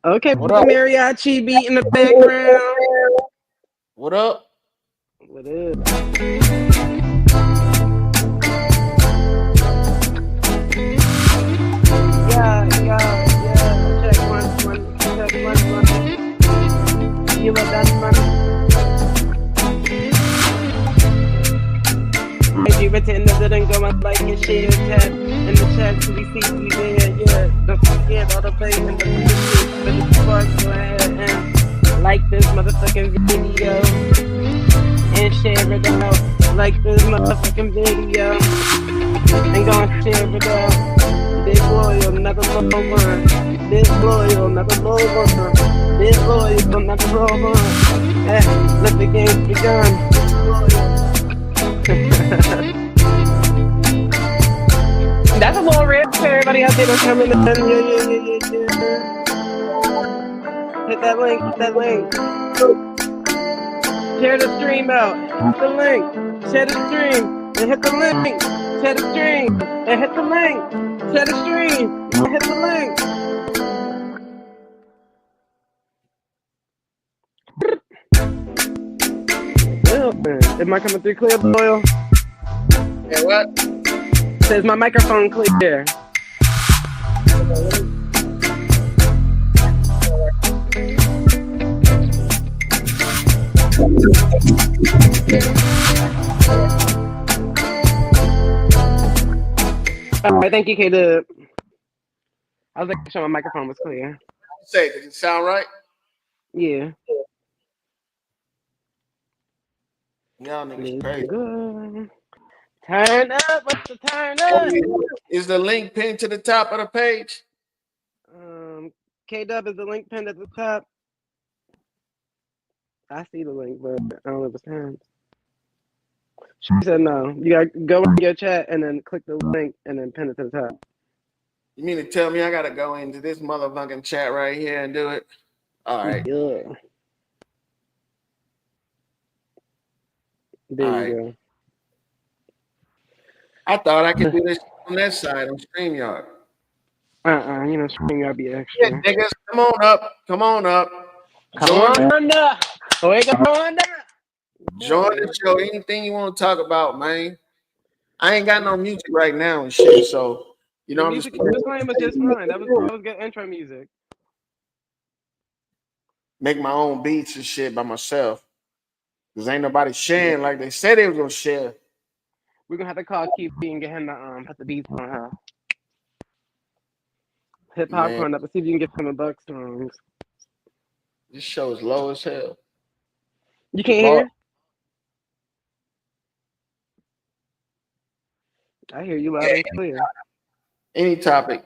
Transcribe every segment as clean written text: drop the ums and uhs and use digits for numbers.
Okay, What put the up? mariachi beat in the background. What up? What is? Yeah. Check one. Check one. You love that money? Maybe pretend that didn't go out like your share chat in the chat so we see you there. Yeah, don't forget all the plays and the music. But if you want, go ahead and like this motherfucking video and share it out. Like this motherfucking video and go and share it out. Big loyal, never low one. Big loyal, never low one. Big loyal, never low one. Let the game begun. That's a little rip for everybody out there that's coming in. Yeah. Hit that link. Share the stream out. Hit the link. Share the stream. And hit the link. Share the stream. And hit the link. Share the stream. And hit the link. Is my coming through clear, Boyle? Yeah, what? Says my microphone clear. All right, thank you, K-Dub. I was making sure my microphone was clear. Say, does it sound right? Yeah. Y'all niggas crazy. Good. Turn up, what's the turn up? Is the link pinned to the top of the page? K-Dub is the link pinned at the top. I see the link, but I don't know if it's pinned. She said no. You gotta go in your chat and then click the link and then pin it to the top. You mean to tell me I gotta go into this motherfucking chat right here and do it? All right. Yeah. There you go. I thought I could do this on that side on StreamYard. You know, StreamYard be extra. Yeah, niggas, come on up. Come on up. Join up. Join the show. Anything you want to talk about, man. I ain't got no music right now and shit, so you know The I'm music just you was playing was just fine. That was good intro music. make my own beats and shit by myself. Cause ain't nobody sharing like they said they was gonna share. We're gonna have to call QB and get him to put the beats on her. Hit popcorn up and see if you can get some of Buck's songs. This show is low as hell. You can't hear? I hear you loud and clear. Any topic.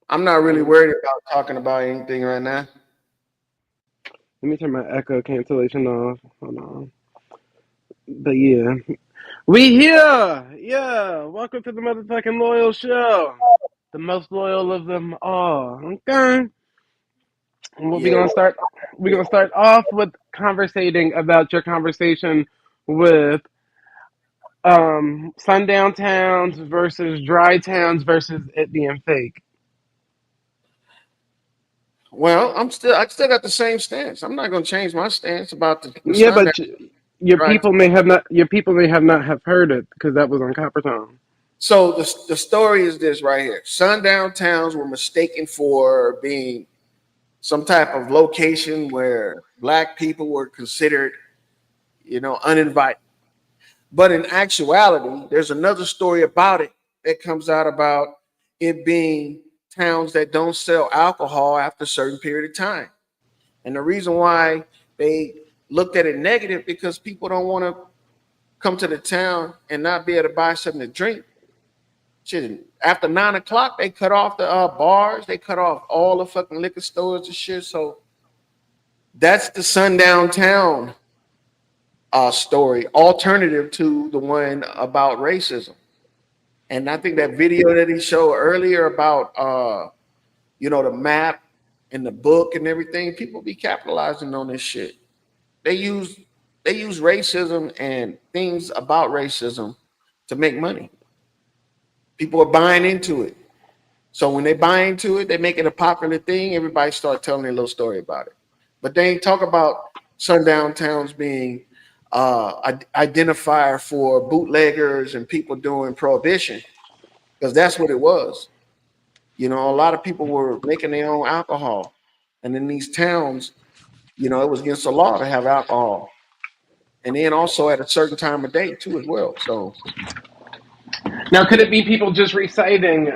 I'm not really worried about talking about anything right now. Let me turn my echo cancellation off. Hold on. But yeah. We here! Yeah. Welcome to the motherfucking loyal show. The most loyal of them all. Okay. Well, we're gonna start off with conversating about your conversation with sundown towns versus dry towns versus it being fake. Well, I still got the same stance. I'm not gonna change my stance about the Yeah, but sundown. your people may have not have heard it because that was on Coppertone. So the story is this right here. Sundown towns were mistaken for being some type of location where black people were considered, uninvited. But in actuality, there's another story about it that comes out about it being towns that don't sell alcohol after a certain period of time. And the reason why they looked at it negative because people don't want to come to the town and not be able to buy something to drink. Shit, after 9 o'clock, they cut off the bars. They cut off all the fucking liquor stores and shit. So that's the sundown town story, alternative to the one about racism. And I think that video that he showed earlier about, the map and the book and everything, people be capitalizing on this shit. They use racism and things about racism to make money. People are buying into it. So when they buy into it, they make it a popular thing. Everybody start telling their little story about it. But they ain't talk about sundown towns being identifier for bootleggers and people doing prohibition, because that's what it was. You know, a lot of people were making their own alcohol, and in these towns, you know, it was against the law to have alcohol, and then also at a certain time of day too as well. So Now, could it be people just reciting,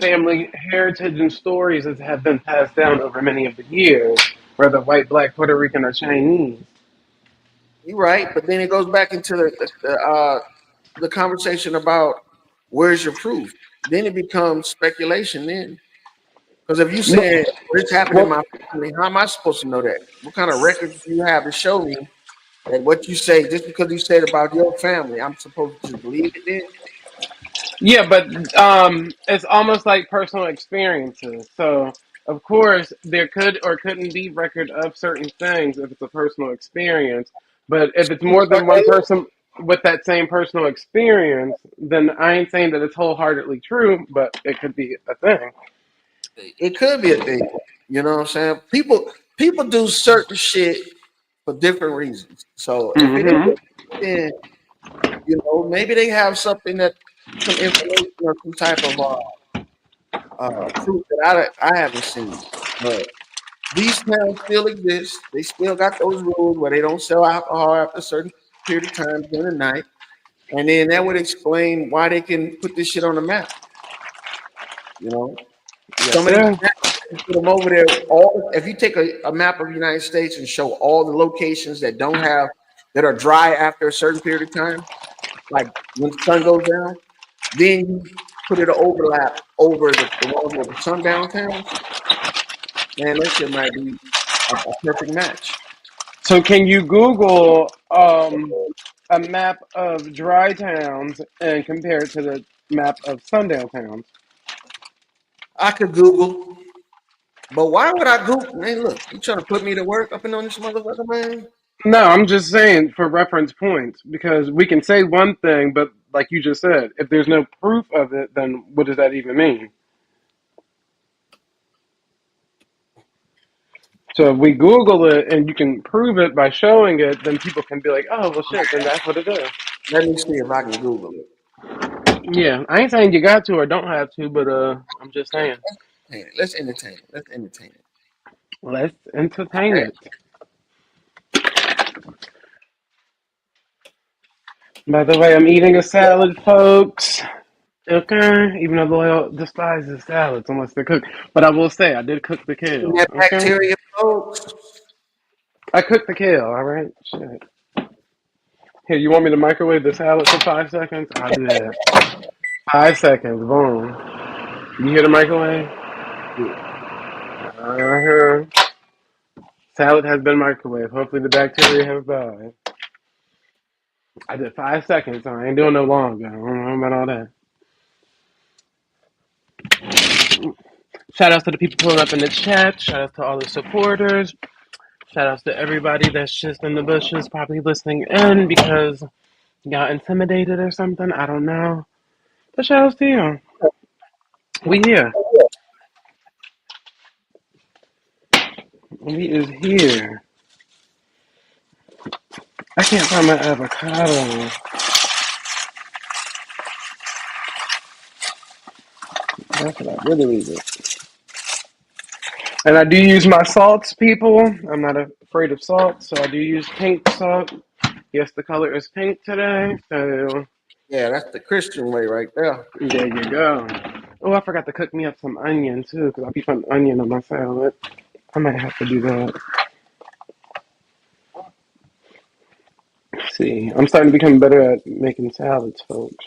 family heritage and stories that have been passed down over many of the years, whether white, black, Puerto Rican, or Chinese? you're right, but then it goes back into the conversation about where's your proof. Then it becomes speculation. Then, because if you No, said this happened in well, my family, how am I supposed to know that? What kind of record do you have to show me that what you say just because you said about your family, I'm supposed to just believe it? Then yeah, but it's almost like personal experiences. So, of course, there could or couldn't be record of certain things if it's a personal experience. But if it's more than one person with that same personal experience, then I ain't saying that it's wholeheartedly true, but it could be a thing. it could be a thing. You know what I'm saying? People do certain shit for different reasons. So if it is, Hmm. then you know maybe they have something that some information or some type of proof that I haven't seen. But these towns still exist. They still got those rules where they don't sell alcohol after a certain period of time during the night. And then that would explain why they can put this shit on the map. You know, Yes, some of these sir. maps, you put them over there. All if you take a map of the United States and show all the locations that don't have that are dry after a certain period of time, like when the sun goes down, then you put it an overlap over the ones with the sundown towns. Man, that shit might be a perfect match. So, can you Google a map of dry towns and compare it to the map of sundown towns? I could Google, but why would I Google? Man, look, you trying to put me to work up and on this motherfucker, man? No, I'm just saying for reference points because we can say one thing, but like you just said, if there's no proof of it, then what does that even mean? So if we Google it and you can prove it by showing it, then people can be like, "Oh, well, shit, then that's what it is." Let me see if I can Google it. Yeah, I ain't saying you got to or don't have to, but I'm just Yeah, saying let's entertain it. Let's entertain it. let's All entertain right. it. By the way, I'm eating a salad, folks. Okay, even though Loyal despises salads unless they're cooked, but I will say I did cook the Eating kale. that Okay, bacteria, folks. I cooked the kale. All right, shit. Here, you want me to microwave the salad for 5 seconds? I'll do that. 5 seconds, boom. You hear the microwave? Yeah. Uh-huh. Salad has been microwaved. Hopefully the bacteria have died. I did 5 seconds, so I ain't doing no longer. I don't know about all that. Shout outs to the people pulling up in the chat. Shout outs to all the supporters. Shout outs to everybody that's just in the bushes, probably listening in because y'all intimidated or something. I don't know. But shout outs to you. We here. We is here. I can't find my avocado. That's what I really need it. And I do use my salts, people. I'm not afraid of salt, so I do use pink salt. Yes, the color is pink today, so Yeah, that's the Christian way right there. there you go. Oh, I forgot to cook me up some onion too, because I be putting onion on my salad. I might have to do that. Let's see, I'm starting to become better at making salads, folks.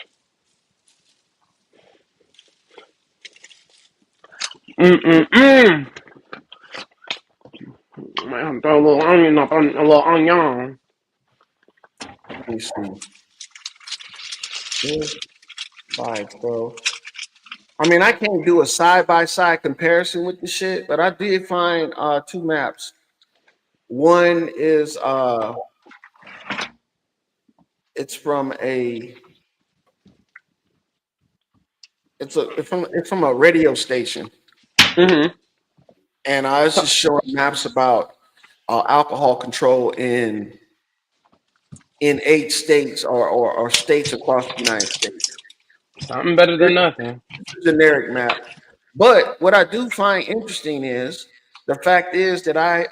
Mm-mm-mm. Might have to throw a little onion up on a little onion. Let me see. This by bro. I mean, I can't do a side by side comparison with the shit, but I did find two maps. One is it's from it's from a radio station, Mm-hmm. and I was just showing maps about alcohol control in 8 states or states across the United States. Something better This than nothing. is a generic map, but what I do find interesting is the fact is that I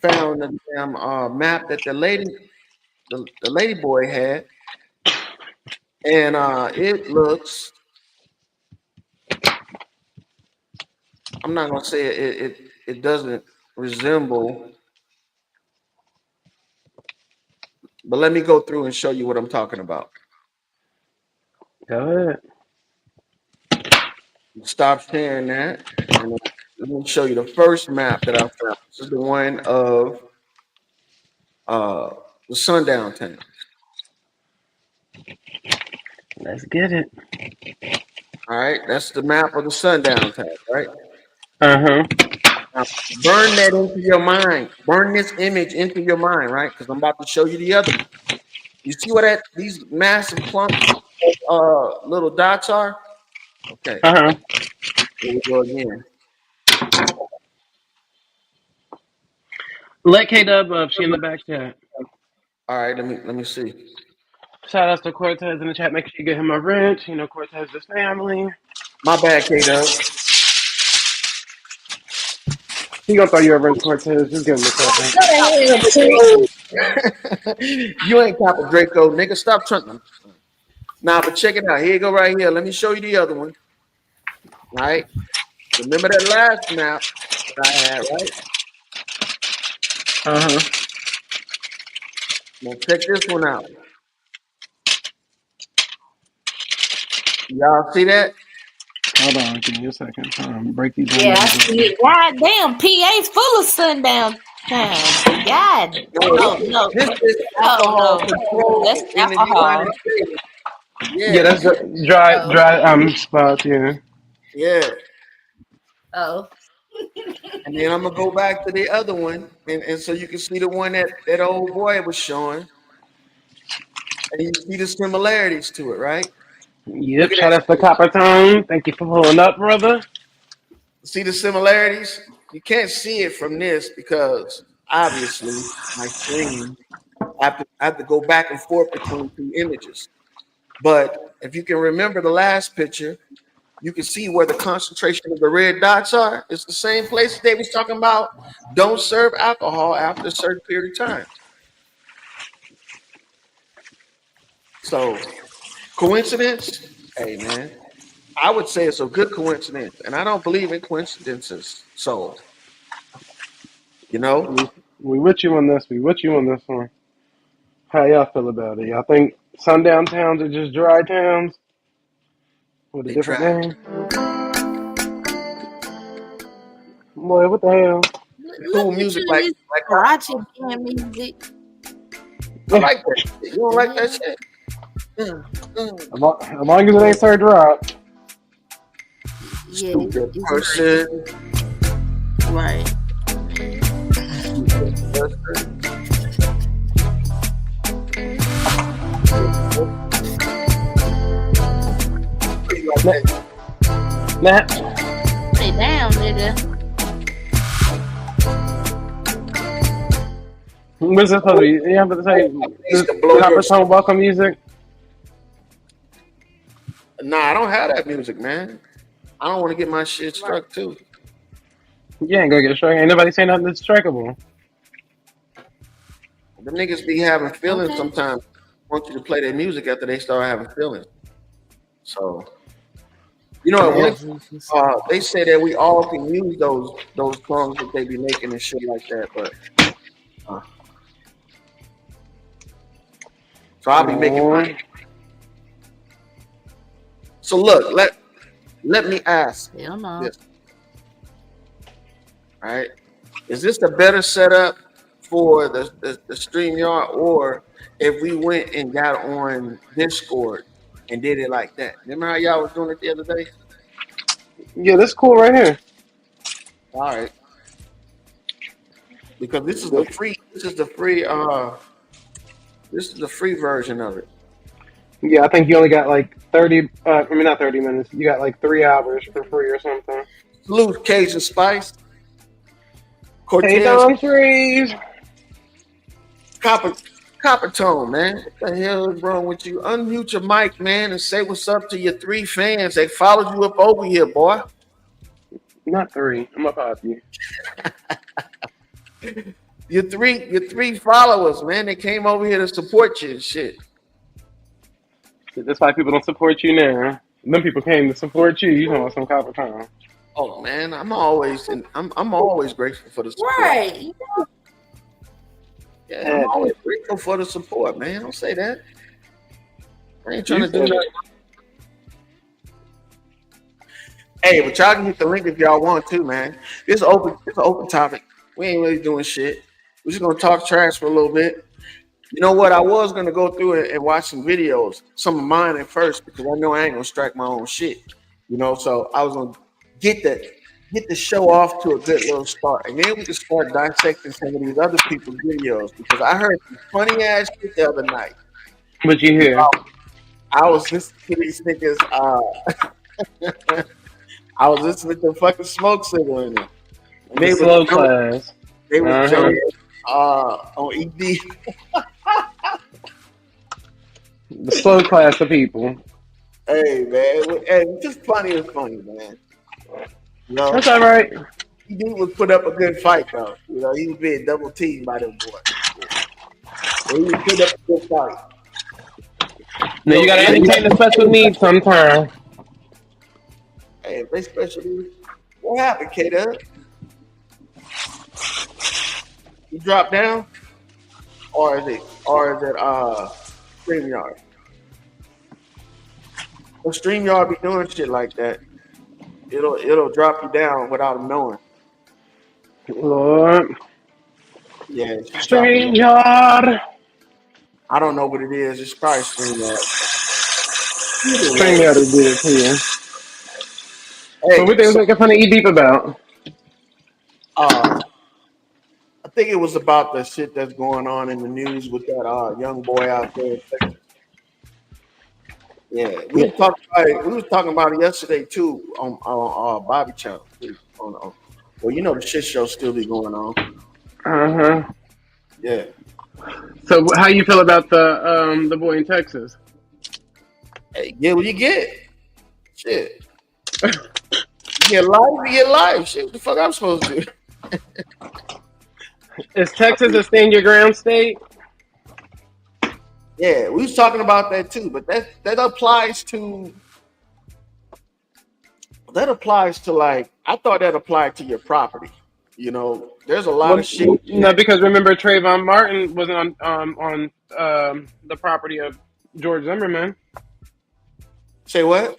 found a damn map that the lady boy had, and it looks. I'm not gonna say it doesn't resemble, but let me go through and show you what I'm talking about. Go ahead. Stop sharing that, and let me show you the first map that I found. This is the one of uh, the sundown town. Let's get it. All right, that's the map of the sundown town. Right Uh-huh. now, burn that into your mind. Burn this image into your mind, right? Because I'm about to show you the other one. You see what these massive clumps of little dots are? Okay, Uh-huh. here we go again. Let K-Dub up. She in the back chat. All right, let me see. Shout outs to Cortez in the chat. Make sure you get him a wrench. You know, Cortez is family. My bad, K Dub. He gonna throw you a wrench, Cortez. Just give him a second. Go to hell, Trick. You ain't Papa Draco, nigga. Stop trunking. Nah, but check it out. Here you go, right here. Let me show you the other one. All right. Remember that last map that I had, right? Uh-huh. Now check this one out. Y'all see that? Hold on, give me a second. Break these Yeah, I windows. see it. God damn, PA's full of sundown town. God. No. This is alcohol Oh, no. control That's in the alcohol. United States. Yeah, Yeah, that's dry spots, yeah. yeah. Oh. And then I'm gonna go back to the other one, and so you can see the one that old boy was showing, and you see the similarities to it, right? Yep, Look at shout that. out to Copper Tone. Thank you for pulling up, brother. See the similarities? You can't see it from this because obviously my screen, I have to go back and forth between two images. But if you can remember the last picture, you can see where the concentration of the red dots are. It's the same place they was talking about. Don't serve alcohol after a certain period of time. So coincidence? Hey man, I would say it's a good coincidence, and I don't believe in coincidences. So you know, We with you on this. We with you on this one. How y'all feel about it? Y'all think sundown towns are just dry towns with a they different try. name? Boy, what the hell? Cool Listen music to like this that. Karachi damn music. I like that shit. You don't like that shit? As long as it ain't Sir Drop. Yeah, Stupid it's person. right. Stupid person. What do you like that? Nah, Stay down, nigga. what's this supposed to be? You have to say Please can blow Copper your Tone welcome music? Nah, I don't have that music, man. I don't want to get my shit struck too. You ain't gonna get a strike. Ain't nobody saying nothing that's strikeable. The niggas be having feelings Okay. sometimes. Want you to play their music after they start having feelings. So you know, Yeah. they say that we all can use those songs that they be making and shit like that, but uh, so I'll be making money. So look, let me ask Hell no. this, all right? Is this a better setup for the StreamYard, or if we went and got on Discord and did it like that? Remember how y'all was doing it the other day? Yeah, this cool right here. All right. Because this is the free version of it. Yeah, I think you only got like 30. I mean, not 30 minutes. You got like 3 hours for free or something. Salute Cajun Spice, Hey, Cortez, Don Freeze. Copper, Copper Tone, man. What the hell is wrong with you? Unmute your mic, man, and say what's up to your 3 fans. They followed you up over here, boy. Not 3. I'm up off you. Your three followers, man. They came over here to support you and shit. That's why people don't support you now. Them people came to support you. You know some copper time. Oh man, I'm always grateful for the support. Right. Yeah, I'm always grateful for the support, man. Don't say that. I ain't trying You to do said that. Hey, but y'all can hit the link if y'all want to, man. It's open. It's an open topic. We ain't really doing shit. We're just gonna talk trash for a little bit. You know what? I was gonna go through it and watch some videos, some of mine at first, because I know I ain't gonna strike my own shit. You know, so I was gonna get the show off to a good little start, and then we can start dissecting some of these other people's videos because I heard some funny ass shit the other night. what you hear. I was listening to these niggas. I was listening to fucking Smoke Signal in it. And The slow class. They was Uh-huh. joking on ED. The slow class of people. Hey man, hey, just funny as funny, man. You know, That's all right. ED was put up a good fight though. You know, he was being double teamed by them boys. So he was put up a good fight. Now you gotta entertain the special needs sometime. Hey, if they special needs, what happened, K-Dub? You dropped down, or is it StreamYard? Well, StreamYard be doing shit like that. It'll drop you down without them knowing. Lord. Yeah, it's just dropping you down. StreamYard. I don't know what it is. It's probably StreamYard. StreamYard to do it to you. Hey, So what they was making fun of E Deep about? I think it was about the shit that's going on in the news with that young boy out there in Texas. Yeah, we was talking about it yesterday too on Bobby Channel. Well, you know the shit show still be going on. Uh-huh. Yeah. So how you feel about the boy in Texas? Hey, get what you get. Shit. You get life, you get life. Shit, what the fuck I'm supposed to do? Is Texas a stand your ground state? Yeah, we was talking about that too, but that applies to like I thought that applied to your property. You know, there's a lot of shit. No, because remember Trayvon Martin wasn't on the property of George Zimmerman. Say what?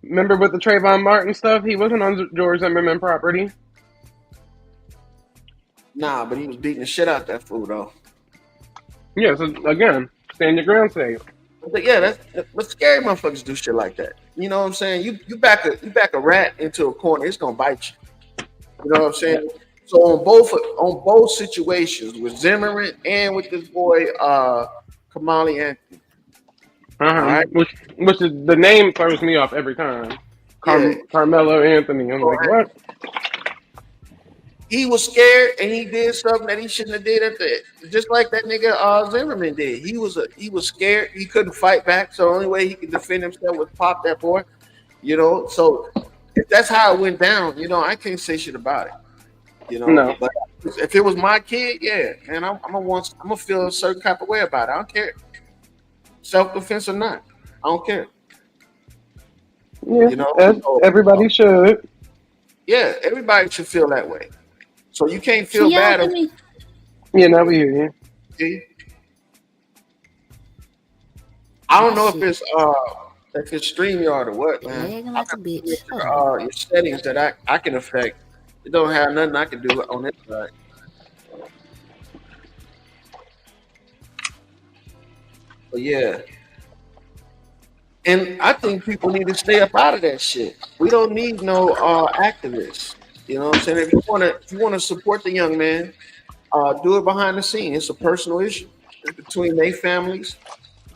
Remember with the Trayvon Martin stuff, he wasn't on George Zimmerman property. Nah, but he was beating the shit out that fool though. Yeah, so again, stand your ground state. But yeah, but scary motherfuckers do shit like that. You know what I'm saying? You back a rat into a corner, it's gonna bite you. You know what I'm saying? So on both situations with Zimmerman and with this boy Kamali Anthony. Uh-huh. Right. Which is the name throws me off every time. Carmelo Anthony. I'm like, what? He was scared and he did something that he shouldn't have did at the just like that nigga Zimmerman did. He was scared. He couldn't fight back. So the only way he could defend himself was pop that boy. You know, so if that's how it went down, you know, I can't say shit about it. You know, No. But if it was my kid, yeah, man, I'm gonna feel a certain type of way about it. I don't care, self-defense or not, I don't care. Yeah, You know, everybody should. Yeah, everybody should feel that way. So you can't feel Can y'all bad. hear me? Yeah, now we hear you. I don't know if it's StreamYard or what, man. Lagging like a bitch. Your settings that I can affect. It don't have nothing I can do on this side. But yeah. And I think people need to stay up out of that shit. We don't need no activists. You know what I'm saying? If you wanna support the young man, do it behind the scene. It's a personal issue. It's between their families.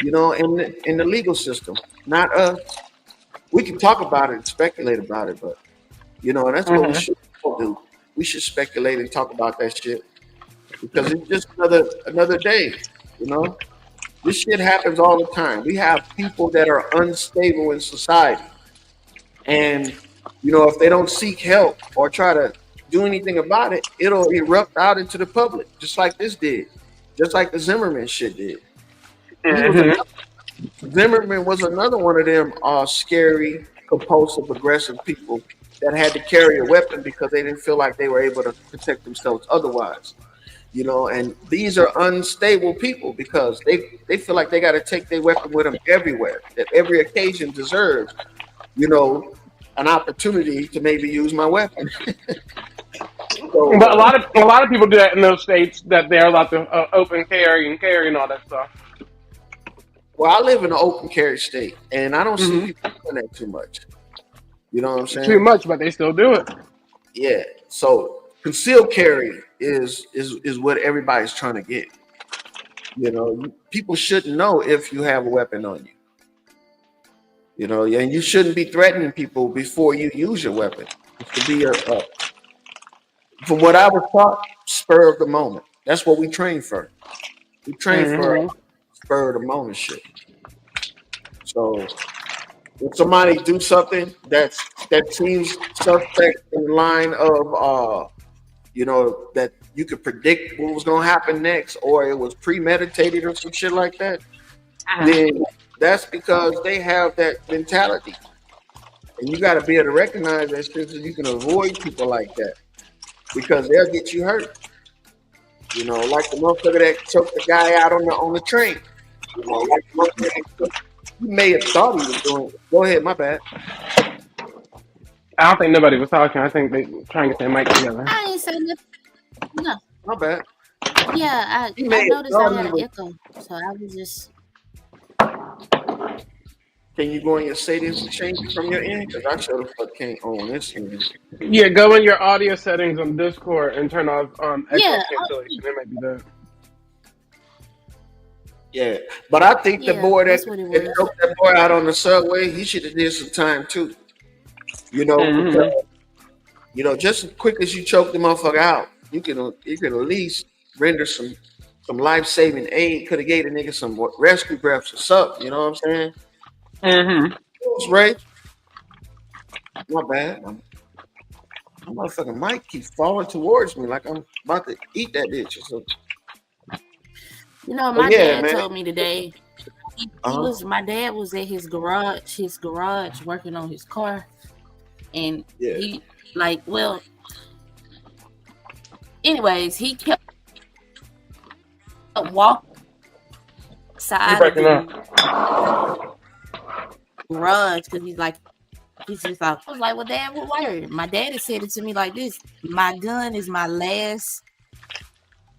you know, in the legal system, not us. We can talk about it and speculate about it, but you know, and that's what we Hmm. should do. We should speculate and talk about that shit because it's just another day. You know, this shit happens all the time. We have people that are unstable in society, and you know, if they don't seek help or try to do anything about it, it'll erupt out into the public, just like this did, just like the Zimmerman shit did. He was Hmm. Zimmerman was another one of them scary, compulsive, aggressive people that had to carry a weapon because they didn't feel like they were able to protect themselves otherwise. You know, and these are unstable people because they feel like they got to take their weapon with them everywhere. That every occasion deserves, you know, an opportunity to maybe use my weapon. So, But a lot of people do that in those states that they're allowed to open carry and carry and all that stuff. well, I live in an open carry state, and I don't see Hmm. people doing that too much. You know what I'm Too saying? much, but they still do it. Yeah. So concealed carry is what everybody's trying to get. You know, people shouldn't know if you have a weapon on you. You know, and you shouldn't be threatening people before you use your weapon. It should be from what I was taught, spur of the moment. That's what we train for. We train for Hmm. spur of the moment shit. So if somebody do something that seems suspect in the line of you know, that you could predict what was gonna happen next, or it was premeditated or some shit like that, then that's because they have that mentality. And you gotta be able to recognize that shit so you can avoid people like that. Because they'll get you hurt. You know, like the motherfucker that choked the guy out on the train. You know, like the motherfucker that he may have thought he was doing it. Go ahead, my bad. I don't think nobody was talking. I think they trying to get their mic together. I ain't say nothing. No. My bad. Yeah, He I may have noticed I thought had he an was. echo, so I was just. Can you go in your settings and change it from your end? Because I sure the fuck can't on this end. Yeah, go in your audio settings on Discord and turn off echo Yeah, cancellation. It might be that. Yeah. But I think the yeah, boy that, that's what it that was. choked that boy out on the subway, he should have did some time too. You know, Hmm. because you know, just as quick as you choke the motherfucker out, you can at least render some life saving aid. Could have gave the nigga some rescue breaths or something. You know what I'm saying? Hmm. It's right. My bad. My motherfucking mic keeps falling towards me like I'm about to eat that bitch or something. You know, But my yeah, dad man. told me today. He Uh-huh. was my dad was at his garage working on his car, and Yeah. he like well. Anyways, he kept walking You're side of breaking the up. garage because he's just like I was like, well, Dad, what word? My daddy said it to me like this: my gun is my last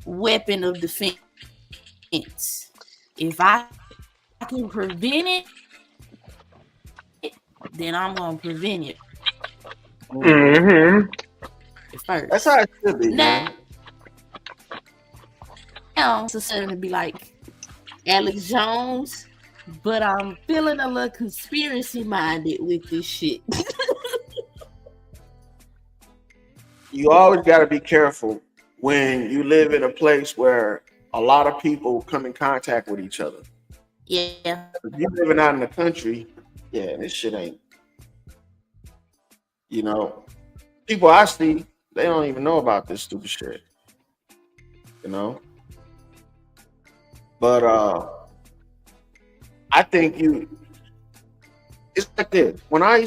weapon of defense. If I can prevent it, then I'm gonna prevent it Hmm. That's first. how it should be, man. Now, it's starting to be like Alex Jones, but I'm feeling a little conspiracy minded with this shit. You always got to be careful when you live in a place where a lot of people come in contact with each other. Yeah, If you're living out in the country, yeah, this shit ain't. You know, people I see, they don't even know about this stupid shit. You know, but I think you. It's like this. When I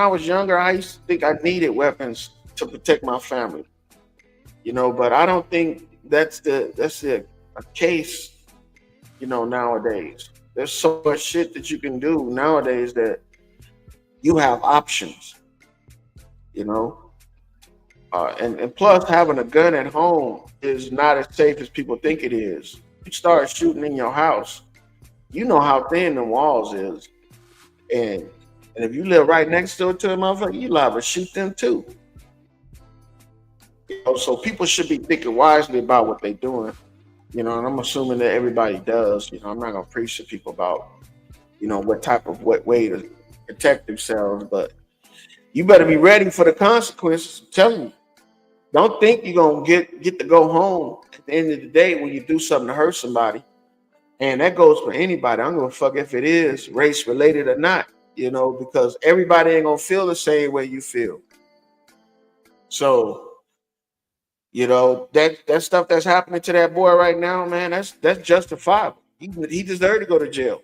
was younger, I used to think I needed weapons to protect my family. You know, but I don't think that's a case. You know, nowadays there's so much shit that you can do nowadays that you have options. You know, and plus having a gun at home is not as safe as people think it is. You start shooting in your house, you know how thin the walls is, and and if you live right next door to a motherfucker, you liable to shoot them too. You know, so people should be thinking wisely about what they're doing. You know, and I'm assuming that everybody does. You know, I'm not gonna preach to people about, what way to protect themselves, but you better be ready for the consequences. I'm telling you, don't think you're gonna get to go home at the end of the day when you do something to hurt somebody. And that goes for anybody. I don't give a fuck if it is race related or not, because everybody ain't gonna feel the same way you feel. So, that stuff that's happening to that boy right now, man, that's justifiable. He deserved to go to jail.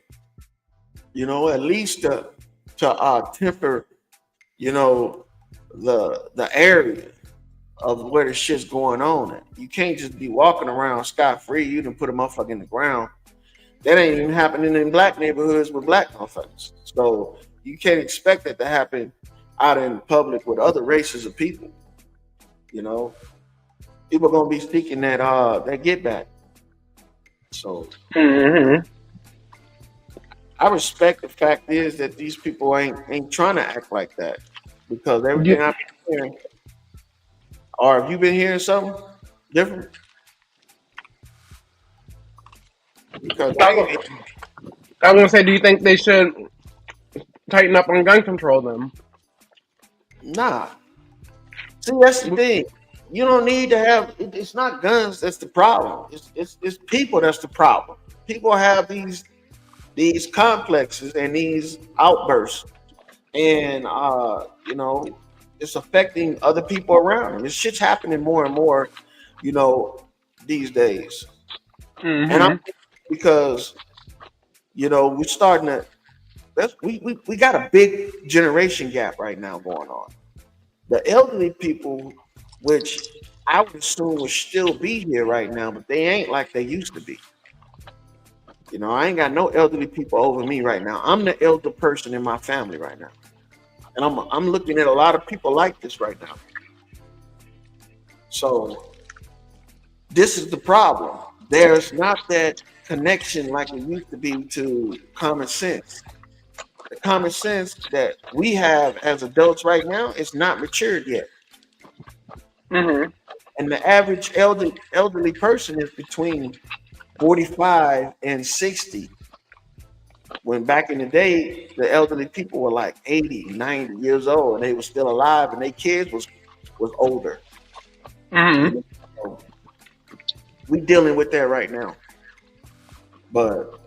At least to temper, the area of where the shit's going on at. You can't just be walking around scot free. You done put a motherfucker in the ground. That ain't even happening in black neighborhoods with black motherfuckers. So you can't expect that to happen out in public with other races of people. People are gonna be seeking that get back. So I respect the fact is that these people ain't trying to act like that, because everything I've been hearing. Or have you been hearing something different? Because I was gonna say, do you think they should tighten up on gun control then? nah. See, that's the thing. You don't need to have. It's not guns that's the problem. It's people that's the problem. People have these complexes and these outbursts, and it's affecting other people around them. This shit's happening more and more, these days. And I'm because we're starting to. We got a big generation gap right now going on. The elderly people, which I would assume would still be here right now, but they ain't like they used to be. I ain't got no elderly people over me right now. I'm the elder person in my family right now. And I'm looking at a lot of people like this right now. So this is the problem. There's not that connection like it used to be to common sense. The common sense that we have as adults right now is not matured yet. And the average elderly person is between 45 and 60. When back in the day, the elderly people were like 80, 90 years old, and they were still alive, and their kids was older. So we dealing with that right now. But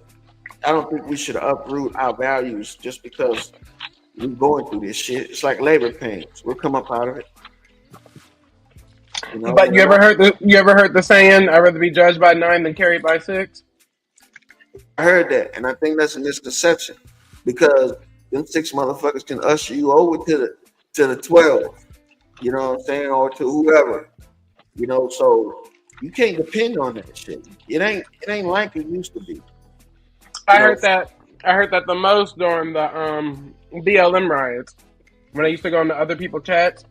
I don't think we should uproot our values just because we're going through this shit. It's like labor pains. We'll come up out of it. But you ever heard the saying, "I'd rather be judged by 9 than carried by 6"? I heard that, and I think that's a misconception, because them 6 motherfuckers can usher you over to the 12. You know what I'm saying, or to whoever. So you can't depend on that shit. It ain't like it used to be. I heard that the most during the BLM riots, when I used to go into other people's chats,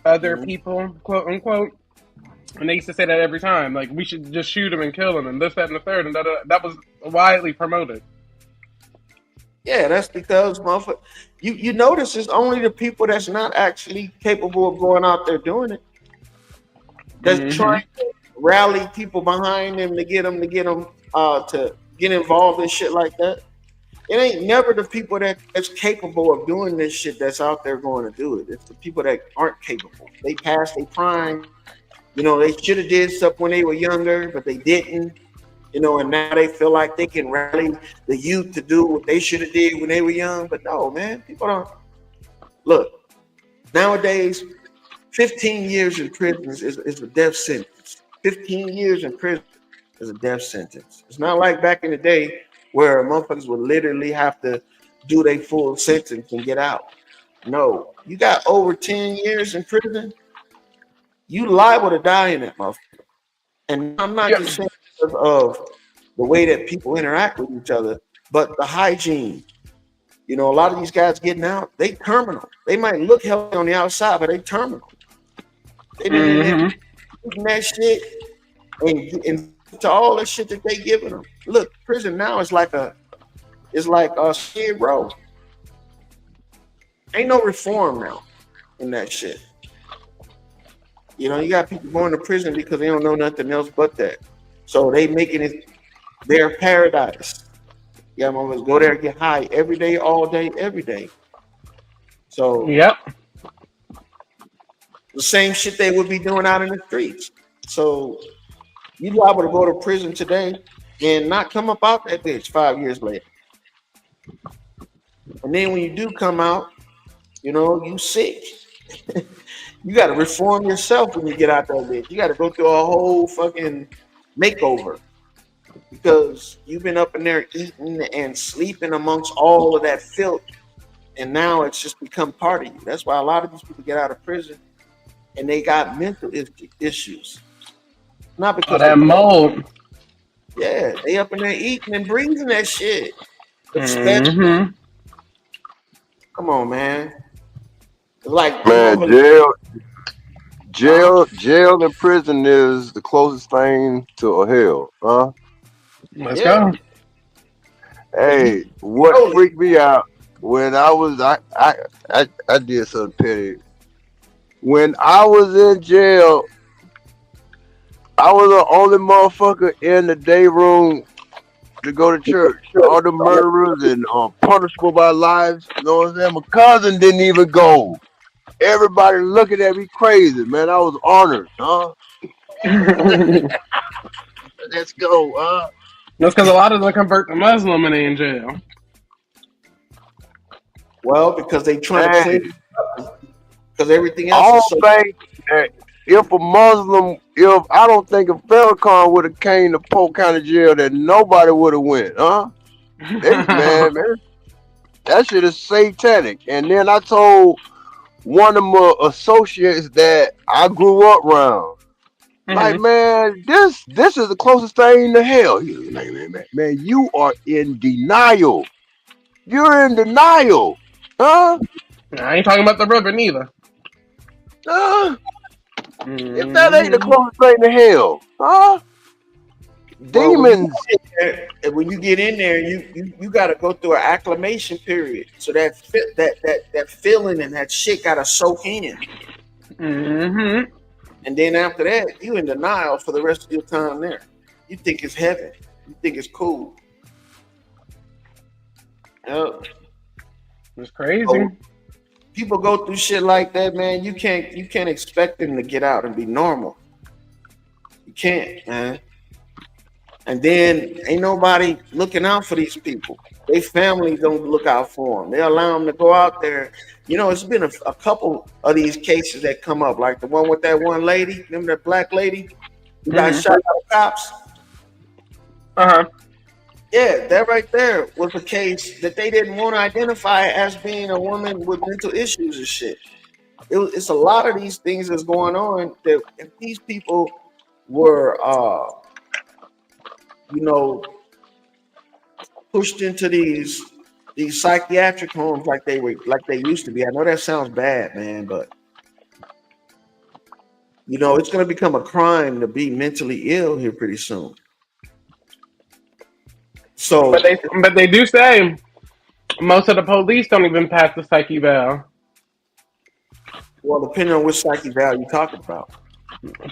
other people, quote unquote, and they used to say that every time, like, we should just shoot them and kill them, and this, that, and the third, and that was widely promoted. Yeah, that's because, motherfucker, you notice it's only the people that's not actually capable of going out there doing it, that's trying to rally people behind them to get them to get involved in shit like that. It ain't never the people that's capable of doing this shit that's out there going to do it. It's the people that aren't capable. They passed their prime. They should have did stuff when they were younger, but they didn't. And now they feel like they can rally the youth to do what they should have did when they were young. But no, man, people don't. Look, nowadays, 15 years in prison is a death sentence. 15 years in prison is a death sentence. It's not like back in the day where motherfuckers would literally have to do their full sentence and get out. No, you got over 10 years in prison, you liable to die in that motherfucker. And I'm not just saying because of the way that people interact with each other, but the hygiene. A lot of these guys getting out, they terminal. They might look healthy on the outside, but they terminal. They didn't that shit and to all the shit that they giving them. Look, prison now is like a Skid Row. Ain't no reform now in that shit. You got people going to prison because they don't know nothing else but that. So they making it their paradise. Yeah, motherfuckers go there and get high every day, all day, every day. So Yep. the same shit they would be doing out in the streets. So you liable to go to prison today and not come up out that bitch 5 years later. And then when you do come out, you know, you sick. You got to reform yourself when you get out that bitch. You got to go through a whole fucking makeover because you've been up in there eating and sleeping amongst all of that filth. And now it's just become part of you. That's why a lot of these people get out of prison and they got mental issues. Not because Oh, that mold. yeah, they up in there eating and breathing that shit. Expect- Mm-hmm. Come on, man. Like Man, jail and prison is the closest thing to a hell, huh? Let's Yeah. go. Hey, what freaked me out when I did something petty. When I was in jail, I was the only motherfucker in the day room to go to church. All the murderers and punishable by lives. You know what I'm saying? My cousin didn't even go. Everybody looking at me crazy, man. I was honored, huh? Let's go, huh? That's because a lot of them convert to Muslim and they in jail. Well, because they trying to Hey, clean because everything I else is so don't think that if a Muslim, if I don't think if Farrakhan would have came to Polk County Jail, that nobody would have went, huh? Man, that shit is satanic. And then I told one of my associates that I grew up around. Like, Mhm. man, this is the closest thing to hell. He was like, man, you are in denial. You're in denial, huh? I ain't talking about the river neither. Huh? If that ain't the Mhm. closest thing to hell, huh? well Demons. when you get in there, you got to go through an acclimation period. So that feeling and that shit got to soak in, Mm-hmm. and then after that, you in denial for the rest of your time there. You think it's heaven. You think it's cool. Yep. It's crazy. So people go through shit like that, man. You can't expect them to get out and be normal. You can't, man. And then ain't nobody looking out for these people. They family don't look out for them. They allow them to go out there. You know, it's been a couple of these cases that come up, like the one with that one lady. Remember that black lady who got Mhm. shot by the cops? Uh-huh. Yeah, that right there was a case that they didn't want to identify as being a woman with mental issues and shit. It's a lot of these things that's going on that if these people were, you know, pushed into these psychiatric homes like they used to be. I know that sounds bad, man, but you know it's going to become a crime to be mentally ill here pretty soon. So, But they do say most of the police don't even pass the psych eval well, depending on which psyche value you're talking about,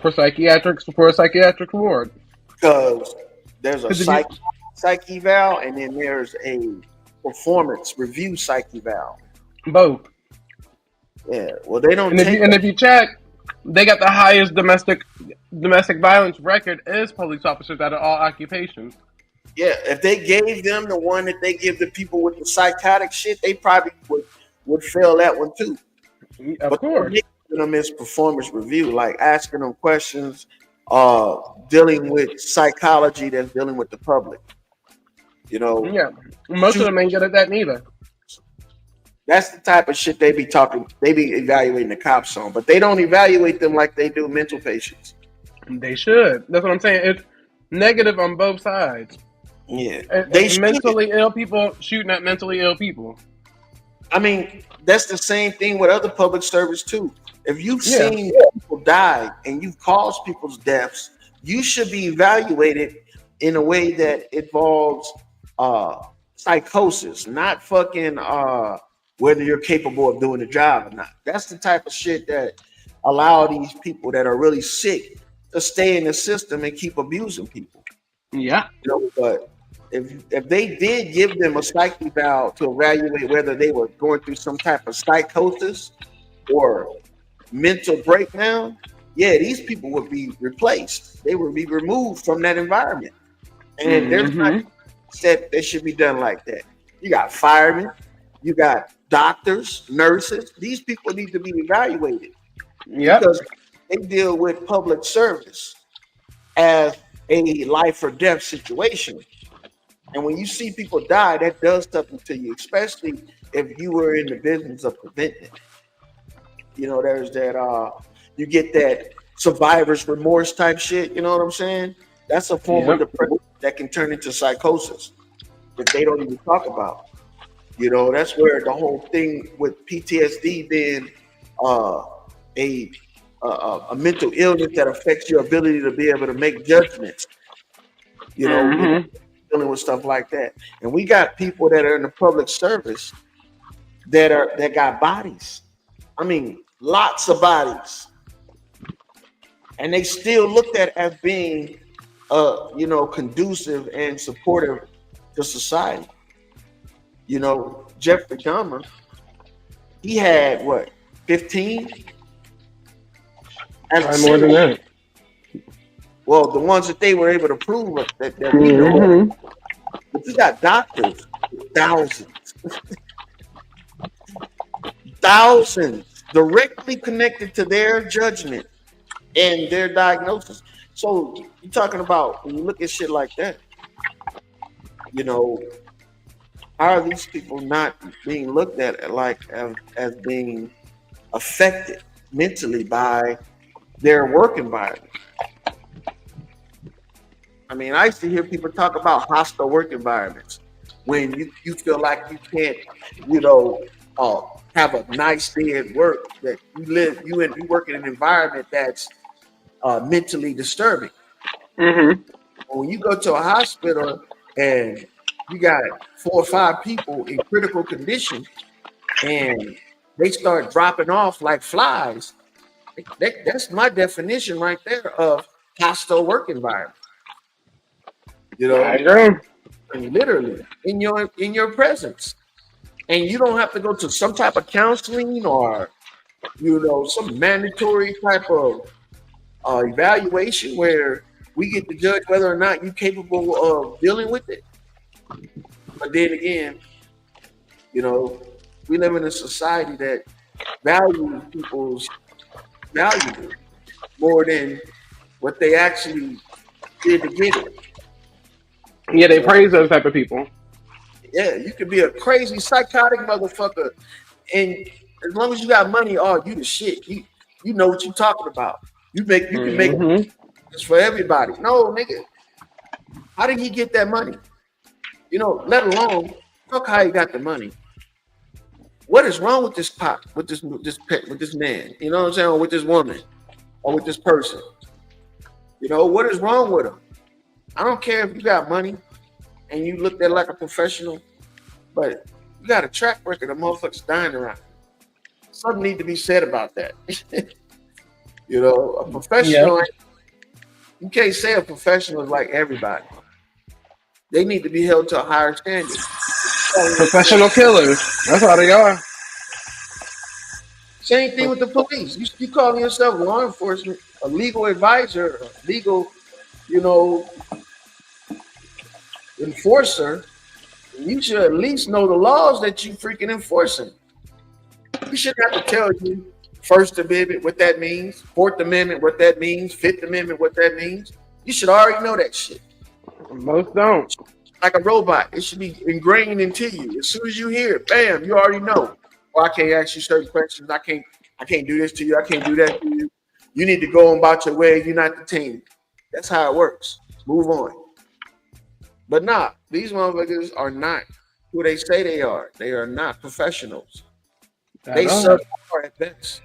for a psychiatric ward. because there's a 'Cause if you, psyche eval and then there's a performance review psyche eval. both, Yeah, well, they don't and take. if you check, they got the highest domestic violence record as police officers out of all occupations. Yeah, if they gave them the one that they give the people with the psychotic shit, they probably would fail that one too. Of But course. giving them is performance review, like asking them questions, dealing with psychology that's dealing with the public. You know, Yeah. Most of them ain't good at that neither. that's the type of shit they be talking. They be evaluating the cops on, but they don't evaluate them like they do mental patients. They should. That's what I'm saying. It's negative on both sides. Yeah, And they should. mentally ill people shooting at mentally ill people. I mean, that's the same thing with other public service too. If you've Yeah. seen people die and you've caused people's deaths, you should be evaluated in a way that involves psychosis, not fucking whether you're capable of doing the job or not. That's the type of shit that allow these people that are really sick to stay in the system and keep abusing people. Yeah. You know, but if they did give them a psych eval to evaluate whether they were going through some type of psychosis or mental breakdown, yeah, these people would be replaced. They would be removed from that environment. And there's not Mm-hmm. said that should be done like that. You got firemen, you got doctors, nurses. These people need to be evaluated Yep. because they deal with public service as a life or death situation. And when you see people die, that does something to you, especially if you were in the business of preventing it. You know, there's that you get that survivor's remorse type shit, you know what I'm saying? That's a form of Yep. depression that can turn into psychosis that they don't even talk about. You know, that's where the whole thing with PTSD being uh, a, a mental illness that affects your ability to be able to make judgments. You know, Mm-hmm. dealing with stuff like that. And we got people that are in the public service that got bodies. I mean, lots of bodies, and they still looked at as being, conducive and supportive to society. You know, Jeffrey Dahmer, he had what, 15? As a Probably more than serial, that. well, the ones that they were able to prove that we know of. Mm-hmm. But you got doctors, thousands, thousands directly connected to their judgment and their diagnosis. So you're talking about when you look at shit like that, you know, how are these people not being looked at like as being affected mentally by their work environment? I mean, I used to hear people talk about hostile work environments when you feel like you can't, you know, have a nice day at work, that you work in an environment that's mentally disturbing. Mm-hmm. When you go to a hospital and you got 4 or 5 people in critical condition and they start dropping off like flies, that's my definition right there of hostile work environment. You I know, agree. and literally in your presence, and you don't have to go to some type of counseling or some mandatory type of evaluation where we get to judge whether or not you're capable of dealing with it. But then again, you know, we live in a society that values people's value more than what they actually did to get it. Yeah, they praise those type of people. Yeah, you could be a crazy psychotic motherfucker, and as long as you got money, oh, you the shit. You know what you talking about. You can make Mm-hmm. this for everybody. No, nigga, how did he get that money? You know, let alone fuck how he got the money. What is wrong with this pop, with this man? You know what I'm saying? Or with this woman, or with this person? You know, what is wrong with him? I don't care if you got money and you look at like a professional, but you got a track record of motherfuckers dying around. Something need to be said about that. You know, a Yeah. professional, you can't say a professional is like everybody. They need to be held to a higher standard. Professional killers. That's how they are. Same thing with the police. You calling yourself law enforcement, a legal advisor, a legal, you know, enforcer. You should at least know the laws that you freaking enforcing. We shouldn't have to tell you First Amendment what that means, Fourth Amendment what that means, Fifth Amendment what that means. You should already know that shit. Most don't. Like a robot, it should be ingrained into you. As soon as you hear it, bam, you already know. Well, I can't ask you certain questions. I can't do this to you. I can't do that to you. You need to go on about your way. You're not detained. That's how it works. Move on. But nah, these motherfuckers are not who they say they are. They are not professionals. They At all. subpar at best.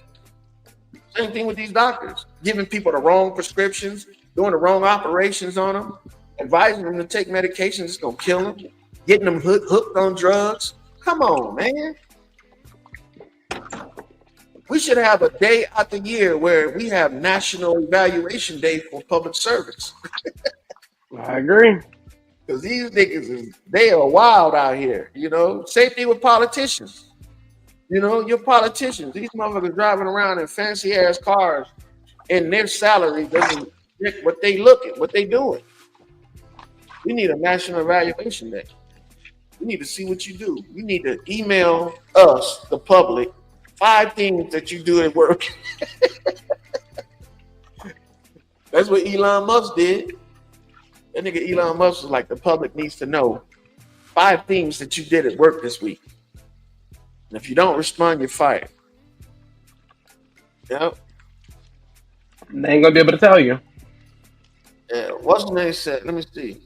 Same thing with these doctors, giving people the wrong prescriptions, doing the wrong operations on them, advising them to take medications that's gonna kill them, getting them hooked on drugs. Come on, man. We should have a day out the year where we have National Evaluation Day for public service. I agree. Because these niggas, they are wild out here. You know, same thing with politicians. You know, your politicians, these motherfuckers driving around in fancy ass cars, and their salary doesn't reflect what they look at, what they doing. We need a national evaluation day. We need to see what you do. You need to email us, the public, 5 things that you do at work. That's what Elon Musk did. That nigga Elon Musk was like, the public needs to know 5 things that you did at work this week. And if you don't respond, you're fired. Yep. They ain't gonna be able to tell you. What's the name said? Let me see.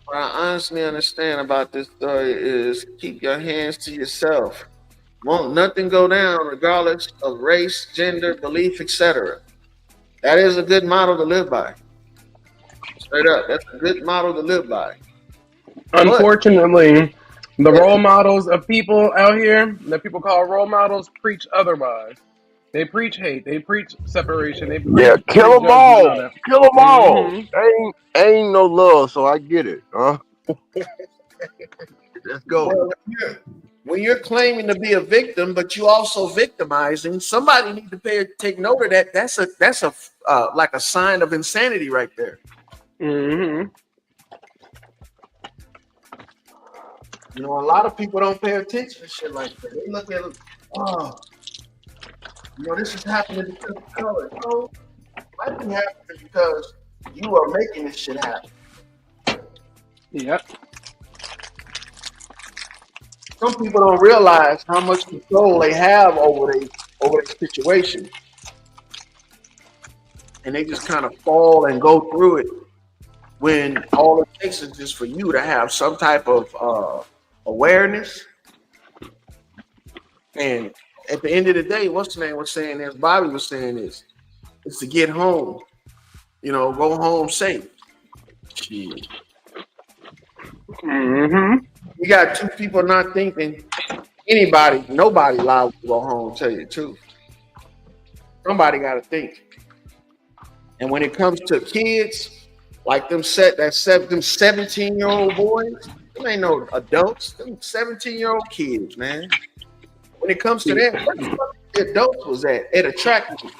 What I honestly understand about this story is keep your hands to yourself. Won't nothing go down regardless of race, gender, belief, etc. That is a good model to live by. Straight up, that's a good model to live by. Unfortunately, the role models of people out here that people call role models preach otherwise. They preach hate. They preach separation. They preach kill them all. judgment. Kill them all. Mhm. Ain't no love, so I get it, huh? Let's go. Well, when you're claiming to be a victim, but you also victimizing, somebody need to take note of that. That's a like a sign of insanity right there. Mhm. You know, a lot of people don't pay attention to shit like that. They look at it, oh, you know, this is happening because of color. No, it might be happening because you are making this shit happen. Yep. Some people don't realize how much control they have over their situation, and they just kind of fall and go through it. When all it takes is just for you to have some type of awareness. And at the end of the day, what's the name was saying, as Bobby was saying, is to get home. You know, go home safe. Shit. Mhm. You got 2 people not thinking nobody allowed to go home, tell you the truth. Somebody got to think. And when it comes to kids, like them 17-year-old boys, them ain't no adults, them 17-year-old kids, man. When it comes to that, where the fuck the adults was at a track meet?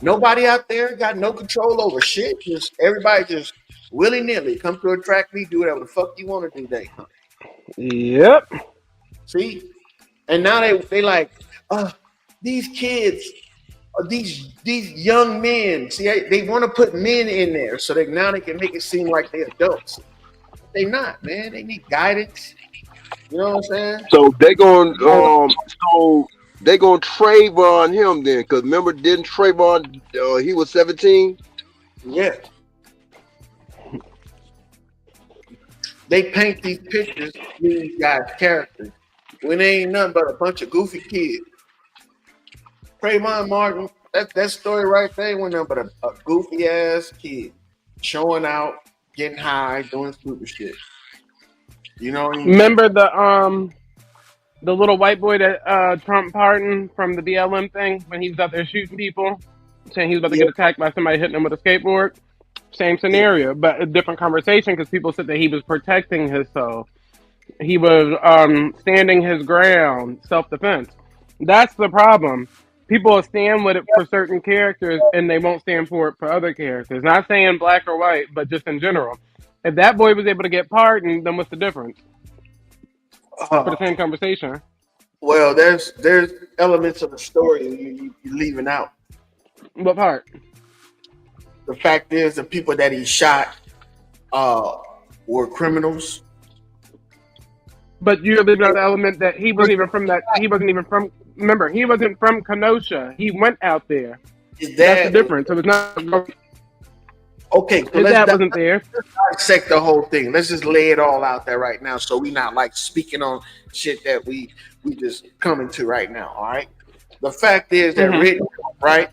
Nobody out there got no control over shit. Just everybody just willy-nilly come to a track meet, do whatever the fuck you want to do. Yep. See? And now they like, these kids, these young men, see, they want to put men in there so that now they can make it seem like they're adults. They not, man. They need guidance. You know what I'm saying? So they gonna Trayvon him then, because remember, didn't Trayvon he was 17? Yeah. They paint these pictures of these guys' characters when they ain't nothing but a bunch of goofy kids. Trayvon Martin, that story right there went nothing but a goofy ass kid showing out, getting high, doing stupid shit. You know what I mean? Remember the little white boy that Trump pardoned from the BLM thing when he was out there shooting people, saying he was about to get attacked by somebody hitting him with a skateboard? Same scenario, but a different conversation because people said that he was protecting himself. He was standing his ground, self-defense. That's the problem. People will stand with it for certain characters and they won't stand for it for other characters. Not saying black or white, but just in general. If that boy was able to get pardoned, then what's the difference? For the same conversation. Well, there's elements of the story you're leaving out. What part? The fact is, the people that he shot were criminals. But you're leaving out the element that he wasn't even from that. He wasn't even from. Remember, he wasn't from Kenosha. He went out there. That's the difference. So it's not. Okay, so his dad wasn't there. Let's dissect the whole thing. Let's just lay it all out there right now, so we not like speaking on shit that we just coming to right now. All right. The fact is that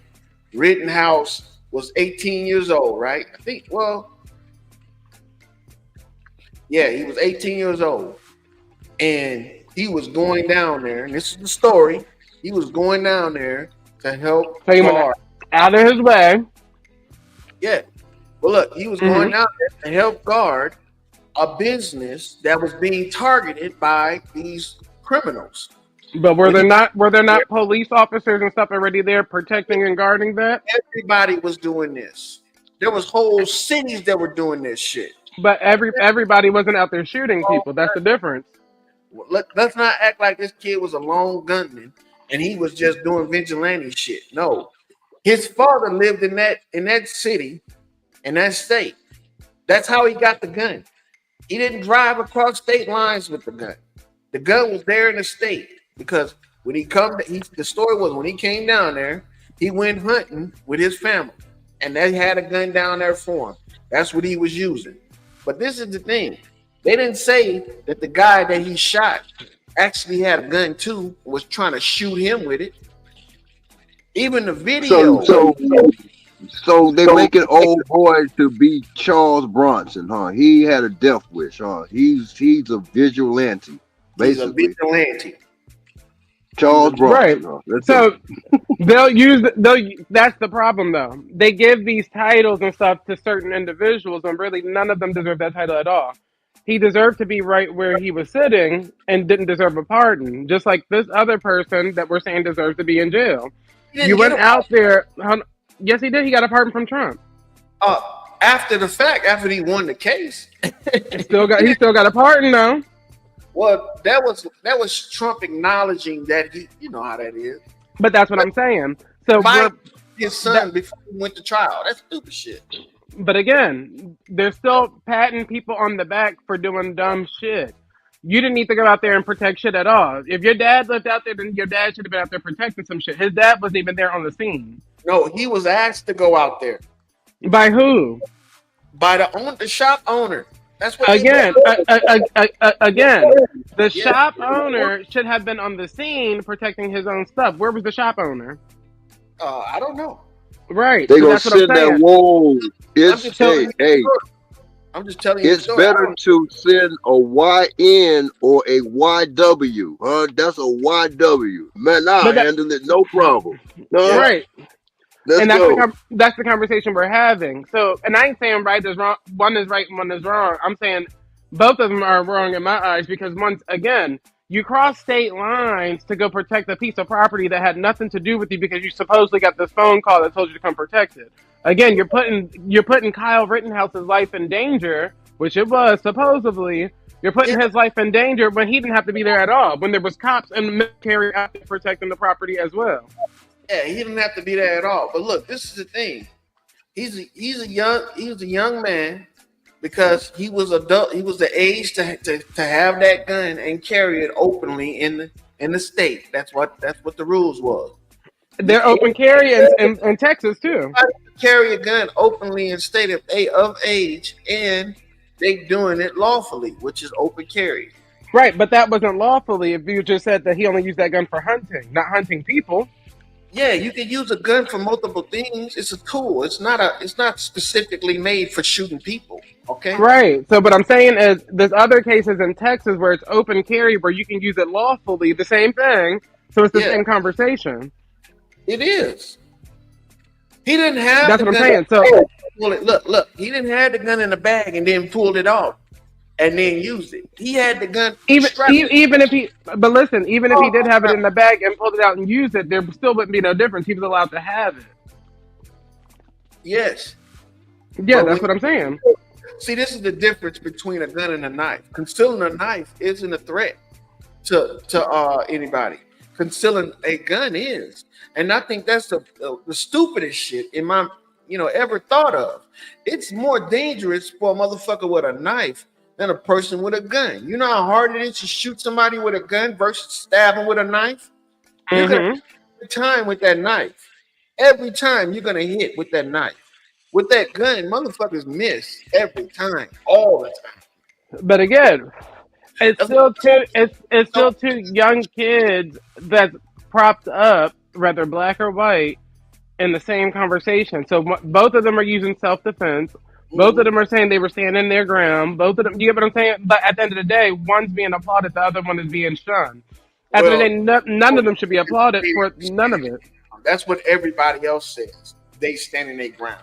Rittenhouse was 18 years old, right? I think. Well, yeah, he was 18 years old, and he was going down there. And this is the story. He was going down there to help. So he went out of his way Yeah. Well, look, he was Mm-hmm. going out there to help guard a business that was being targeted by these criminals. But were When there he not police officers and stuff already there protecting and guarding that? everybody was doing this. There was whole cities that were doing this shit. But everybody wasn't out there shooting people. That's the difference. Let's not act like this kid was a lone gunman and he was just doing vigilante shit. No, his father lived in that city, in that state. That's how he got the gun. He didn't drive across state lines with the gun. The gun was there in the state because when the story was when he came down there, he went hunting with his family, and they had a gun down there for him. That's what he was using. But this is the thing. They didn't say that the guy that he shot actually had a gun too, was trying to shoot him with it. Even the video. So they making old boy to be Charles Bronson, huh? He had a death wish, huh? He's a vigilante, basically. He's a vigilante. Charles Bronson, Right. huh? That's So that's the problem though. They give these titles and stuff to certain individuals, and really none of them deserve that title at all. He deserved to be right where he was sitting and didn't deserve a pardon, just like this other person that we're saying deserves to be in jail. You went out there. Yes, he did. He got a pardon from Trump. After the fact, after he won the case, He still got a pardon though. well, that was Trump acknowledging that you know how that is. But that's what I'm saying. So His son before he went to trial. That's stupid shit. But again, they're still patting people on the back for doing dumb shit. You didn't need to go out there and protect shit at all. If your dad lived out there, then your dad should have been out there protecting some shit. His dad wasn't even there on the scene. No, he was asked to go out there By who? by the shop owner. That's what Again, they the shop owner should have been on the scene protecting his own stuff. Where was the shop owner? I don't know. Right. They so gonna that's what I'm send that. saying. Whoa! I'm just telling you. I'm just telling you. It's better to send a YN or a YW. Huh? That's a YW. Man, I'll handle it, no problem. No, Right. let's And go. that's the conversation we're having. So, and I ain't saying right is wrong. One is right and one is wrong. I'm saying both of them are wrong in my eyes because once again, you cross state lines to go protect a piece of property that had nothing to do with you because you supposedly got this phone call that told you to come protect it. Again, you're putting Kyle Rittenhouse's life in danger, which it was supposedly. You're putting his life in danger when he didn't have to be there at all. When there was cops and military out there protecting the property as well. Yeah, he didn't have to be there at all. But look, this is the thing. He was a young man because he was adult. He was the age to have that gun and carry it openly in the state. That's what the rules was. They're open carry in Texas too. Carry a gun openly in state of age, and they doing it lawfully, which is open carry. Right, but that wasn't lawfully if you just said that he only used that gun for hunting, not hunting people. Yeah, you can use a gun for multiple things. It's a tool. It's not specifically made for shooting people. Okay. Right. So what I'm saying is there's other cases in Texas where it's open carry where you can use it lawfully, the same thing. So it's the same conversation. It is. He didn't have That's the what I'm gun. saying. So Look, he didn't have the gun in the bag and then pulled it off and then used it. He had the gun even if he did have it in the bag and pulled it out and used it, there still wouldn't be no difference. He was allowed to have it. Yes. Yeah, that's what I'm saying. See, this is the difference between a gun and a knife. Concealing a knife isn't a threat to anybody. Concealing a gun is, and I think that's the stupidest shit in my ever thought of. It's more dangerous for a motherfucker with a knife than a person with a gun. You know how hard it is to shoot somebody with a gun versus stabbing with a knife. You're gonna hit every time with that knife. Every time you're gonna hit with that knife. With that gun, motherfuckers miss every time, all the time. But again, it's still two young kids that's propped up, whether black or white, in the same conversation. So both of them are using self-defense. Both of them are saying they were standing their ground. Both of them, you get what I'm saying? But at the end of the day, one's being applauded, the other one is being shunned. At the end of the day, none of them should be applauded for none of it. That's what everybody else says. They standing their ground.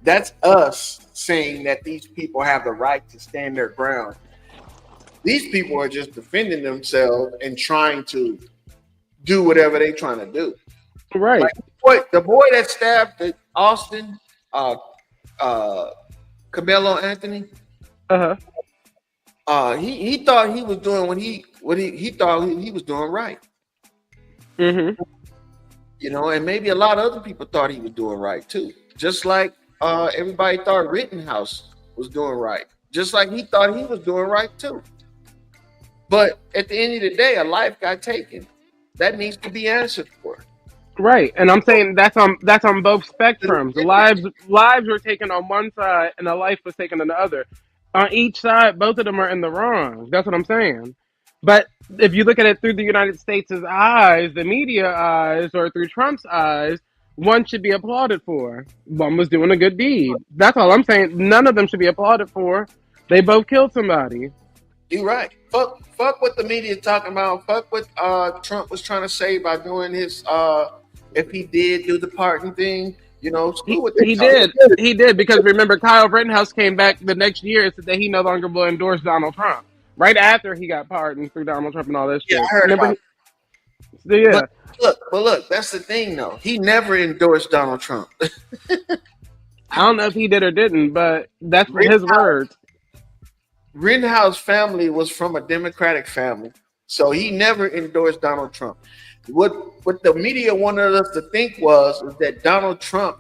That's us saying that these people have the right to stand their ground. These people are just defending themselves and trying to do whatever they're trying to do. Right. Like the boy that stabbed Austin, uh, uh, Camelo Anthony, Uh huh. he thought he was doing what he thought he was doing right. Mhm. You know, and maybe a lot of other people thought he was doing right too. Just like everybody thought Rittenhouse was doing right. Just like he thought he was doing right too. But at the end of the day, a life got taken. That needs to be answered for. Right, and I'm saying that's on both spectrums. Lives were taken on one side, and a life was taken on the other. On each side, both of them are in the wrong. That's what I'm saying. But if you look at it through the United States' eyes, the media eyes, or through Trump's eyes, one should be applauded for. One was doing a good deed. That's all I'm saying. None of them should be applauded for. They both killed somebody. You're right. Fuck what the media talking about. Fuck what Trump was trying to say by doing his if he did do the pardon thing. You know, screw what they He talking. did. He did because remember Kyle Rittenhouse came back the next year and said that he no longer will endorse Donald Trump. Right after he got pardoned through Donald Trump and all that Yeah, shit. I heard Remember? about. Yeah. But look, that's the thing though. He never endorsed Donald Trump. I don't know if he did or didn't, but that's his Rittenhouse, words. Rittenhouse family was from a Democratic family, so he never endorsed Donald Trump. What the media wanted us to think was that Donald Trump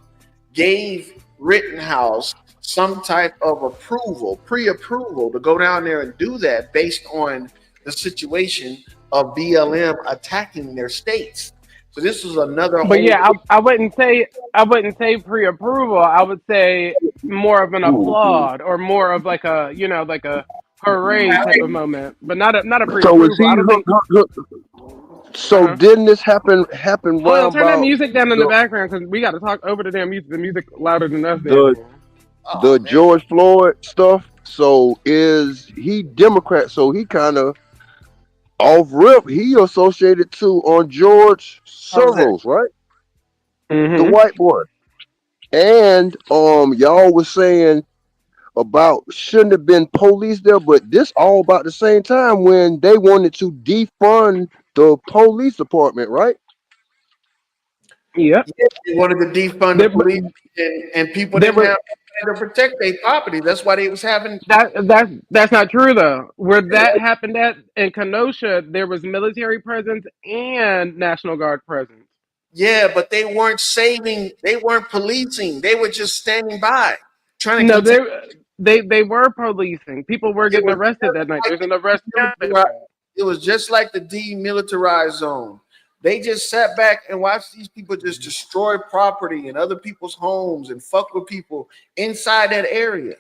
gave Rittenhouse some type of approval, pre-approval, to go down there and do that based on the situation of BLM attacking their states. So this was another But whole. yeah, I wouldn't say pre-approval. I would say more of an applaud or more of like a like a hooray type of moment, but not a So is pre-approval. I he don't think. so Uh-huh. didn't this happen Hold on, round turn that about music down in the the background because we got to talk over the damn music. The music louder than us, damn the near. Oh the man, George Floyd stuff? So is he Democrat? So he kind of off rip. He associated too on George how was that? Soros, right? The Mm-hmm. white boy. And y'all was saying about shouldn't have been police there, but this all about the same time when they wanted to defund the police department, right? Yep. Yeah, they wanted to defund the There, police, and people there didn't was have money to protect their property. That's why they was having. that's not true though. Where that happened at in Kenosha, there was military presence and National Guard presence. Yeah, but they weren't saving. They weren't policing. They were just standing by, trying to No, contain. they were policing. People were It getting was arrested just that night. like There's an arrest count the in that. it was just like the demilitarized zone. They just sat back and watched these people just destroy property and other people's homes and fuck with people inside that area.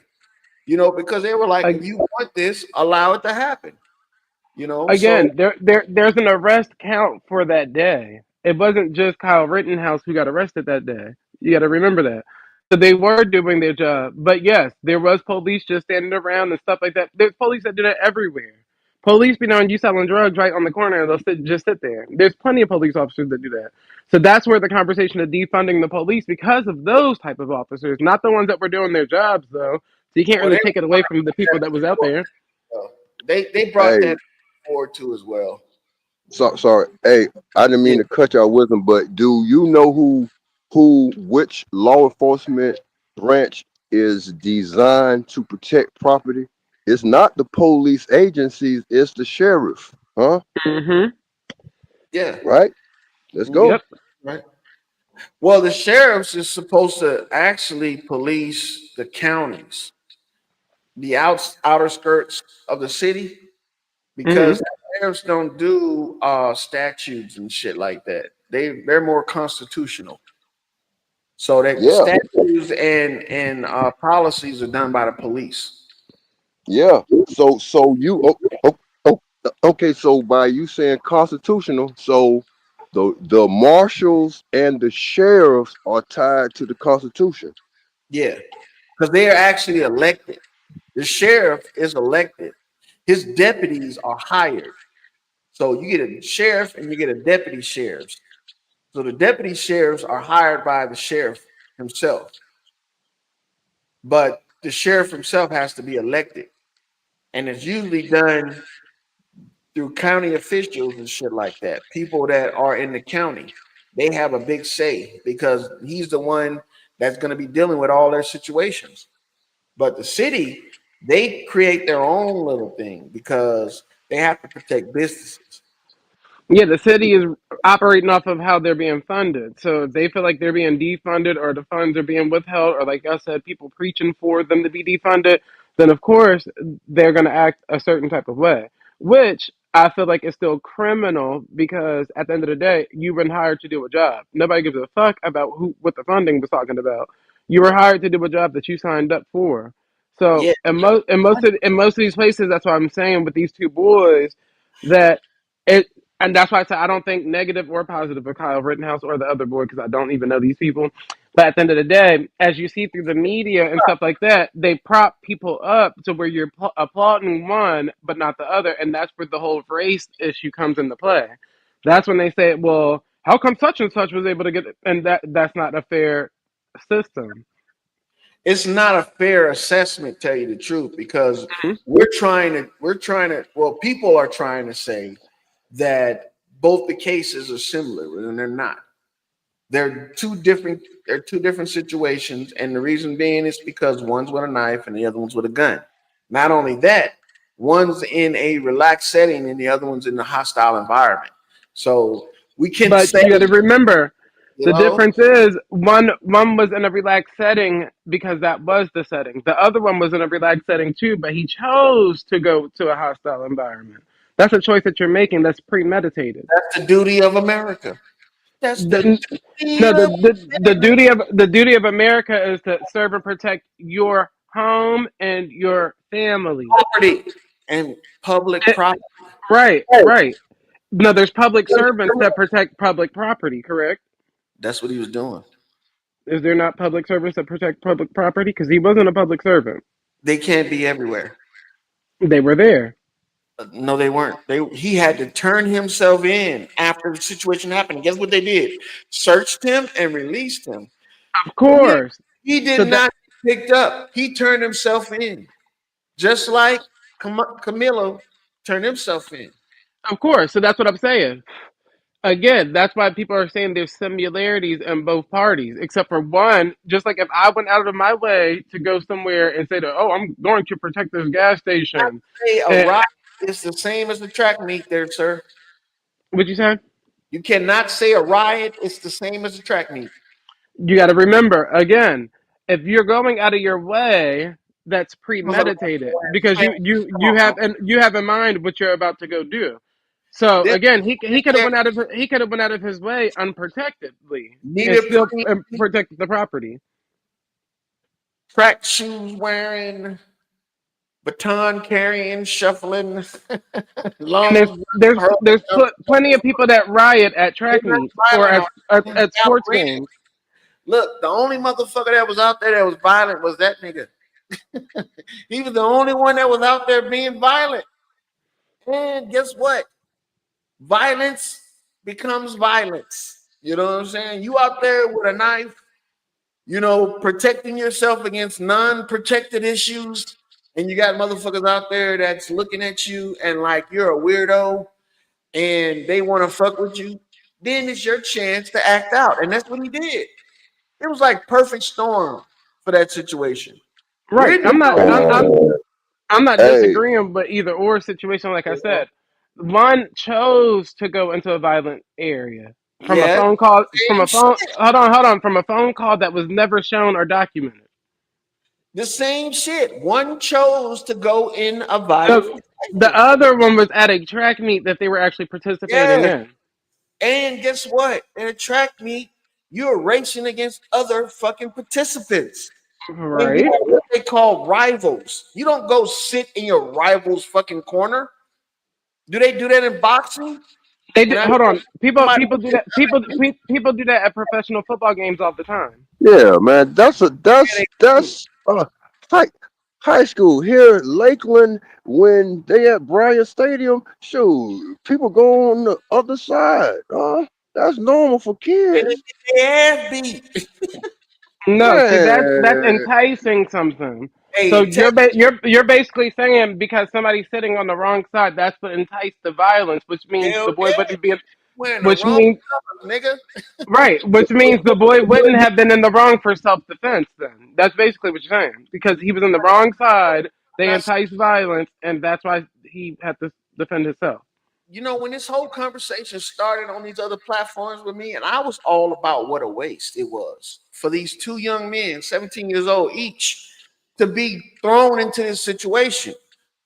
You know, because they were like, if Ag- you want this, allow it to happen. You know, so Again, there's an arrest count for that day. It wasn't just Kyle Rittenhouse who got arrested that day. You got to remember that. So they were doing their job. But yes, there was police just standing around and stuff like that. There's police that do that everywhere. Police be knowing you selling drugs right on the corner and they'll just sit there. There's plenty of police officers that do that. So that's where the conversation of defunding the police because of those type of officers, not the ones that were doing their jobs though. So you can't well, really take it away from the people that was out there. they brought Hey, that forward too as well. sorry. Hey, I didn't Yeah. mean to cut y'all with them, but do you know which law enforcement branch is designed to protect property? It's not the police agencies, it's the sheriff. Huh? Mm-hmm. Yeah. Right? Let's go. Yep. Right. Well, the sheriffs is supposed to actually police the counties, the outer skirts of the city, Mm-hmm. because sheriffs don't do statutes and shit like that. They're more constitutional. So that Yeah, statutes and policies are done by the police. yeah. So okay, so by you saying constitutional, so the marshals and the sheriffs are tied to the constitution. Yeah, because they are actually elected. The sheriff is elected. His deputies are hired. So you get a sheriff and you get a deputy sheriff. So the deputy sheriffs are hired by the sheriff himself. but the sheriff himself has to be elected, and it's usually done through county officials and shit like that. People that are in the county, they have a big say because he's the one that's going to be dealing with all their situations. But the city, they create their own little thing because they have to protect businesses. Yeah, the city is operating off of how they're being funded. So if they feel like they're being defunded or the funds are being withheld, or like I said, people preaching for them to be defunded, then of course they're going to act a certain type of way, which I feel like is still criminal because at the end of the day, you've been hired to do a job. Nobody gives a fuck about who what the funding was talking about. You were hired to do a job that you signed up for. So Yeah, in most of these places, that's what I'm saying with these two boys that it and that's why I said I don't think negative or positive of Kyle Rittenhouse or the other boy because I don't even know these people. But at the end of the day, as you see through the media and stuff like that, they prop people up to where you're applauding one but not the other, and that's where the whole race issue comes into play. That's when they say, "Well, how come such and such was able to get?" And that's not a fair system. it's not a fair assessment, tell you the truth, because well, people are trying to say that both the cases are similar, and they're not. They're two different situations, and the reason being is because one's with a knife and the other one's with a gun. Not only that, one's in a relaxed setting and the other one's in a hostile environment. So we can But say, you got to remember, you the know, difference is one was in a relaxed setting because that was the setting. The other one was in a relaxed setting too, but he chose to go to a hostile environment. That's a choice that you're making. That's premeditated. that's the duty of America. That's the The, duty no, of the duty of America is to serve and protect your home and your family. property and public Eh, property. right, right. No, there's public servants that protect public property. Correct? That's what he was doing. Is there not public servants that protect public property? Because he wasn't a public servant. They can't be everywhere. They were there. No, they weren't. He had to turn himself in after the situation happened. Guess what they did? Searched him and released him. Of He, course. he did So that, not get picked up. He turned himself in, just like Camilo turned himself in. of course. So that's what I'm saying. Again, that's why people are saying there's similarities in both parties, except for one. Just like if I went out of my way to go somewhere and say that, oh, I'm going to protect this gas station. Say a And riot is the same as the track meet, there, sir. what you say? You cannot say a riot is the same as a track meet. You got to remember again, if you're going out of your way, that's Come on, premeditated because you have in mind what you're about to go do. So this again, he could have went out of his way unprotectedly and needed still protected the property. track shoes wearing, baton carrying, shuffling, And long. plenty of people that riot at track meets or at sports games. Look, the only motherfucker that was out there that was violent was that nigga. He was the only one that was out there being violent. And guess what? Violence becomes violence. You know what I'm saying? You out there with a knife, protecting yourself against non-protected issues, and you got motherfuckers out there that's looking at you and like you're a weirdo and they want to fuck with you, then it's your chance to act out. And that's what he did. It was like perfect storm for that situation. Right. I'm not Hey, disagreeing, but either or situation, like I said, one chose to go into a violent area from a Yeah, phone call from same a phone. shit. Hold on, from a phone call that was never shown or documented. The same shit. One chose to go in a The violent the situation. other one was at a track meet that they were actually participating Yeah. in. And guess what? In a track meet, you're racing against other fucking participants. And you Right. have what they call rivals. You don't go sit in your rival's fucking corner. Do they do that in boxing? They And do. I Hold on. somebody People do that. People do that at professional football games all the time. yeah, man, that's high high school here in Lakeland when they at Bryant Stadium. Shoot, people go on the other side. That's normal for and they kids. get their ass beat. No, see that's Man, enticing something. So Hey, you're basically saying because somebody's sitting on the wrong side, that's what enticed the violence, which means hell the boy yeah, wouldn't be, wearing the which wrong means colors, nigga. right, which means the boy wouldn't have been in the wrong for self defense. Then that's basically what you're saying because he was on the wrong side. I'm They not enticed violence, and that's why he had to defend himself. when this whole conversation started on these other platforms with me, and I was all about what a waste it was for these two young men, 17 years old each, to be thrown into this situation.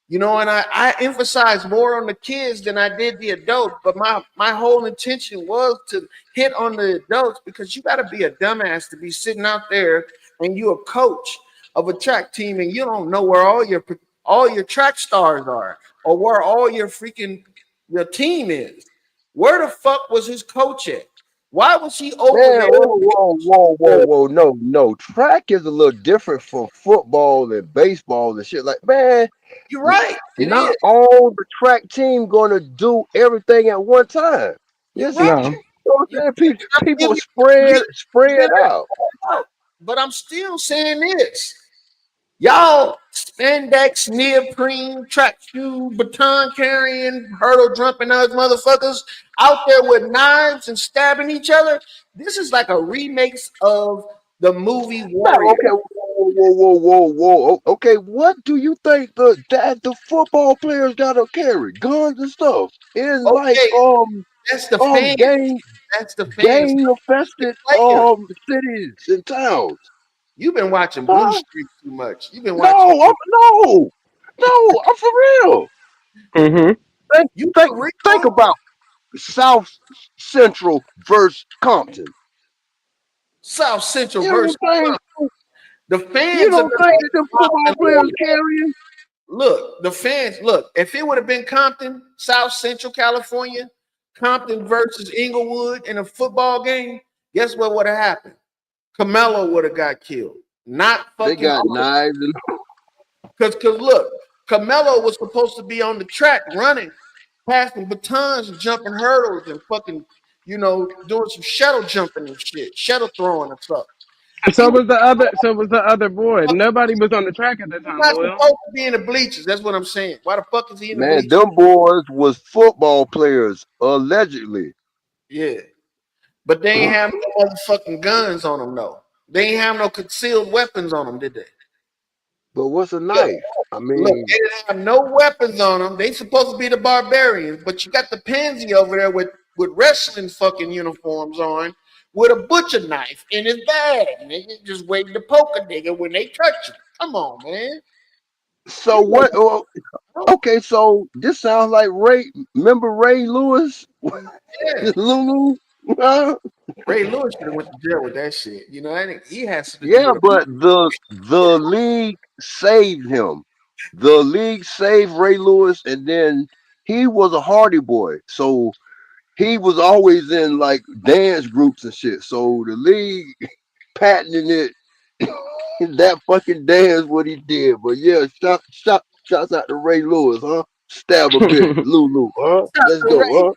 And I emphasized more on the kids than I did the adults, but my whole intention was to hit on the adults because you got to be a dumbass to be sitting out there and you a coach of a track team and you don't know where all your track stars are or where all your team is. Where the fuck was his coach at? Why was he over man, there? whoa. No. Track is a little different from football and baseball and shit. Like, man, You're right. It is. not all the track team gonna do everything at one time. You're Yes, right. you No. know what You're I'm right. saying? I'm People giving spread you spread out. out. But I'm still saying this. Y'all spandex, neoprene, track shoe, baton carrying, hurdle jumping those motherfuckers out there with knives and stabbing each other. This is like a remake of the movie Now, Warrior. okay, whoa. Okay, what do you think the football players gotta carry? Guns and stuff in like Okay, that's the fans. gang That's the fans. gang The infested players. cities and towns. You've been watching Blue Huh? Streak too much. You've been watching. No, I'm for real. Mm-hmm. Think You think for think real? about South Central versus Compton. South Central You versus don't think the you fans have don't been think that them football players holding out. carrying? Look, the fans, look, if it would have been Compton, South Central California, Compton versus Inglewood in a football game, guess what would have happened? Camelo would have got killed. Not They fucking got knives and because look, Camelo was supposed to be on the track running, passing batons and jumping hurdles and fucking, doing some shuttle jumping and shit, shuttle throwing and stuff. And He was so was the other boy. Nobody was on the track at that he's time, not Doyle. supposed to be in the bleachers. That's what I'm saying. Why the fuck is he in the man, bleachers? them boys was football players allegedly. Yeah. But they ain't have no motherfucking guns on them, though. They ain't have no concealed weapons on them, did they? But what's a Look, knife? I look, mean, they didn't have no weapons on them. They supposed to be the barbarians, but you got the pansy over there with wrestling fucking uniforms on, with a butcher knife in his bag, nigga, just waiting to poke a nigga when they touch you. Come on, man. so what? Oh, okay, so this sounds like Ray. Remember Ray Lewis, Yeah. Lulu? Huh? Ray Lewis should have went to jail with that shit. He has something to do Yeah, with but the league saved him. The league saved Ray Lewis, and then he was a Hardy boy, so he was always in like dance groups and shit. So the league patenting it that fucking dance what he did. But yeah, shouts out to Ray Lewis, huh? Stab a bitch, Lulu, huh? Let's a. go, huh?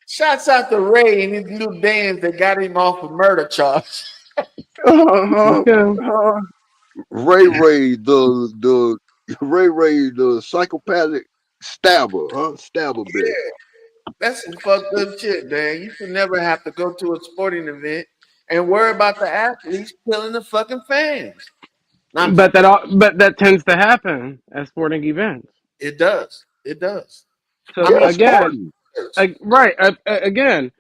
Shouts out to Ray and his new dance that got him off of murder charge. Yeah. Uh-huh. Ray, the psychopathic stabber, huh? Stabber bitch. That's some fucked up shit, man. You should never have to go to a sporting event and worry about the athletes killing the fucking fans. No, I'm just playing. But that tends to happen at sporting events. It does. It does. I So Yeah, mean, again, Spartan. right again.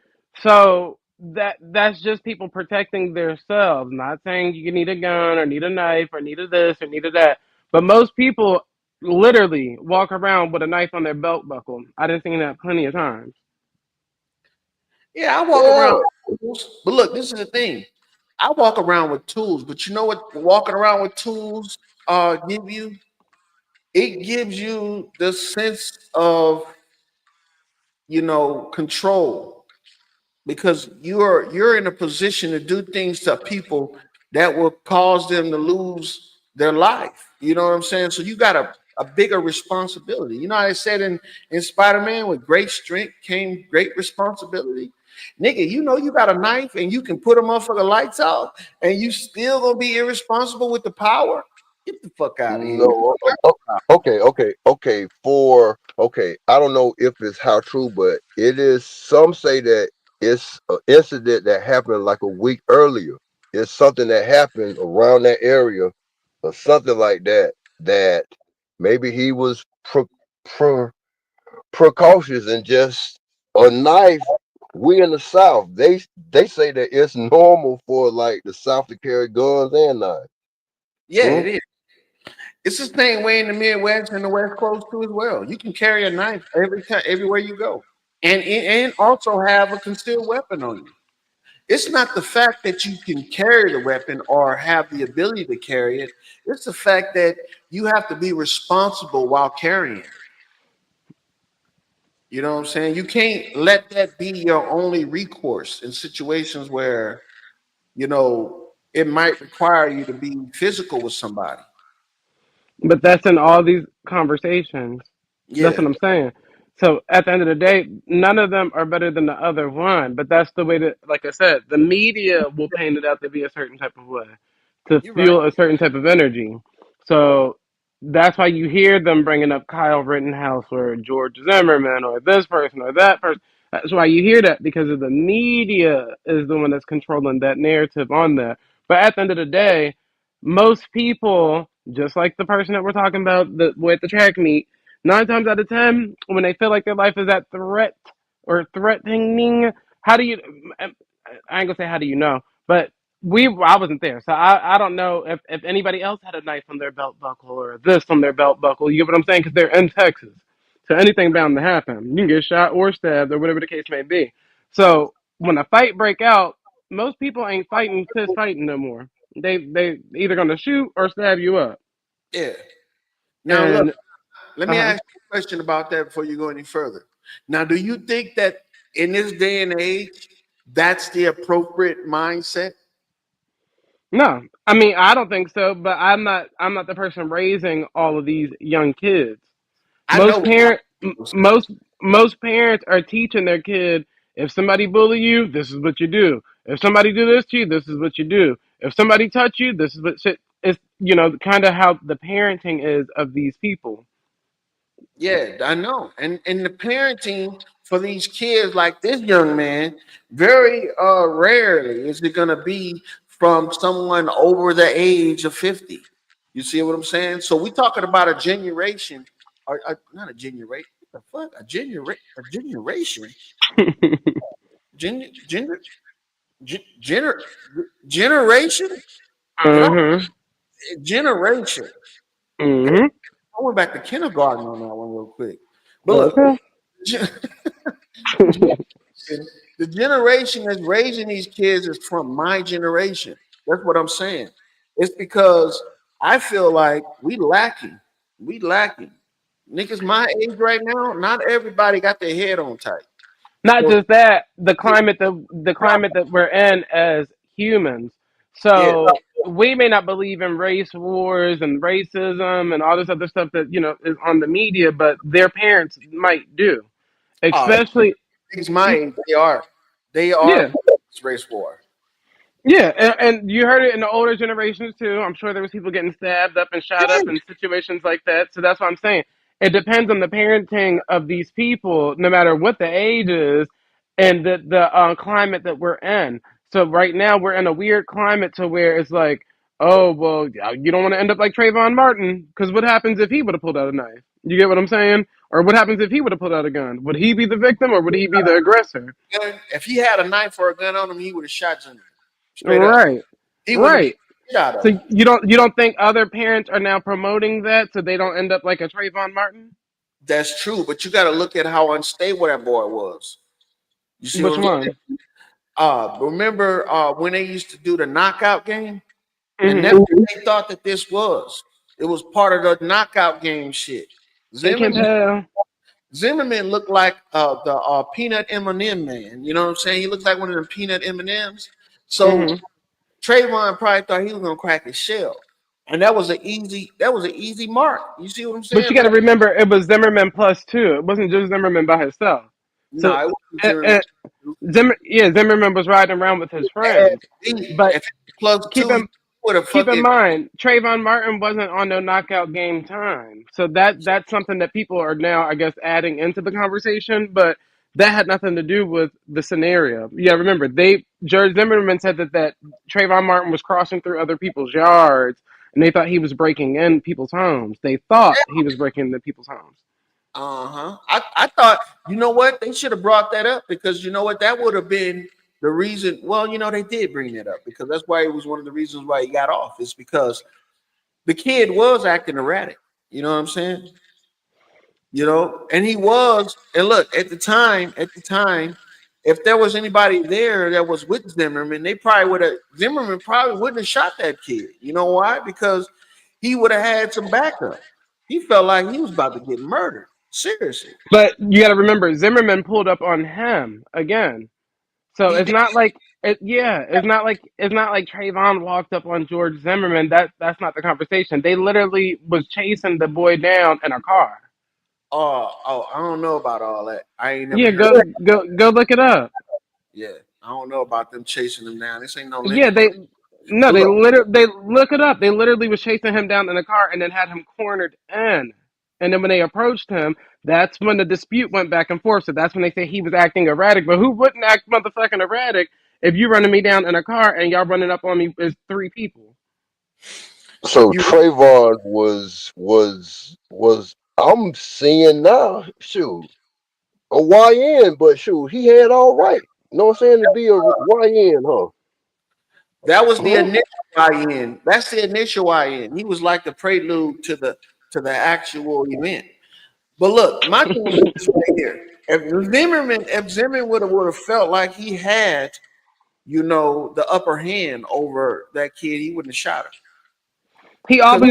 So that's just people protecting themselves. Not saying you need a gun or need a knife or need a this or need a that. But most people literally walk around with a knife on their belt buckle. I done seen that plenty of times. yeah, I walk around Yeah. with tools. But look, this is the thing. I walk around with tools, but you know what walking around with tools give you? It gives you the sense of, control because you're in a position to do things to people that will cause them to lose their life. You know what I'm saying? So you got a bigger responsibility. You know how I said in Spider-Man, with great strength came great responsibility. Nigga, you know you got a knife and you can put a motherfucker lights out and you still gonna be irresponsible with the power? Get the fuck out of here. No, okay. I don't know if it's how true, but it is. Some say that it's an incident that happened like a week earlier. It's something that happened around that area, or something like that. That maybe he was precautious and just a knife. We in the South, they say that it's normal for like the South to carry guns and knives. Yeah, it is. It's the same way in the Midwest and the West Coast too as well. You can carry a knife every time, everywhere you go, and also have a concealed weapon on you. It's not the fact that you can carry the weapon or have the ability to carry it. It's the fact that you have to be responsible while carrying it. You know what I'm saying? You can't let that be your only recourse in situations where, it might require you to be physical with somebody. But that's in all these conversations. That's Yeah, what I'm saying. So at the end of the day, none of them are better than the other one. But that's the way that, like I said, the media will paint it out to be a certain type of way, to you're right. fuel a certain type of energy. So that's why you hear them bringing up Kyle Rittenhouse or George Zimmerman or this person or that person. That's why you hear that, because of the media is the one that's controlling that narrative on that. But at the end of the day, most people, just like the person that we're talking about with the track meet, 9 times out of 10, when they feel like their life is at threat or threatening, how do you? I ain't gonna say how do you know, but I wasn't there, so I don't know if anybody else had a knife on their belt buckle or this on their belt buckle. You get what I'm saying? Because they're in Texas, so anything bound to happen. You can get shot or stabbed or whatever the case may be. So when a fight break out, most people ain't fighting fist fighting no more. They either gonna shoot or stab you up. Yeah. Now look, And let me uh ask you a question about that before you go any further. Now, do you think that in this day and age, that's the appropriate mindset? no, I mean I don't think so. But I'm not the person raising all of these young kids. I Most know. parent most parents are teaching their kid, if somebody bully you, this is what you do. If somebody do this to you, this is what you do. If somebody touch you, this is what shit is. Kind of how the parenting is of these people. Yeah, I know. And the parenting for these kids, like this young man, very rarely is it gonna be from someone over the age of 50. You see what I'm saying? So we're talking about a generation, or not a generation. What the fuck? A generation, gen, gen, gen, gener, generation. Did I Mhm. generation? Mhm. I went back to kindergarten on that one real quick. But look, Okay. gen- generation, the generation that's raising these kids is from my generation. That's what I'm saying. It's because I feel like we lacking. We lacking. Niggas my age right now, not everybody got their head on tight. Not So just that, the climate that we're in as humans. yeah, So we may not believe in race wars and racism and all this other stuff that is on the media, but their parents might do. uh, Especially, niggas my age, they are yeah. for this race war. Yeah, and you heard it in the older generations too. I'm sure there was people getting stabbed up and shot up in situations like that. So that's what I'm saying. It depends on the parenting of these people, no matter what the age is, and the climate that we're in. So right now we're in a weird climate to where it's like, oh well, you don't want to end up like Trayvon Martin, because what happens if he would have pulled out a knife? You get what I'm saying? Or what happens if he would have pulled out a gun? Would he be the victim or would he be the aggressor? If he had a knife or a gun on him, he would have shot Jimmy. Straight up. Right, He would have beat right. the shit out of So him. you don't think other parents are now promoting that so they don't end up like a Trayvon Martin? That's true, but you got to look at how unstable that boy was. You see Which what I'm saying? one? Remember when they used to do the knockout game, and Hmm. that's what they thought that this was. It was part of the knockout game shit. They can Zimmerman, tell. Zimmerman looked like the peanut M&M man. You know what I'm saying? He looks like one of the peanut M&Ms. So Hmm. Trayvon probably thought he was gonna crack his shell, and that was an easy mark. You see what I'm But saying? you got Like, to remember, it was Zimmerman plus two. It wasn't just Zimmerman by himself. No, So it wasn't Zimmerman was riding around with his friends, but If it was plus keep two, he in would have keep in fucking. mind, Trayvon Martin wasn't on no knockout game time. So that's something that people are now, I guess, adding into the conversation. But that had nothing to do with the scenario. Yeah, remember, George Zimmerman said that Trayvon Martin was crossing through other people's yards, and they thought he was breaking in people's homes. They thought he was breaking into people's homes. I thought, you know what? They should have brought that up because you know what? That would have been the reason. Well, you know, they did bring that up because that's why it was one of the reasons why he got off. It's because the kid was acting erratic. You know what I'm saying? You know, and he was. And look, at the time, if there was anybody there that was with Zimmerman, Zimmerman probably wouldn't have shot that kid. You know why? Because he would have had some backup. He felt like he was about to get murdered. Seriously. But you got to remember, Zimmerman pulled up on him again. So He it's did. not like it's not like Trayvon walked up on George Zimmerman. That's not the conversation. They literally was chasing the boy down in a car. I don't know about all that. I ain't never Yeah, heard. go look it up. Yeah, I don't know about them chasing him down. This ain't no Yeah, Lynch. no, But look, they look it up. They literally was chasing him down in a car and then had him cornered in. And then when they approached him, that's when the dispute went back and forth. So that's when they say he was acting erratic. But who wouldn't act motherfucking erratic if you running me down in a car and y'all running up on me as three people? So you Trayvon was I'm seeing now, shoot, a YN, but shoot, he had all right. You know what I'm saying? To be a YN, huh? that was the Yeah. initial IN. That's the initial IN. He was like the prelude to the actual event. But look, my thing is this right here. If Zimmerman would have felt like he had, you know, the upper hand over that kid, he wouldn't have shot him. He Because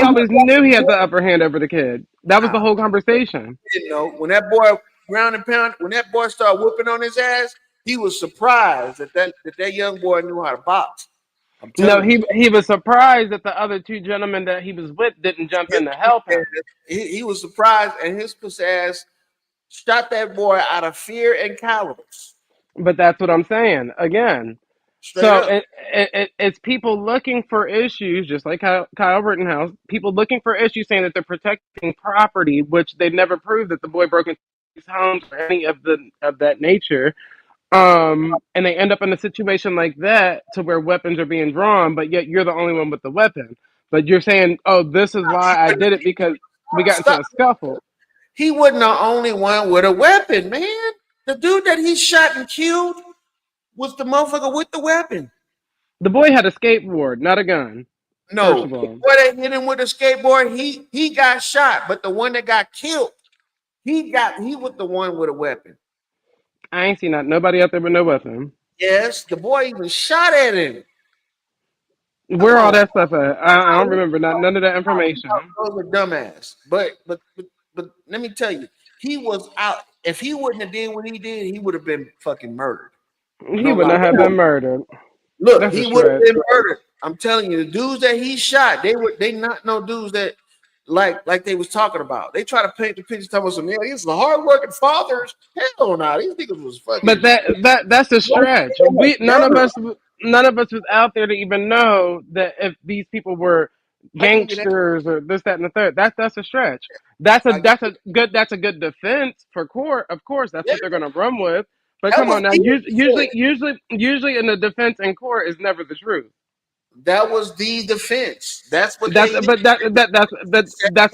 always knew he had the upper hand over the kid. That was the whole conversation. you know, when that boy ground and pound, when that boy started whooping on his ass, he was surprised that young boy knew how to box. I'm No, telling you. he was surprised that the other two gentlemen that he was with didn't jump in to help him. He was surprised, and his pussy ass shot that boy out of fear and cowardice. But that's what I'm saying again. Straight So up. it's people looking for issues, just like Kyle Rittenhouse. People looking for issues, saying that they're protecting property, which they never proved that the boy broke into his homes or any of that nature. And they end up in a situation like that to where weapons are being drawn, but yet you're the only one with the weapon. But you're saying, "Oh, this is why I did it because we got into Stop. a scuffle." He wasn't the only one with a weapon, man. The dude that he shot and killed was the motherfucker with the weapon. The boy had a skateboard, not a gun. First No, of the all, boy that hit him with a skateboard, he got shot, but the one that got killed, he was the one with a weapon. I ain't seen nobody out there with no weapon. Yes, the boy even shot at him. Come Where all on, that stuff at? I don't remember none of that information. those are dumbass. But let me tell you, he was out. If he wouldn't have did what he did, he would have been fucking murdered. He No would lie. not have been murdered. Look, That's a he would have stretch. been murdered. I'm telling you, the dudes that he shot, they not no dudes that like they was talking about. They try to paint the picture talking about some these are hardworking fathers. Hell no, these niggas was But fucking that's a stretch. None of us was out there to even know that if these people were I give you that. gangsters or this, that, and the third. That's a stretch. That's a I give that's a good that's a good defense for court. Of course, that's yeah, what they're gonna run with. But that come was on now, the usually in the defense in court is never the truth. that was the defense. That's what That's they but that's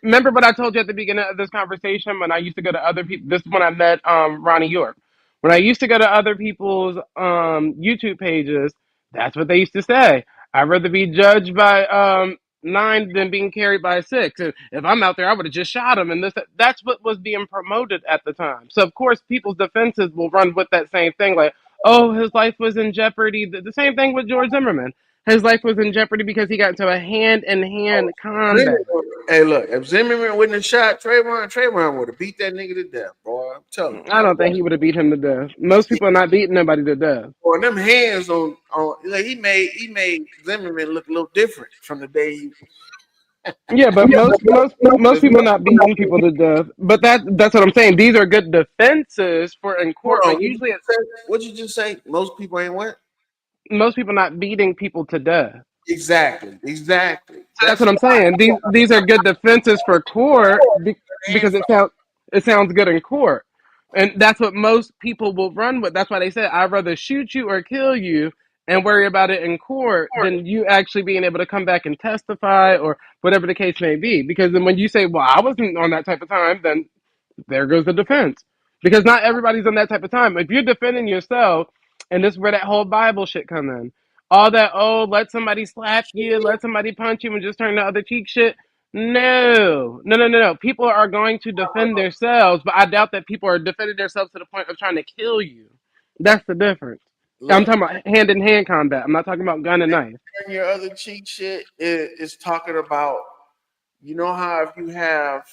remember what I told you at the beginning of this conversation when I used to go to other people. This is when I met Ronnie York. When I used to go to other people's YouTube pages, that's what they used to say. I'd rather be judged by 9 than being carried by 6. And if I'm out there, I would have just shot him. And that's what was being promoted at the time. So of course, people's defenses will run with that same thing, like, oh, his life was in jeopardy. The same thing with George Zimmerman. His life was in jeopardy because he got into a hand-in-hand combat. Hey, look, if Zimmerman wouldn't have shot Trayvon would have beat that nigga to death, boy. I'm telling you. I don't think he would have beat him to death. Most people are not beating nobody to death. Boy, them hands on like he made Zimmerman look a little different from the day Yeah, but most people not beating people to death. But that's what I'm saying. These are good defenses for in Hold court. on. But usually, What'd you just say? Most people ain't what? most people not beating people to death. Exactly. Exactly. So that's what I'm saying. These are good defenses for court because it sounds good in court, and that's what most people will run with. That's why they say I'd rather shoot you or kill you and worry about it in court than you actually being able to come back and testify or whatever the case may be. Because then when you say, "Well, I wasn't on that type of time," then there goes the defense. Because not everybody's on that type of time. If you're defending yourself, and this is where that whole Bible shit come in, all that, oh, let somebody slap you, let somebody punch you, and just turn the other cheek shit. No, no, no, no, no. People are going to defend themselves, but I doubt that people are defending themselves to the point of trying to kill you. That's the difference. I'm Look, talking about hand in hand combat. I'm not talking about gun and knife. your other cheat shit is talking about, you know how if you have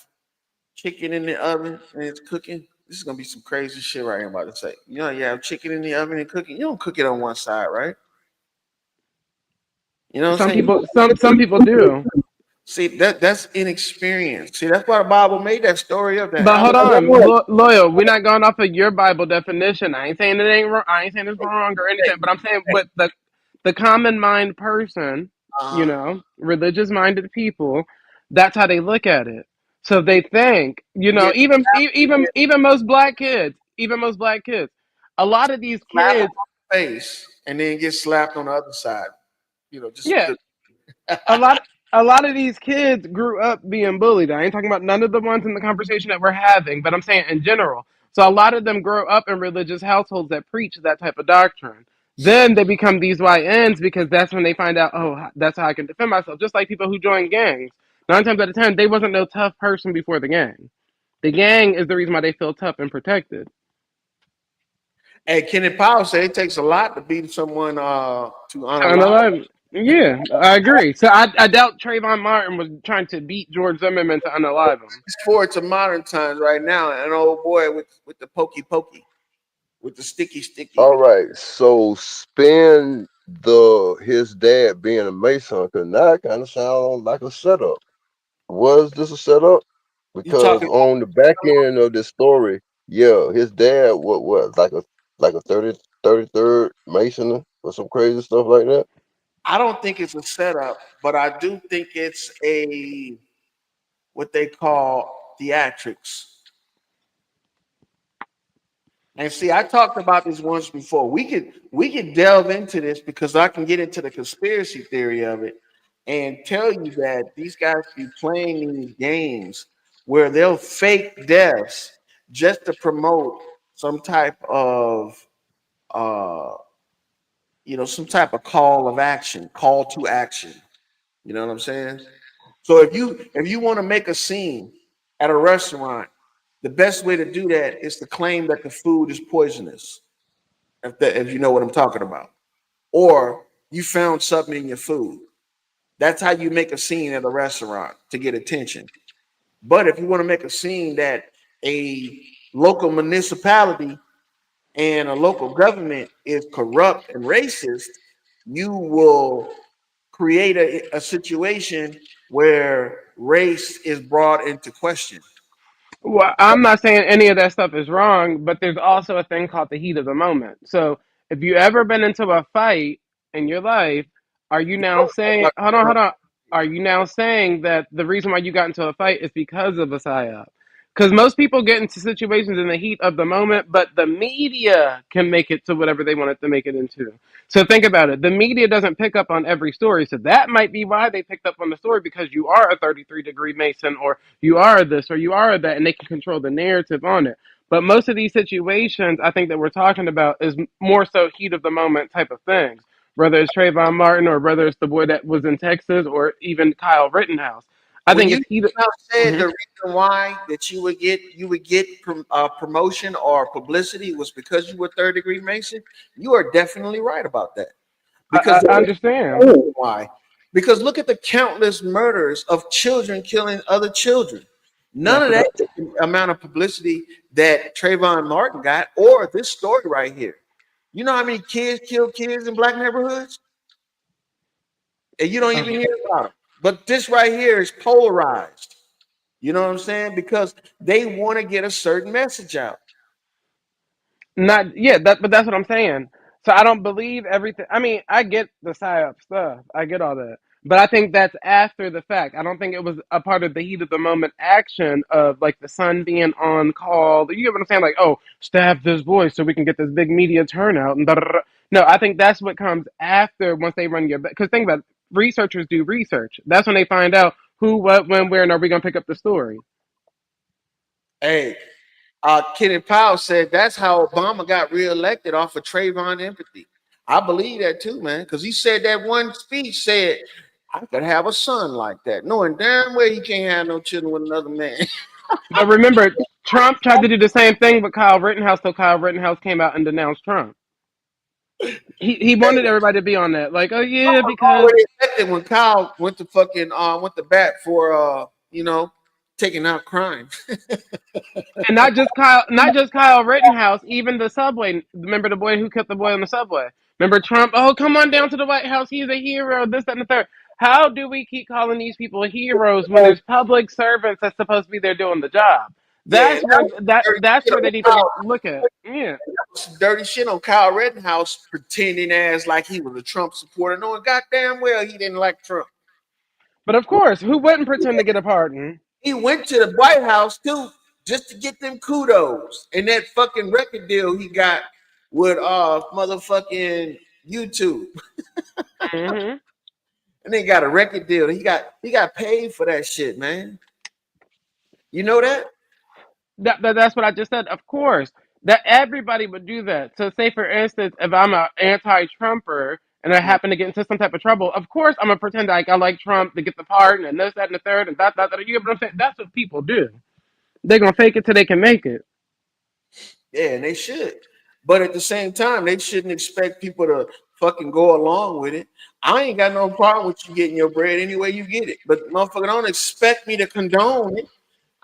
chicken in the oven and it's cooking, this is gonna be some crazy shit right here I'm about to say. You know, you have chicken in the oven and cooking, you don't cook it on one side, right? You know what I'm Some saying? people, some people do. See, that's inexperience. See, that's why the Bible made that story of that But hold alligator. on, loyal. We're not going off of your Bible definition. I ain't saying it ain't wrong. I ain't saying it's wrong or anything. But I'm saying what the common mind person, Uh-huh. religious minded people, that's how they look at it. So they think, You get even most black kids, a lot of these slapped on kids, the face and then get slapped on the other side. You know, just yeah, a lot a lot of these kids grew up being bullied. I ain't talking about none of the ones in the conversation that we're having, but I'm saying in general. So a lot of them grow up in religious households that preach that type of doctrine. Then they become these YNs because that's when they find out, oh, that's how I can defend myself. Just like people who join gangs. 9 times out of 10, they wasn't no tough person before the gang. The gang is the reason why they feel tough and protected. Hey, Kenneth Powell said it takes a lot to beat someone to On the unalive. line. Yeah, I agree. So I doubt Trayvon Martin was trying to beat George Zimmerman to unalive him. It's forward to modern times right now. An old boy with the pokey pokey, with the sticky sticky. All right, so spin his dad being a Mason, because now it kind of sounds like a setup. Was this a setup? You Because talking on the back end of this story, yeah, his dad what like a 33rd Mason or some crazy stuff like that. I don't think it's a setup, but I do think it's a what they call theatrics. And see, I talked about this once before. We could delve into this because I can get into the conspiracy theory of it and tell you that these guys be playing these games where they'll fake deaths just to promote some type of uh some type of call to action. You know what I'm saying? So if you want to make a scene at a restaurant, the best way to do that is to claim that the food is poisonous. If you know what I'm talking about, or you found something in your food. That's how you make a scene at a restaurant to get attention. But if you want to make a scene that a local municipality and a local government is corrupt and racist, you will create a situation where race is brought into question. Well, I'm not saying any of that stuff is wrong, but there's also a thing called the heat of the moment. So if you ever been into a fight in your life, are you now saying, hold on, are you now saying that the reason why you got into a fight is because of a psyop? Because most people get into situations in the heat of the moment, but the media can make it to whatever they want it to make it into. So think about it. The media doesn't pick up on every story. So that might be why they picked up on the story because you are a 33-degree Mason or you are this or you are that, and they can control the narrative on it. But most of these situations, I think that we're talking about is more so heat of the moment type of things. Whether it's Trayvon Martin or whether it's the boy that was in Texas or even Kyle Rittenhouse. I When think you it's heat. now said Mhm. the reason why that you would get promotion or publicity was because you were third degree Mason, you are definitely right about that. Because I understand. why? Because look at the countless murders of children killing other children. None That's of what. that amount of publicity that Trayvon Martin got, or this story right here. You know how many kids kill kids in black neighborhoods, and you don't even hear about them. But this right here is polarized. You know what I'm saying? Because they want to get a certain message out. Not yeah, but that's what I'm saying. So I don't believe everything. I mean, I get the psyop stuff. I get all that. But I think that's after the fact. I don't think it was a part of the heat of the moment action of like the son being on call. You get what I'm saying? Like, oh, stab this boy so we can get this big media turnout. And da, da, da. No, I think that's what comes after once they run your. Because think about it, researchers do research. That's when they find out who, what, when, where, and are we going to pick up the story. Hey, Kenneth Powell said that's how Obama got reelected off of Trayvon empathy. I believe that too, man, because he said that one speech said, I could have a son like that, knowing damn well he can't have no children with another man. But remember, Trump tried to do the same thing with Kyle Rittenhouse, so Kyle Rittenhouse came out and denounced Trump. He wanted everybody to be on that, like, oh yeah, because Already elected when Kyle went to bat for taking out crime. and not just Kyle Rittenhouse, even the subway. Remember the boy who killed the boy on the subway? Remember Trump? Oh, come on down to the White House. He's a hero. This, that, and the third. How do we keep calling these people heroes when there's public servants that's supposed to be there doing the job? Yeah, That's where they need to look at. Yeah. some dirty shit on Kyle Rittenhouse pretending as like he was a Trump supporter, knowing goddamn well he didn't like Trump. But of course, who wouldn't pretend to get a pardon? He went to the White House too, just to get them kudos and that fucking record deal he got with motherfucking YouTube. Mm-hmm. And they got a record deal. He got paid for that shit, man. You know that? That's what I just said. Of course, that everybody would do that. So, say for instance, if I'm an anti-Trumper and I happen to get into some type of trouble, of course I'm gonna pretend like I like Trump to get the pardon and this, that, and the third, and that. You get what I'm saying? That's what people do. They're gonna fake it till they can make it. Yeah, and they should. But at the same time, they shouldn't expect people to fucking go along with it. I ain't got no problem with you getting your bread any way you get it. But motherfucker, don't expect me to condone it.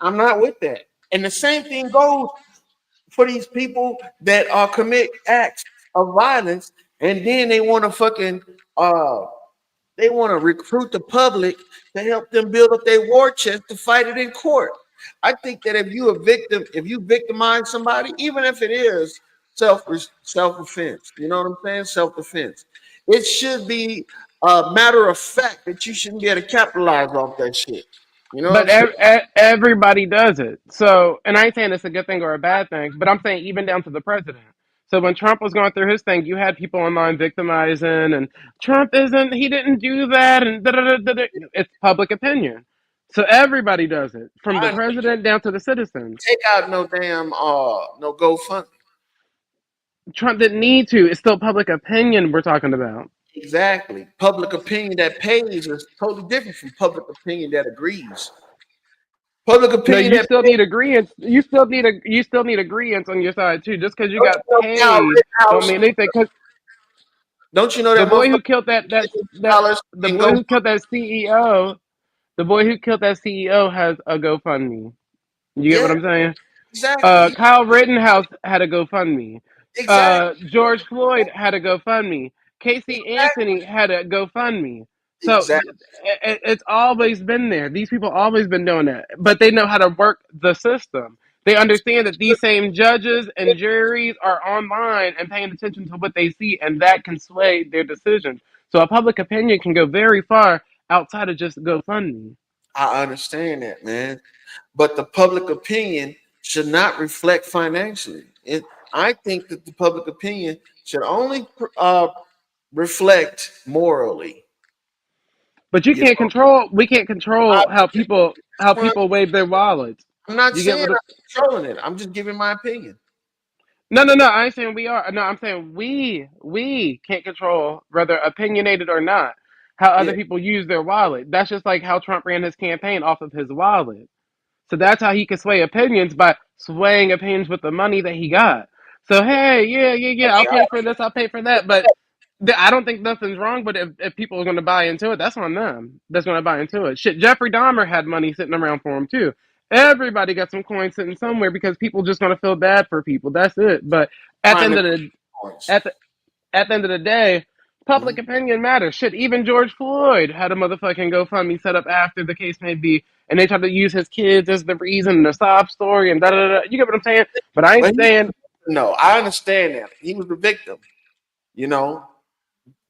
I'm not with that. And the same thing goes for these people that commit acts of violence, and then they want to fucking they want to recruit the public to help them build up their war chest to fight it in court. I think that if you victimize somebody, even if it is self defense, you know what I'm saying, self defense, it should be a matter of fact that you shouldn't be able to capitalize off that shit. You know what But I'm saying? everybody does it. So, and I ain't saying it's a good thing or a bad thing, but I'm saying even down to the president. So when Trump was going through his thing, you had people online victimizing, and he didn't do that, and da da da da. It's public opinion. So everybody does it, from the I president down to the citizens. take out no damn no GoFundMe. Trump didn't need to. It's still public opinion we're talking about. Exactly. Public opinion that pays is totally different from public opinion that agrees. Public No, opinion you that still need agreements. You still need agreements on your side too. Just because you got Kyle paid don't Rittenhouse, mean anything. Because don't you know the that boy who motherfucker killed that dollars the and boy go who killed that CEO, the boy who killed that CEO has a GoFundMe. You get what yeah, I'm saying? exactly. Kyle Rittenhouse had a GoFundMe. Exactly. George Floyd had a GoFundMe. Casey Exactly. Anthony had a GoFundMe. So Exactly. it's always been there. These people always been doing that, but they know how to work the system. They understand that these same judges and juries are online and paying attention to what they see, and that can sway their decisions. So a public opinion can go very far outside of just GoFundMe. I understand that, man. But the public opinion should not reflect financially. I think that the public opinion should only reflect morally. But you You can't know, control. We can't control how I, people wave their wallets. I'm not You get saying what? I'm controlling it. I'm just giving my opinion. No. I ain't saying we are. No, I'm saying we can't control whether opinionated or not how Yeah. other people use their wallet. That's just like how Trump ran his campaign off of his wallet. So that's how he could sway opinions by swaying opinions with the money that he got. So hey, yeah, I'll pay for this, I'll pay for that. But I don't think nothing's wrong. But if people are going to buy into it, that's on them. That's going to buy into it. Shit, Jeffrey Dahmer had money sitting around for him too. Everybody got some coins sitting somewhere because people just going to feel bad for people. That's it. But at the Prime end of the points. at the at the end of the day, Public opinion matters. Shit, even George Floyd had a motherfucking GoFundMe set up after the case may be, and they tried to use his kids as the reason, the sob story, and da da da. You get what I'm saying? But I ain't But saying no, I understand that he was the victim. You know,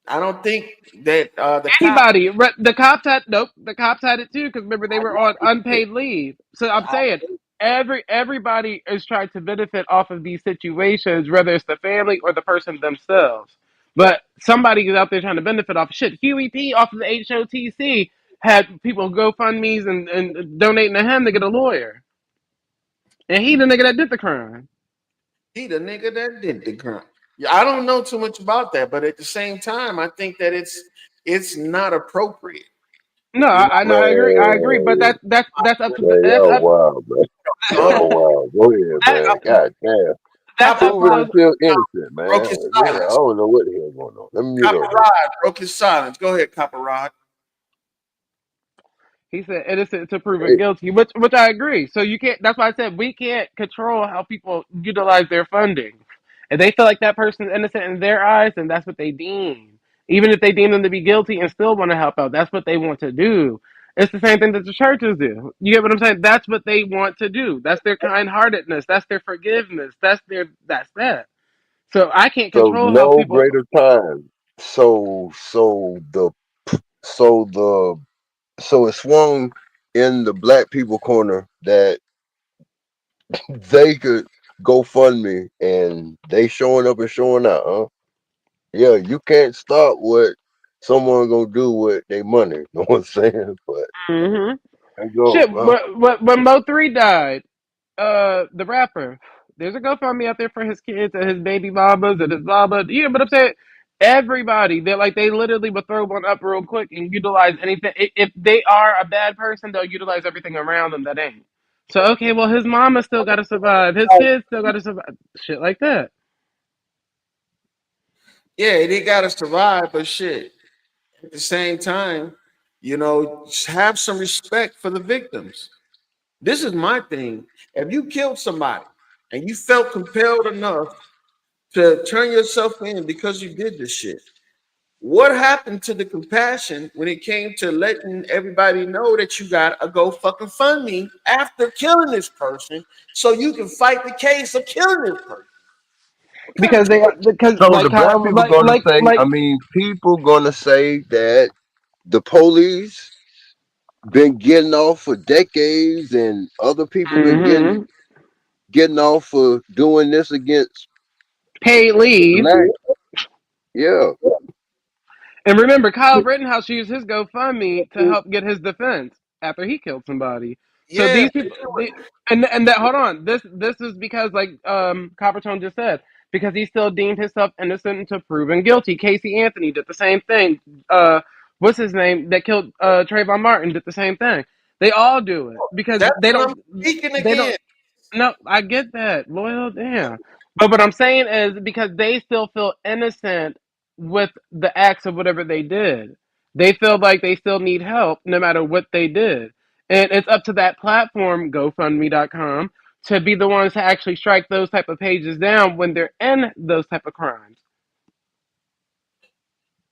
I don't think that the cop. anybody. The cops had nope. The cops had it too because remember they were on unpaid leave. So I'm I, saying everybody is trying to benefit off of these situations, whether it's the family or the person themselves. But somebody is out there trying to benefit off shit. Huey P off of the HOTC had people GoFundMe's and donating to him to get a lawyer, and he the nigga that did the crime. he the nigga that did the crime. Yeah, I don't know too much about that, but at the same time, I think that it's not appropriate. No, You know, I know, I agree, but Man, that's up to man, that's y'all up wild, man. uh, Y'all wild. Go ahead, that, man. God damn. that's Copper up to Proven those. until innocent, broke man. his Yeah, I silence. don't know what the hell going on. Let me mute Copper up. Rod broke his silence. Go ahead, Copper Rod. He said innocent to proven Hey, guilty, which I agree. So you can't. That's why I said we can't control how people utilize their funding. If they feel like that person's innocent in their eyes, then that's what they deem. Even if they deem them to be guilty and still want to help out, that's what they want to do. It's the same thing that the churches do. You get what I'm saying? That's what they want to do. That's their kind-heartedness. That's their forgiveness. That's that. So I can't so control how no people. greater time. So the so it swung in the black people corner that they could go fund me and they showing up and showing out, huh? Yeah, you can't stop what someone gonna do with their money. You know what I'm saying? But Hmm. I go, Shit, huh? when Mo3 died, the rapper. There's a GoFundMe out there for his kids and his baby mamas and his mama. Yeah, but I'm saying everybody, they literally would throw one up real quick and utilize anything. If they are a bad person, they'll utilize everything around them that ain't. So okay, well his mama still got to survive. His kids still got to survive. Shit like that. Yeah, they gotta survive, but shit. At the same time, have some respect for the victims. This is my thing. If you killed somebody and you felt compelled enough to turn yourself in because you did this shit, what happened to the compassion when it came to letting everybody know that you got to go fucking fund me after killing this person so you can fight the case of killing this person? What kind Because of they because So like the black how people gonna say, like I mean, people gonna say that the police been getting off for decades and other people been getting hmm getting off for doing this against paid leave. black. Yeah. And remember, Kyle Rittenhouse used his GoFundMe to help get his defense after he killed somebody. So yeah, these people, and that hold on, this is because like Coppertone just said, because he still deemed himself innocent until proven guilty. Casey Anthony did the same thing. What's his name that killed Trayvon Martin did the same thing. They all do it because that's what I'm speaking they don't again. no, I get that. Loyal, yeah. But what I'm saying is because they still feel innocent with the acts of whatever they did. They feel like they still need help no matter what they did. And it's up to that platform, GoFundMe.com, to be the ones to actually strike those type of pages down when they're in those type of crimes.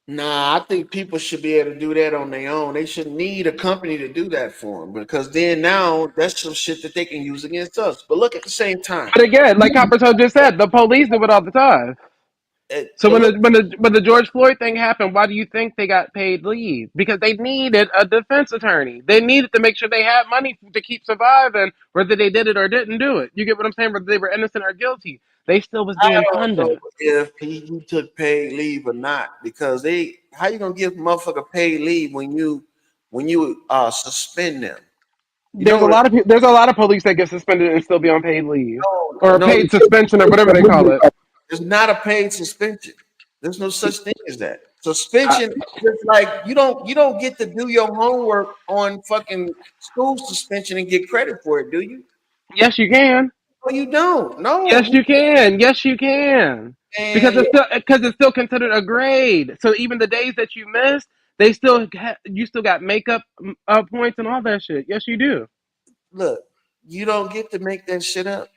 Nah, I think people should be able to do that on their own. They shouldn't need a company to do that for them because then now that's some shit that they can use against us. But look, at the same time, But again, like Coppertone just said, the police do it all the time. So but when look, the George Floyd thing happened, why do you think they got paid leave? Because they needed a defense attorney. They needed to make sure they had money to keep surviving, whether they did it or didn't do it. You get what I'm saying? Whether they were innocent or guilty, they still was I being don't know funded. if he took paid leave or not because how you gonna give a motherfucker paid leave when you suspend them? You know what? There's a lot of police that get suspended and still be on paid leave No, or no, paid suspension or whatever they call it. it's not a paid suspension. There's no such thing as that. Suspension is just like you don't get to do your homework on fucking school suspension and get credit for it, do you? Yes, you can. No, you don't. No, Yes, you can. Yes, you can. Because and it's still considered a grade. So even the days that you missed, you still got makeup points and all that shit. Yes, you do. look, you don't get to make that shit up.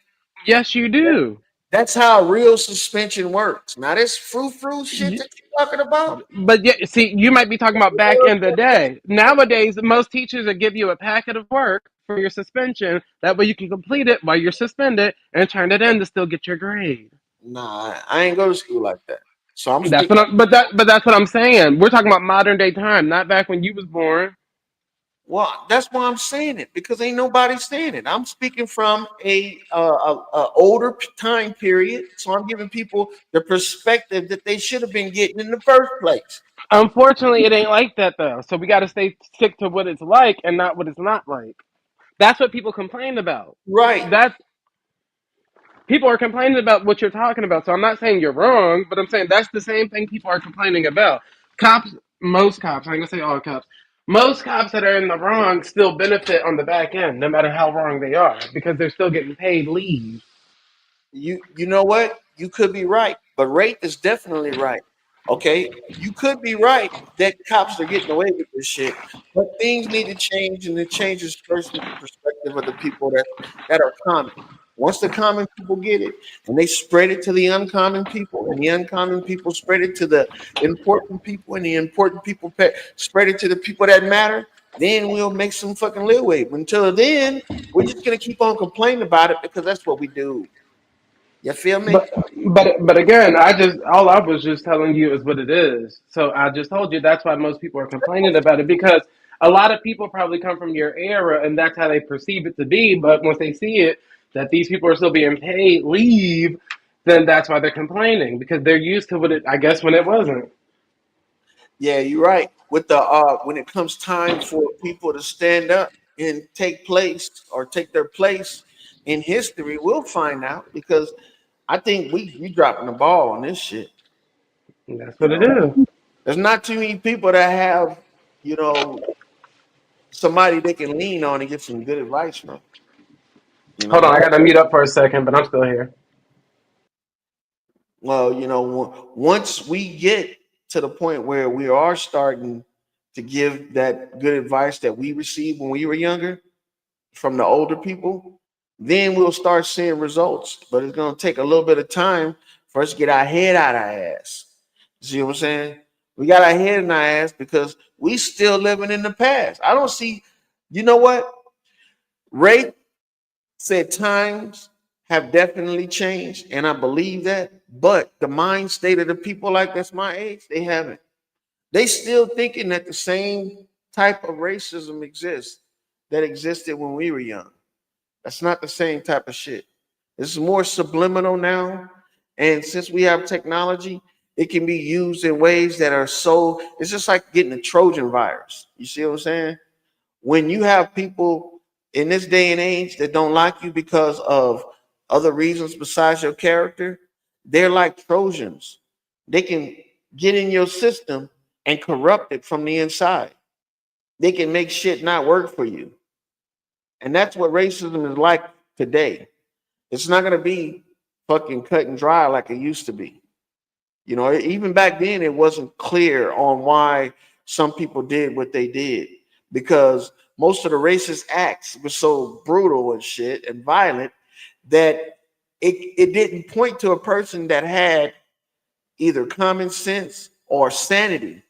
Yes, you do. That's how real suspension works. Now this frou-frou shit Y- that you're talking about. But yeah, see, you might be talking about back in the day. Nowadays, most teachers will give you a packet of work for your suspension. That way, you can complete it while you're suspended and turn it in to still get your grade. Nah, I ain't go to school like that. So I'm That's what speaking. I'm, but that's what I'm saying. We're talking about modern day time, not back when you was born. Well, that's why I'm saying it because ain't nobody saying it. I'm speaking from a older time period, so I'm giving people the perspective that they should have been getting in the first place. Unfortunately, it ain't like that though. So we got to stay stick to what it's like and not what it's not like. That's what people complain about. Right. That's people are complaining about what you're talking about. So I'm not saying you're wrong, but I'm saying that's the same thing people are complaining about. Cops, most cops, I'm gonna say all cops, most cops that are in the wrong still benefit on the back end, no matter how wrong they are, because they're still getting paid leave. You know what? You could be right, but Rape is definitely right. Okay, you could be right that cops are getting away with this shit, but things need to change, and it changes first with the perspective of the people that are common. Once the common people get it, and they spread it to the uncommon people, and the uncommon people spread it to the important people, and the important people spread it to the people that matter, then we'll make some fucking leeway. But until then, we're just gonna keep on complaining about it because that's what we do. You feel me? But again, I just all I was just telling you is what it is. So I just told you that's why most people are complaining about it because a lot of people probably come from your era and that's how they perceive it to be. But once they see it that these people are still being paid leave, then that's why they're complaining because they're used to what it. I guess when it wasn't. Yeah, you're right. With the when it comes time for people to stand up and take place or take their place in history, we'll find out because I think we dropping the ball on this shit. And that's You what it know, is. there's not too many people that have you know somebody they can lean on and get some good advice from. You Hold on, know, I gotta mute up for a second, but I'm still here. well, once we get to the point where we are starting to give that good advice that we received when we were younger from the older people, then we'll start seeing results. But it's going to take a little bit of time for us to get our head out of our ass. See what I'm saying? We got our head in our ass because we still living in the past. I don't see, you know what? Ray said times have definitely changed, and I believe that. But the mind state of the people like that's my age, they haven't. They still thinking that the same type of racism exists that existed when we were young. That's not the same type of shit. It's more subliminal now. And since we have technology, it can be used in ways that are so, it's just like getting a Trojan virus. You see what I'm saying? When you have people in this day and age that don't like you because of other reasons besides your character, they're like Trojans. They can get in your system and corrupt it from the inside. They can make shit not work for you. And that's what racism is like today. It's not going to be fucking cut and dry like it used to be. Even back then, it wasn't clear on why some people did what they did because most of the racist acts were so brutal and shit and violent that it didn't point to a person that had either common sense or sanity,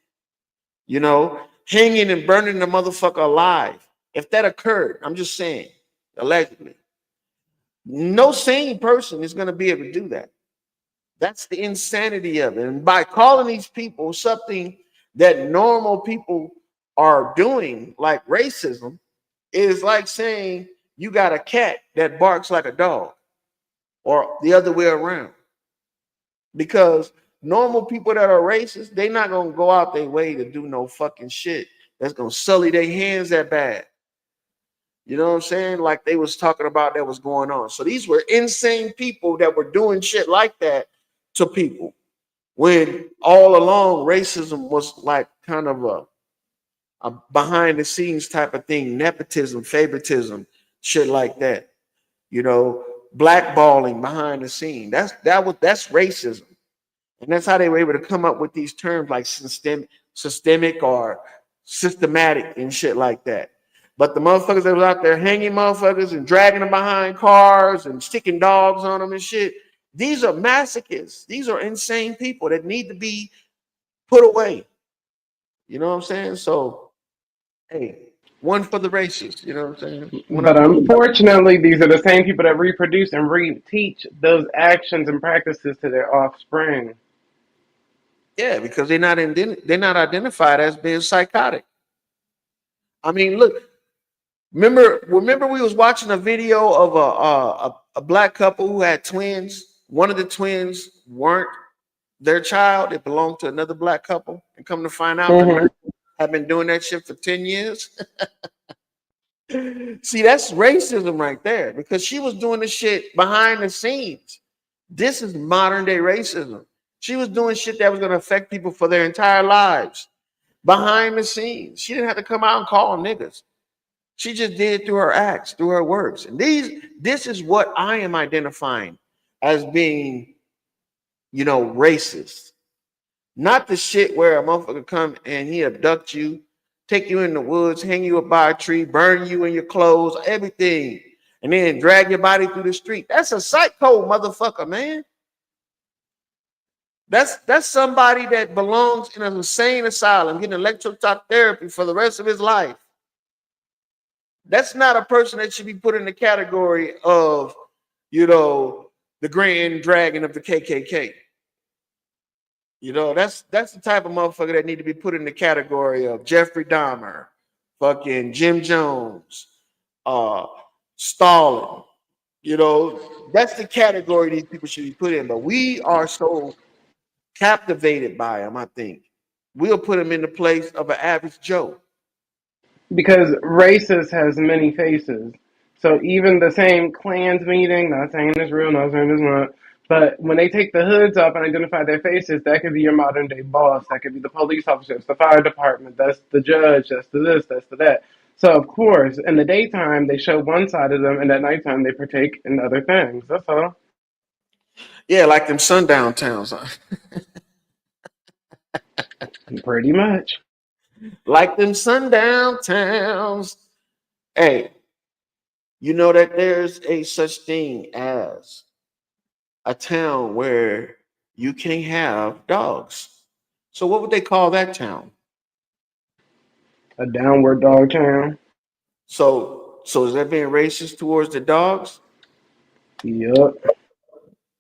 hanging and burning the motherfucker alive. If that occurred, I'm just saying, allegedly, no sane person is going to be able to do that. That's the insanity of it. And by calling these people something that normal people are doing, like racism, is like saying you got a cat that barks like a dog, or the other way around. Because normal people that are racist, they're not gonna go out their way to do no fucking shit that's gonna sully their hands that bad. You know what I'm saying? Like they was talking about that was going on. So these were insane people that were doing shit like that to people. When all along racism was like kind of a behind the scenes type of thing, nepotism, favoritism, shit like that. Blackballing behind the scene. That's racism. And that's how they were able to come up with these terms like systemic or systematic and shit like that. But the motherfuckers that was out there hanging motherfuckers and dragging them behind cars and sticking dogs on them and shit, These are masochists. These are insane people that need to be put away. You know what I'm saying? So, hey, one for the racists. You know what I'm saying? One But up for the unfortunately, these are the same people that reproduce and reteach those actions and practices to their offspring. yeah, because they're not identified as being psychotic. I mean, look, remember we was watching a video of a black couple who had twins. One of the twins weren't their child; it belonged to another black couple. And come to find out, the Hmm. nurse had been doing that shit for 10 years. See, that's racism right there because she was doing the shit behind the scenes. This is modern day racism. She was doing shit that was going to affect people for their entire lives behind the scenes. She didn't have to come out and call them niggas. She just did it through her acts, through her works. And this is what I am identifying as being, racist. Not the shit where a motherfucker come and he abduct you, take you in the woods, hang you up by a tree, burn you in your clothes, everything, and then drag your body through the street. That's a psycho motherfucker, man. That's somebody that belongs in an insane asylum, getting electroshock therapy for the rest of his life. That's not a person that should be put in the category of, the grand dragon of the KKK. That's the type of motherfucker that need to be put in the category of Jeffrey Dahmer, fucking Jim Jones, uh, Stalin. That's the category these people should be put in. But we are so captivated by them, I think. We'll put them in the place of an average Joe. Because racist has many faces. So even the same Klans meeting, not saying it's real, not saying it's not, but when they take the hoods off and identify their faces, that could be your modern day boss. That could be the police officers, the fire department, that's the judge, that's the this, that's the that. So of course, in the daytime they show one side of them, and at nighttime they partake in other things. That's all. Yeah, like them sundown towns. Huh? Pretty much. Like them sundown towns. Hey, you know that there's a such thing as a town where you can't have dogs. So what would they call that town? A downward dog town. So is that being racist towards the dogs? Yup.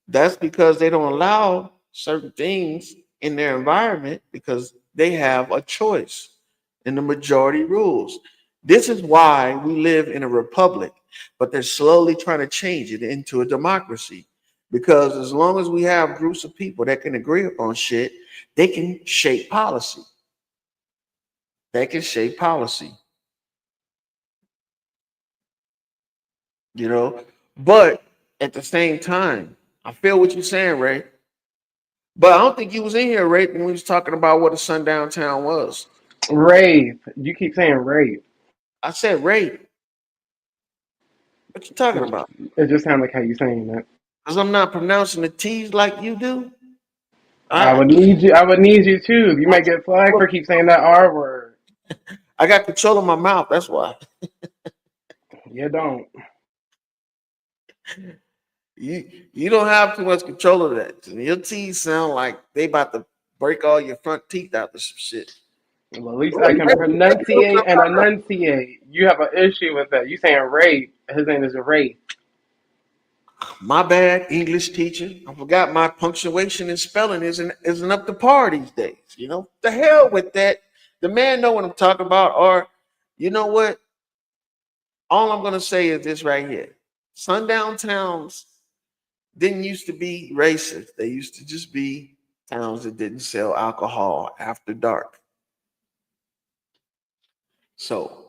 That's because they don't allow certain things in their environment because they have a choice and the majority rules. This is why we live in a republic, but they're slowly trying to change it into a democracy. Because as long as we have groups of people that can agree upon shit, they can shape policy. They can shape policy, you know. But at the same time, I feel what you're saying, Ray. But I don't think you was in here, Ray, when we was talking about what a sundown town was. Rape. You keep saying rape. I said rape. What you talking about? It just sounds like how you saying that. Because I'm not pronouncing the T's like you do. I I would need you. I would need you too. You might get flagged for keep saying that R word. I got control of my mouth. That's why. You don't. You don't have too much control of that. Your teeth sound like they about to break all your front teeth out of some shit. Well, at least I can pronunciate and enunciate. You have an issue with that. You saying rape? His name is Rape. My bad, English teacher. I forgot my punctuation and spelling isn't up to par these days. The hell with that. The man know what I'm talking about. Or, you know what? All I'm gonna say is this right here. Sundown towns didn't used to be racist. They used to just be towns that didn't sell alcohol after dark. So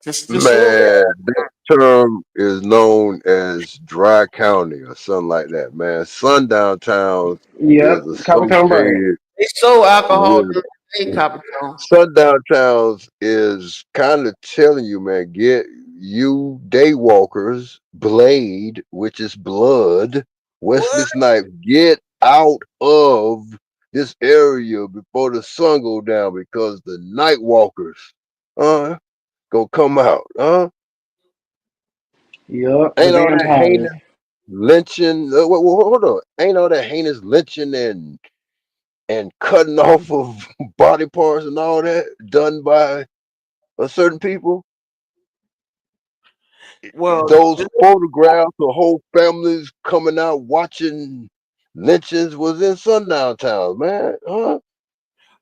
just Man, that term is known as dry county or something like that, man. Sundown towns Yep, is Coppertone Bright. associated they sold alcohol with during the day, Copper Tone. sundown towns is kind of telling you, man, get you daywalkers, Blade, which is blood, Wesley What? Snipes, get out of this area before the sun go down because the night walkers gonna come out. Yep, the Ain't all that vampires. heinous, lynching. Hold on, ain't all that heinous lynching and cutting off of body parts and all that done by a certain people? Well, Those photographs of whole families coming out watching lynchings was in sundown towns, man. Huh?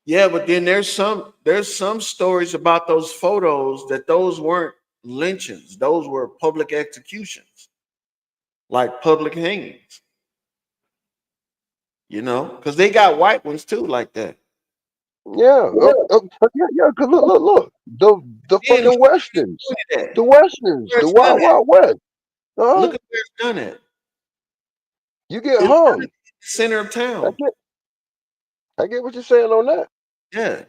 yeah, but then there's some stories about those photos that those weren't lynchings; those were public executions, like public hangings. Because they got white ones too, like that. Yeah, yeah. 'Cause look. The And fucking westerns, look at that. the Where it's done wild at. wild west. Huh? Look at where it's done at. You get It's done at hung. the center of I town. get, I get what you're saying on that. Yeah.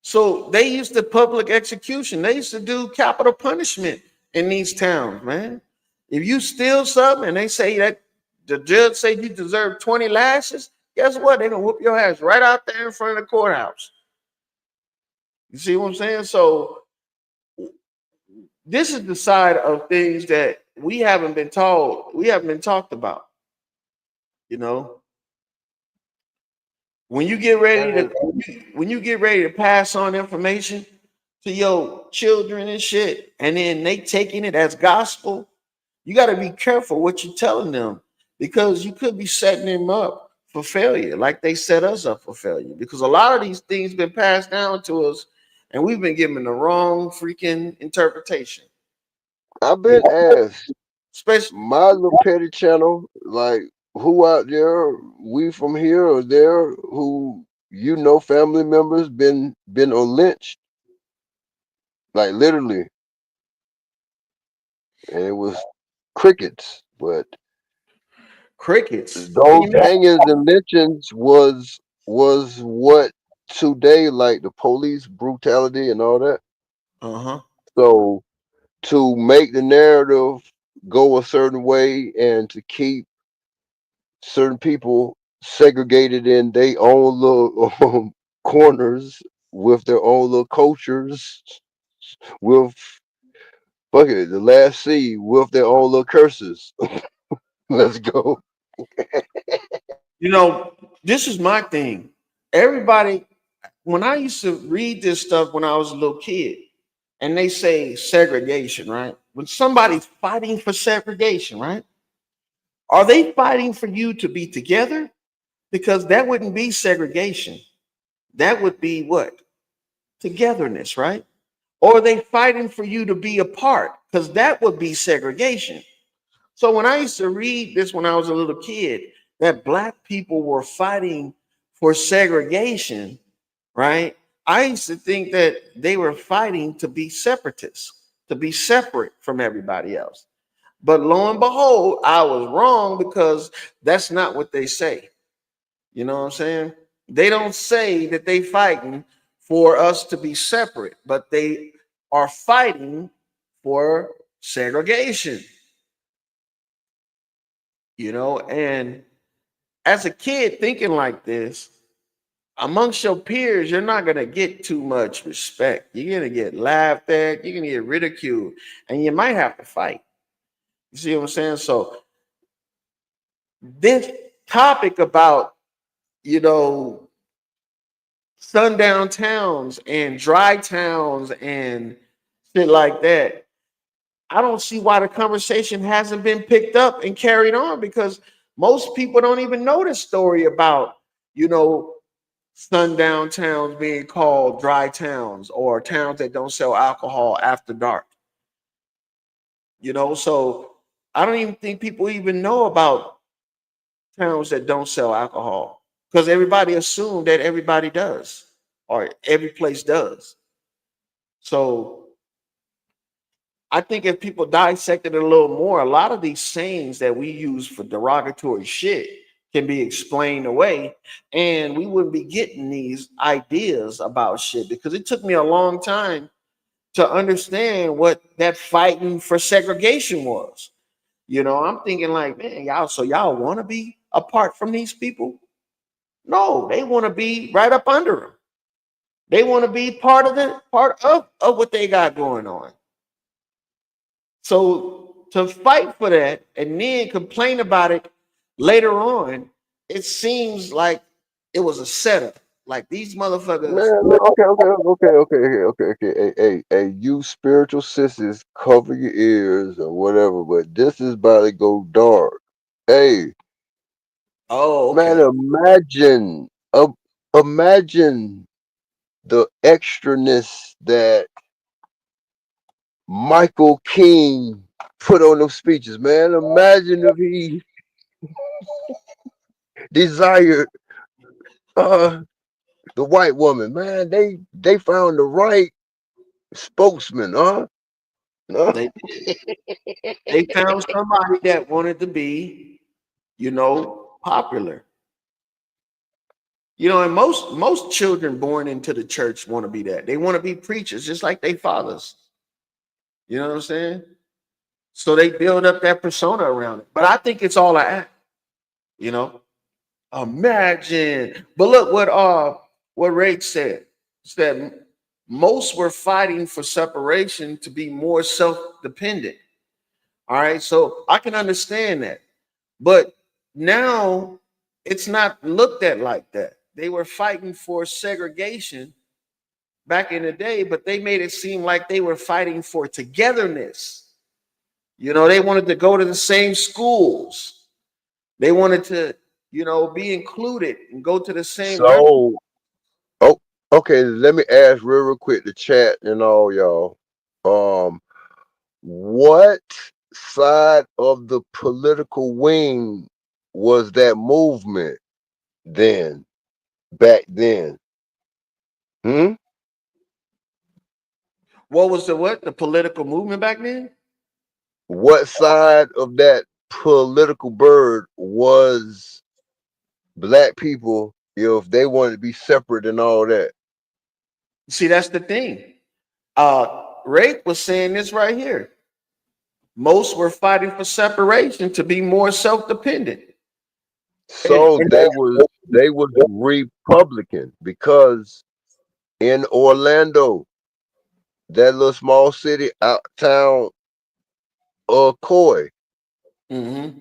So they used to public execution. They used to do capital punishment in these towns, man. If you steal something and they say that the judge say you deserve 20 lashes, guess what? They're gonna whoop your ass right out there in front of the courthouse. You see what I'm saying? So this is the side of things that we haven't been told, we haven't been talked about. You know, when you get ready to And when you get ready to pass on information to your children and shit, and then they taking it as gospel, you got to be careful what you're telling them because you could be setting them up for failure, like they set us up for failure. Because a lot of these things been passed down to us, and we've been given the wrong freaking interpretation. I've You been asked especially my little petty channel, like who out there, we from here or there, who family members been on lynched, like literally, and it was crickets. But crickets. What do those you mean? hangings and lynchings was what today, like the police brutality and all that. Uh huh. So to make the narrative go a certain way and to keep certain people segregated in their own little corners with their own little cultures, with fuck it, the last C with their own little curses. Let's go. This is my thing. Everybody, when I used to read this stuff when I was a little kid, and they say segregation, right? When somebody's fighting for segregation, right? Are they fighting for you to be together? Because that wouldn't be segregation. That would be what? Togetherness, right? Or are they fighting for you to be apart? Because that would be segregation. So when I used to read this when I was a little kid, that black people were fighting for segregation, right? I used to think that they were fighting to be separatists, to be separate from everybody else. But lo and behold, I was wrong because that's not what they say. You know what I'm saying? They don't say that they fighting for us to be separate, but they are fighting for segregation. And as a kid thinking like this, amongst your peers, you're not gonna get too much respect. You're gonna get laughed at, you're gonna get ridiculed, and you might have to fight. You see what I'm saying? So this topic about, you know, sundown towns and dry towns and shit like that, I don't see why the conversation hasn't been picked up and carried on because most people don't even know the story about, you know, sundown towns being called dry towns or towns that don't sell alcohol after dark. So I don't even think people even know about towns that don't sell alcohol because everybody assumed that everybody does or every place does. So I think if people dissected it a little more, a lot of these sayings that we use for derogatory shit can be explained away, and we wouldn't be getting these ideas about shit because it took me a long time to understand what that fighting for segregation was. I'm thinking like, man, y'all want to be apart from these people? No, they want to be right up under them. They want to be part of what they got going on. So to fight for that and then complain about it later on, it seems like it was a setup. Like these motherfuckers. Man, okay. Hey, you spiritual sisters, cover your ears or whatever, but this is about to go dark. Hey, Oh, man, okay. imagine the extraness that Michael King put on those speeches, man. Imagine if he desired uh the white woman, man. They found the right spokesman, huh? No. They they found somebody that wanted to be, popular. And most children born into the church want to be that. They want to be preachers, just like their fathers. You know what I'm saying? So they build up that persona around it. But I think it's all an act. You know, imagine. But look what Rach said. Said most were fighting for separation to be more self-dependent. All right, so I can understand that. But now it's not looked at like that. They were fighting for segregation back in the day, but they made it seem like they were fighting for togetherness. They wanted to go to the same schools. They wanted to, be included and go to the same ground. So, oh, okay. Let me ask real quick the chat and all y'all. What side of the political wing was that movement then? Back then? Hmm? What was the political movement back then? What side of that political bird was black people if they wanted to be separate and all that? See, that's the thing. Ray was saying this right here. Most were fighting for separation to be more self-dependent. So they was Republican because in Orlando, that little small city out town of Coy, Mm-hmm.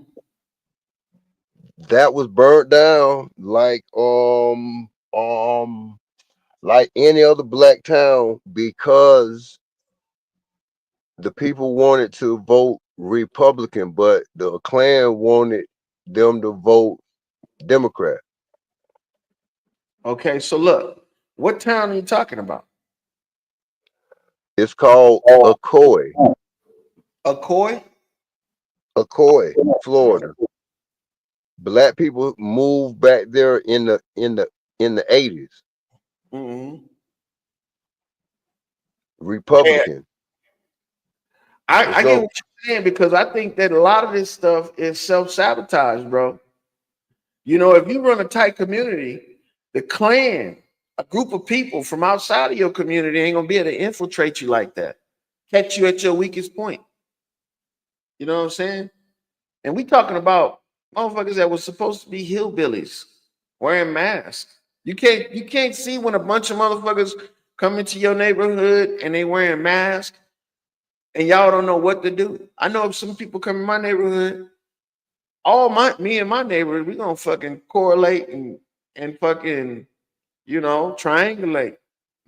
that was burnt down like any other black town because the people wanted to vote Republican, but the Klan wanted them to vote Democrat. Okay, so look, what town are you talking about? It's called Ocoee, Ocoee? Florida. Black people moved back there in the 80s. Mm-hmm. Republican. I get what you're saying because I think that a lot of this stuff is self-sabotage, bro. If you run a tight community, the Klan, a group of people from outside of your community ain't gonna be able to infiltrate you like that, catch you at your weakest point. You know what I'm saying? And we talking about motherfuckers that was supposed to be hillbillies wearing masks. You can't see when a bunch of motherfuckers come into your neighborhood and they wearing masks and y'all don't know what to do. I know if some people come in my neighborhood, me and my neighbors, we gonna fucking correlate and fucking, triangulate.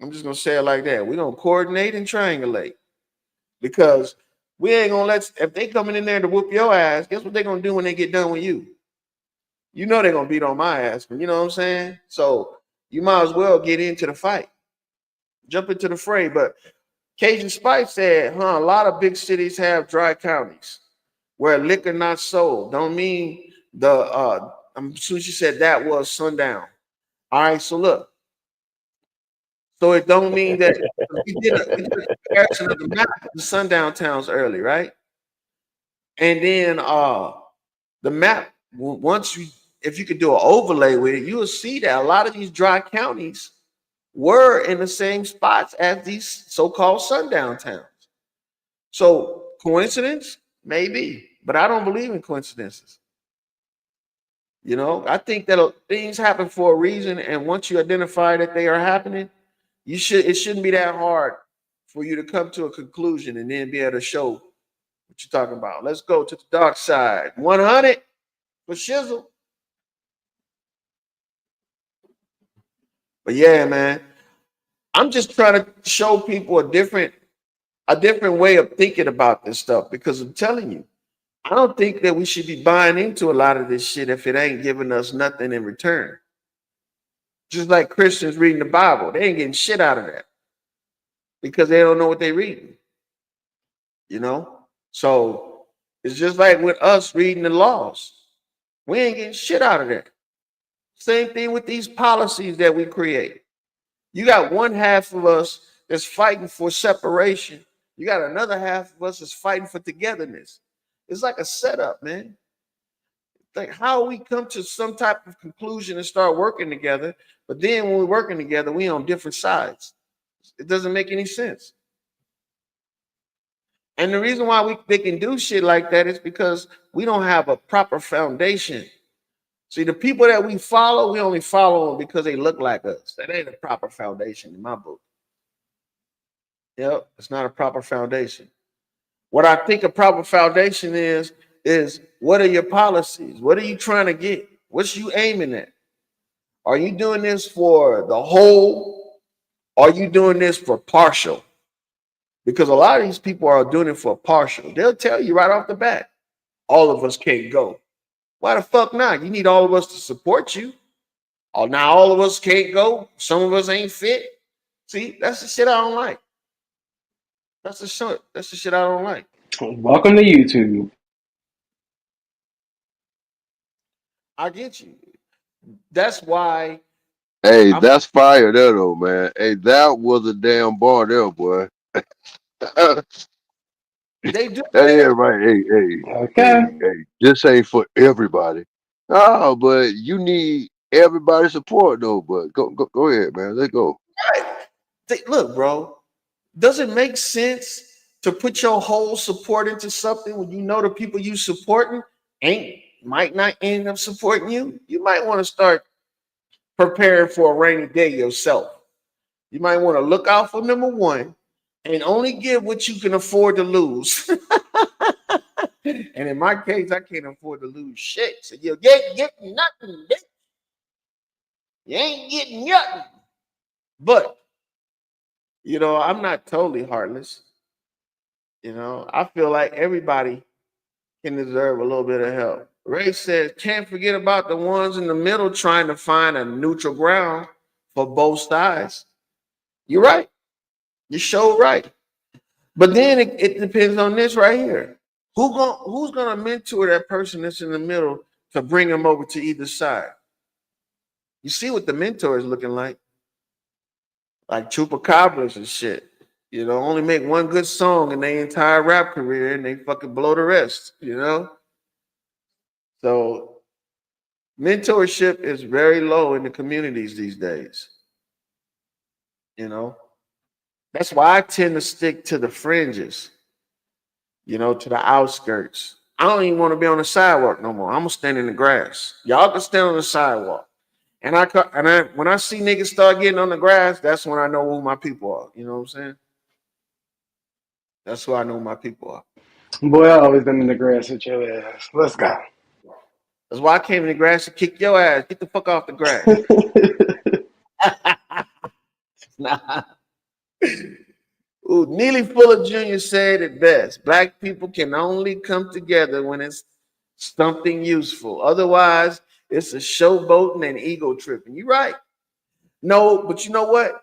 I'm just gonna say it like that. We gonna coordinate and triangulate because we ain't gonna if they coming in there to whoop your ass, guess what they gonna do when they get done with you? They're gonna beat on my ass, you know what I'm saying? So you might as well get into the fight, jump into the fray. But Cajun Spice said, a lot of big cities have dry counties where liquor not sold. Don't mean I'm soon she said that was sundown. All right, so look. So it don't mean that we did a comparison of the map of the sundown towns early, right? And then the map, if you could do an overlay with it, you will see that a lot of these dry counties were in the same spots as these so-called sundown towns. So coincidence? Maybe, but I don't believe in coincidences. I think that things happen for a reason, and once you identify that they are happening, it shouldn't be that hard for you to come to a conclusion and then be able to show What you talking about? Let's go to the dark side. 100 for Shizzle. But yeah, man, I'm just trying to show people a different way of thinking about this stuff, because I'm telling you, I don't think that we should be buying into a lot of this shit if it ain't giving us nothing in return. Just like Christians reading the Bible, they ain't getting shit out of that because they don't know what they're reading. You know? So it's just like with us reading the laws. We ain't getting shit out of that. Same thing with these policies that we create. You got one half of us that's fighting for separation. You got another half of us that's fighting for togetherness. It's like a setup, man. Like how we come to some type of conclusion and start working together, but then when we're working together, we on different sides. It doesn't make any sense. And the reason why they can do shit like that is because we don't have a proper foundation. See, the people that we follow, we only follow them because they look like us. That ain't a proper foundation in my book. Yep, it's not a proper foundation. What I think a proper foundation is what are your policies? What are you trying to get? What's you aiming at? Are you doing this for the whole? Or are you doing this for partial? Because a lot of these people are doing it for partial. They'll tell you right off the bat, all of us can't go. Why the fuck not? You need all of us to support you. Oh, now all of us can't go. Some of us ain't fit. See, that's the shit I don't like. That's the shit I don't like. Welcome to YouTube. I get you. That's why. Hey, that's fire there though, man. Hey, that was a damn bar there, boy. They do. Hey, right. Hey, Okay. this ain't for everybody. Oh, but you need everybody's support though. But go ahead, man. Let's go. Look, bro. Does it make sense to put your whole support into something when you know the people you supporting might not end up supporting you? You might want to start preparing for a rainy day yourself. You might want to look out for number one and only give what you can afford to lose. And in my case, I can't afford to lose shit. So you get nothing, bitch. You ain't getting nothing. But I'm not totally heartless. I feel like everybody can deserve a little bit of help. Ray says, can't forget about the ones in the middle trying to find a neutral ground for both sides. You're right. You're sure right. But then it depends on this right here. Who's gonna mentor that person that's in the middle to bring them over to either side? You see what the mentor is looking like chupacabras and shit. Only make one good song in their entire rap career and they fucking blow the rest, So mentorship is very low in the communities these days. That's why I tend to stick to the fringes, to the outskirts. I don't even want to be on the sidewalk no more. I'm gonna stand in the grass. Y'all can stand on the sidewalk. And when I see niggas start getting on the grass, that's when I know who my people are. You know what I'm saying? That's who I know my people are. Boy, I always been in the grass with your ass. Let's go. That's why I came in the grass to kick your ass. Get the fuck off the grass. Nah. Ooh, Neely Fuller Jr. said it best. Black people can only come together when it's something useful. Otherwise, it's a showboating and ego tripping. You're right. No, but you know what?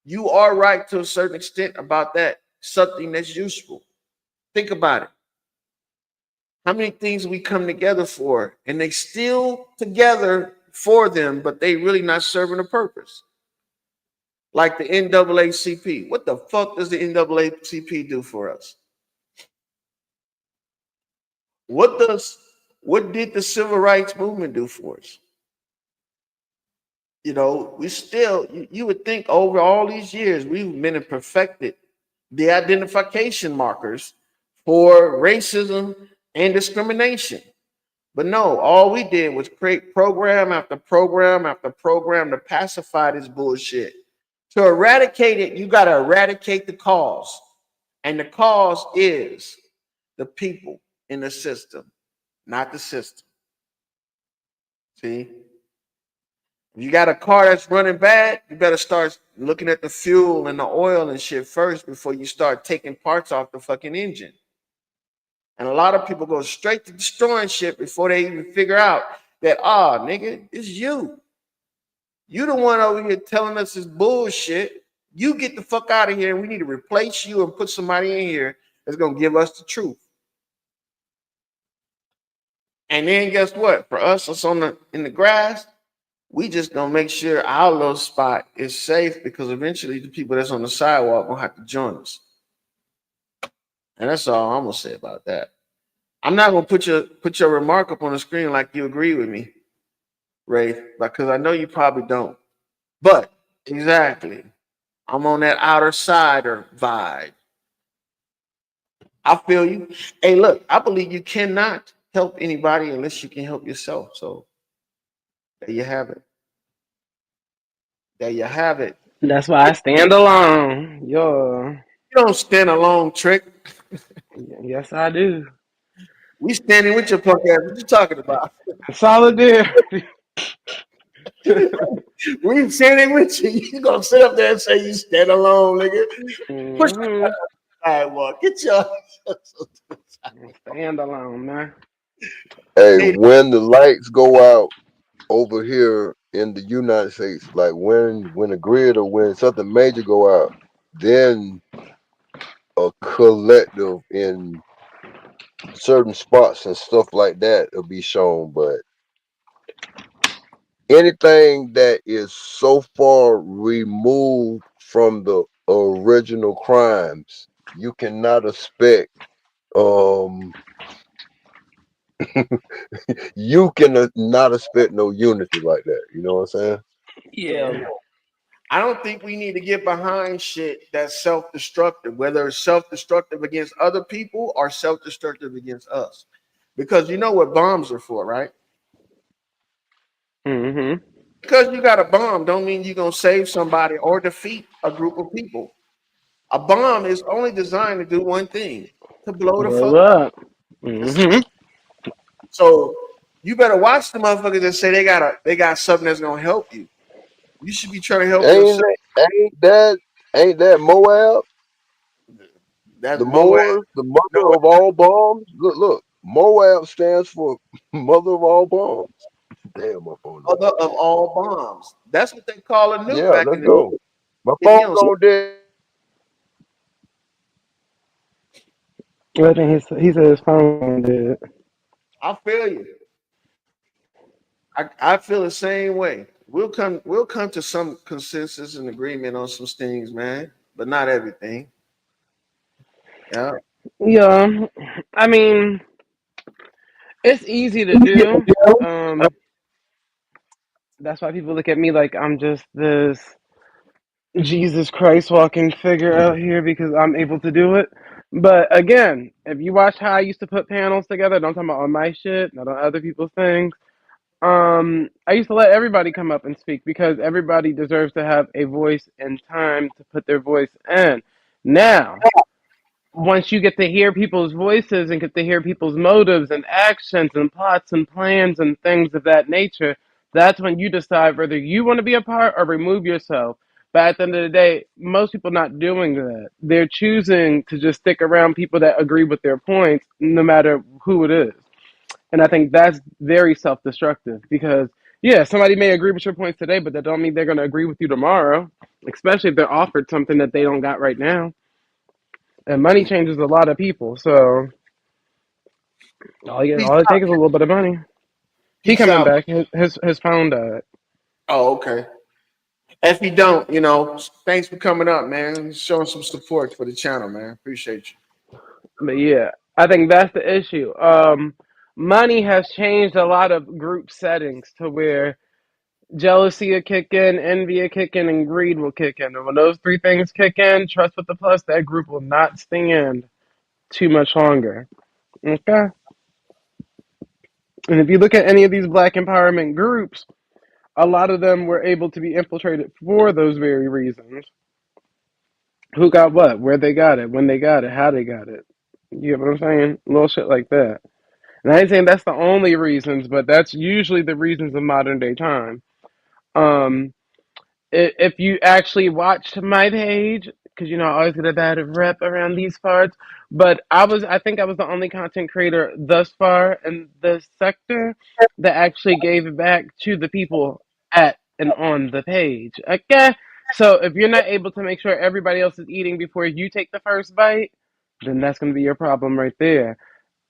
You are right to a certain extent about that. Something that's useful. Think about it. How many things we come together for, and they still together for them, but they really not serving a purpose. Like the NAACP. What the fuck does the NAACP do for us? What did the civil rights movement do for us? We still, you would think over all these years, we've been and perfected the identification markers for racism and discrimination. But no, all we did was create program after program after program to pacify this bullshit. To eradicate it, you got to eradicate the cause. And the cause is the people in the system, not the system. See? If you got a car that's running bad, you better start looking at the fuel and the oil and shit first before you start taking parts off the fucking engine. And a lot of people go straight to destroying shit before they even figure out that, nigga, it's you. You the one over here telling us this bullshit. You get the fuck out of here and we need to replace you and put somebody in here that's going to give us the truth. And then guess what? For us, it's in the grass. We just gonna make sure our little spot is safe because eventually the people that's on the sidewalk gonna have to join us. And that's all I'm gonna say about that. I'm not gonna put your remark up on the screen like you agree with me, Ray, because I know you probably don't. But exactly, I'm on that outer sider vibe. I feel you. Hey, look, I believe you cannot help anybody unless you can help yourself. So there you have it. There you have it. That's why I stand alone. Yo. You don't stand alone, Trick. Yes, I do. We standing with your punk ass. What you talking about? Solidarity. We standing with you. You gonna sit up there and say you stand alone, nigga? Push the sidewalk. Get your stand alone, man. Hey, when the lights go out over here in the United States, like when the grid or when something major go out, then a collective in certain spots and stuff like that will be shown. But anything that is so far removed from the original crimes, you cannot expect you can not expect no unity like that. You know what I'm saying? Yeah. I don't think we need to get behind shit that's self-destructive, whether it's self-destructive against other people or self-destructive against us. Because you know what bombs are for, right? Mm-hmm. Because you got a bomb don't mean you're gonna save somebody or defeat a group of people. A bomb is only designed to do one thing: to blow the fuck up. Mm-hmm. So you better watch the motherfuckers that say they got something that's gonna help you. You should be trying to help yourself. Ain't that Moab? That's The Moab. Moors, the mother No, of all bombs. Look. Moab stands for mother of all bombs. Damn, my phone. mother of all bombs. That's what they call a nuke Yeah, back let's in the go. My day. phone's on dead. I think he said his phone did. I feel you. I feel the same way. We'll come to some consensus and agreement on some things, man, but not everything. Yeah. Yeah. I mean, it's easy to do. That's why people look at me like I'm just this Jesus Christ walking figure out here because I'm able to do it. But again, if you watch how I used to put panels together, don't talk about on my shit, not on other people's things. I used to let everybody come up and speak because everybody deserves to have a voice and time to put their voice in. Now, once you get to hear people's voices and get to hear people's motives and actions and plots and plans and things of that nature, that's when you decide whether you want to be a part or remove yourself. But at the end of the day, most people not doing that. They're choosing to just stick around people that agree with their points, no matter who it is. And I think that's very self-destructive because, yeah, somebody may agree with your points today, but that don't mean they're going to agree with you tomorrow, especially if they're offered something that they don't got right now. And money changes a lot of people, so all it takes is a little bit of money. He Peace coming out. back. His phone died. Oh, okay. If you don't, thanks for coming up, man. Showing some support for the channel, man. Appreciate you. But yeah, I think that's the issue. Money has changed a lot of group settings to where jealousy will kick in, envy will kick in, and greed will kick in. And when those three things kick in, trust with the plus, that group will not stand too much longer. Okay? And if you look at any of these black empowerment groups, a lot of them were able to be infiltrated for those very reasons. Who got what, where they got it, when they got it, how they got it. You get what I'm saying? Little shit like that. And I ain't saying that's the only reasons, but that's usually the reasons of modern day time. Um, if you actually watched my page, because you know I always get a bad rep around these parts, but I think I was the only content creator thus far in this sector that actually gave it back to the people at and on the page. Okay, so if you're not able to make sure everybody else is eating before you take the first bite, then that's going to be your problem right there.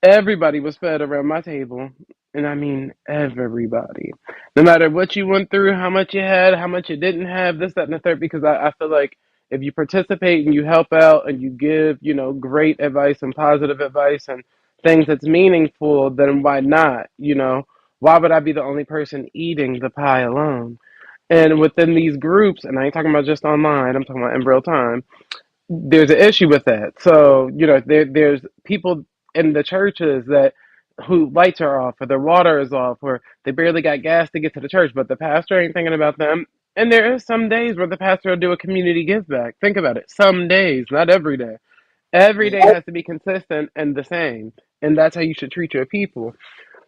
Everybody was fed around my table, and I mean everybody. No matter what you went through, how much you had, how much you didn't have, this, that, and the third. Because I feel like if you participate and you help out and you give, you know, great advice and positive advice and things that's meaningful, then why not? You know, why would I be the only person eating the pie alone? And within these groups, and I ain't talking about just online, I'm talking about in real time, there's an issue with that. So, you know, there's people in the churches that who lights are off or their water is off or they barely got gas to get to the church, but the pastor ain't thinking about them. And there is some days where the pastor will do a community give back. Think about it. Some days, not every day. Every day has to be consistent and the same. And that's how you should treat your people.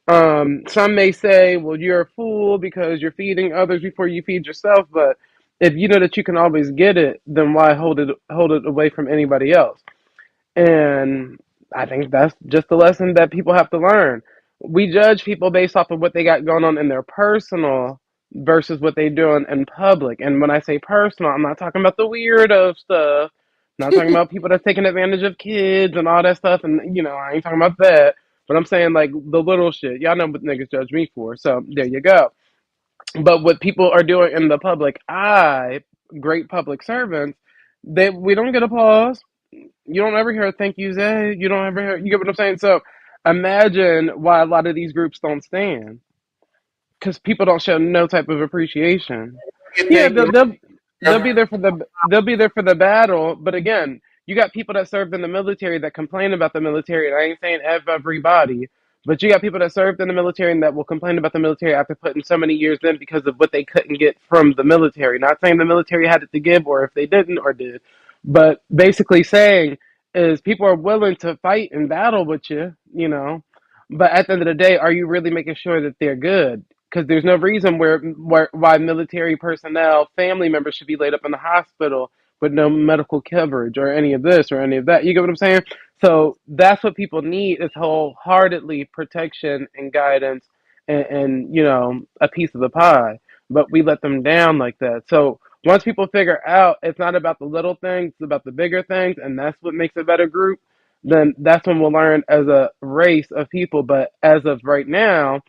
Some may say, well, you're a fool because you're feeding others before you feed yourself. But if you know that you can always get it, then why hold it away from anybody else? And I think that's just a lesson that people have to learn. We judge people based off of what they got going on in their personal versus what they doing in public. And when I say personal, I'm not talking about the weirdo stuff. I'm not talking about people that's taking advantage of kids and all that stuff. And, you know, I ain't talking about that. But I'm saying, like, the little shit. Y'all know what niggas judge me for. So there you go. But what people are doing in the public eye, great public servants, we don't get applause. You don't ever hear a thank you say. You don't ever hear. You get what I'm saying? So imagine why a lot of these groups don't stand because people don't show no type of appreciation. You Yeah, think they'll be there for the battle, but again, you got people that served in the military that complain about the military, and I ain't saying everybody, but you got people that served in the military and that will complain about the military after putting so many years in because of what they couldn't get from the military. Not saying the military had it to give or if they didn't or did, but basically saying is people are willing to fight and battle with you, you know, but at the end of the day, are you really making sure that they're good? Because there's no reason why military personnel, family members should be laid up in the hospital with no medical coverage or any of this or any of that. You get what I'm saying? So that's what people need is wholeheartedly protection and guidance and you know a piece of the pie. But we let them down like that. So once people figure out it's not about the little things, it's about the bigger things, and that's what makes a better group, then that's when we'll learn as a race of people. But as of right now,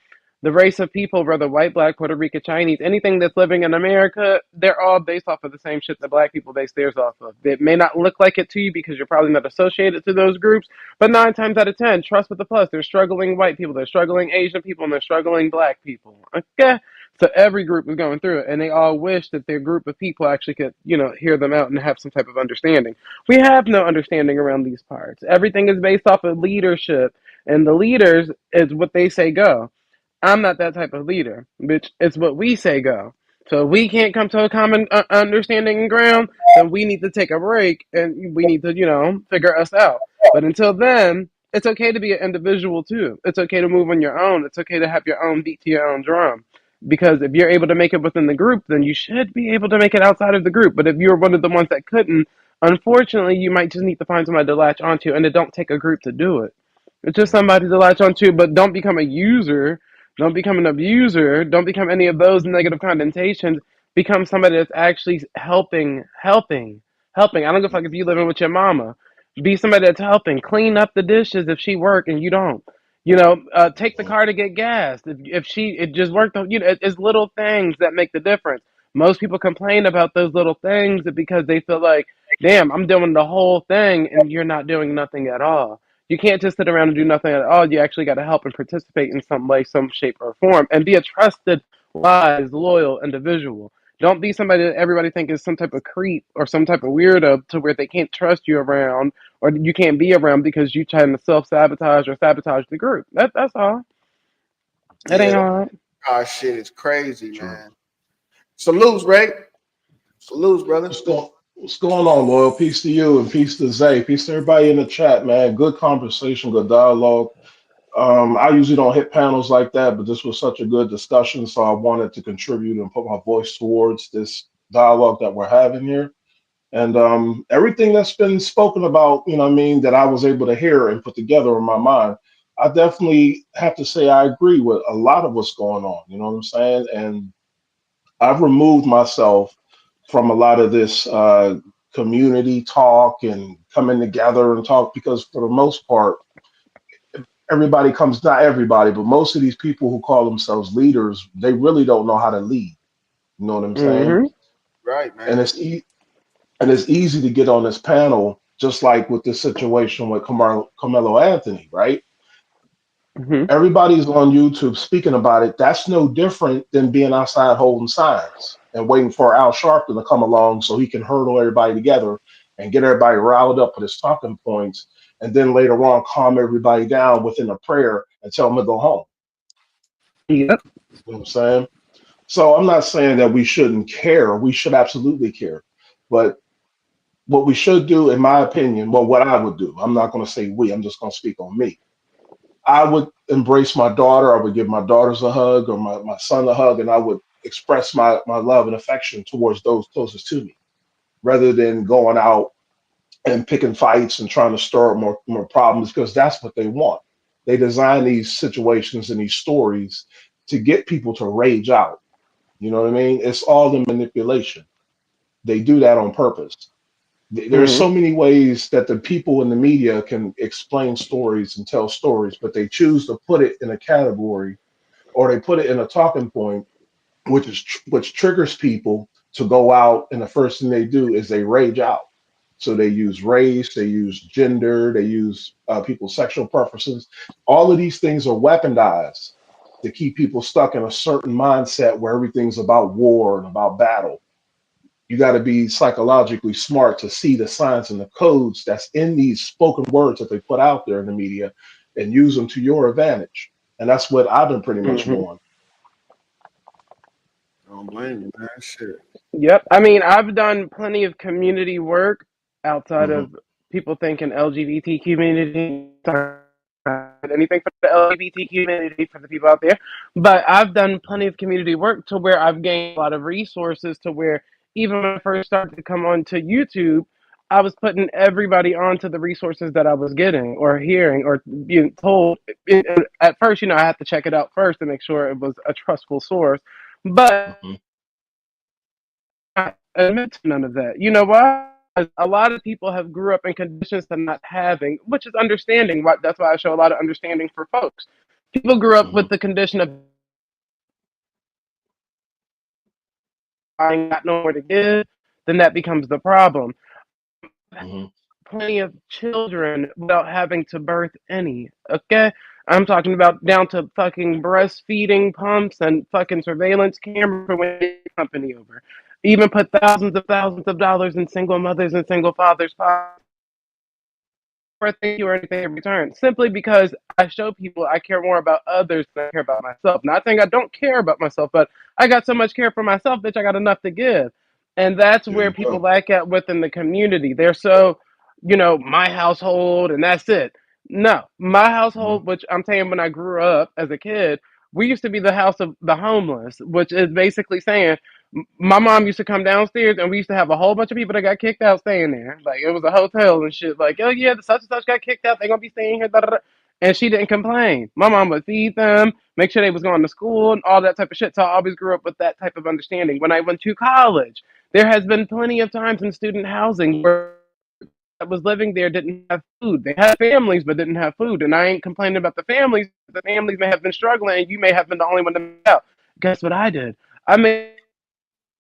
the race of people, whether white, black, Puerto Rican, Chinese, anything that's living in America, they're all based off of the same shit that black people base theirs off of. It may not look like it to you because you're probably not associated to those groups, but 9 times out of 10, trust with the plus, there's struggling white people, there's struggling Asian people, and there's struggling black people. Okay? So every group is going through it, and they all wish that their group of people actually could, you know, hear them out and have some type of understanding. We have no understanding around these parts. Everything is based off of leadership, and the leaders is what they say go. I'm not that type of leader, bitch. It's what we say go. So if we can't come to a common understanding and ground, then we need to take a break and we need to, you know, figure us out. But until then, it's okay to be an individual too. It's okay to move on your own. It's okay to have your own beat to your own drum. Because if you're able to make it within the group, then you should be able to make it outside of the group. But if you're one of the ones that couldn't, unfortunately, you might just need to find somebody to latch onto, and it don't take a group to do it. It's just somebody to latch onto, but don't become a user. Don't become an abuser. Don't become any of those negative connotations. Become somebody that's actually helping. I don't give a fuck if you living with your mama. Be somebody that's helping. Clean up the dishes if she work and you don't. You know, take the car to get gas. If she it just worked, you know, it's little things that make the difference. Most people complain about those little things because they feel like, damn, I'm doing the whole thing and you're not doing nothing at all. You can't just sit around and do nothing at all. You actually got to help and participate in some way, some shape, or form, and be a trusted, wise, loyal individual. Don't be somebody that everybody think is some type of creep or some type of weirdo to where they can't trust you around or you can't be around because you trying to self sabotage or sabotage the group. That's all. That yeah, ain't hard. that shit is crazy, True. man. Salutes, Ray. Salutes, brother. What's going on, Loyal? Peace to you and peace to Zay. Peace to everybody in the chat, man. Good conversation, good dialogue. I usually don't hit panels like that, but this was such a good discussion, so I wanted to contribute and put my voice towards this dialogue that we're having here. And everything that's been spoken about, you know what I mean, that I was able to hear and put together in my mind, I definitely have to say I agree with a lot of what's going on. You know what I'm saying? And I've removed myself from a lot of this community talk and coming together and talk because for the most part, everybody comes, not everybody, but most of these people who call themselves leaders, they really don't know how to lead. You know what I'm saying? Mm-hmm. Right, And man. it's easy to get on this panel, just like with this situation with Carmelo Anthony, right? Mm-hmm. Everybody's on YouTube speaking about it. That's no different than being outside holding signs and waiting for Al Sharpton to come along so he can hurdle everybody together and get everybody riled up with his talking points, and then later on calm everybody down within a prayer and tell them to go home. Yep. You know what I'm saying? So I'm not saying that we shouldn't care. We should absolutely care. But what we should do, in my opinion, well, what I would do, I'm not going to say we, I'm just going to speak on me. I would embrace my daughter. I would give my daughters a hug or my son a hug, and I would express my love and affection towards those closest to me rather than going out and picking fights and trying to stir up more problems because that's what they want. They design these situations and these stories to get people to rage out. You know what I mean? It's all the manipulation. They do that on purpose. There's Mm-hmm. so many ways that the people in the media can explain stories and tell stories, but they choose to put it in a category or they put it in a talking point, which triggers people to go out, and the first thing they do is they rage out. So they use race, they use gender, they use people's sexual preferences. All of these things are weaponized to keep people stuck in a certain mindset where everything's about war and about battle. You got to be psychologically smart to see the signs and the codes that's in these spoken words that they put out there in the media and use them to your advantage. And that's what I've been pretty much Mm-hmm. doing. Don't blame you, man. Shit. Yep. I mean, I've done plenty of community work outside Hmm. of people thinking LGBT community, anything for the LGBT community for the people out there. But I've done plenty of community work to where I've gained a lot of resources to where even when I first started to come onto YouTube, I was putting everybody onto the resources that I was getting or hearing or being told. At first, I had to check it out first to make sure it was a trustful source. But Hmm. I admit to none of that. You know why? A lot of people have grew up in conditions of not having, which is understanding. That's why I show a lot of understanding for folks. People grew up Hmm. with the condition of I ain't got nowhere to give, then that becomes the problem. Hmm. Plenty of children without having to birth any. Okay, I'm talking about down to fucking breastfeeding pumps and fucking surveillance camera for when they company over. Even put thousands of dollars in single mothers and single fathers' pockets for a thank you or anything in return. Simply because I show people I care more about others than I care about myself. Not saying I don't care about myself, but I got so much care for myself, bitch, I got enough to give. And that's There where you people go. lack at within the community. They're so, my household and that's it. No, my Hmm. household, which I'm saying when I grew up as a kid, we used to be the house of the homeless, which is basically saying my mom used to come downstairs and we used to have a whole bunch of people that got kicked out staying there. Like it was a hotel and shit. Like, oh yeah, the such and such got kicked out. They gonna be staying here. Da, da, da. And she didn't complain. My mom would feed them, make sure they was going to school and all that type of shit. So I always grew up with that type of understanding. When I went to college, there has been plenty of times in student housing where I was living there didn't have food. They had families but didn't have food. And I ain't complaining about the families. The families may have been struggling and you may have been the only one to miss out. Guess what I did? I made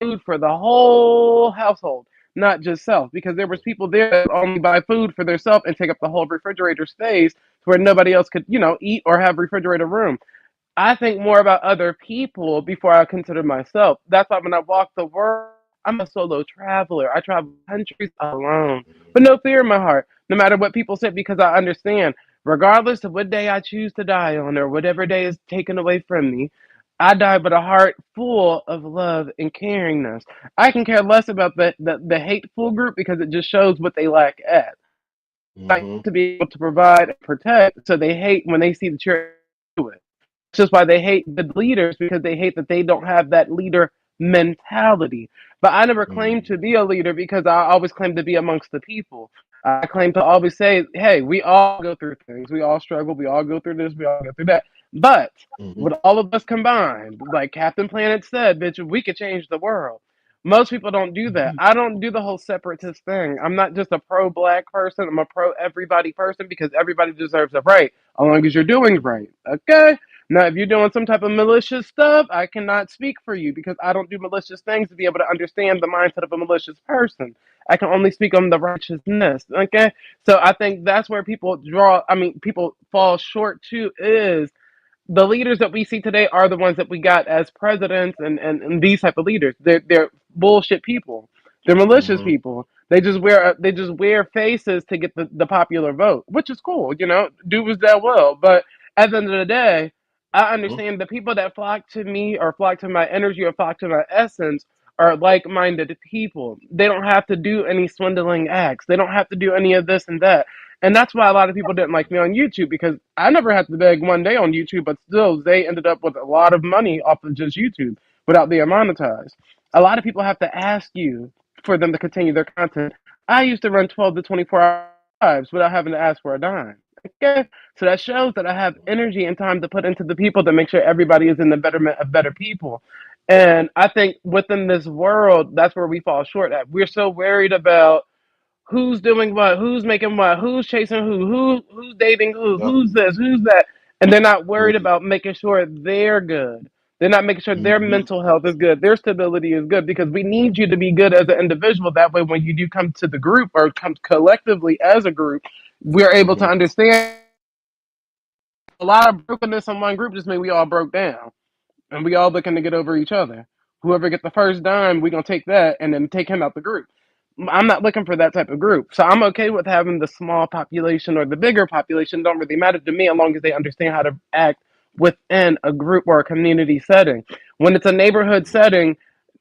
food for the whole household, not just self, because there was people there that only buy food for themselves and take up the whole refrigerator space where nobody else could, eat or have refrigerator room. I think more about other people before I consider myself. That's why when I walk the world, I'm a solo traveler. I travel countries alone, but no fear in my heart, no matter what people say, because I understand, regardless of what day I choose to die on or whatever day is taken away from me, I die with a heart full of love and caringness. I can care less about the hateful group because it just shows what they lack at. Like Mm-hmm. to be able to provide and protect, so they hate when they see that you're able to do it. It's just why they hate good leaders, because they hate that they don't have that leader mentality. But I never claimed to be a leader because I always claimed to be amongst the people. I claim to always say, hey, we all go through things. We all struggle. We all go through this. We all go through that. But Mm-hmm. with all of us combined, like Captain Planet said, bitch, we could change the world. Most people don't do that. I don't do the whole separatist thing. I'm not just a pro black person. I'm a pro everybody person because everybody deserves a right, as long as you're doing right. Okay? Now, if you're doing some type of malicious stuff, I cannot speak for you because I don't do malicious things to be able to understand the mindset of a malicious person. I can only speak on the righteousness. Okay? So I think that's where people fall short too, is the leaders that we see today are the ones that we got as presidents and these type of leaders. They're bullshit people. They're malicious Mm-hmm. people. They just wear faces to get the popular vote, which is cool, do as that will. But at the end of the day, I understand the people that flock to me or flock to my energy or flock to my essence are like-minded people. They don't have to do any swindling acts. They don't have to do any of this and that. And that's why a lot of people didn't like me on YouTube, because I never had to beg one day on YouTube, but still they ended up with a lot of money off of just YouTube without being monetized. A lot of people have to ask you for them to continue their content. I used to run 12 to 24 hour lives without having to ask for a dime. Okay? So that shows that I have energy and time to put into the people to make sure everybody is in the betterment of better people. And I think within this world, that's where we fall short at. We're so worried about who's doing what, who's making what, who's chasing who's dating who, Yep. who's this, who's that, and they're not worried Mm-hmm. about making sure they're good. They're not making sure their Mm-hmm. mental health is good, their stability is good, because we need you to be good as an individual. That way, when you do come to the group or come collectively as a group, we're able to Mm-hmm. understand. A lot of brokenness in one group just mean we all broke down and we all looking to get over each other. Whoever get the first dime, we gonna take that and then take him out the group. I'm not looking for that type of group, so I'm okay with having the small population or the bigger population. Don't really matter to me as long as they understand how to act within a group or a community setting. When it's a neighborhood setting,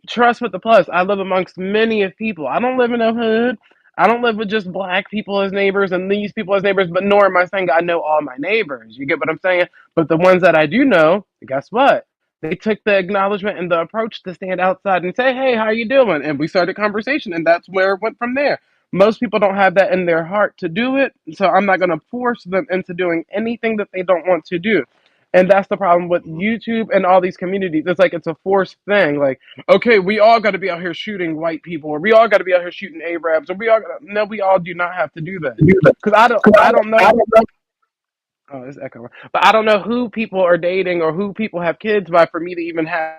trust with the plus. I live amongst many of people. I don't live in a hood. I don't live with just black people as neighbors and these people as neighbors, but nor am I saying I know all my neighbors. You get what I'm saying? But the ones that I do know, guess what? They took the acknowledgement and the approach to stand outside and say, "Hey, how you doing?" And we started conversation, and that's where it went from there. Most people don't have that in their heart to do it, so I'm not going to force them into doing anything that they don't want to do. And that's the problem with YouTube and all these communities. It's like it's a forced thing. Like, okay, we all got to be out here shooting white people, or we all got to be out here shooting Arabs, or no, we all do not have to do that. Because I don't know. Oh, it's echoing. But I don't know who people are dating or who people have kids by for me to even have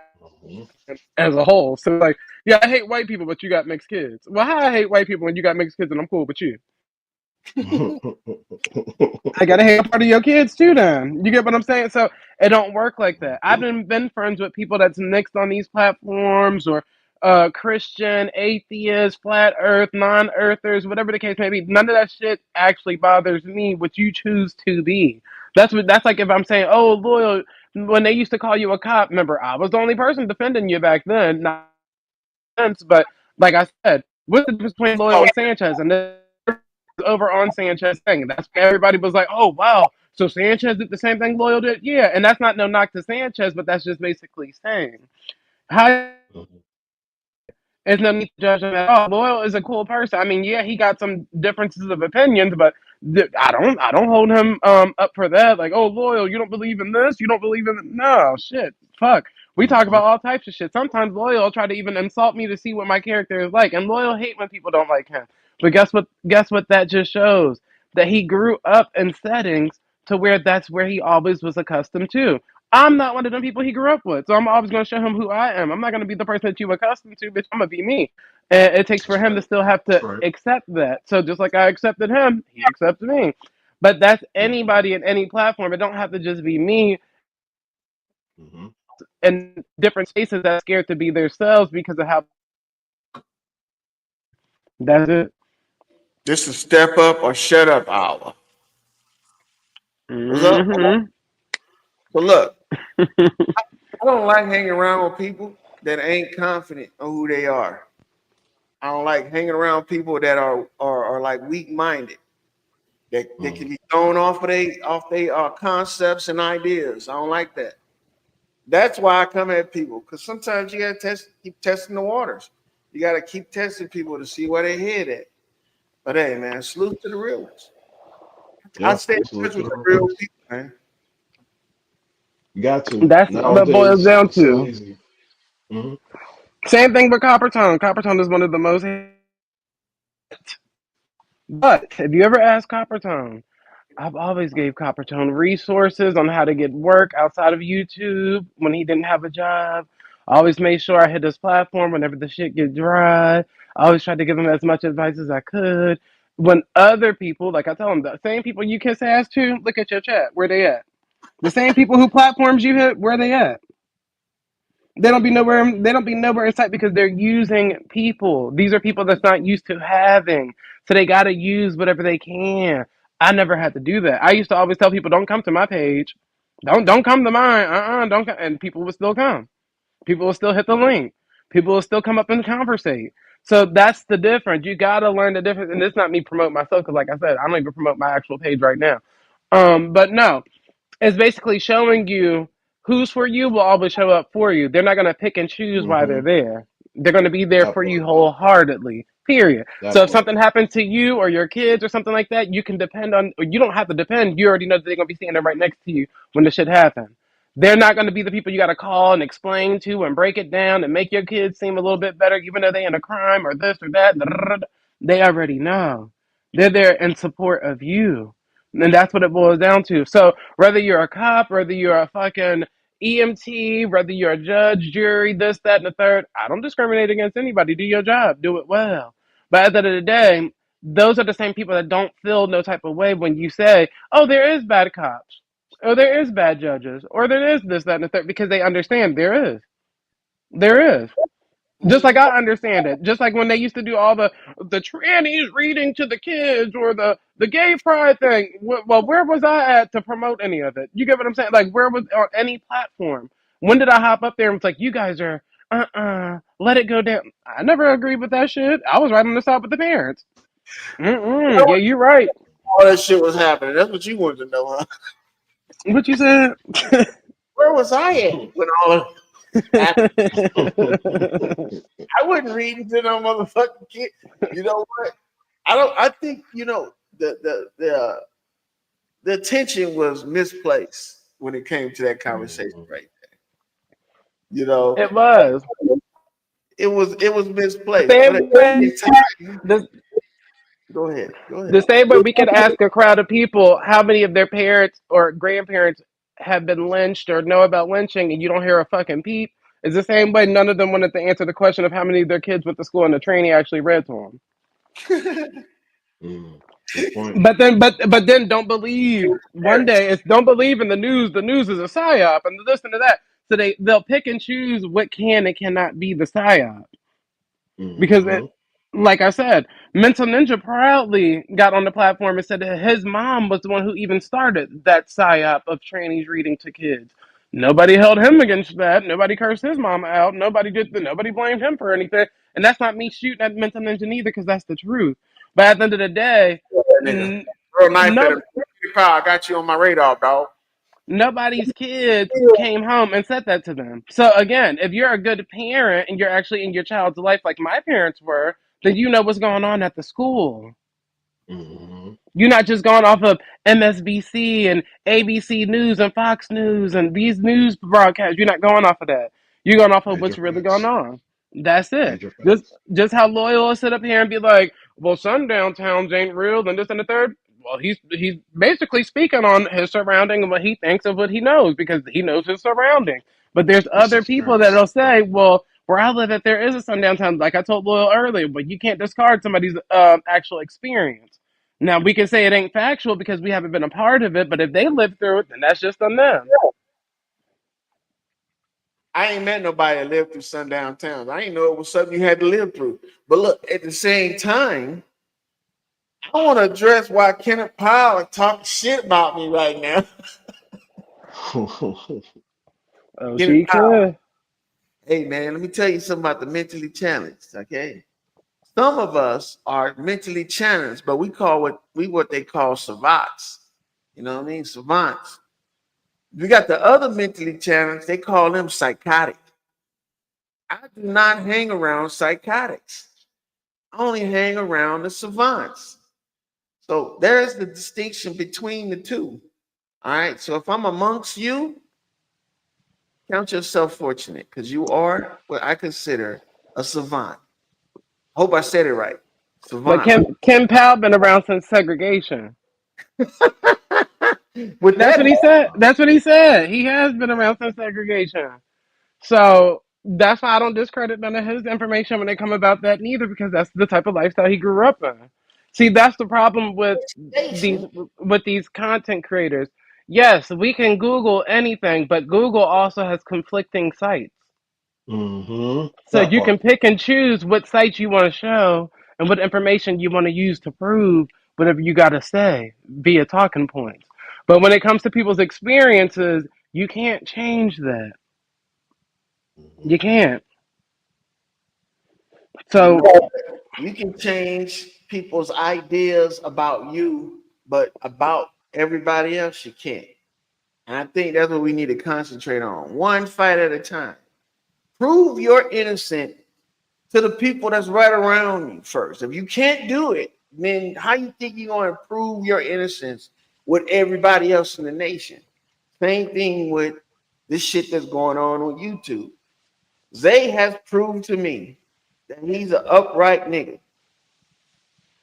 as a whole. So like, yeah, I hate white people, but you got mixed kids. Well, how I hate white people when you got mixed kids and I'm cool with you? I gotta hate a part of your kids too. Then you get what I'm saying. So it don't work like that. I've been friends with people that's mixed on these platforms, or Christian, atheist, flat Earth, non-earthers, whatever the case may be. None of that shit actually bothers me. What you choose to be. That's like if I'm saying, oh, loyal. When they used to call you a cop, remember I was the only person defending you back then. Not sense, but like I said, what's the difference between Loyal and Sanchez? And this over on Sanchez thing. That's why everybody was like, oh wow, so Sanchez did the same thing Loyal did? Yeah, and that's not no knock to Sanchez, but that's just basically saying how it's no need to judge him at all. Loyal is a cool person. I mean, yeah, he got some differences of opinions, but I don't hold him up for that. Like, oh, Loyal, you don't believe in this, you don't believe in no shit. Fuck. We talk about all types of shit. Sometimes Loyal will try to even insult me to see what my character is like, and Loyal hate when people don't like him. But guess what? Guess what? That just shows that he grew up in settings to where that's where he always was accustomed to. I'm not one of them people he grew up with, so I'm always going to show him who I am. I'm not going to be the person that you accustomed to, bitch. I'm going to be me. And it takes for That's him to right. still have That's to right. accept that. So just like I accepted him, he accepted me. But that's anybody in any platform. It don't have to just be me Mm-hmm. in different spaces that's scared to be themselves because of how. That's it. This is step up or shut up hour. What's up? Hmm. So look, don't like hanging around with people that ain't confident on who they are. I don't like hanging around people that are like weak minded. They can be thrown off they concepts and ideas. I don't like that. That's why I come at people because sometimes you gotta keep testing the waters. You gotta keep testing people to see where they head at. But hey, man, salute to the real ones. I Yeah, stay in salute touch to with the the real real ones. people, man. You got to. That's what it boils Nowadays, down it's so to. easy. Hmm. Same thing with Copper Tone. Copper Tone is one of the most. But if you ever ask Copper Tone, I've always gave Coppertone resources on how to get work outside of YouTube when he didn't have a job. I always made sure I hit his platform whenever the shit get dry. I always tried to give him as much advice as I could. When other people, like I tell him, the same people you kiss ass to, look at your chat. Where they at? The same people who platforms you hit, where they at? They don't be nowhere. They don't be nowhere in sight because they're using people. These are people that's not used to having, so they got to use whatever they can. I never had to do that. I used to always tell people, "Don't come to my page. Don't come to mine. Don't come." And people would still come. People will still hit the link. People will still come up and conversate. So that's the difference. You got to learn the difference. And it's not me promote myself because, like I said, I don't even promote my actual page right now. But no, it's basically showing you who's for you will always show up for you. They're not going to pick and choose why they're Hmm. there. They're going to be there That for you part. wholeheartedly. Period. So That if part. something happened to you or your kids or something like that, you can depend on, or you don't have to depend. You already know that they're going to be standing right next to you when the shit happens. They're not going to be the people you got to call and explain to and break it down and make your kids seem a little bit better, even though they're in a crime or this or that. They already know. They're there in support of you. And that's what it boils down to. So whether you're a cop, whether you're a fucking EMT, whether you're a judge, jury, this, that, and the third, I don't discriminate against anybody. Do your job, do it well. But at the end of the day, those are the same people that don't feel no type of way when you say, oh, there is bad cops, or there is bad judges, or there is this, that, and the third, because they understand there is. There is. Just like I understand it. Just like when they used to do all the trannies reading to the kids or the gay pride thing. Well, where was I at to promote any of it? You get what I'm saying? Like where was on any platform? When did I hop up there and was like, you guys are let it go down? I never agreed with that shit. I was right on the side with the parents. Yeah, you're right. All that shit was happening. That's what you wanted to know, huh? What you said? Where was I at when all of happened? I wasn't reading to no motherfucking kid. You know what? I think the attention was misplaced when it came to that conversation right there. You know, It was. it was misplaced. But at Same the way. same time, The, go ahead. Go ahead. The same way we could ask a crowd of people how many of their parents or grandparents have been lynched or know about lynching and you don't hear a fucking peep. It's the same way none of them wanted to answer the question of how many of their kids went to school and the trainee actually read to them. Good point. But then don't believe one day it's don't believe in the news. The news is a psyop and this and that. So they'll pick and choose what can and cannot be the psyop. Because Hmm. like I said, Mental Ninja proudly got on the platform and said that his mom was the one who even started that psyop of trannies reading to kids. Nobody held him against that. Nobody cursed his mom out. Nobody blamed him for anything. And that's not me shooting at Mental Ninja either, because that's the truth. But at the end of the day, That nigga. Real nice better. no, I got you on my radar, dog. nobody's kids came home and said that to them. So again, if you're a good parent and you're actually in your child's life like my parents were, then you know what's going on at the school. Hmm. You're not just going off of MSBC and ABC News and Fox News and these news broadcasts. You're not going off of that. You're going off of Major what's really going facts. on. That's it. Major Just facts. just how loyal will sit up here and be like, well, sundown towns ain't real and this and the third. Well, he's basically speaking on his surrounding and what he thinks of what he knows because he knows his surroundings. But there's This other is people facts. that'll say, well, where I live at there is a sundown town, like I told Loyal earlier, but you can't discard somebody's actual experience. Now we can say it ain't factual because we haven't been a part of it, but if they lived through it, then that's just on them. I ain't met nobody that lived through sundown towns. I ain't know it was something you had to live through. But look, at the same time, I want to address why Kenneth Powell talking shit about me right now. Oh, Give it she power. could. Hey man, let me tell you something about the mentally challenged. Okay, some of us are mentally challenged, but what they call savants. You know what I mean? Savants. We got the other mentally challenged. They call them psychotic. I do not hang around psychotics. I only hang around the savants. So there's the distinction between the two. All right. So if I'm amongst you, count yourself fortunate because you are what I consider a savant. Hope I said it right. But Savant. Kim Powell been around since segregation. With That's that, what he said. That's what he said. He has been around since segregation. So that's why I don't discredit none of his information when they come about that neither, because that's the type of lifestyle he grew up in. See, that's the problem these education, with these content creators. Yes, we can Google anything, but Google also has conflicting sites. Mm-hmm. So That you part. can pick and choose what sites you want to show and what information you want to use to prove whatever you got to say via talking points. But when it comes to people's experiences, you can't change that. You can't. you So know, you can change people's ideas about you, but about everybody else, you can't. And I think that's what we need to concentrate on. One fight at a time. Prove you're innocent to the people that's right around you first. If you can't do it, then how you think you're going to prove your innocence with everybody else in the nation? Same thing with this shit that's going on YouTube. Zay has proved to me that he's an upright nigga.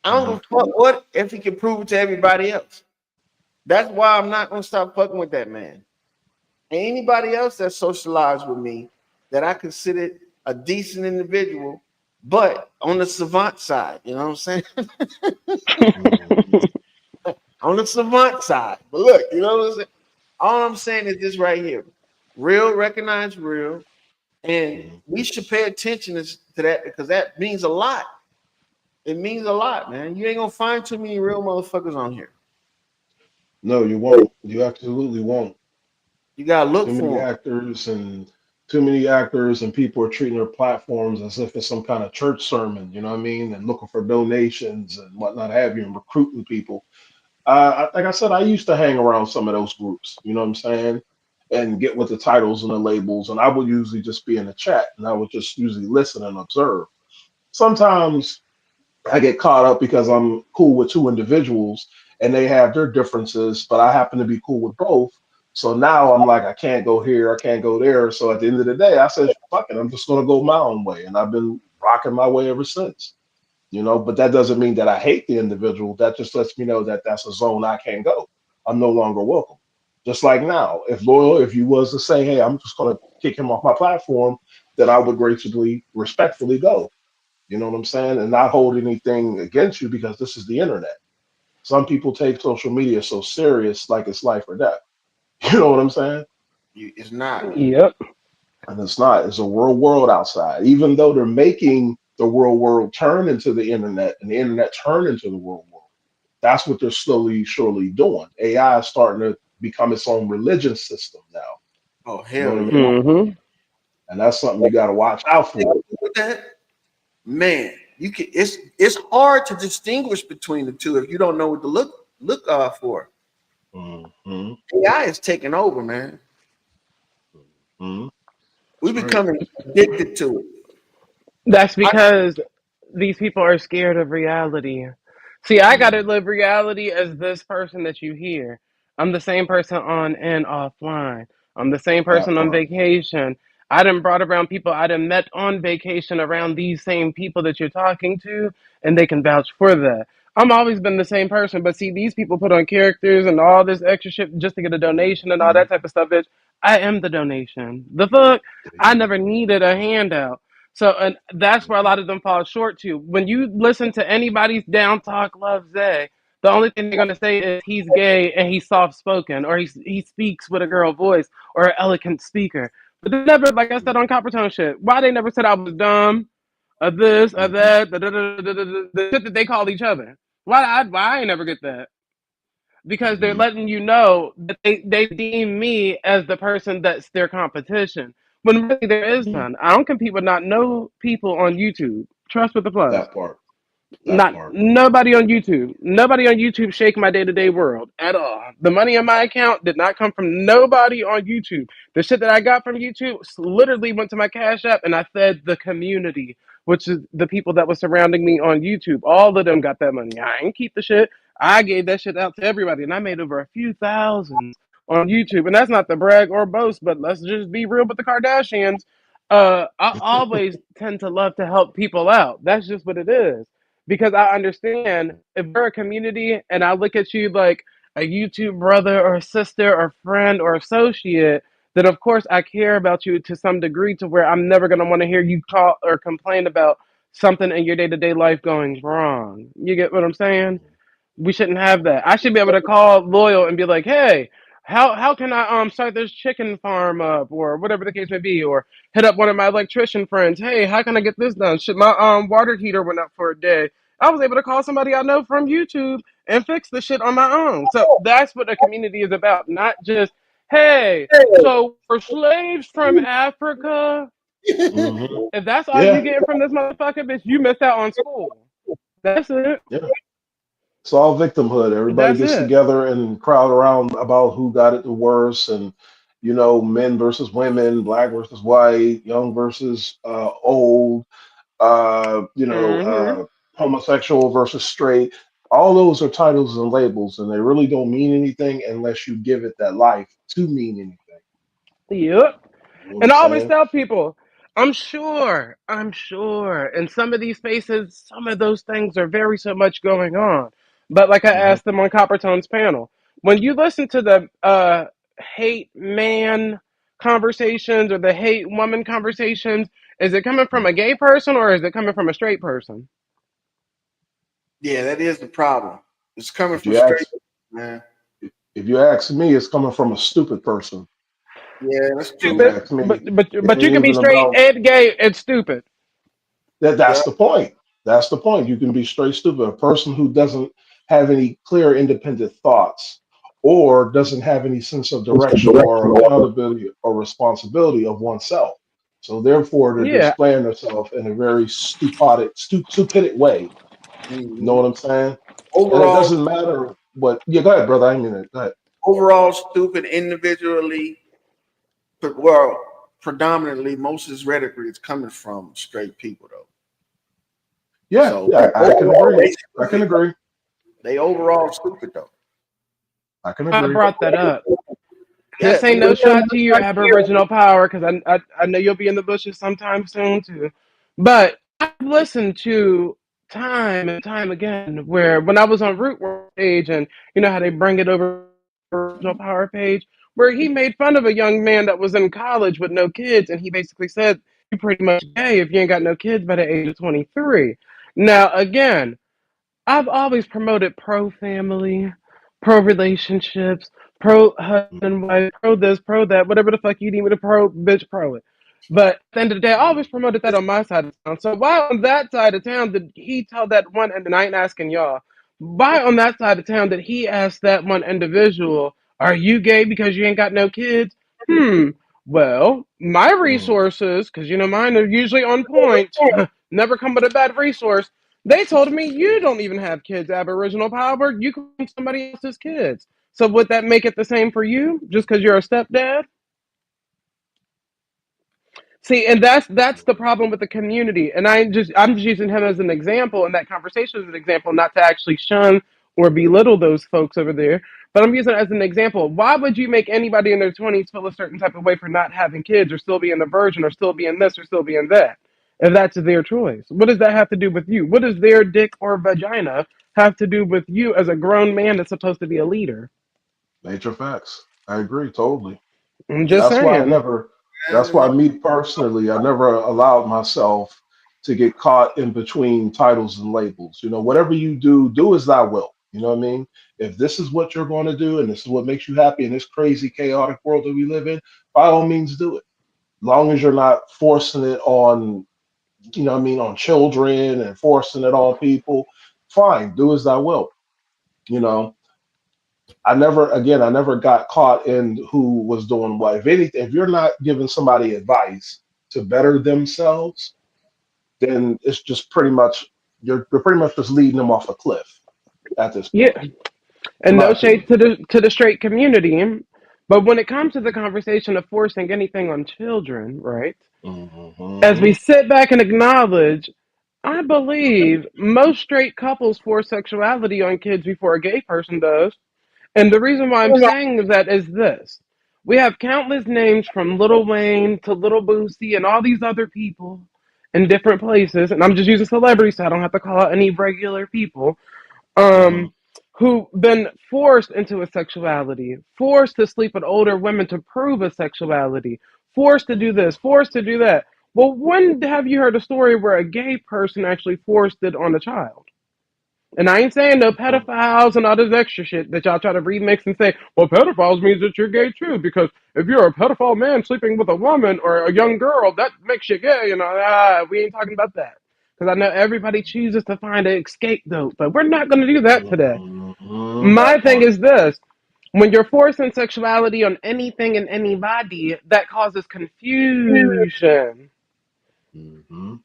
I don't give a fuck what if he can prove it to everybody else. That's why I'm not gonna stop fucking with that man. And anybody else that socialized with me that I considered a decent individual, but on the savant side, you know what I'm saying? On the savant side. But look, you know what I'm saying? All I'm saying is this right here. Real recognize real. And we should pay attention to that because that means a lot. It means a lot, man. You ain't gonna find too many real motherfuckers on here. No, you won't. You absolutely won't. You gotta look Too many for them. actors and too many actors and people are treating their platforms as if it's some kind of church sermon, you know what I mean? And looking for donations and whatnot have you and recruiting people. Like I said, I used to hang around some of those groups, you know what I'm saying? And get with the titles and the labels. And I would usually just be in the chat and I would just usually listen and observe. Sometimes I get caught up because I'm cool with two individuals and they have their differences, but I happen to be cool with both. So now I'm like, I can't go here, I can't go there. So at the end of the day, I said, fuck it, I'm just gonna go my own way. And I've been rocking my way ever since, you know, but that doesn't mean that I hate the individual. That just lets me know that that's a zone I can't go. I'm no longer welcome. Just like now, if Loyal, if you was to say, hey, I'm just gonna kick him off my platform, then I would gracefully, respectfully go. You know what I'm saying? And not hold anything against you because this is the internet. Some people take social media so serious, like it's life or death. You know what I'm saying? It's not. yep. And it's not. It's a real world outside. Even though they're making the real world turn into the internet and the internet turn into the real world. That's what they're slowly, surely doing. AI is starting to become its own religion system now. Oh You know hell what I yeah. mean? Hmm. And that's something you got to watch out for. With that, man, you can. It's hard to distinguish between the two if you don't know what to look for. Mm-hmm. AI is taking over, man. Mm-hmm. We That's right. becoming addicted to it. That's I, because these people are scared of reality. See, I got to Mm-hmm. live reality as this person that you hear. I'm the same person on and offline. I'm the same That person on part. vacation. I done brought around people I done met on vacation around these same people that you're talking to, and they can vouch for that. I'm always been the same person, but see, these people put on characters and all this extra shit just to get a donation and all Mm-hmm. that type of stuff. Bitch, I am the donation. The fuck? There I you never needed a handout. So, and that's where a go. lot of them fall short too. When you listen to anybody's down talk, love Zay, the only thing they're gonna say is he's gay and he's soft spoken, or he speaks with a girl voice, or an eloquent speaker. But they never, like I said on Copper Tone shit, why they never said I was dumb, or this, or Mhm. that, the shit that they call each other. Why I ain't never get that. because they're Mhm. letting you know that they deem me as the person that's their competition. When really there is none. I don't compete with not no people on YouTube. Trust with the plus. That part. That Not part. nobody on YouTube. Nobody on YouTube shake my day to day world at all. The money in my account did not come from nobody on YouTube. The shit that I got from YouTube literally went to my Cash App, and I fed the community, which is the people that were surrounding me on YouTube. All of them got that money. I ain't keep the shit. I gave that shit out to everybody, and I made over a few thousands on YouTube. And that's not to brag or boast, but let's just be real with the Kardashians. I always tend to love to help people out. That's just what it is, because I understand if we're a community and I look at you like a YouTube brother or sister or friend or associate, then of course I care about you to some degree to where I'm never going to want to hear you call or complain about something in your day to day life going wrong. You get what I'm saying? We shouldn't have that. I should be able to call Loyal and be like, "Hey, how can I start this chicken farm up or whatever the case may be, or hit up one of my electrician friends. Hey, how can I get this done? Shit, my water heater went up for a day. I was able to call somebody I know from YouTube and fix the shit on my own. So that's what a community is about, not just, hey, so we're slaves from Africa. Hmm. If that's all you Yeah. get from this motherfucker, bitch, you missed out on school. That's it. Yeah. It's all victimhood. Everybody That's gets it. together and crowd around about who got it the worst, and men versus women, black versus white, young versus old, Hmm. homosexual versus straight. All those are titles and labels, and they really don't mean anything unless you give it that life to mean anything. Yep. You know what I'm And I always saying? tell people, I'm sure in some of these spaces, some of those things are very so much going on. But like I Hmm. asked them on Coppertone's panel, when you listen to the hate man conversations or the hate woman conversations, is it coming from a gay person or is it coming from a straight person? Yeah, that is the problem. It's coming If from you straight, ask, man. if you ask me, it's coming from a stupid person. Yeah, that's If you true. Stupid, ask me, it but you ain't can be even straight about and gay and stupid. that. Yeah. That's the point. That's the point. You can be straight stupid. A person who doesn't have any clear, independent thoughts, or doesn't have any sense of direction or accountability or responsibility of oneself. So therefore, they're Yeah, displaying themselves in a very stupid way. You know Mhm. what I'm saying? And it Overall, doesn't matter what. Yeah, go ahead, brother. I mean it. Go ahead. overall stupid individually, but well, predominantly most of this rhetoric is coming from straight people though. Yeah, So yeah, I can overall, agree. they I can stupid. agree. They overall stupid though. I can I agree. brought that up. Yeah, This ain't no shot to you, Aboriginal Power, because I know you'll be in the bushes sometime soon too. But I've listened to time and time again where when I was on Root World page and you know how they bring it over Aboriginal Power page, where he made fun of a young man that was in college with no kids, and he basically said, "You pretty much gay if you ain't got no kids by the age of 23." Now again, I've always promoted pro family, pro relationships, pro husband and wife, pro this, pro that, whatever the fuck you need me to pro, bitch, pro it. But at the end of the day, I always promoted that on my side of town. So why on that side of town did he tell that one, and I ain't asking y'all, why on that side of town did he ask that one individual, are you gay because you ain't got no kids? Hmm. Well, my Mm. resources, because you know mine are usually on point, never come with a bad resource. They told me you don't even have kids, Aboriginal Power. You can bring somebody else's kids. So would that make it the same for you, just because you're a stepdad? See, and that's the problem with the community. And I'm just using him as an example, and that conversation as an example, not to actually shun or belittle those folks over there. But I'm using it as an example. Why would you make anybody in their 20s feel a certain type of way for not having kids, or still being a virgin, or still being this, or still being that? If that's their choice, what does that have to do with you? What does their dick or vagina have to do with you as a grown man that's supposed to be a leader? Nature facts. I agree totally. I'm just That's why I saying. never, that's why me personally, I never allowed myself to get caught in between titles and labels. Whatever you do, do as thy will. You know what I mean? If this is what you're going to do and this is what makes you happy in this crazy, chaotic world that we live in, by all means do it. Long as you're not forcing it on, what I mean, on children and forcing it on people, fine, do as thy will. You know, I never got caught in who was doing what. If anything, if you're not giving somebody advice to better themselves, then it's just pretty much you're pretty much just leading them off a cliff at this point, Yeah, in and my no shade opinion. to the straight community, but when it comes to the conversation of forcing anything on children, right? As we Hmm. sit back and acknowledge, I believe most straight couples force sexuality on kids before a gay person does. And the reason why I'm saying that is this. We have countless names from Lil Wayne to Lil Boosie and all these other people in different places. And I'm just using celebrities so I don't have to call out any regular people. Hmm. Um, who been forced into a sexuality, forced to sleep with older women to prove a sexuality, forced to do this, forced to do that. Well, when have you heard a story where a gay person actually forced it on a child? And I ain't saying no pedophiles and all this extra shit that y'all try to remix and say, well, pedophiles means that you're gay too, because if you're a pedophile man sleeping with a woman or a young girl, that makes you gay. You know, we ain't talking about that. Because I know everybody chooses to find an scapegoat, but we're not going to do that today. My That thing part. is this. When you're forcing sexuality on anything and anybody, that causes confusion. Hmm. Yep.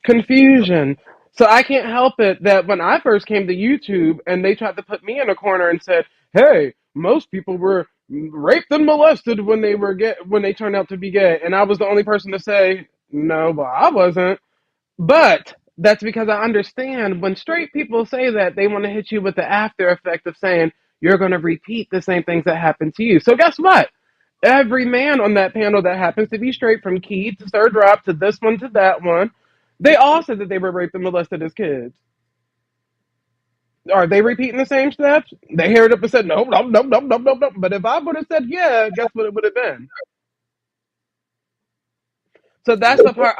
Confusion. So I can't help it that when I first came to YouTube and they tried to put me in a corner and said, "Hey, most people were raped and molested when they were gay, when they turned out to be gay," and I was the only person to say, "No, but I wasn't." But that's because I understand when straight people say that, they want to hit you with the after effect of saying you're going to repeat the same things that happened to you. So guess what? Every man on that panel that happens to be straight from Key to Sir Drop to this one to that one, they all said that they were raped and molested as kids. Are they repeating the same steps? They heard it up and said, no, no, no, no, no, no, no. But if I would have said yeah, guess what it would have been? So that's the part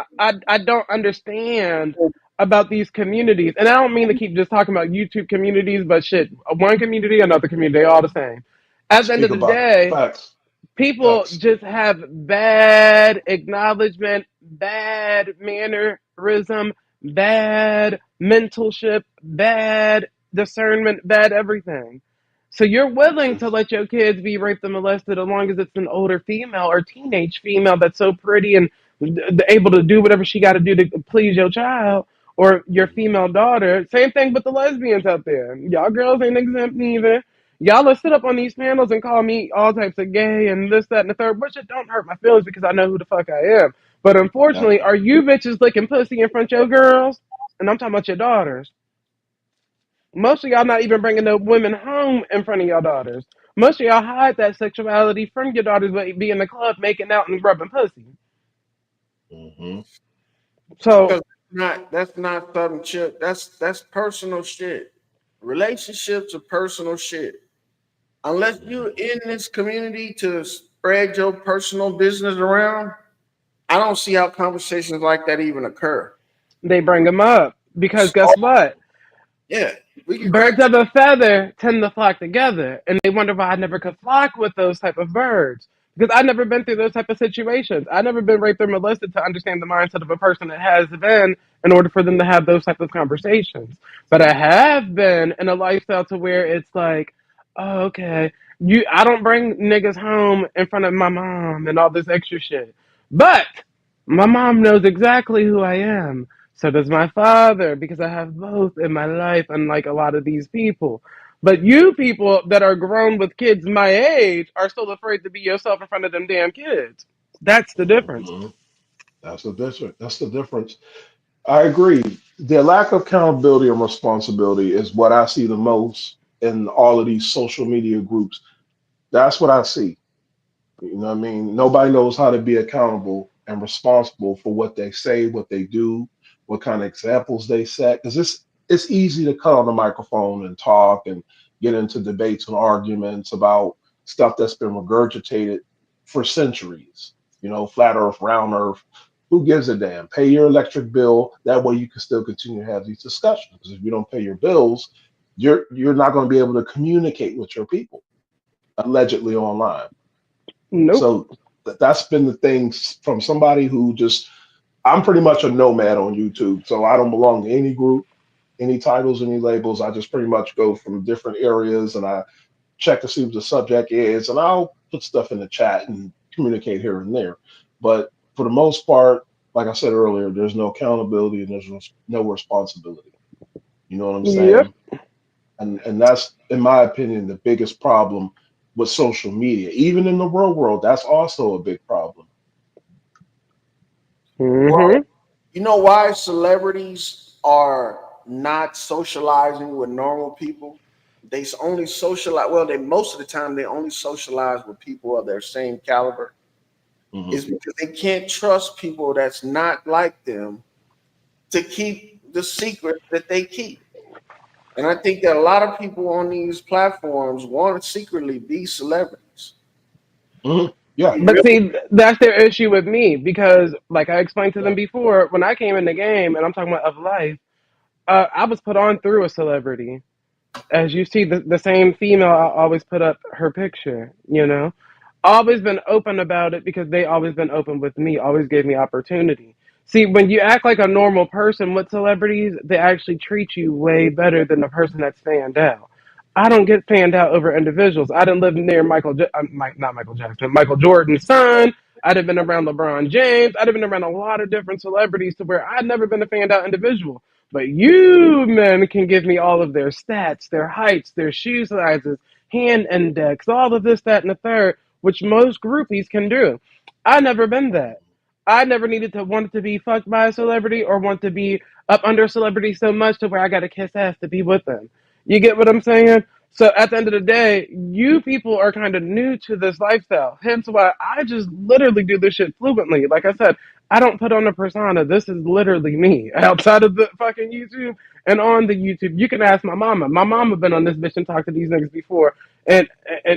I don't understand about these communities. And I don't mean to keep just talking about YouTube communities, but shit, one community, another community, they all the same. At the end Speak of the about it. day, Facts. people Facts. just have bad acknowledgement, bad mannerism, bad mentalship, bad discernment, bad everything. So you're willing to let your kids be raped and molested as long as it's an older female or teenage female that's so pretty and able to do whatever she got to do to please your child or your female daughter. Same thing with the lesbians out there. Y'all girls ain't exempt neither. Y'all will sit up on these panels and call me all types of gay and this, that, and the third, which it don't hurt my feelings because I know who the fuck I am. But That unfortunately, part. are you bitches licking pussy in front of your girls? And I'm talking about your daughters. Most of y'all not even bringing the women home in front of your daughters. Most of y'all hide that sexuality from your daughters, but be in the club making out and rubbing pussy. Hmm. So Because that's not something shit. That's personal shit. Relationships are personal shit. Unless you're in this community to spread your personal business around, I don't see how conversations like that even occur. they bring them up because guess what? Yeah, we can crack Birds of a feather tend to flock together, and they wonder why I never could flock with those type of birds because I've never been through those type of situations. I've never been raped or molested to understand the mindset of a person that has been in order for them to have those type of conversations. But I have been in a lifestyle to where it's like, oh, okay, I don't bring niggas home in front of my mom and all this extra shit, but my mom knows exactly who I am. So does my father, because I have both in my life, unlike a lot of these people. But you people that are grown with kids my age are still afraid to be yourself in front of them damn kids. That's the difference. Hmm. That's the difference. That's the difference. I agree. The lack of accountability and responsibility is what I see the most in all of these social media groups. That's what I see. You know what I mean? Nobody knows how to be accountable and responsible for what they say, what they do, what kind of examples they set. Because it's easy to cut on the microphone and talk and get into debates and arguments about stuff that's been regurgitated for centuries. You know, flat earth, round earth. Who gives a damn? Pay your electric bill. That way you can still continue to have these discussions. Because if you don't pay your bills, you're not going to be able to communicate with your people allegedly online. Nope. So that's been the thing from somebody who just, I'm pretty much a nomad on YouTube. So I don't belong to any group, any titles, any labels. I just pretty much go from different areas and I check to see what the subject is, and I'll put stuff in the chat and communicate here and there. But for the most part, like I said earlier, there's no accountability and there's no responsibility. You know what I'm Yep. saying? And that's, in my opinion, the biggest problem with social media. Even in the real world, that's also a big problem. Mm-hmm. You know why celebrities are not socializing with normal people? They only socialize. Well, they most of the time they only socialize with people of their same caliber. Mhm. Is because they can't trust people that's not like them to keep the secret that they keep. And I think that a lot of people on these platforms want to secretly be celebrities. Mhm. Yeah. They But really, see, that's their issue with me because, like I explained to them before, when I came in the game, and I'm talking about of life, I was put on through a celebrity. As you see, the same female, I always put up her picture, you know? Always been open about it because they always been open with me, always gave me opportunity. See, when you act like a normal person with celebrities, they actually treat you way better than the person that's fanned out. I don't get fanned out over individuals. I didn't live near not Michael Jackson, Michael Jordan's son. I'd have been around LeBron James. I'd have been around a lot of different celebrities to where I'd never been a fanned out individual. But you men can give me all of their stats, their heights, their shoe sizes, hand index, all of this, that, and the third, which most groupies can do. I never been that. I never needed to want to be fucked by a celebrity or want to be up under a celebrity so much to where I got to kiss ass to be with them. You get what I'm saying? So at the end of the day, you people are kind of new to this lifestyle. Hence why I just literally do this shit fluently. Like I said, I don't put on a persona. This is literally me. Outside of the fucking YouTube and on the YouTube, you can ask my mama. My mama been on this bitch and talked to these niggas before, and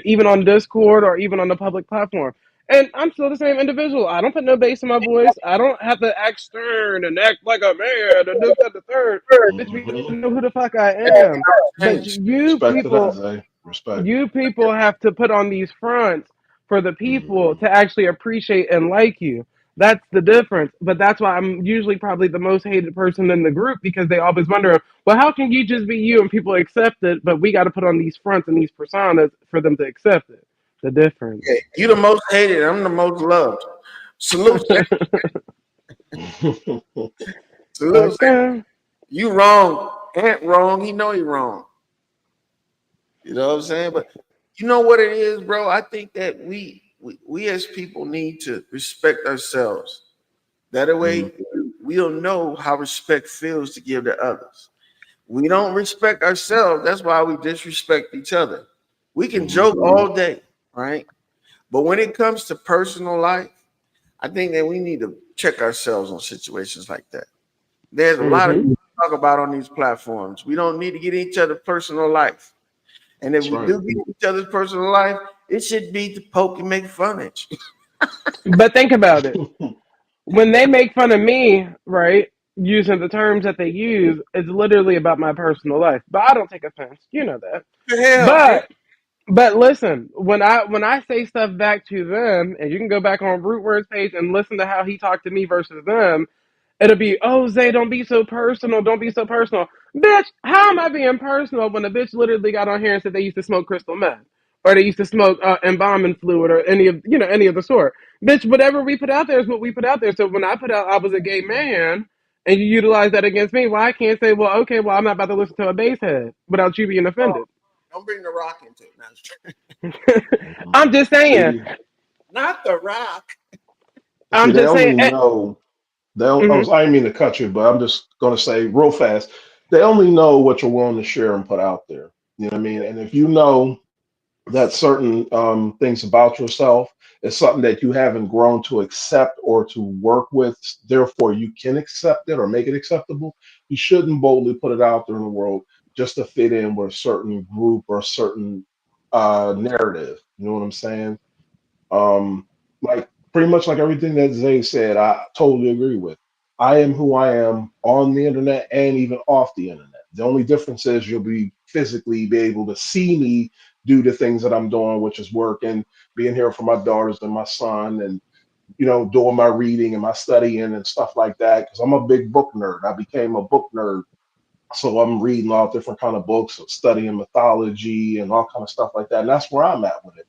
even on Discord or even on the public platform. And I'm still the same individual. I don't put no bass in my voice. I don't have to act stern and act like a man and this, that, the third. Bitch, we Mhm. know who the fuck I hey, am. But change. Respect to that, Zay. Respect. you people have to put on these fronts for the people Mhm. to actually appreciate and like you. That's the difference. But that's why I'm usually probably the most hated person in the group because they always wonder, well, how can you just be you and people accept it, but we got to put on these fronts and these personas for them to accept it. The difference. Yeah, you the most hated. I'm the most loved. Salute, salute. Okay. You wrong. Ant wrong. He know he wrong. You know what I'm saying? But you know what it is, bro? I think that we as people need to respect ourselves. That Mhm. way we'll know how respect feels to give to others. We don't respect ourselves. That's why we disrespect each other. We can Mhm. joke all day, right? But when it comes to personal life, I think that we need to check ourselves on situations like that. There's a lot of Mm-hmm. things to talk about on these platforms. We don't need to get in each other's personal life. And if That's we right. do get in each other's personal life, it should be to poke and make fun at you. But think about it. When they make fun of me, right, using the terms that they use, it's literally about my personal life. But I don't take offense. You know that. What the hell, bro? But listen, when I say stuff back to them, and you can go back on Root Words page and listen to how he talked to me versus them, it'll be, oh Zay, don't be so personal, don't be so personal. Bitch, how am I being personal when a bitch literally got on here and said they used to smoke crystal meth? Or they used to smoke embalming fluid or any of the sort. Bitch, whatever we put out there is what we put out there. So when I put out I was a gay man and you utilize that against me, well I can't say, well, okay, well I'm not about to listen to a bass head without you being Oh, offended. don't bring the rock into it. Mhm. I'm just saying. See, Not the rock. I'm they just saying. only know. Mhm. I didn't mean to cut you, but I'm just going to say real fast. They only know what you're willing to share and put out there. You know what I mean? And if you know that certain things about yourself is something that you haven't grown to accept or to work with, therefore you can accept it or make it acceptable, you shouldn't boldly put it out there in the world just to fit in with a certain group or a certain narrative. You know what I'm saying? Like pretty much like everything that Zay said, I totally agree with. I am who I am on the internet and even off the internet. The only difference is you'll be physically be able to see me do the things that I'm doing, which is working, being here for my daughters and my son, and doing my reading and my studying and stuff like that. Because I'm a big book nerd. I became a book nerd So I'm reading all different kind of books, studying mythology and all kind of stuff like that. And that's where I'm at with it.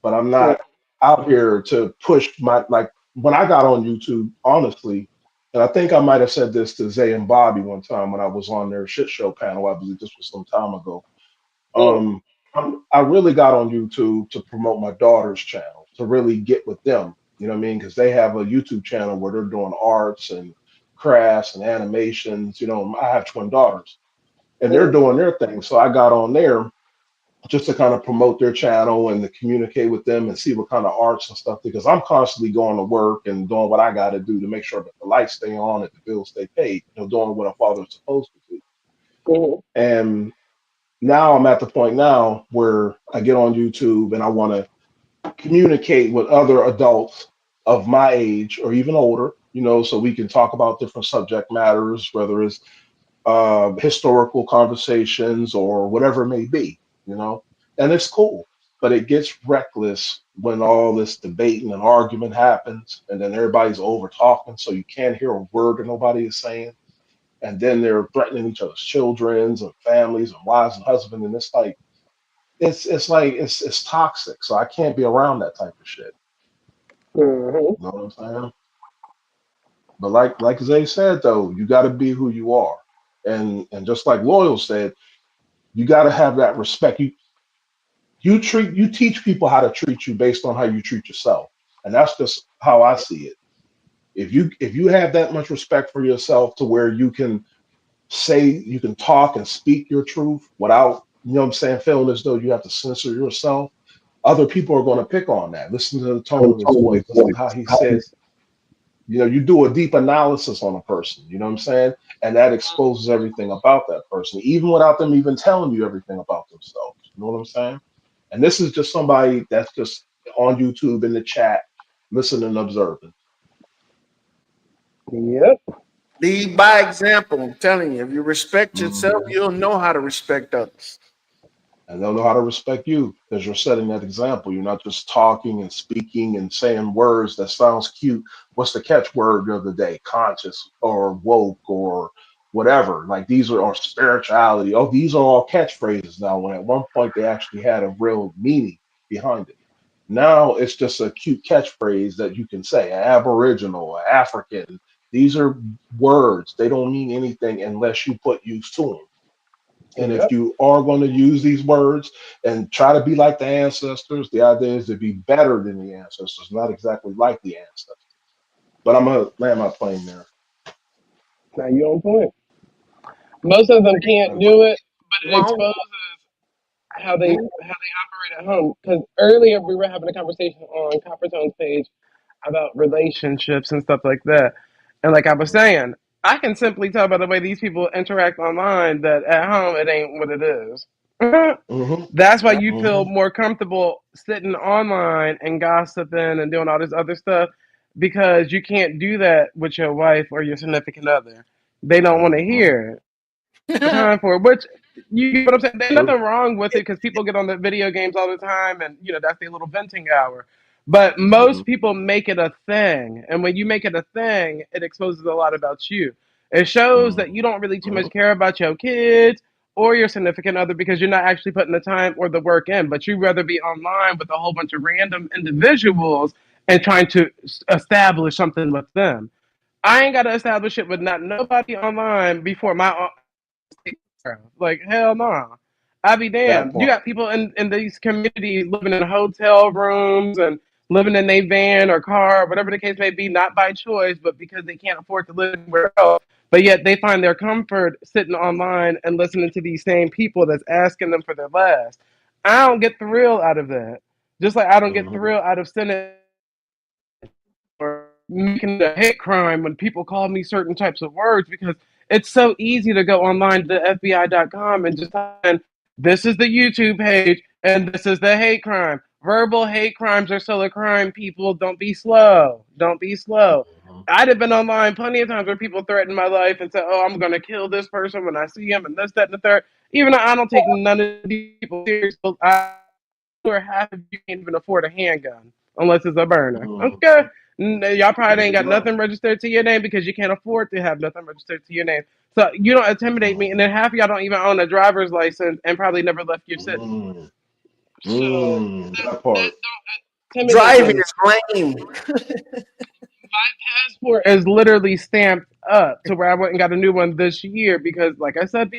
But I'm not out here to push my like when I got on YouTube, honestly, and I think I might have said this to Zay and Bobby one time when I was on their shit show panel. I believe this was some time ago. Um, I really got on YouTube to promote my daughter's channel, to really get with them. You know what I mean? Because they have a YouTube channel where they're doing arts and crafts and animations. You know, I have twin daughters, and they're doing their thing. So I got on there just to kind of promote their channel and to communicate with them and see what kind of arts and stuff. Because I'm constantly going to work and doing what I got to do to make sure that the lights stay on and the bills stay paid. You know, doing what a father's supposed to do. And now I'm at the point now where I get on YouTube and I want to communicate with other adults of my age or even older, you know, so we can talk about different subject matters, whether it's historical conversations or whatever it may be, you know, and it's cool. But it gets reckless when all this debating and argument happens, and then everybody's over talking, so you can't hear a word that nobody is saying, and then they're threatening each other's childrens and families and wives and husbands, and it's like it's toxic. So I can't be around that type of shit. You know what I'm saying? But like Zay said though, you got to be who you are, and just like Loyal said, you got to have that respect. You teach people how to treat you based on how you treat yourself, and that's just how I see it. If you have that much respect for yourself to where you can talk and speak your truth without, you know what I'm saying, feeling as though you have to censor yourself, other people are going to pick on that. Listen to the tone of his voice. Listen to how he says, you know, you do a deep analysis on a person, you know what I'm saying? And that exposes everything about that person, even without them even telling you everything about themselves. You know what I'm saying? And this is just somebody that's just on YouTube in the chat, listening and observing. Yep. Lead by example. I'm telling you, if you respect yourself, you'll know how to respect others. And they'll know how to respect you because you're setting that example. You're not just talking and speaking and saying words that sounds cute. What's the catchword of the day? Conscious or woke or whatever. Like these are spirituality. Oh, these are all catchphrases now. When at one point they actually had a real meaning behind it. Now it's just a cute catchphrase that you can say. Aboriginal, African. These are words. They don't mean anything unless you put use to them. And if you are going to use these words and try to be like the ancestors, the idea is to be better than the ancestors, not exactly like the ancestors. But I'm going to land my plane there. Now you on point. Most of them can't do it, but it exposes how they operate at home. Because earlier we were having a conversation on Coppertone's page about relationships and stuff like that. And like I was saying, I can simply tell by the way these people interact online that at home it ain't what it is. That's why you feel more comfortable sitting online and gossiping and doing all this other stuff because you can't do that with your wife or your significant other. They don't want to hear it. Time for it, which you get what I'm saying. There's nothing wrong with it because people get on the video games all the time, and you know that's their little venting hour. But most people make it a thing, and when you make it a thing, it exposes a lot about you. It shows that you don't really too much care about your kids or your significant other because you're not actually putting the time or the work in. But you'd rather be online with a whole bunch of random individuals and trying to establish something with them. I ain't got to establish it with not nobody online before my like hell no. I be damned. You got people in these communities living in hotel rooms and living in a van or car, whatever the case may be, not by choice, but because they can't afford to live anywhere else. But yet they find their comfort sitting online and listening to these same people that's asking them for their last. I don't get thrill out of that. Just like I don't get thrill out of sending or making a hate crime when people call me certain types of words because it's so easy to go online to FBI.com and just type in, this is the YouTube page and this is the hate crime. Verbal hate crimes are still a crime, people. Don't be slow. Don't be slow. I'd have been online plenty of times where people threaten my life and say, oh, I'm going to kill this person when I see him and this, that, and the third. Even though I don't take none of these people seriously, I or half of you can't even afford a handgun unless it's a burner. Okay. Y'all probably ain't got nothing registered to your name because you can't afford to have nothing registered to your name. So you don't intimidate me, and then half of y'all don't even own a driver's license and probably never left your city. Mm, So that that part. don't intimidate Driving me. is lame. Passport is literally stamped up to where I went and got a new one this year because, like I said,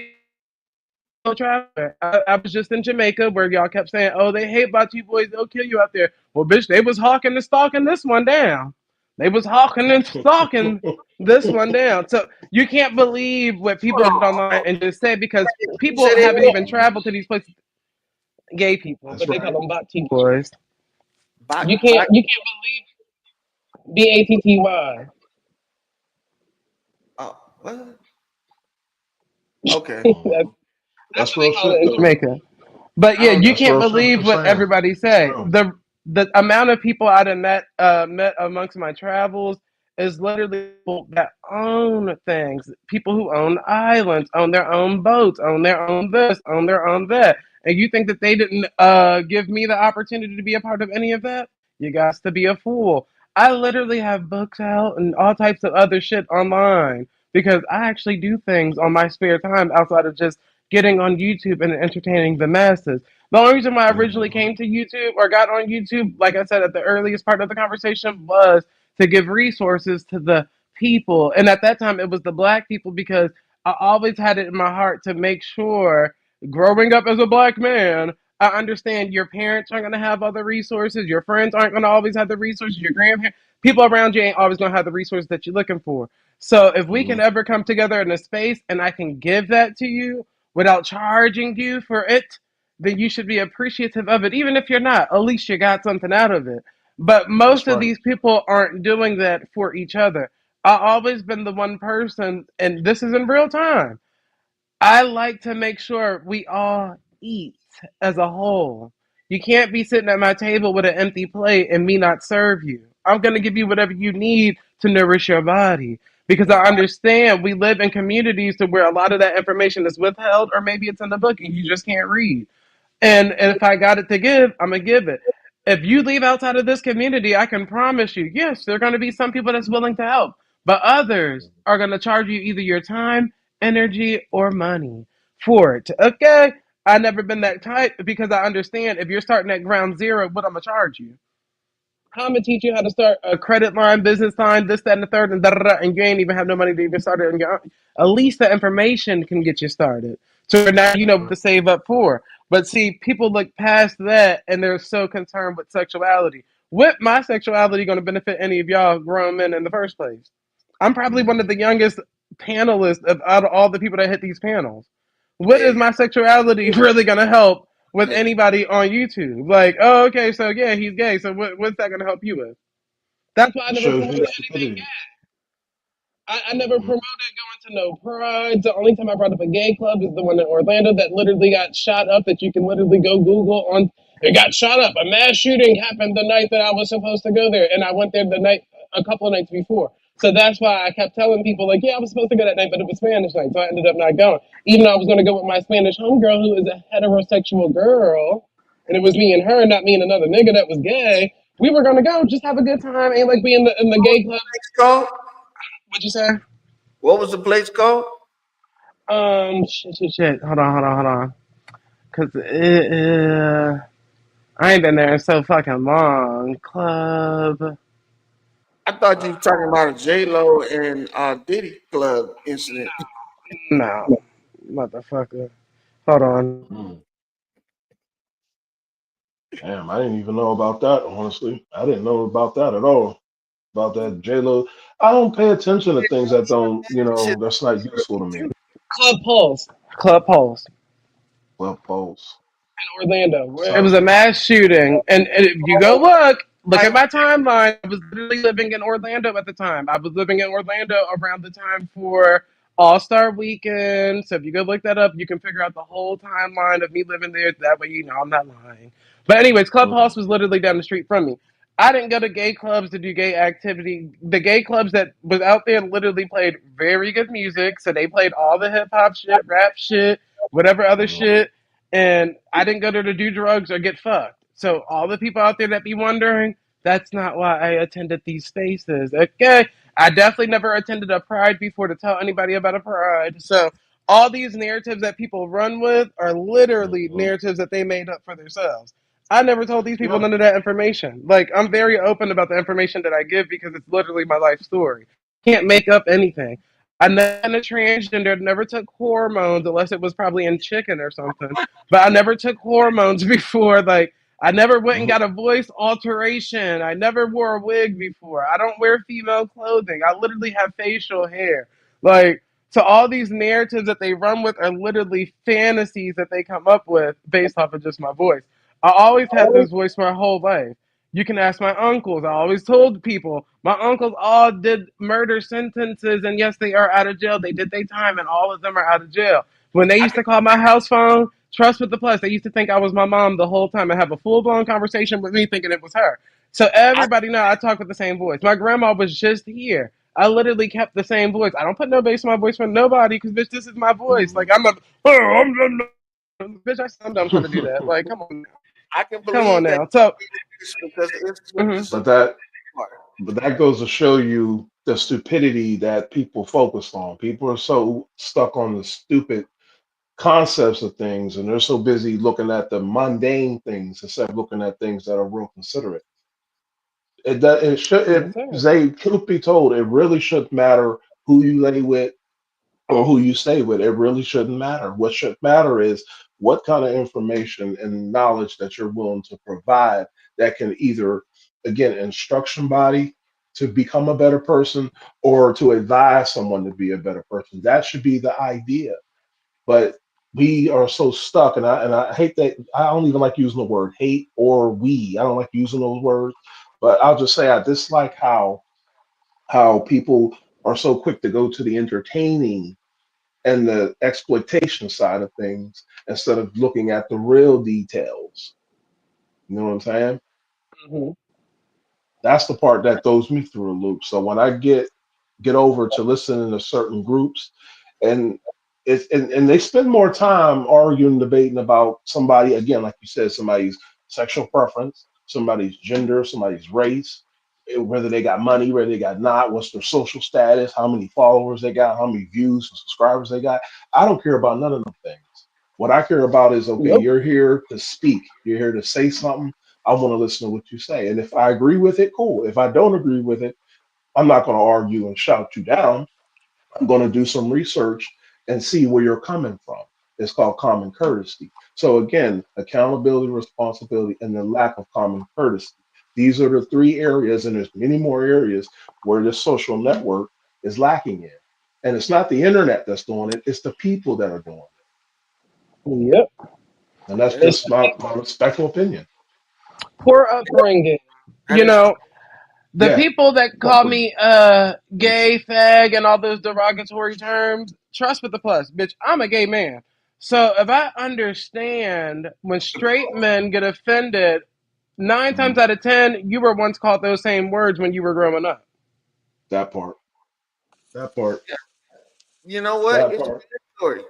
traveler. I was just in Jamaica where y'all kept saying, "Oh, they hate about you boys. They'll kill you out there." Well, bitch, they was hawking and stalking this one down. They was hawking and stalking this one down. So you can't believe what people Hold get online on. and just say because You people said they haven't what? even traveled to these places. Gay people, That's but they call right. them Bati boys. Back, You can't believe Batty. what? Okay. Mhm. That's That's what they real call it shit, in though. Jamaica. But I yeah, don't you know. That's can't real shit what believe you're what saying. everybody It's say. real. The amount of people I've met amongst my travels is literally people that own things. People who own islands, own their own boats, own their own this, own their own that. And you think that they didn't give me the opportunity to be a part of any of that? You got to be a fool. I literally have books out and all types of other shit online because I actually do things on my spare time outside of just getting on YouTube and entertaining the masses. The only reason why I originally Mhm. came to YouTube or got on YouTube, like I said at the earliest part of the conversation, was to give resources to the people. And at that time, it was the black people because I always had it in my heart to make sure, growing up as a black man, I understand your parents aren't going to have other resources, your friends aren't going to always have the resources, your grandparents, people around you ain't always going to have the resources that you're looking for. So if we can Mhm. ever come together in a space and I can give that to you without charging you for it, then you should be appreciative of it. Even if you're not, at least you got something out of it. But most That's of right. these people aren't doing that for each other. I've always been the one person, and this is in real time. I like to make sure we all eat as a whole. You can't be sitting at my table with an empty plate and me not serve you. I'm going to give you whatever you need to nourish your body because I understand we live in communities to where a lot of that information is withheld or maybe it's in the book and you just can't read. And if I got it to give, I'm gonna give it. If you leave outside of this community, I can promise you, yes, there are gonna be some people that's willing to help, but others are gonna charge you either your time, energy, or money for it. Okay? I never been that type because I understand if you're starting at ground zero, what I'm gonna charge you. I'm gonna teach you how to start a credit line, business line, this, that, and the third, and da da da, and you ain't even have no money to even start it. And at least the information can get you started. So now you know what to save up for. But see, people look past that and they're so concerned with sexuality. What my sexuality going to benefit any of y'all grown men in the first place? I'm probably one of Mhm. the youngest panelists of out of all the people that hit these panels. What is Hey, my sexuality really going to help with hey, anybody on YouTube? Like, oh, okay, so yeah, he's gay. So what's that going to help you with? That's why I It never shows promoted you the anything stupidity. gay. I never Mhm. promoted going to no prides. The only time I brought up a gay club is the one in Orlando that literally got shot up. That you can literally go Google on. It got shot up. A mass shooting happened the night that I was supposed to go there, and I went there the night, a couple of nights before. So that's why I kept telling people like, yeah, I was supposed to go that night, but it was Spanish night, so I ended up not going. Even though I was going to go with my Spanish homegirl, who is a heterosexual girl, and it was me and her, not me and another nigga that was gay. We were gonna go, just have a good time, ain't like be in the gay club. place called? What'd you say? What was the place called? Shit. Hold on. Cause I ain't been there in so fucking long. Club. I thought you were talking about a J Lo and Diddy Club incident. No, motherfucker. Hold on. Mhm. Damn, I didn't even know about that. Honestly, I didn't know about that at all. About that J Lo. I don't pay attention to things that don't, Shit, that's not useful to me. Club Pulse. Club Pulse. Well, folks, Orlando. It was sounds a mass shooting, and if you go look like at my timeline. I was literally living in Orlando at the time. I was living in Orlando around the time for All Star Weekend. So if you go look that up, you can figure out the whole timeline of me living there. That way, you know I'm not lying. But anyways, Clubhouse was literally down the street from me. I didn't go to gay clubs to do gay activity. The gay clubs that was out there literally played very good music. So they played all the hip hop shit, rap shit, whatever other shit, and I didn't go there to do drugs or get fucked. So all the people out there that be wondering, That's not why I attended these spaces. Okay. I definitely never attended a pride before to tell anybody about a pride. So all these narratives that people run with are literally Mhm. narratives that they made up for themselves. I never told these people Yeah. none of that information. Like, I'm very open about the information that I give because it's literally my life story. Can't make up anything. I never been a transgender, never took hormones unless it was probably in chicken or something. But I never took hormones before. Like, I never went and Mhm. got a voice alteration. I never wore a wig before. I don't wear female clothing. I literally have facial hair. Like, so all these narratives that they run with are literally fantasies that they come up with based off of just my voice. I always had this voice my whole life. You can ask my uncles. I always told people my uncles all did murder sentences, and yes, they are out of jail. They did their time, and all of them are out of jail. When they I used can to call my house phone, trust with the plus, they used to think I was my mom the whole time and have a full blown conversation with me, thinking it was her. So I everybody know I talk with the same voice. My grandma was just here. I literally kept the same voice. I don't put no bass in my voice for nobody because bitch, this is my voice. Like Mhm. I'm a bitch. I sound dumb trying to do that. Like I can come on believe that now. So. because it's Mhm. just a But that part. but that goes to show you the stupidity that people focus on. People are so stuck on the stupid concepts of things, and they're so busy looking at the mundane things instead of looking at things that are real considerate. It should, Yes, it, sir. Zay, truth be told, it really shouldn't matter who you lay with or who you stay with. It really shouldn't matter. What should matter is what kind of information and knowledge that you're willing to provide that can either, again, instruct somebody to become a better person or to advise someone to be a better person. That should be the idea. But we are so stuck, and I hate that. I don't even like using the word hate or we. I don't like using those words, but I'll just say I dislike how people are so quick to go to the entertaining and the exploitation side of things instead of looking at the real details. You know what I'm saying? Hmm. That's the part that throws me through a loop. So when I get over to listening to certain groups, and and they spend more time arguing, debating about somebody, again, like you said, somebody's sexual preference, somebody's gender, somebody's race, whether they got money, whether they got not, what's their social status, how many followers they got, how many views and subscribers they got. I don't care about none of them things. What I care about is, okay, Nope. you're here to speak, you're here to say something. I want to listen to what you say. And if I agree with it, cool. If I don't agree with it, I'm not going to argue and shout you down. I'm going to do some research and see where you're coming from. It's called common courtesy. So, again, accountability, responsibility, and the lack of common courtesy. These are the three areas, and there's many more areas where this social network is lacking in. And it's not the internet that's doing it, it's the people that are doing Yep. it. And that's It's just my respectful opinion. poor upbringing. That You is know, the Yeah. people that call Upbringing. me gay, fag, and all those derogatory terms, trust with the plus, bitch. I'm a gay man. So if I understand when straight men get offended, nine times Mhm. out of ten, you were once called those same words when you were growing up. That part. That part. you know what? That It's part. mandatory.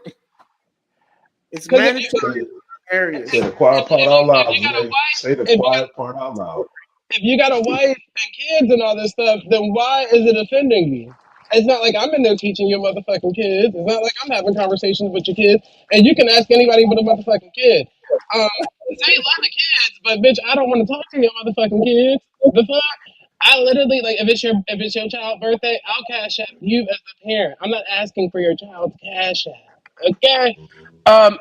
It's Because if you mandatory Say, in areas. say the quiet part out if loud, you got a Jay. wife, Say the if you quiet part out loud. if you got a wife and kids and all this stuff, then why is it offending you? It's not like I'm in there teaching your motherfucking kids. It's not like I'm having conversations with your kids. And you can ask anybody with a motherfucking kid. Say love the kids, but bitch, I don't want to talk to your motherfucking kids. The fuck? I literally like if it's your child's birthday, I'll cash app you as the parent. I'm not asking for your child's cash app. Okay?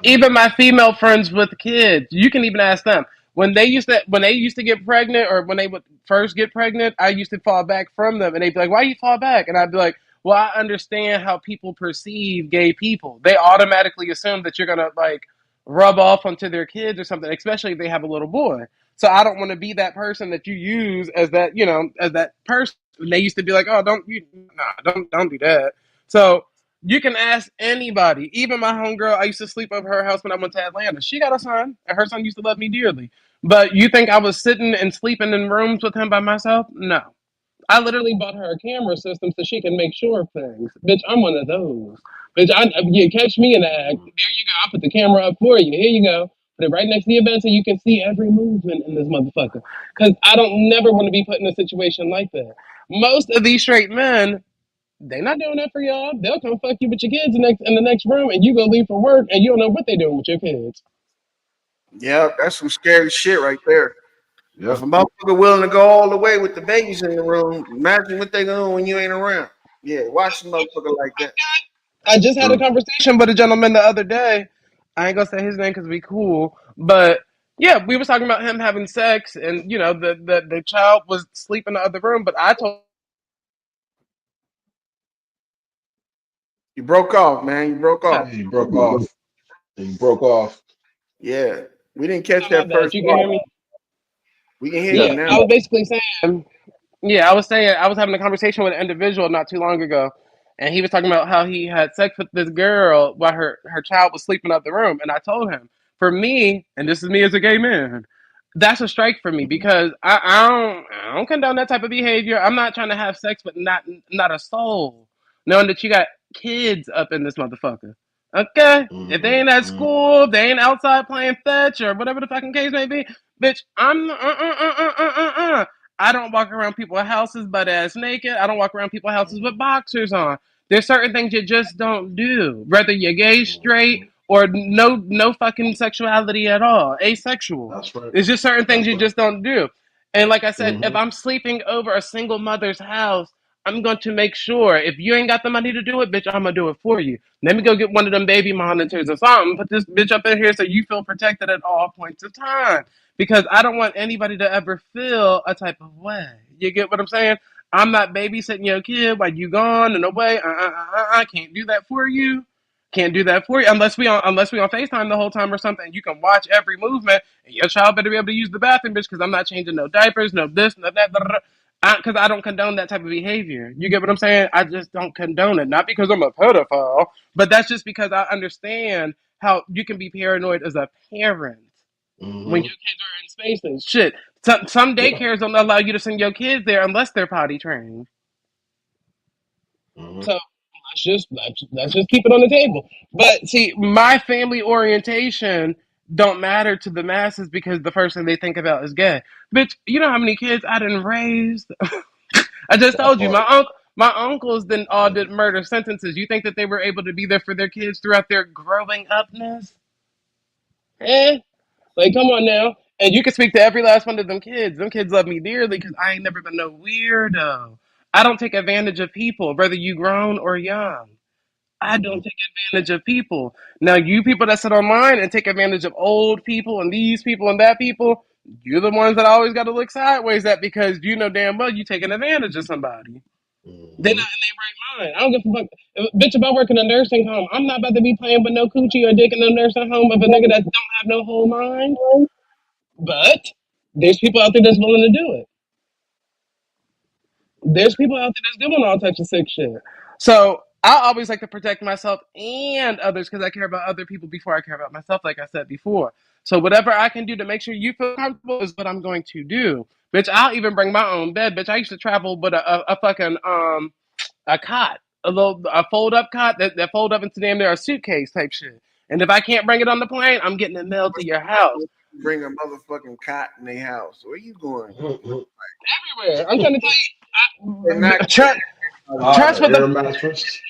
Even my female friends with kids, you can even ask them when they used to get pregnant or when they would first get pregnant. I used to fall back from them, and they'd be like, "Why you fall back?" And I'd be like, "Well, I understand how people perceive gay people. They automatically assume that you're gonna like rub off onto their kids or something, especially if they have a little boy. So I don't want to be that person that you use as that as that person." And they used to be like, "Oh, don't do that." So you can ask anybody, even my homegirl. I used to sleep over her house when I went to Atlanta. She got a son, and her son used to love me dearly. But you think I was sitting and sleeping in rooms with him by myself? No. I literally bought her a camera system so she can make sure of things. Bitch, I'm one of those. Bitch, you catch me in the act. There you go. I put the camera up for you. Here you go. Put it right next to your bed so you can see every movement in this motherfucker. Because I don't never want to be put in a situation like that. Most of these straight men, they not doing that for y'all. They'll come fuck you with your kids in the next room, and you gonna leave for work, and you don't know what they doing with your kids. Yeah, that's some scary shit right there. If Yep. a motherfucker willing to go all the way with the babies in the room, imagine what they gonna do when you ain't around. Yeah, watch the motherfucker like that. I just had a conversation with a gentleman the other day. I ain't gonna say his name because we cool, but yeah, we was talking about him having sex, and you know the child was asleep in the other room. But I told You broke off, man. You broke him, off. He broke off. He broke off. Yeah, we didn't catch my that bad. first You can part. hear me? We can hear you Yeah. Yeah, now. I was basically saying. Yeah, I was saying I was having a conversation with an individual not too long ago, and he was talking about how he had sex with this girl while her child was sleeping up the room, and I told him, for me, and this is me as a gay man, that's a strike for me because I don't condone that type of behavior. I'm not trying to have sex with not a soul, knowing that you got kids up in this motherfucker. Okay, if they ain't at Mm-hmm. school, if they ain't outside playing fetch or whatever the fucking case may be, bitch, I'm I don't walk around people's houses butt ass naked. I don't walk around people's houses with boxers on. There's certain things you just don't do, whether you're gay, straight, or no fucking sexuality at all, asexual. That's right. It's just certain things That's you right. just don't do. And like I said, if Mm-hmm. I'm sleeping over a single mother's house, I'm going to make sure if you ain't got the money to do it, bitch, I'm gonna do it for you. Let me go get one of them baby monitors or something. Put this bitch up in here so you feel protected at all points of time because I don't want anybody to ever feel a type of way. You get what I'm saying? I'm not babysitting your kid while you gone and away. I can't do that for you. Can't do that for you unless we on FaceTime the whole time or something. You can watch every movement, and your child better be able to use the bathroom, bitch. Because I'm not changing no diapers, no this, no that. Because I don't condone that type of behavior. You get what I'm saying? I just don't condone it. Not because I'm a pedophile, but that's just because I understand how you can be paranoid as a parent when Mm-hmm. your kids are in spaces. Shit, some Yeah. daycares don't allow you to send your kids there unless they're potty trained. Mm-hmm. So let's just keep it on the table. But see, my family orientation don't matter to the masses because the first thing they think about is gay. Bitch, you know how many kids I done raised? I just That told you, part. my uncles then all did murder sentences. You think that they were able to be there for their kids throughout their growing upness? Eh? Like, come on now. And you can speak to every last one of them kids. Them kids love me dearly because I ain't never been no weirdo. I don't take advantage of people, whether you grown or young. I Mm-hmm. don't take advantage of people. Now, you people that sit online and take advantage of old people and these people and that people, you're the ones that always got to look sideways at because you know damn well you taking advantage of somebody. They're Mm-hmm. not in their right mind. I don't give a fuck. Bitch, if I work in a nursing home, I'm not about to be playing with no coochie or dick in a nursing home of a nigga that don't have no whole mind. But there's people out there that's willing to do it. There's people out there that's doing all types of sick shit. So I always like to protect myself and others because I care about other people before I care about myself, like I said before. So whatever I can do to make sure you feel comfortable is what I'm going to do. Bitch, I'll even bring my own bed. Bitch, I used to travel with a fucking a cot, a fold up cot that fold up into damn near a suitcase type shit. And if I can't bring it on the plane, I'm getting it mailed to your house. Bring a motherfucking cot in their house. Where you going? Mm-hmm. Everywhere. I'm trying to tell They're you, not trust with the Air mattress.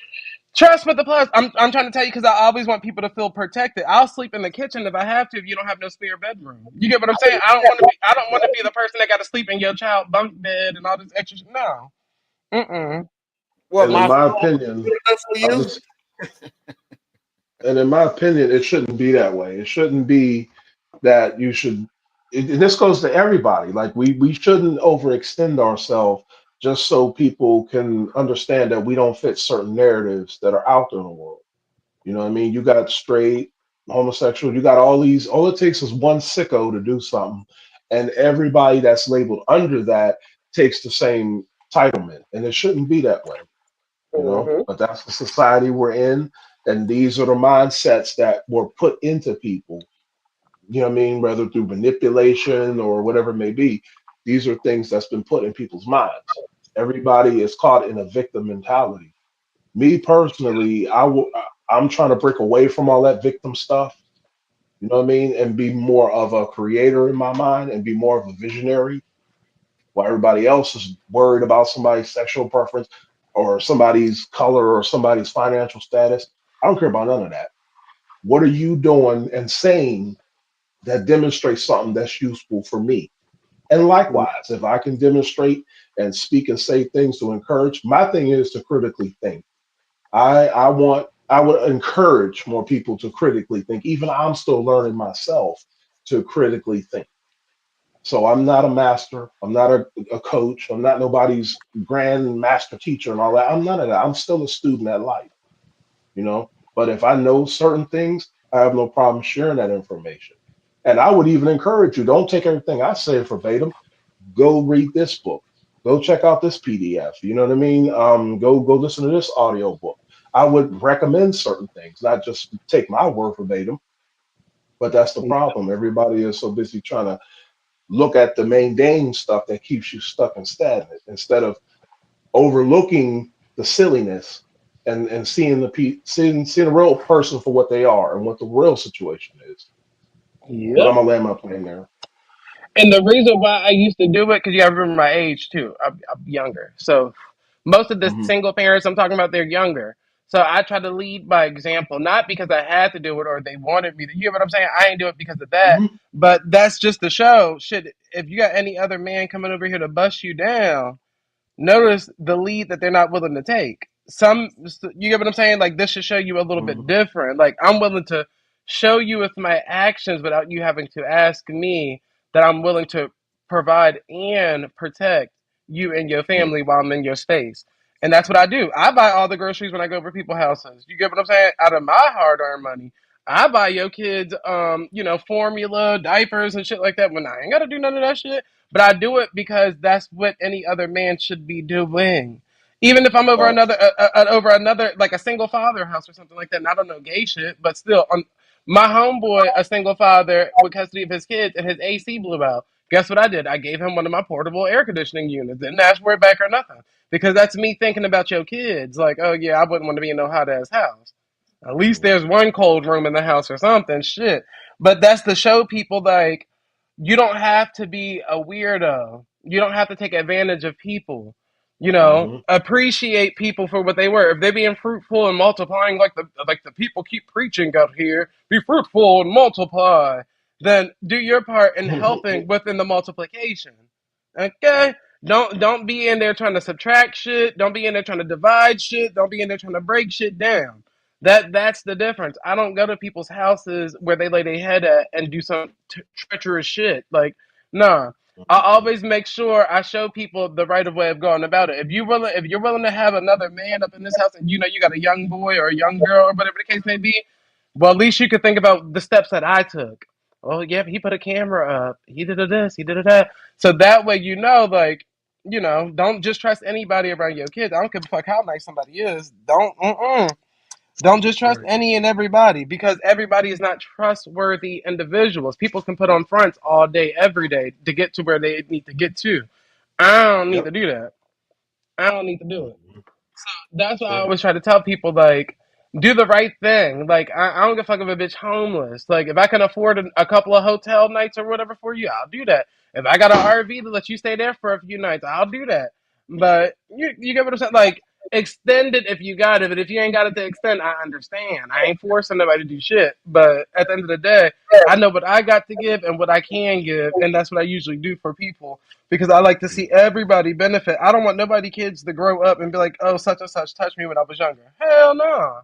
trust with the plus. I'm trying to tell you because I always want people to feel protected. I'll sleep in the kitchen if I have to. If you don't have no spare bedroom, you get what I'm saying. I don't want to be the person that got to sleep in your child bunk bed and all this extra. No. Mm-mm. what And in my my phone opinion, good enough for I you? just and in my opinion, it shouldn't be that way. It shouldn't be that you should. And this goes to everybody. Like we shouldn't overextend ourselves just so people can understand that we don't fit certain narratives that are out there in the world. You know what I mean? You got straight, homosexual, you got all these, all it takes is one sicko to do something. And everybody that's labeled under that takes the same entitlement. And it shouldn't be that way, you know? Mm-hmm. But that's the society we're in. And these are the mindsets that were put into people, you know what I mean? Whether through manipulation or whatever it may be. These are things that's been put in people's minds. Everybody is caught in a victim mentality. Me personally, I'm trying to break away from all that victim stuff, You know what I mean? And be more of a creator in my mind and be more of a visionary while everybody else is worried about somebody's sexual preference or somebody's color or somebody's financial status. I don't care about none of that. What are you doing and saying that demonstrates something that's useful for me? And likewise, if I can demonstrate and speak and say things to encourage, my thing is to critically think. I would encourage more people to critically think. Even I'm still learning myself to critically think. So I'm not a master. I'm not a coach. I'm not nobody's grand master teacher and all that. I'm none of that. I'm still a student at life, you know. But if I know certain things, I have no problem sharing that information. And I would even encourage you, don't take everything I say verbatim. Go read this book. Go check out this PDF. You know what I mean? Go listen to this audio book. I would recommend certain things, not just take my word verbatim. But that's the problem. Everybody is so busy trying to look at the mundane stuff that keeps you stuck and stagnant instead of overlooking the silliness and seeing seeing a real person for what they are and what the real situation is. But Yep. I'm gonna land my plane there. And the reason why I used to do it, because you got to remember my age too. I'm younger. So most of the Hmm. single parents I'm talking about, they're younger. So I try to lead by example, not because I had to do it or they wanted me to. You know what I'm saying? I ain't do it because of that. Hmm. But that's just the show. Shit, if you got any other man coming over here to bust you down, notice the lead that they're not willing to take. You get what I'm saying? Like, this should show you a little Hmm. bit different. Like, I'm willing to show you with my actions without you having to ask me, that I'm willing to provide and protect you and your Hmm. family while I'm in your space. And that's what I do. I buy all the groceries when I go over people's houses. You get what I'm saying? Out of my hard earned money. I buy your kids, formula, diapers, and shit like that when I ain't got to do none of that shit. But I do it because that's what any other man should be doing. Even if I'm over Facts. over another, like a single father house or something like that, and I don't know gay shit, but still, my homeboy, a single father with custody of his kids, and his AC blew out. Guess what I did? I gave him one of my portable air conditioning units. Didn't ask for it back or nothing. Because that's me thinking about your kids. Like, oh yeah, I wouldn't want to be in no hot ass house. At least there's one cold room in the house or something. Shit. But that's to show people, like, you don't have to be a weirdo. You don't have to take advantage of people. Hmm. Appreciate people for what they were. If they're being fruitful and multiplying, like the people keep preaching out here, be fruitful and multiply. Then do your part in helping within the multiplication. Okay? Don't be in there trying to subtract shit. Don't be in there trying to divide shit. Don't be in there trying to break shit down. That's the difference. I don't go to people's houses where they lay their head at and do some treacherous shit. Like, nah. I always make sure I show people the right of way of going about it. If you're willing to have another man up in this house, and you know you got a young boy or a young girl or whatever the case may be, well, at least you could think about the steps that I took. Oh, yeah, he put a camera up. He did a this. He did a that. So that way, like, don't just trust anybody around your kids. I don't give a fuck how nice somebody is. Don't just trust Right. any and everybody, because everybody is not trustworthy individuals. People can put on fronts all day, every day to get to where they need to get to. I don't need Yep. to do that. I don't need to do it. Mhm. That's why I Right. always try to tell people, like, do the right thing. Like, I don't give a fuck if a bitch homeless. Like, if I can afford a couple of hotel nights or whatever for you, I'll do that. If I got an RV to let you stay there for a few nights, I'll do that. But you get what I'm saying? Like, extend it if you got it, but if you ain't got it to extend, I understand. I ain't forcing nobody to do shit. But at the end of the day, I know what I got to give and what I can give, and that's what I usually do for people, because I like to see everybody benefit. I don't want nobody kids to grow up and be like, oh, such and such touched me when I was younger. Hell no.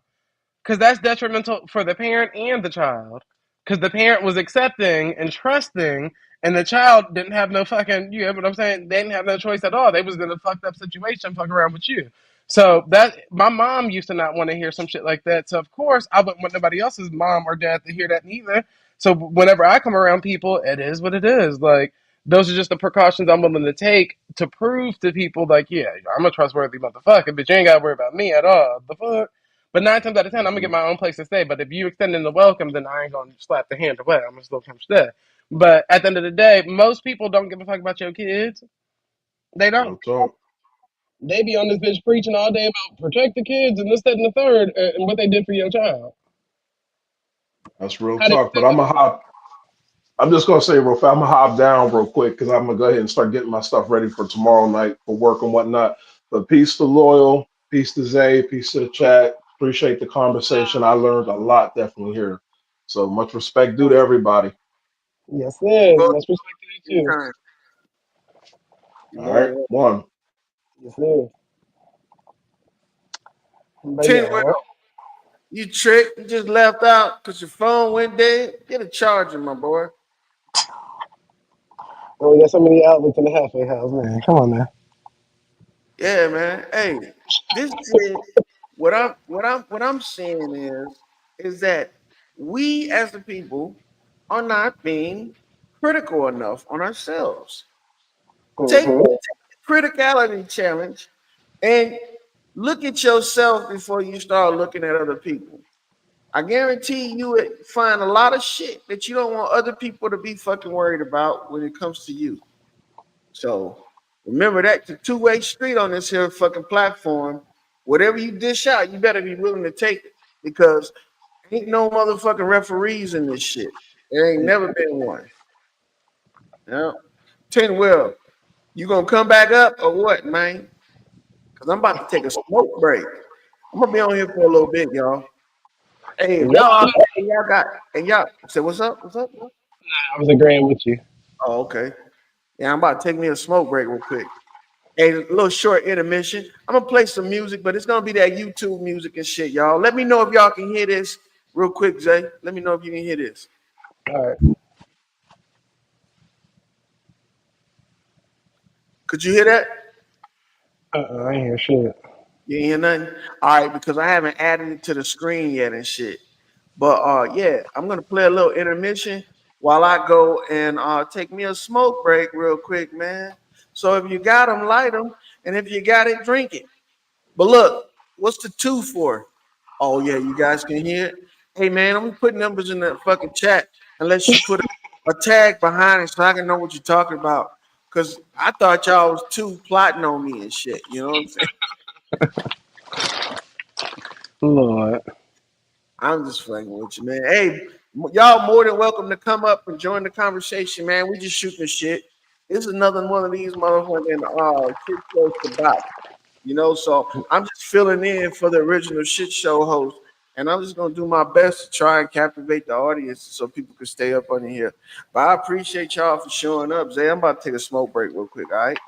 Because that's detrimental for the parent and the child. Because the parent was accepting and trusting, and the child didn't have no fucking, you know what I'm saying? They didn't have no choice at all. They was in a fucked up situation, fuck around with you. So that my mom used to not want to hear some shit like that. So of course I wouldn't want nobody else's mom or dad to hear that neither. So whenever I come around people, it is what it is. Like, those are just the precautions I'm willing to take to prove to people, like, yeah, I'm a trustworthy motherfucker, but you ain't gotta worry about me at all. The fuck? But 9 times out of 10, I'm gonna get Mhm. my own place to stay. But if you extend in the welcome, then I ain't gonna slap the hand away. I'm gonna still come stay. But at the end of the day, most people don't give a fuck about your kids. They don't. Real talk. They be on this bitch preaching all day about protect the kids and this, that, and the third, and what they did for your child. That's real How did talk. But I'm just gonna say real fast, I'm gonna hop down real quick because I'm gonna go ahead and start getting my stuff ready for tomorrow night for work and whatnot. But peace to Loyal, peace to Zay, peace to the chat. Appreciate the conversation. I learned a lot definitely here. So much respect due to everybody. yes, sir. Go Much respect to you too. anytime. You're All very right, welcome. one. Yes, sir. But Ten yeah, Will, you tricked. You just left out because your phone went dead. Get a charger, my boy. well, we got so many outlets in the halfway house, man. Come on now. Yeah, man. Hey, this shit. What I'm saying is that we as the people are not being critical enough on ourselves. Take Mm-hmm. the criticality challenge and look at yourself before you start looking at other people. I guarantee you would find a lot of shit that you don't want other people to be fucking worried about when it comes to you. So remember that it's a two-way street on this here fucking platform. Whatever you dish out, you better be willing to take it because ain't no motherfucking referees in this shit. There ain't never been one. Yeah. Ten Will, you gonna come back up or what, man? Cause I'm about to take a smoke break. I'm gonna be on here for a little bit, y'all. Hey, if Yep. y'all got, and y'all say what's up? What's up? I was agreeing with you. Oh, okay. Yeah, I'm about to take me a smoke break real quick. A little short intermission. I'm gonna play some music, but it's gonna be that YouTube music and shit, y'all. Let me know if y'all can hear this real quick, Jay. Let me know if you can hear this. All right. Could you hear that? I ain't hear shit. You ain't hear nothing? All right, because I haven't added it to the screen yet and shit. But yeah, I'm gonna play a little intermission while I go and take me a smoke break real quick, man. So if you got them, light them, and if you got it, drink it. But look, what's the two for? Oh yeah, you guys can hear it. Hey man, I'm gonna put numbers in the fucking chat unless you put a tag behind it so I can know what you're talking about. Cause I thought y'all was two plotting on me and shit. You know what I'm saying? Lord. I'm just fucking with you, man. Hey, y'all more than welcome to come up and join the conversation, man. We just shooting the shit. This is another one of these motherfucking shit shows about. You know, so I'm just filling in for the original shit show host, and I'm just gonna do my best to try and captivate the audience so people can stay up on here. But I appreciate y'all for showing up, Zay. I'm about to take a smoke break real quick, all right?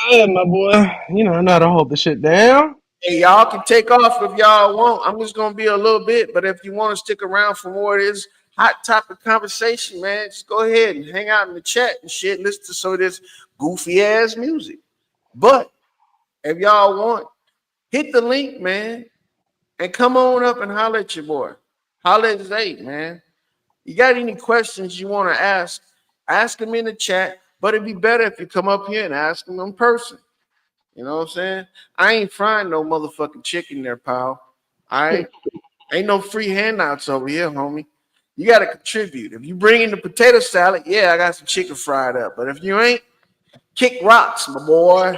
Good, my boy. You know I know how to hold the shit down. Hey, y'all can take off if y'all want. I'm just gonna be a little bit, but if you want to stick around for more of this hot topic conversation, man, just go ahead and hang out in the chat and shit. Listen to some of this goofy ass music. But if y'all want, hit the link, man, and come on up and holler at your boy. Holler at Zay, man. You got any questions you want to ask him in the chat. But it'd be better if you come up here and ask him in person. You know what I'm saying? I ain't frying no motherfucking chicken there, pal. All right? Ain't no free handouts over here, homie. You got to contribute. If you bring in the potato salad, yeah, I got some chicken fried up. But if you ain't, kick rocks, my boy.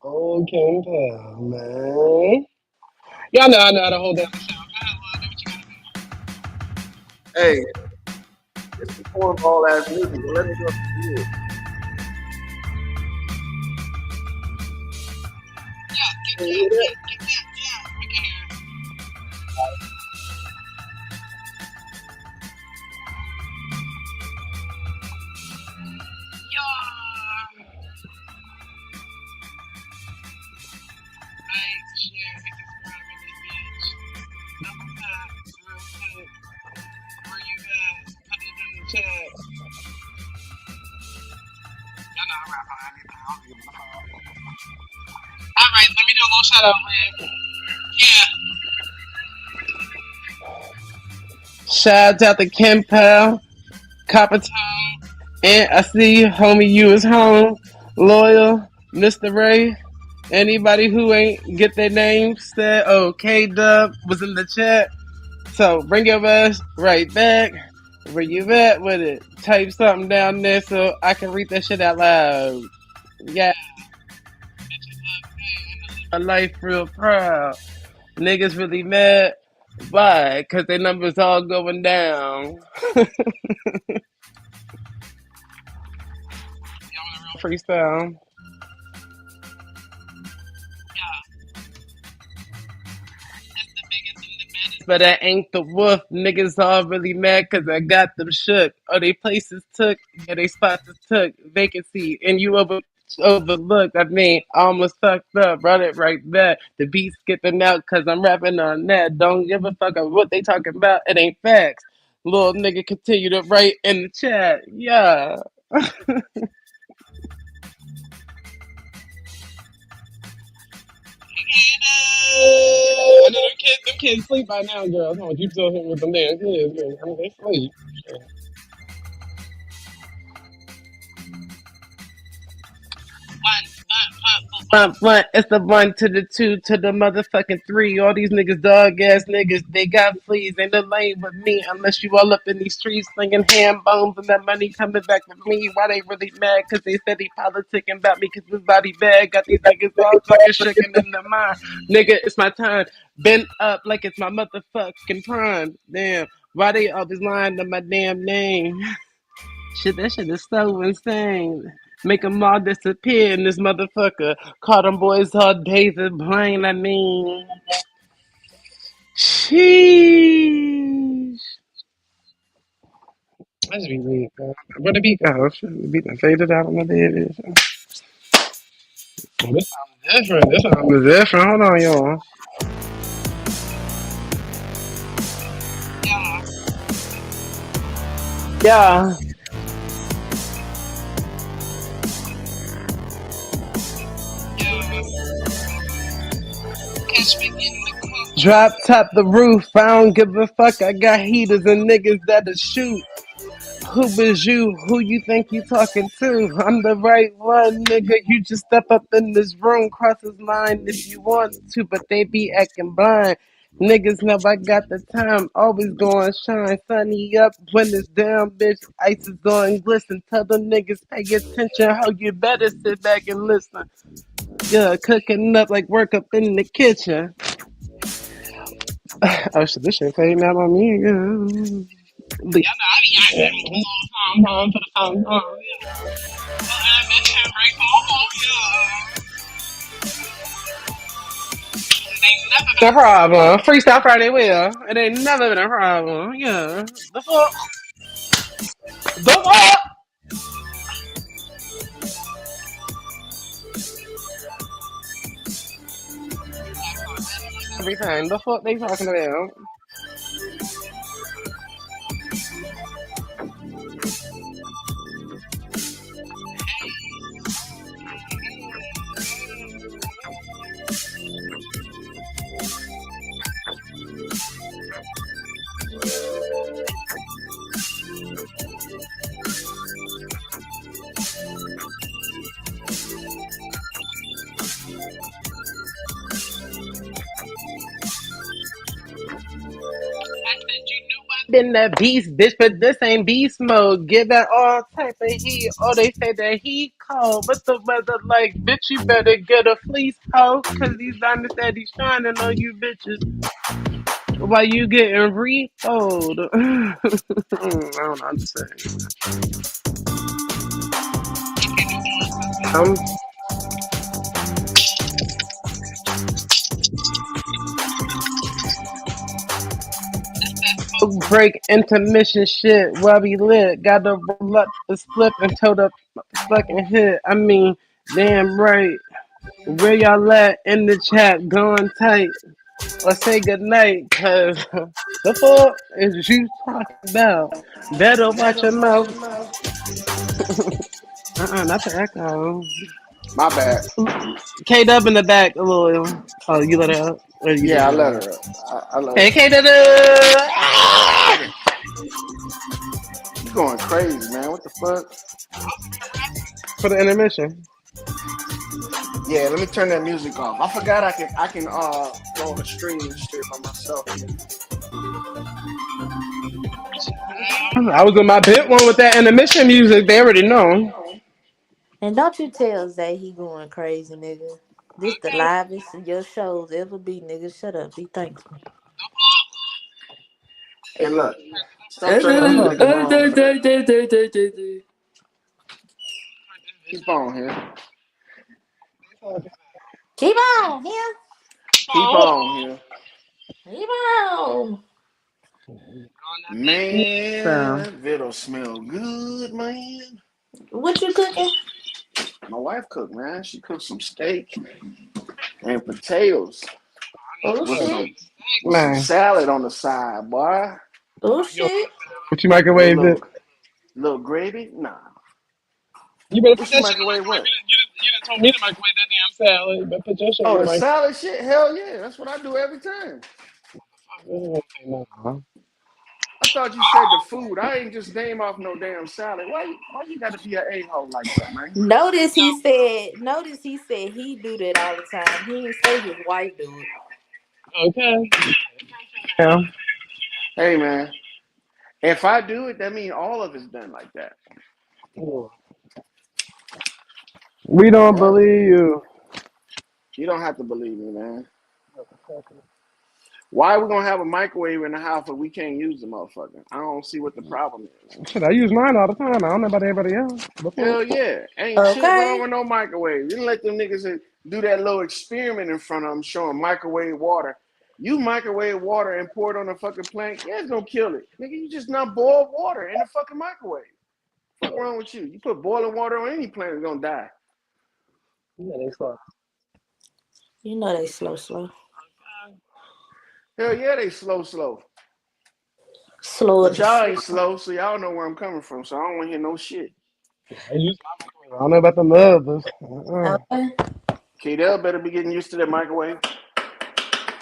Okay, pal, man. Y'all know I know how to hold down the show. Hey, it's the cornball ass music. Let me know if you hear it. Can you hear that? All right, let me do a little shout out, man. Yeah. Shout out to Kim Pal, Copper Tone, and I see homie you is home, Loyal, Mr. Ray. Anybody who ain't get their name said, oh, K-Dub was in the chat. So bring your ass right back. Where you at with it? Type something down there so I can read that shit out loud. Yeah. My life real proud. Niggas really mad. Why? Because their numbers all going down. Freestyle. But I ain't the wolf. Niggas all really mad because I got them shook. Oh, they places took. Yeah, they spots is took. Vacancy. And you overlooked. I mean, I almost fucked up. Run it right there. The beat skipping out because I'm rapping on that. Don't give a fuck of what they talking about. It ain't facts. Little nigga continue to write in the chat. Yeah. I know them kids sleep by now, girl. Come on, you still hit with them damn kids. Man. I mean, they sleep. It's the 1 to the 2 to the motherfucking 3. All these niggas, dog ass niggas, they got fleas. Ain't no lane with me unless you all up in these streets slinging ham bones and that money coming back with me. Why they really mad? Cause they steady politicking about me cause this body bad. Got these niggas all fucking shookin' in their mind. Nigga, it's my time. Been up like it's my motherfucking prime. Damn. Why they always lying to my damn name? Shit, that shit is so insane. Make them all disappear in this motherfucker. Call them boys all David Blaine, I mean. Sheesh. I just be weak, man. Where the beat go? Shit, the beat done faded out on my bed. This sounds different. This sounds different. Hold on, y'all. Yeah. Drop top the roof. I don't give a fuck. I got heaters and niggas that'll shoot. Who is you? Who you think you talking to? I'm the right one, nigga. You just step up in this room, cross his line if you want to, but they be acting blind. Niggas know I got the time, always going shine. Sunny up when it's down, bitch. Ice is going glisten. Tell them niggas pay attention. How you better sit back and listen. Yeah, cooking up like work up in the kitchen. Oh shit, this shit fading out on me. Yeah. But y'all know I be acting a long time for the phone. No problem. Freestyle Friday will. It ain't never been a problem. Yeah. The fuck? The fuck? Everything. The fuck they talking about? Been that beast, bitch, but this ain't beast mode. Give that all type of heat. Oh, they say that he cold. What's the weather like? Bitch, you better get a fleece hoe. Cause these diamonds that he's shining on you bitches. Why you getting refold? I don't know, I'm just saying. Break intermission shit while we lit. Gotta roll up the slip and toe the fucking hit. I mean, damn right. Where y'all at in the chat? Going tight. Or say goodnight, cause the fuck is you talking about? Better watch your mouth. Not the echo. My bad. K Dub in the back a little. Oh, you let her up? Yeah, I let her up. I let her. Hey, K Dub! You going crazy, man? What the fuck? For the intermission. Yeah, let me turn that music off. I forgot I can go on the stream and shit by myself. I was in my bit one with that intermission music. They already know. And don't you tell Zay he going crazy, nigga. This the livest your shows ever be, nigga. Shut up. Be thankful. Hey, look. Stop trying to do nigga wrong. Keep on here. Keep on, yeah. Keep on here. Keep on. Man, that Vito smell good, man. What you cooking? My wife cooked, man. She cooked some steak and potatoes Oh with shit. some Man, salad on the side, boy. Oh you shit. but you With a microwaved it. little gravy. Nah. You better put What you that shit in the microwave microwave. what? You didn't told me to microwave that damn salad. You better put your shit in Oh, the the microwave. salad shit? Hell yeah. That's what I do every time. No. I thought you said the food. I ain't just name off no damn salad. Why you gotta be an a-hole like that, man? Notice he said he do that all the time. He didn't say his wife do it. Okay. Yeah. Hey man, if I do it, that means all of it's done like that. We don't Yeah. believe you. You don't have to believe me, man. Why we gonna have a microwave in the house if we can't use the motherfucker? I don't see what the problem is. Shit, I use mine all the time. I don't know about everybody else. Before. Hell yeah. Ain't shit wrong Okay. with no microwave. You didn't let them niggas do that little experiment in front of them showing microwave water. You microwave water and pour it on a fucking plank, yeah, it's gonna kill it. Nigga, you just not boil water in the fucking microwave. Fuck wrong with you? You put boiling water on any plant, it's gonna die. Yeah, they suck. You know they slow. Hell yeah, they slow. Slow But the y'all ain't slow. slow, so y'all know where I'm coming from. So I don't want to hear no shit. I use my microwave. I don't know about the others. Okay. K-Del better be getting used to that microwave.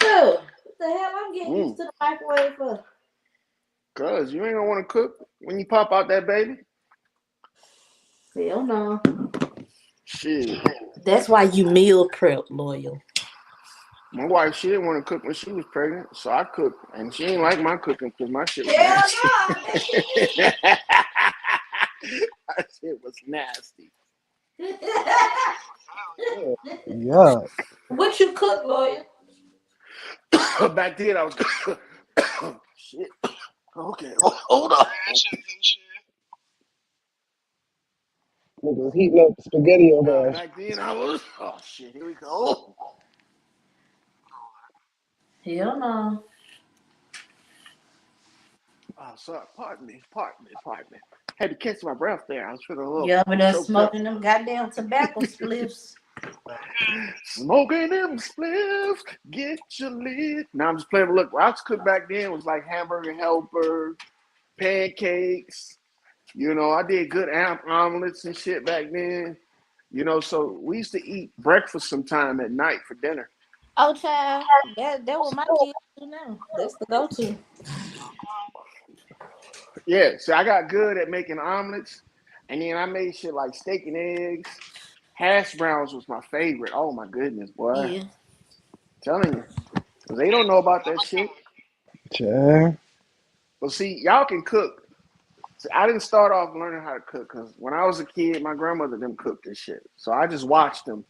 Dude, what the hell I'm getting used Mm. to the microwave for? Cause you ain't gonna want to cook when you pop out that baby. Hell no. Shit. That's why you meal prep, loyal. My wife, she didn't want to cook when she was pregnant, so I cooked, and she ain't like my cooking because my shit was Hell nasty. My shit was nasty. no. Yeah. What you cook, loyal? Back then, I was shit. Okay, hold on. Niggas heating up spaghetti over us. Back then, I was. Oh shit, here we go. Hell no. Oh, sorry. Pardon me. Had to catch my breath there. I was feeling a little You over there choked up. smoking them goddamn tobacco spliffs. Smoking them spliffs, get your lid. Now I'm just playing. Look, what I was cooked back then was like hamburger helper, pancakes. You know, I did good omelets and shit back then. You know, so we used to eat breakfast sometime at night for dinner. Oh, child. That what my kids do now. That's the go-to. Yeah, so I got good at making omelets, and then I made shit like steak and eggs. Hash browns was my favorite. Oh my goodness, boy. Yeah. Telling you. Because they don't know about that shit. Yeah. Well, see, y'all can cook. See, I didn't start off learning how to cook because when I was a kid, my grandmother them cooked this shit. So I just watched them.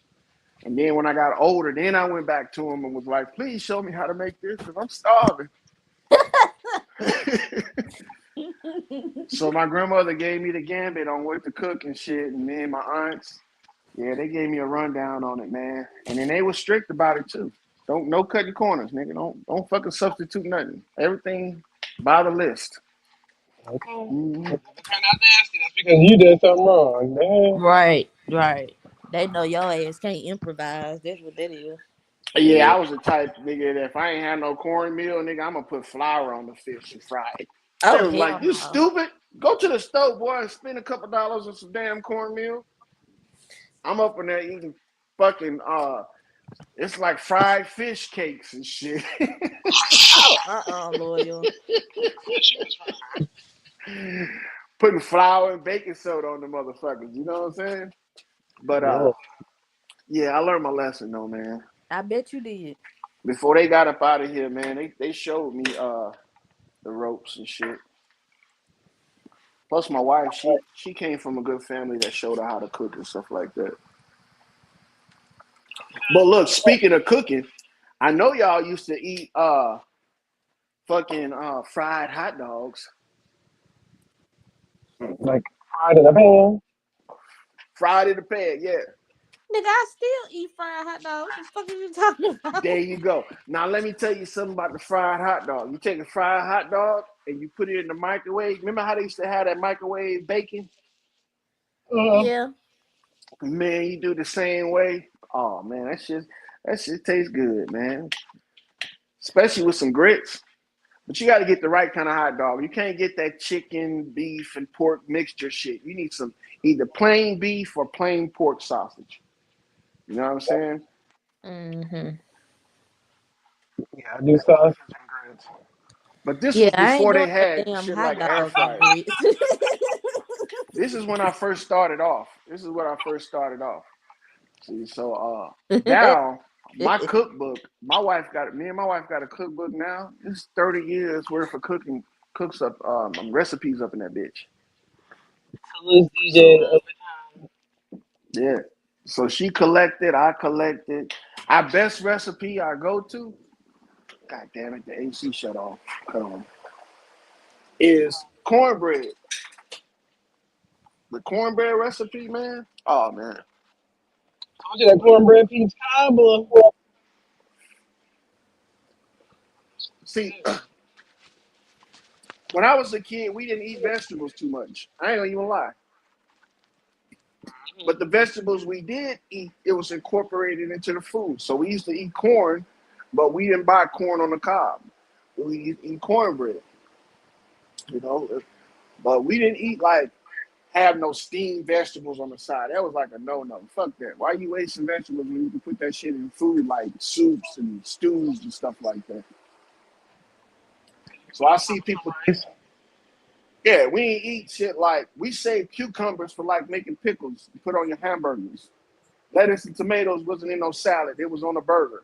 And then when I got older, then I went back to them and was like, please show me how to make this because I'm starving. So my grandmother gave me the gambit on what to cook and shit. And then my aunts, yeah, they gave me a rundown on it, man. And then they were strict about it too. No cutting corners, nigga. Don't fucking substitute nothing. Everything by the list. Okay. Mm-hmm. If it turned out nasty, that's because you did something wrong. Man. Right. They know your ass can't improvise. That's what that is. Yeah, I was the type, nigga, that if I ain't had no cornmeal, nigga, I'm gonna put flour on the fish and fry it. They Oh, was like, hell you no. stupid? Go to the stove, boy, and spend a couple dollars on some damn cornmeal. I'm up in there eating fucking it's like fried fish cakes and shit. Oh, loyal. Putting flour and baking soda on the motherfuckers, you know what I'm saying? But Yeah. yeah, I learned my lesson though, man. I bet you did. Before they got up out of here, man, they showed me the ropes and shit. Plus, my wife, she came from a good family that showed her how to cook and stuff like that. But look, speaking of cooking, I know y'all used to eat fucking fried hot dogs. Like fried in a pan. Fried in the pan, yeah. Nigga, I still eat fried hot dogs. What the fuck are you talking about? There you go. Now let me tell you something about the fried hot dog. You take a fried hot dog and you put it in the microwave. Remember how they used to have that microwave bacon? Yeah. Man, you do the same way. Oh man, that shit tastes good, man. Especially with some grits. But you got to get the right kind of hot dog. You can't get that chicken, beef, and pork mixture shit. You need some either plain beef or plain pork sausage. You know what I'm saying? Mm-hmm. Yeah, I do sausage and grits. But this Yeah, was I ain't before they doing no had damn shit hot like air dogs and fryers. grits. This is when I first started off. This is when I first started off. See, so now my cookbook, me and my wife got a cookbook now. It's 30 years worth of cooks up recipes up in that bitch. Salute DJ. Yeah. So she collected, I collected. Our best recipe I go to, god damn it, the AC shut off. Is cornbread. The cornbread recipe, man. Oh man. Told you that cornbread peach cobbler. See, when I was a kid, we didn't eat vegetables too much. I ain't gonna even lie. But the vegetables we did eat, it was incorporated into the food. So we used to eat corn, but we didn't buy corn on the cob. We used to eat cornbread, you know. But we didn't eat like have no steamed vegetables on the side. That was like a no-no. Fuck that. Why you wasting vegetables when you can put that shit in food like soups and stews and stuff like that? So I see people. Yeah, we ain't eat shit like we save cucumbers for like making pickles to put on your hamburgers. Lettuce and tomatoes wasn't in no salad; it was on a burger.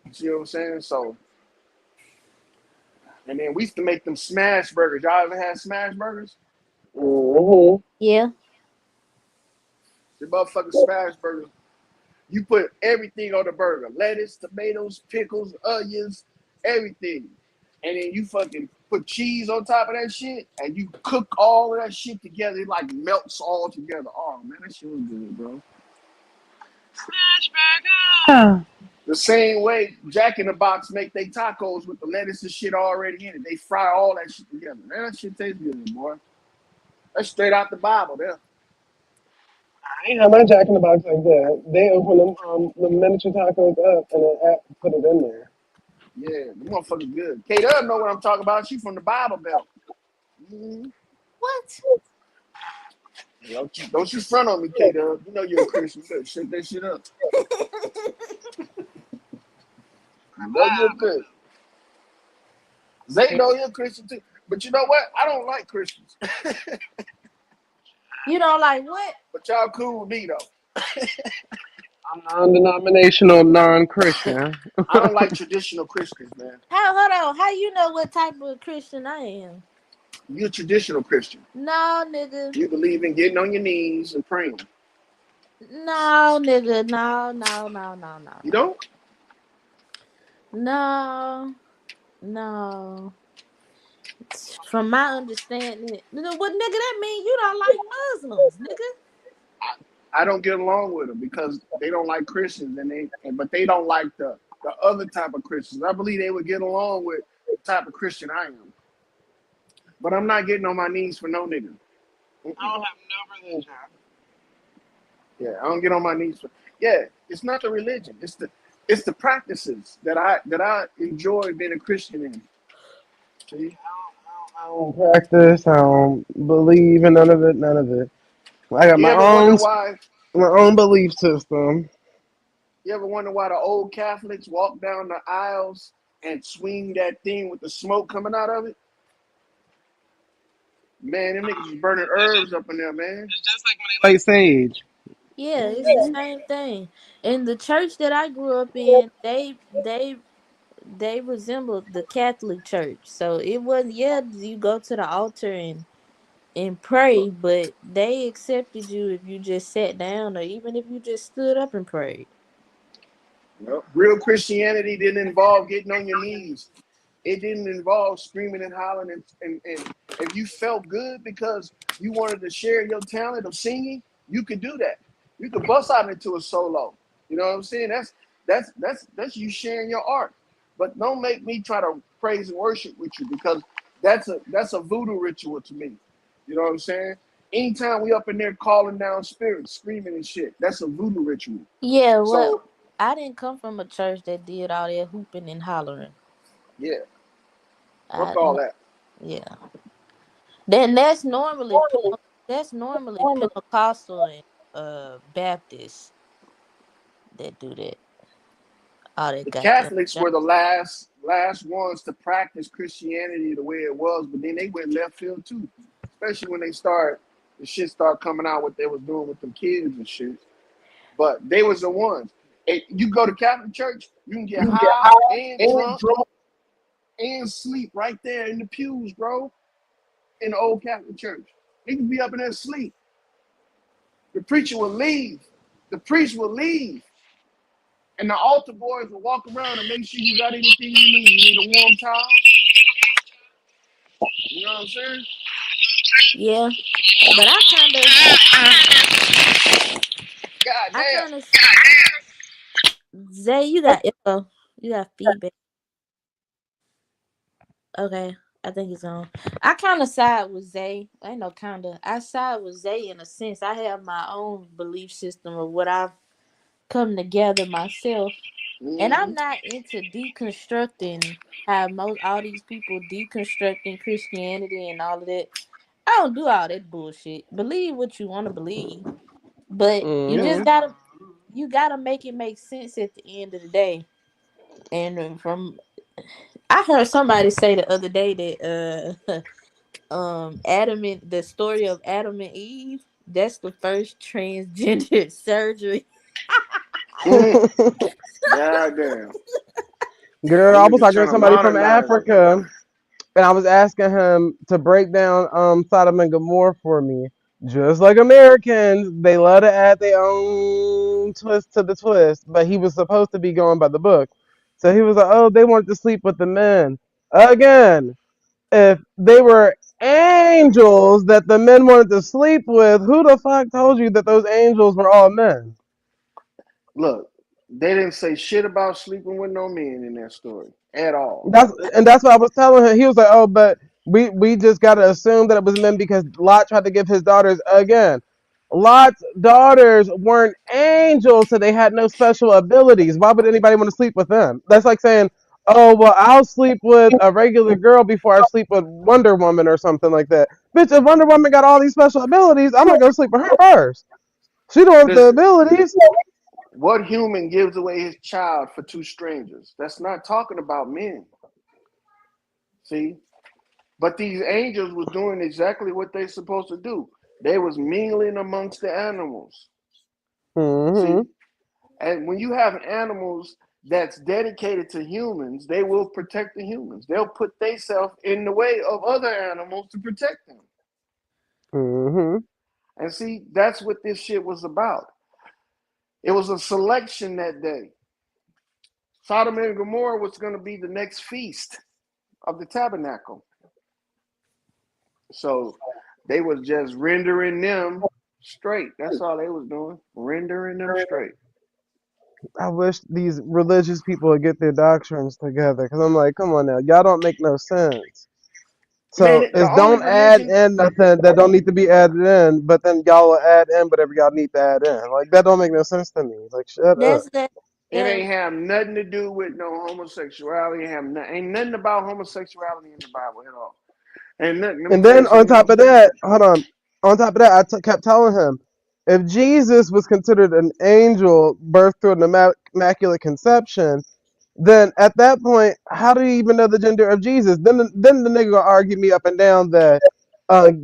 You see what I'm saying? So, and then we used to make them smash burgers. Y'all ever had smash burgers? Mm-hmm. Yeah. The motherfucking smash burgers. You put everything on the burger: lettuce, tomatoes, pickles, onions, everything. And then you fucking put cheese on top of that shit, and you cook all of that shit together. It like melts all together. Oh man, that shit was good, bro. The same way Jack in the Box make they tacos with the lettuce and shit already in it. They fry all that shit together. Man, that shit tastes good, boy. That's straight out the Bible there. I ain't have my Jack in the Box like that. They open the miniature tacos up and then put it in there. Yeah, the motherfucker good. K-Dub know what I'm talking about. She from the Bible Belt. Mm-hmm. What? Don't you front on me, K-Dub. You know you're a Christian. You better shake that shit up. I know you're a Christian. Zay know you're a Christian too. But you know what? I don't like Christians. You don't like what? But y'all cool with me though. I'm non-denominational, non-Christian. I don't like traditional Christians, man. Hold on. How you know what type of Christian I am? You're a traditional Christian. No, nigga. You believe in getting on your knees and praying. No, nigga. No. You don't? No. From my understanding, what nigga that mean you don't like Muslims, nigga? I don't get along with them because they don't like Christians, but they don't like the other type of Christians. I believe they would get along with the type of Christian I am, but I'm not getting on my knees for no nigga. I don't have no religion. Yeah, I don't get on my knees for. Yeah, it's not the religion. It's the practices that I enjoy being a Christian in. See? I don't practice. I don't believe in none of it. I got You my ever wonder why? my own belief system. You ever wonder why the old Catholics walk down the aisles and swing that thing with the smoke coming out of it? Man, them niggas is burning herbs up in there, man. It's just like when they light sage. Yeah, it's the same thing. In the church that I grew up in, they resembled the Catholic Church. So it wasn't. Yeah, you go to the altar and pray, but they accepted you if you just sat down or even if you just stood up and prayed. Real Christianity didn't involve getting on your knees. it didn't involve screaming and hollering, and if you felt good because you wanted to share your talent of singing, you could do that. You could bust out into a solo. You know what I'm saying? That's you sharing your art. But don't make me try to praise and worship with you, because that's a voodoo ritual to me. You know what I'm saying? Anytime we up in there calling down spirits, screaming and shit, that's a voodoo ritual. Yeah, well, So I didn't come from a church that did all that hooping and hollering. yeah, fuck I all that. yeah. Then that's normally Pentecostal and Baptist that do that. All that The goddamn Catholics junk. were the last ones to practice Christianity the way it was, but then they went left field too. Especially when the shit started coming out what they was doing with them kids and shit. But they was the ones. And you go to Catholic church, you can get high and drunk and sleep right there in the pews, bro. In the old Catholic church, you can be up in there sleep. The preacher will leave. The priest will leave. And the altar boys will walk around and make sure you got anything you need. You need a warm towel. You know what I'm saying? Yeah, but I kind of, God I damn. kind of, Zay, you got echo, you got feedback. Okay, I think it's on. I kind of side with Zay. I know, kinda. I side with Zay in a sense. I have my own belief system of what I've come together myself, and I'm Mm-hmm. not into deconstructing how most all these people deconstructing Christianity and all of that. I don't do all that bullshit. Believe what you want to believe, but you Yeah. just Mm-hmm. gotta make it make sense at the end of the day. And from I heard somebody say the other day that the story of Adam and Eve, that's the first transgender surgery. Mm. God damn. Girl, Them I was niggas talking to trying to somebody from modernize it. Africa, and I was asking him to break down Sodom and Gomorrah for me. Just like Americans, they love to add their own twist to the twist, but he was supposed to be going by the book. So he was like, "Oh, they wanted to sleep with the men again. If they were angels that the men wanted to sleep with, who the fuck told you that those angels were all men?" Look, they didn't say shit about sleeping with no men in that story at all. That's what I was telling him. He was like, "Oh, but we just gotta assume that it was men because Lot tried to give his daughters again. Lot's daughters weren't angels, so they had no special abilities. Why would anybody want to sleep with them? That's like saying, oh, well, I'll sleep with a regular girl before I sleep with Wonder Woman or something like that. Bitch, if Wonder Woman got all these special abilities, I'm gonna go sleep with her first. She don't have the Listen, abilities. what human gives away his child for two strangers? That's not talking about men. See? But these angels was doing exactly what they supposed to do. They was mingling amongst the animals. Mm-hmm. See? And when you have animals that's dedicated to humans, they will protect the humans. They'll put themselves in the way of other animals to protect them. Mm-hmm. And see, that's what this shit was about. It was a selection that day. Sodom and Gomorrah was going to be the next feast of the tabernacle. So they was just rendering them straight. That's all they was doing, rendering them straight. I wish these religious people would get their doctrines together because I'm like, come on now, y'all don't make no sense. Man, So the it's only don't add religion, in nothing that don't need to be added in, but then y'all will add in whatever y'all need to add in. Like that don't make no sense to me. Like shut up. That's that it that ain't have nothing to do with no homosexuality. Ain't nothing about homosexuality in the Bible at all. And nothing. Let me And tell then you on something. top of that, hold on. On top of that, kept telling him if Jesus was considered an angel birthed through an immaculate conception, then at that point, how do you even know the gender of Jesus? Then the nigga gonna argue me up and down that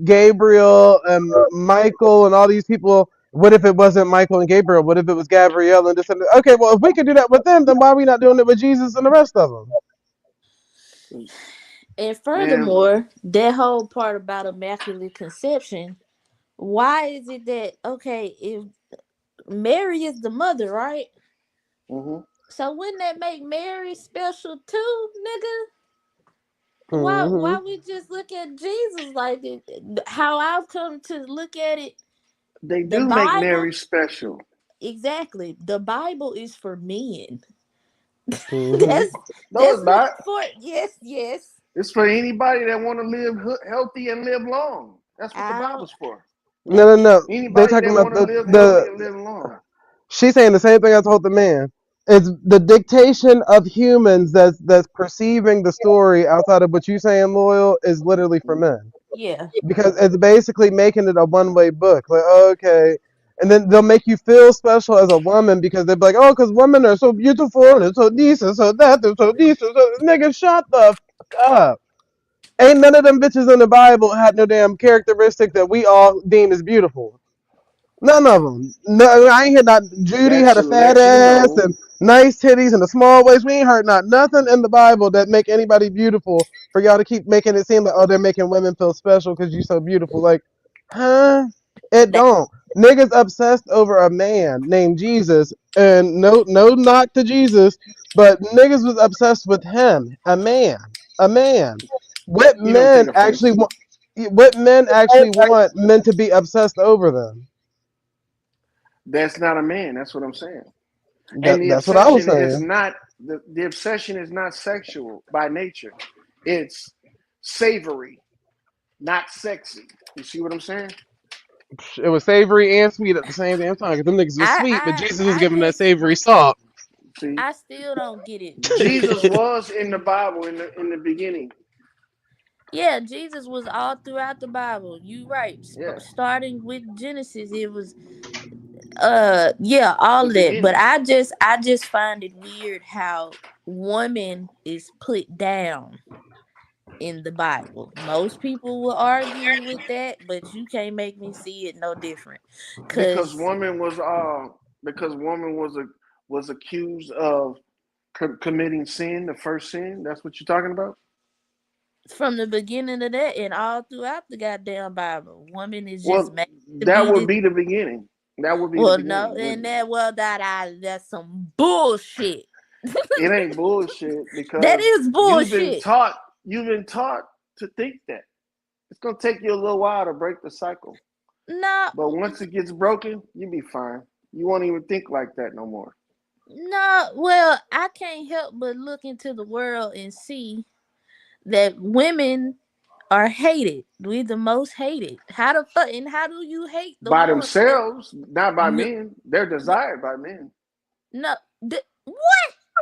Gabriel and Michael and all these people. What if it wasn't Michael and Gabriel? What if it was Gabrielle and this and that? Okay, well if we can do that with them, then why are we not doing it with Jesus and the rest of them? and Man, furthermore, that whole part about immaculate conception. Why is it that okay if Mary is the mother, right? mm-hmm. So wouldn't that make Mary special too, nigga? why Hmm. we just look at Jesus like it? How I've come to look at it, They the do make Bible, Mary special. exactly. The Bible is for men. Hmm. that's No, it's that's what not. it's for. Yes, yes. It's for anybody that want to live healthy and live long. That's what the I don't. Bible's for. No, no, no. They're Anybody talking that about want to the live healthy the. and live long. She's saying the same thing I told the man. It's the dictation of humans that's perceiving the story outside of what you saying. Loyal is literally for men Yeah. because it's basically making it a one-way book. Like, okay, and then they'll make you feel special as a woman because they'll be like, oh, because women are so beautiful and so this and so that and so this and so. Nigga, shut the fuck up. Ain't none of them bitches in the Bible had no damn characteristic that we all deem as beautiful. None of them. No, I ain't heard not. Judy That had a should fat let you ass know. and nice titties and a small waist. We ain't heard not nothing in the Bible that make anybody beautiful for y'all to keep making it seem like, oh, they're making women feel special because you so beautiful. Like, huh? It That don't. Niggas obsessed over a man named Jesus, and no knock to Jesus, but niggas was obsessed with him, a man, a man. What He don't take men actually offense. want? What men actually want men to be obsessed over them? That's not a man. That's what I'm saying. And the That's what I was obsession is saying. not the obsession is not sexual by nature. It's savory, not sexy. You see what I'm saying? It was savory and sweet at the same damn time. Cause them niggas was I sweet, but I Jesus was I giving that just savory salt. See, I still don't get it. Jesus was in the Bible in the beginning. Yeah, Jesus was all throughout the Bible. You right. Yeah, Starting with Genesis, it was yeah, the all of that. But beginning. I just find it weird how woman is put down in the Bible. Most people will argue with that, but you can't make me see it no different. because Cause woman was because woman was accused of committing sin, the first sin. That's what you're talking about. from the beginning of that and all throughout the goddamn Bible, woman is just Well, made to that be would this. be the beginning. That would be the Well, no, beginning. and that well that's some bullshit. It ain't bullshit That because is you've been bullshit. taught you've been taught to think that. It's gonna take you a little while to break the cycle. No, But once it gets broken, you'll be fine. You won't even think like that no more. no. Well, I can't help but look into the world and see that women are hated. We the most hated. How the fuck and how do you hate the By one that themselves, not by no, men. They're desired by men. no what?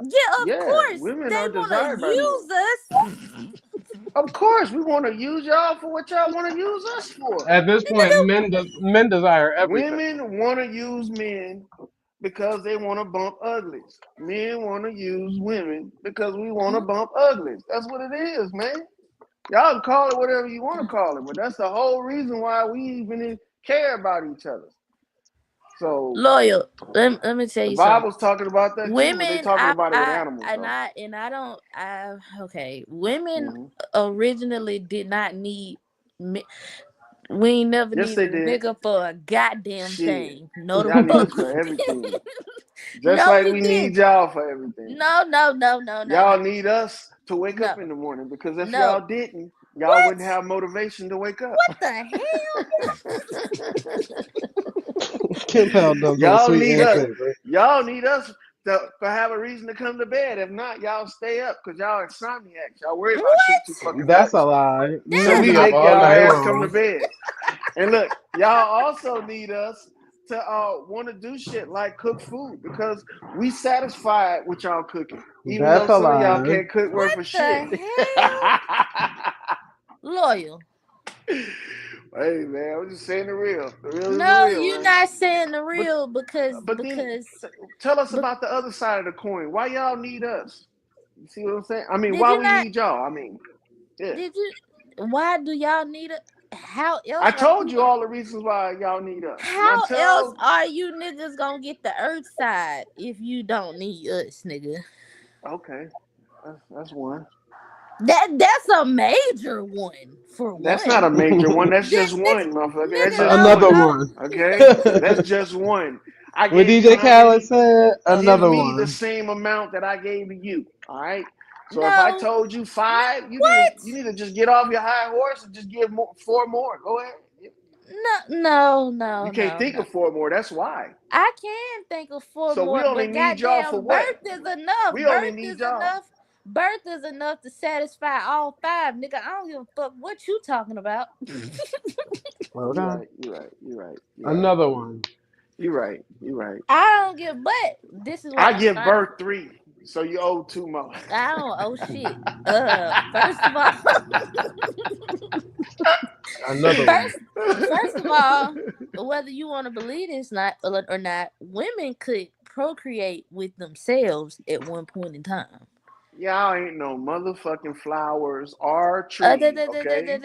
Yeah, of Yeah, course women they are want to desired by men. use us. Of course, we want to use y'all for what y'all want to use us for. At this point, men desire everything. Women want to use men because they want to bump uglies. Men want to use women because we want to bump uglies. That's what it is, man. Y'all can call it whatever you want to call it, but that's the whole reason why we even care about each other. So Loyal. Let me tell the you something. Bible's talking about that too, but they Women, talking about it with animals though. I don't okay. Women Hmm. originally did not need me. We ain't never Yes, needed they a did. nigga for a goddamn Shit, thing. No, the y'all need fuck us we for everything. didn't. Just No, like we we did. need y'all for everything. No, no, no, no, no, Y'all no, need us to wake no, up in the morning because if no. y'all didn't, y'all What? wouldn't have motivation to wake up. What the hell? Kim Powell done so Y'all sweet need and us. savory. Y'all need us to have a reason to come to bed. If not, y'all stay up because y'all insomniacs. Y'all worry about shit too What? fucking That's much. a lie. That So Niggas is we be up a make all y'all night ass come to long. bed. And look, y'all also need us to want to do shit like cook food because we satisfied with y'all cooking, even though That's a some of y'all lie. can't cook worth what a shit. the hell? Loyal. Hey man, I'm just saying the real. The real is the No, real, you man. not saying the But real because but then tell us but about the other side of the coin. Why y'all need us? You see what I'm saying? I mean, did why you we not need y'all? I mean, yeah. did you why do y'all need it? How I else are told you you all the reasons why y'all need us. Now how else tell. are you niggas gonna get the earth side if you don't need us, nigga? Okay, that's one. That's a major one for That's not a one. major one. That's This just nigga, one, motherfucker. That's nigga, just no, Another one. no. one. Okay, that's just one. I What gave you DJ how Khaled many? said, Okay. Give another me the one. same amount that I gave to you. All right. So if I No, told you no, 5, what? you need to just get off your high horse and just give 4 more. Go ahead. No, You can't think no. of 4 more. That's why. I can think of four So we more, only but need y'all for goddamn, what? birth is enough. We only need y'all. Birth is enough to satisfy all 5, nigga. I don't give a fuck what you talking about. Okay. You're right. Another one. You're right. I don't give, but this is what I I'm give trying. birth 3, so you owe 2 more. I don't owe shit. First of all, Another one. first of all, whether you want to believe this or not, women could procreate with themselves at one point in time. Y'all ain't no motherfucking flowers or trees, okay?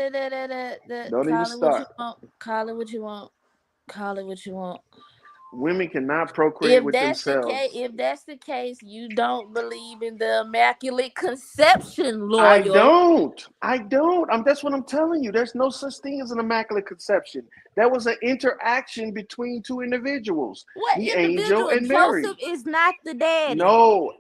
Don't even start. Call it what you want. Call it what you want. Women cannot procreate with themselves. If that's the case, you don't believe in the immaculate conception, I Loyal. don't. That's what I'm telling you. There's no such thing as an immaculate conception. That was an interaction between 2 individuals. What The individual? angel and Mary. Joseph is not the daddy. No,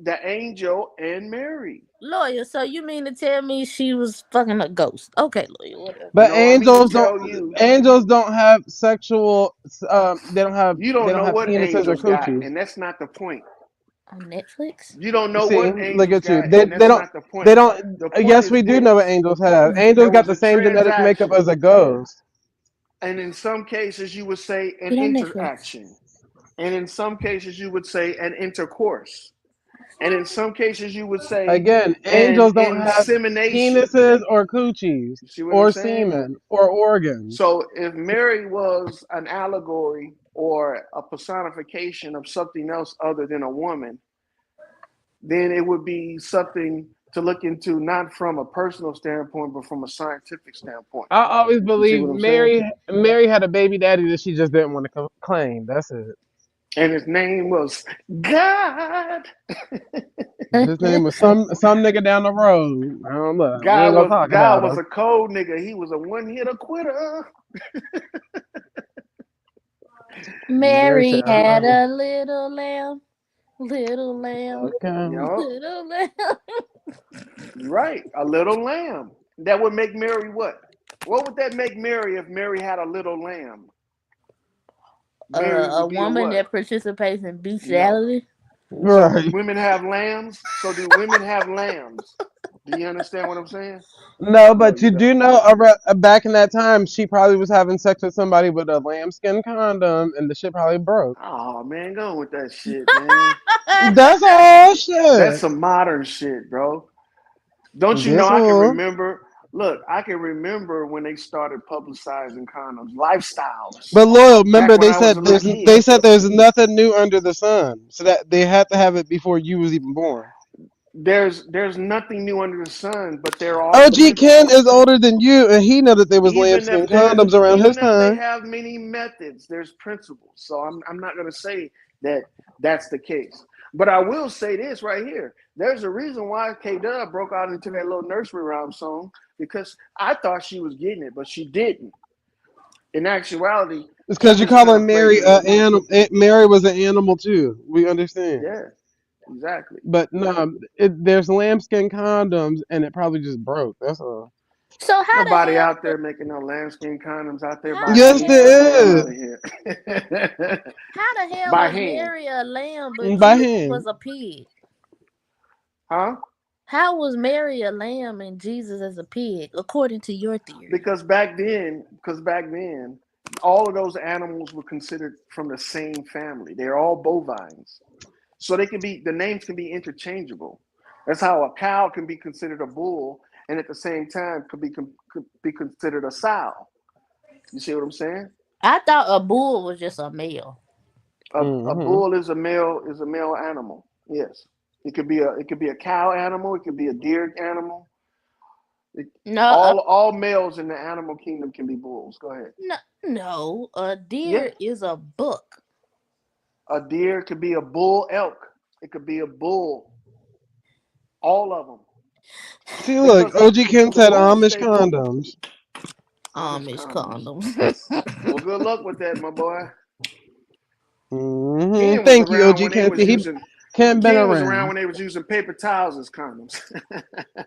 the angel and Mary. Lawyer, so you mean to tell me she was fucking a ghost? Okay, lawyer, whatever. But No, I mean to angels tell don't. you, Angels don't have sexual. They don't have. you They don't don't know have what penises or angels got, coochies. and that's not the point. On Netflix? You don't You know see, what look angels at you. got, They and that's don't. not the point. They don't. The point Yes, is we do know what this: angels have. there Angels got was the a same genetic makeup as a transaction, ghost. and in some cases you would say an Get on Netflix. interaction, and in some cases you would say an intercourse, and in some cases you would say Again, an angels don't have insemination. penises or coochies You see what I'm or saying? semen or organs. So if Mary was an allegory or a personification of something else other than a woman, then it would be something to look into, not from a personal standpoint, but from a scientific standpoint. I always You see believe what I'm saying? Mary had a baby daddy that she just didn't want to claim. That's it. And his name was God. His name was some nigga down the road. I don't know. We ain't gonna talk God about was him. a cold nigga. He was a one-hitter quitter. Mary I had love it. a little lamb, little lamb, Okay. You know, little lamb. right? A little lamb. That would make Mary what? What would that make Mary if Mary had a little lamb? Mary A would be woman what? that participates in bestiality. So Right. women have lambs. So do women have lambs? Do you understand what I'm saying? No, but you you don't. do know back in that time, she probably was having sex with somebody with a lambskin condom, and the shit probably broke. Oh man, go on with that shit, man. That's all That's shit. some modern shit, bro. Don't you know This I can one. remember? Look, I can remember when they started publicizing condoms, lifestyles. But loyal, Back remember when I was a little they kid. said there's nothing new under the sun, so that they had to have it before you was even born. There's nothing new under the sun, but there are OG Ken principles. is older than you, and he know that there was lambskin condoms around his Even if they time. have many methods, there's principles. So I'm not gonna say that that's the case. But I will say this right here. There's a reason why K Dub broke out into that little nursery rhyme song, because I thought she was getting it, but she didn't. In actuality, It's because you just kind calling of Mary played it. animal. Mary was an animal too. We understand. Yeah, exactly. But no, there's lambskin condoms, and it probably just broke. That's all. So how the Nobody hell? out there making no lambskin condoms out there by How the Yes, hand. Get the hell there out is. of here. How the hell By was hand. Mary a lamb but By Jesus hand. was a pig? Huh? How was Mary a lamb and Jesus as a pig, according to your theory? Because back then, all of those animals were considered from the same family. They're all bovines. So the names can be interchangeable. That's how a cow can be considered a bull, and at the same time could be considered a sow. You see what I'm saying? I thought a bull was just a male. A bull is a male animal. Yes. It could be a cow animal, it could be a deer animal. All males in the animal kingdom can be bulls. Go ahead. No, a deer is a buck. A deer could be a bull elk. It could be a bull. All of them. See, look, OG Ken said Amish condoms. Amish condoms. Well, good luck with that, my boy. Thank you, OG Ken. Ken been Ken was around around. when they was using paper towels as condoms,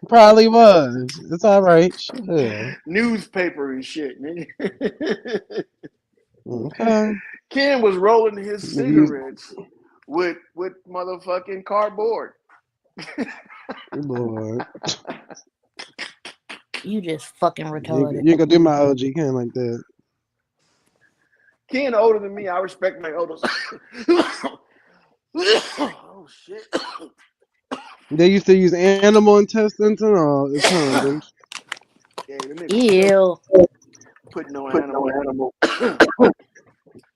Probably was. It's all right. Shit. newspaper and shit, nigga. Okay. Ken was rolling his Nigga use cigarettes with motherfucking cardboard. Lord. You just fucking You retarded. ain't gonna do my OG Ken like that. Ken older than me. I respect my elders. Oh shit. They used to use animal intestines and all as condoms. Yeah, them niggas Ew. put no animal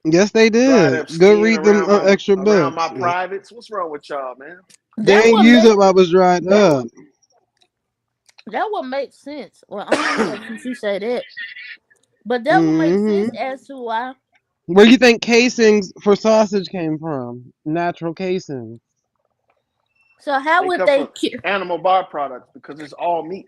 Yes, they dried did. up Go skin read them extra around my books. privates. What's wrong with y'all, man? They That ain't would use make it while it was dried up. sense. Well, I don't know since you say that, but that would make Hmm. sense as to why. Where do you think casings for sausage came from? Natural casings. So how They would come they from cure? animal byproducts because it's all meat.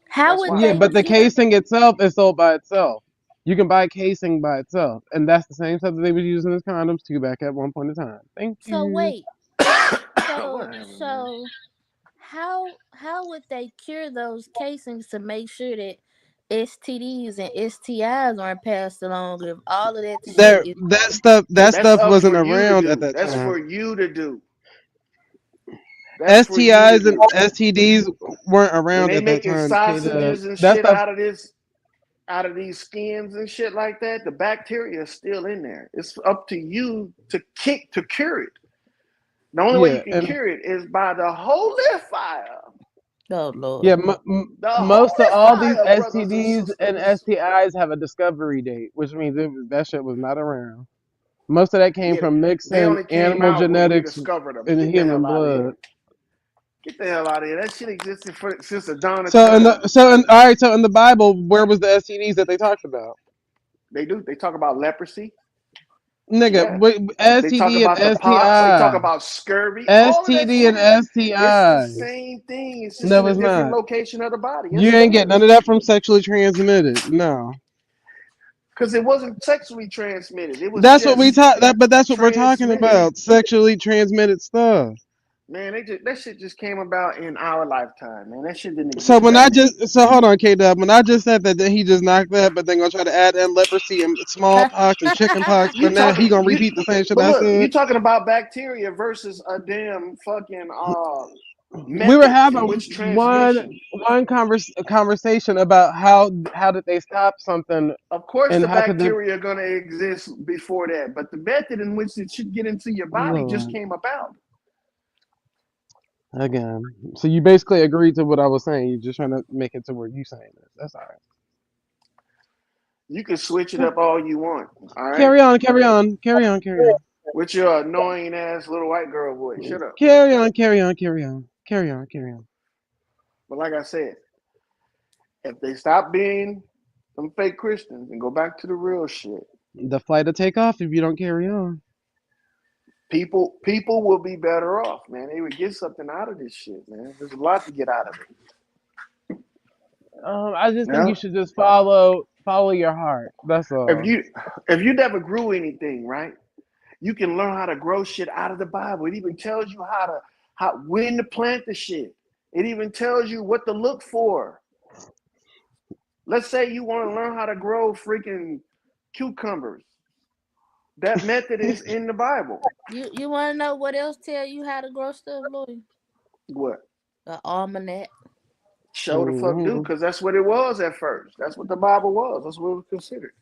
How That's would why. Yeah, they but the cure? casing itself is sold by itself. You can buy casing by itself, and that's the same stuff that they were using as condoms too back at one point in time. Thank So you. wait. So Whatever, man. so how would they cure those casings to make sure that STDs and STIs aren't passed along if all of that shit There, is that That's stuff up wasn't for you to around at do. that That's time. for you to do. That's for you to STIs and do. STDs weren't When around they at that making time, K-Dub. sausages and That shit stuff, out of these skins and shit like that, the bacteria is still in there. It's up to you to cure it. The only way you yeah, can and cure it is by the holy fire. oh Lord. yeah, The most of holy all these fire, brothers and STDs and sisters. STIs have a discovery date, which means that shit was not around. Most of that came Yeah, from they mixing only came animal out when we genetics discovered them. and Get the human hell out of blood. here. Get the hell out of here. That shit existed since the dawn of So, time. all right. So, in the Bible, where was the STDs that they talked about? They do. They talk about leprosy. Nigga, Yeah. They talk STD and about the pox. They talk STI. about scurvy. All of that STD shit and it's the STI. same thing. It's just No, in a it's different not. location of the body. You Yes, it ain't get none is. of that from sexually transmitted. No. Because it wasn't sexually transmitted. It was That's what we just talk. But that's what we're talking transmitted. about. Sexually transmitted stuff. Man, that shit just came about in our lifetime, man. That shit didn't So exist when back then. hold on, K Dub. When I just said that, then he just knocked that, but then gonna try to add in leprosy and smallpox and chickenpox, You but now he talking gonna you repeat the same shit but I look, you said. talking about bacteria versus a damn fucking We were method in having which transmission. conversation about how did they stop something Of course and the how could they. bacteria are gonna exist before that, but the method in which it should get into your body just Lord, came about. again. So you basically agreed to what I was saying. You're just trying to make it to where you saying this. That's all You can switch it right. up all you want, all right? Carry on, carry on, carry on, carry on. With your annoying ass little white girl voice. Shut up. Carry on, carry on, carry on, carry on, carry on. But like I said, if they stop being some fake Christians and go back to the real shit, The flight will take off if you don't carry on. people will be better off, man. They would get something out of this shit, man. There's a lot to get out of it. I just think Yeah. you should just follow your heart. That's If all. you never grew anything, right? You can learn how to grow shit out of the Bible. It even tells you when to plant the shit. It even tells you what to look for. Let's say you want to learn how to grow freaking cucumbers. That method is in the Bible. You want to know what else tell you how to grow stuff, Lloyd? What? The almanac. Show the fuck do, because that's what it was at first. That's what the Bible was. That's what it was considered.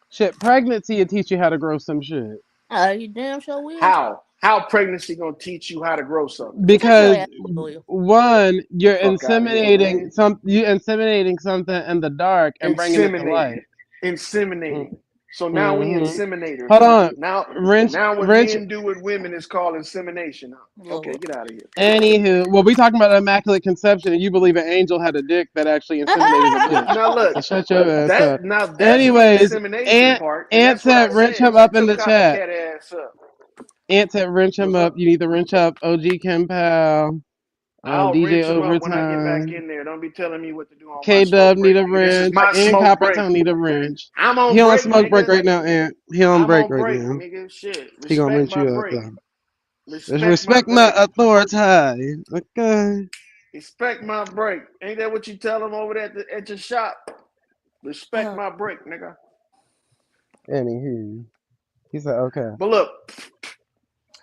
Shit, pregnancy will teach you how to grow some shit. Oh, you damn sure will. How pregnancy gonna teach you how to grow something? Because Lloyd. one, you're Fuck out of here, man. inseminating something in the dark and bringing it to life. Inseminating. So now we inseminators. Hold on. Now what Wrench. men do with women is called insemination. Okay, get out of here. Anywho, well, we talking about immaculate conception, and you believe an angel had a dick that actually inseminated a bitch. Now look, So shut your ass up. that's Anyways, the insemination part. And Ant that's what I said wrench said. him up Shut in your the chat. copycat ass up. Ant said wrench him What's up. up? You need to wrench up OG Ken Pal. I'll DJ wrench him up when I get back Overtime. in there. Don't be telling me what to do on my K smoke Dub need break. a Nigga. This is wrench. my And smoke Copper break. Tone need a wrench. I'm on He on break, smoke break nigga. right now, Ant. He on I'm break on right break, now. nigga. Shit. He gonna Respect wrench my you up break. though. Just Respect my respect my break. authority. Okay. Respect my break. Ain't that what you tell them over there at your shop? Respect Uh, my break, nigga. Anywho, he said, okay. But look,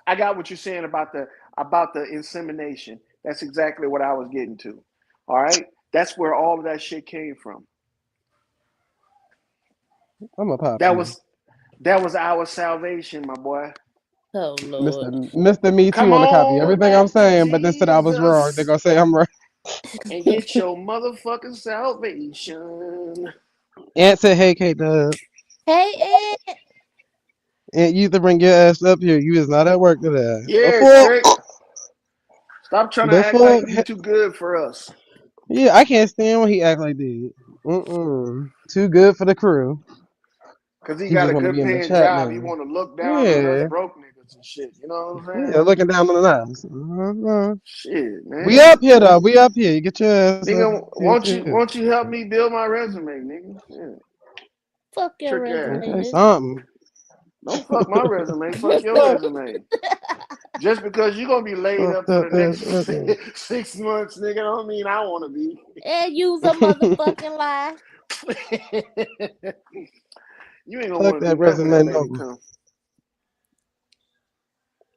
I got what you're saying about the insemination. That's exactly what I was getting to. All right, that's where all of that shit came from. I'm a pop That you. was that was our salvation, my boy. oh Mr. Lord. Mr. Me Too Come want to copy on everything I'm back to saying, but they said I was wrong. They're Jesus gonna say I'm right. and get your motherfucking salvation. Aunt said, hey, K Dub. Hey Ed. Aunt, you to bring your ass up here. You is not at work today. Yeah, Before Trick. Stop trying to act like before you too good for us. yeah, I can't stand when he act like that. Too good for the crew. Cause he He got just a want to good be in the paying chat job. He now. want to look down on us Yeah. broke niggas and shit. You know what I'm Yeah, saying? looking down on the knives. Uh-huh. Shit, We man. up here though. We up here. You get your ass up Nigga, here won't too. you help me build my resume, nigga? Shit. Fuck your Trick ass. resume, Okay, nigga. something. Don't fuck my resume. Fuck your resume. Just because you're gonna be laid up Fucked for up the ass next resume. 6 months, nigga, don't mean I wanna be. And use a motherfucking lie. You ain't gonna Fuck wanna do that nothing when resume that baby number. come.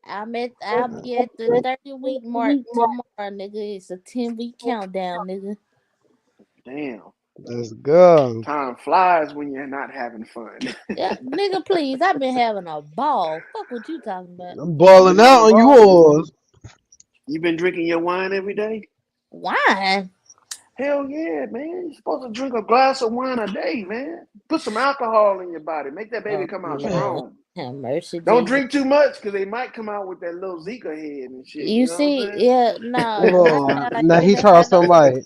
I'll be at the 30-week mark tomorrow, nigga. It's a 10-week countdown, nigga. Damn. Let's go. Time flies when you're not having fun. Yeah, nigga, please. I've been having a ball. Fuck what you talking about. I'm You balling been having out a on ball? yours. You been drinking your wine every day? Wine? Hell yeah, man. You're supposed to drink a glass of wine a day, man. Put some alcohol in your body. Make that baby Oh, come out Lord. strong. Have mercy, Don't Jesus. drink too much because they might come out with that little Zika head and shit. You You know what see, I'm yeah, no, not Lord. that I Now he even Charles have no. somebody.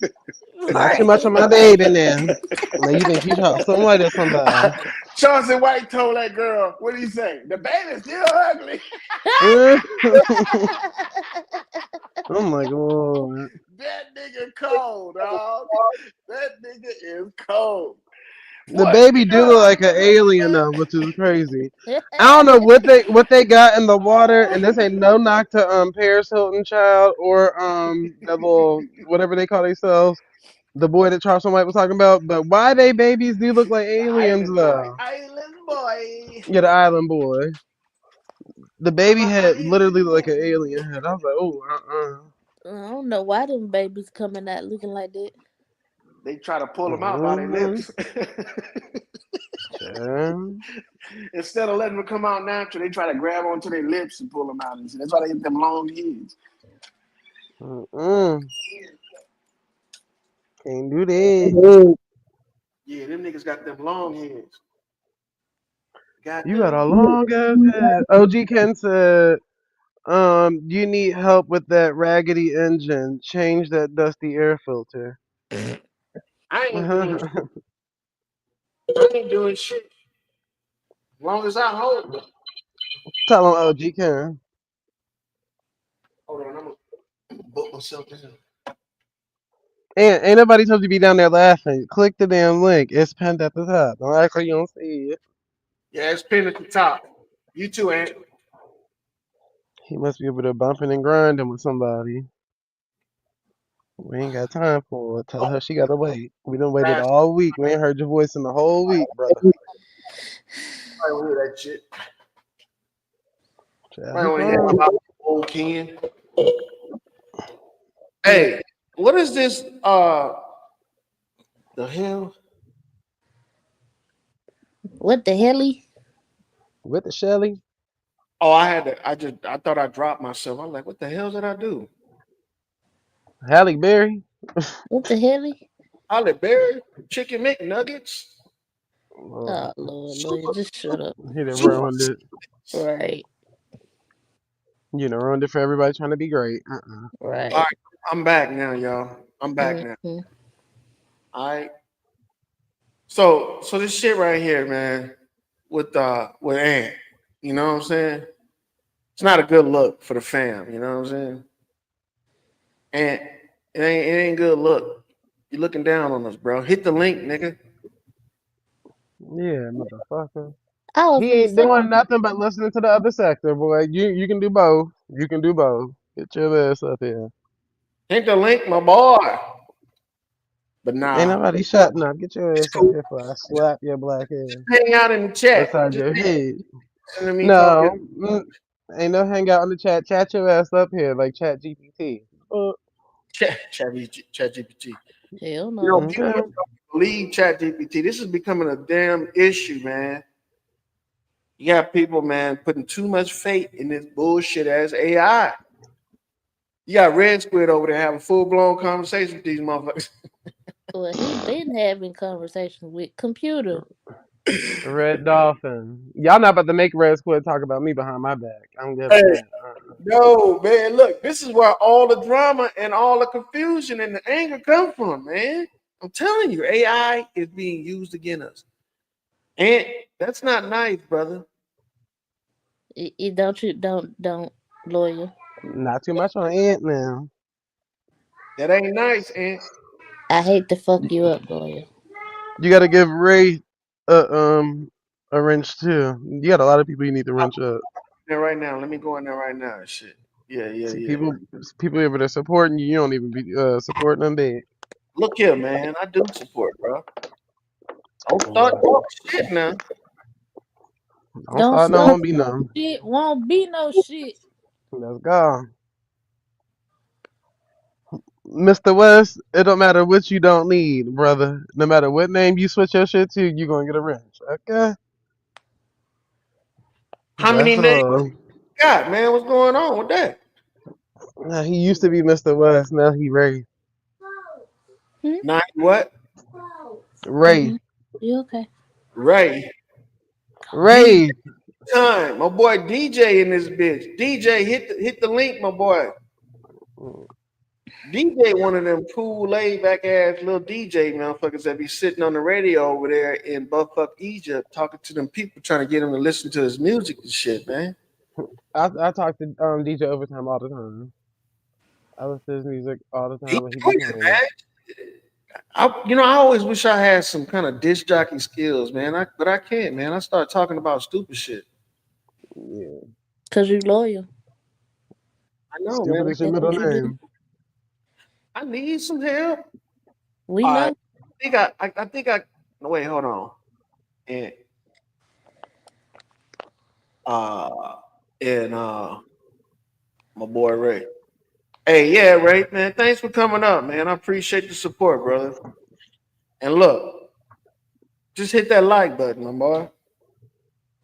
Not too much Right. on my baby now. Now you think he Charles somebody or somebody. saying? Chauncey White told that girl, what did he say? The baby's still ugly. Oh my god. That nigga cold, dog. That nigga is cold. The What? baby do look like an alien Nigga? though, which is crazy. I don't know what they got in the water, and this ain't no knock to Paris Hilton child or that little whatever they call themselves, the boy that Charles White was talking about. But why they babies do look like The aliens island boy. though? Island boy. Yeah, the island boy. The I'm baby an head literally island looked like an boy. alien head. I was like, I don't know why them babies coming out looking like that. They try to pull them out by their Mm-hmm. lips. Child. Instead of letting them come out natural, they try to grab onto their lips and pull them out. And shit. That's why they get them long heads. Mm-mm. Can't do that. Yeah, them niggas got them long heads. Got You got a them. long ass head. OG Ken said, you need help with that raggedy engine. Change that dusty air filter. I ain't doing Tell I ain't doing shit. As long as I hold them. him OG Ken. Hold on, I'm gonna book myself down. And ain't nobody told you to be down there laughing. Click the damn link. It's pinned at the top. Don't act like you don't see it. Yeah, it's pinned at the top. You too, Ant. He must be over there bumping and grinding with somebody. We ain't got time for it. Tell her she gotta wait. We done waited Fast. all week. We ain't heard your voice in the whole week, brother. I don't hear that shit. Child, I he don't hear fine. about old Ken. Hey, what is this? The hell? What the helly? With the Shelly. Oh, I thought I dropped myself. I'm like, what the hell did I do? Halle Berry. What the helly? Holly Berry, chicken McNuggets, Oh, Oh Lord, super, Lord, just shut up. he done super. ruined it. Right, You know, ruined it for everybody trying to be great. All right. right, I'm back now, y'all. I'm back now. Mm-hmm. All right. So this shit right here, man, with Ant, you know what I'm saying? It's not a good look for the fam, you know what I'm saying? And it ain't good look. You looking down on us, bro. Hit the link, nigga. Yeah, motherfucker. I was He finna ain't say, doing nothing but listening to the other sector, boy. You can do both. You can do both. Get your ass up here. Hit the link, my boy. But Ain't nah, nobody shutting up. Get your it's ass up cool. here before I slap your black ass Hang out in the chat. upside Just your head. listen to me talking. No, ain't no hangout on the chat. Chat your ass up here like Chat GPT. Chat GPT. hell You know, no. people Okay. don't believe Chat GPT. This is becoming a damn issue, man. You got people, man, putting too much faith in this bullshit as AI. You got Red Squid over there having full blown conversation with these motherfuckers. Well, he been having conversations with computer. Red Dolphin. Y'all not about to make Red Squid talk about me behind my back. I don't give a Hey, damn. no, man, look, this is where all the drama and all the confusion and the anger come from, man. I'm telling you, AI is being used against us. And that's not nice, brother. It don't lawyer. Not too much on Ant now. That ain't nice, and I hate to fuck you up, lawyer. You gotta give Ray a a wrench too. You got a lot of people you need to I'm wrench up. there right now. Let me go in there right now. Shit. Yeah, yeah, See, yeah. people over there supporting you. You don't even be supporting them big. Look here, man. I do support, bro. Don't start talking shit now. Don't Don't start no start won't be none. shit. Won't be no shit. Let's go. Mr. West, it don't matter what you don't need, brother. No matter what name you switch your shit to, you gonna get a wrench. Okay? How many That's names all. you got, man? What's going on with that? Now, he used to be Mr. West, now he Ray. Hmm? Not what? Ray. You okay? Ray. DJ Ray. time. My boy DJ in this bitch. DJ, hit the link, my boy. DJ one of them cool, laid back ass little DJ motherfuckers that be sitting on the radio over there in Buffalo, Egypt, talking to them people, trying to get them to listen to his music and shit, man. I talk to DJ Overtime all the time. I listen to his music all the He time when he be tweaking, playing. man. I always wish I had some kind of disc jockey skills, man. But I can't, man. I start talking about stupid shit. Yeah. Cause you loyal. I know, man. Stupid is your That's middle what you do. name. I need some help. We All right. know. I think I. No, wait, hold on. And uh, and my boy Ray. Hey, yeah, Ray, man. Thanks for coming up, man. I appreciate the support, brother. And look, just hit that like button, my boy.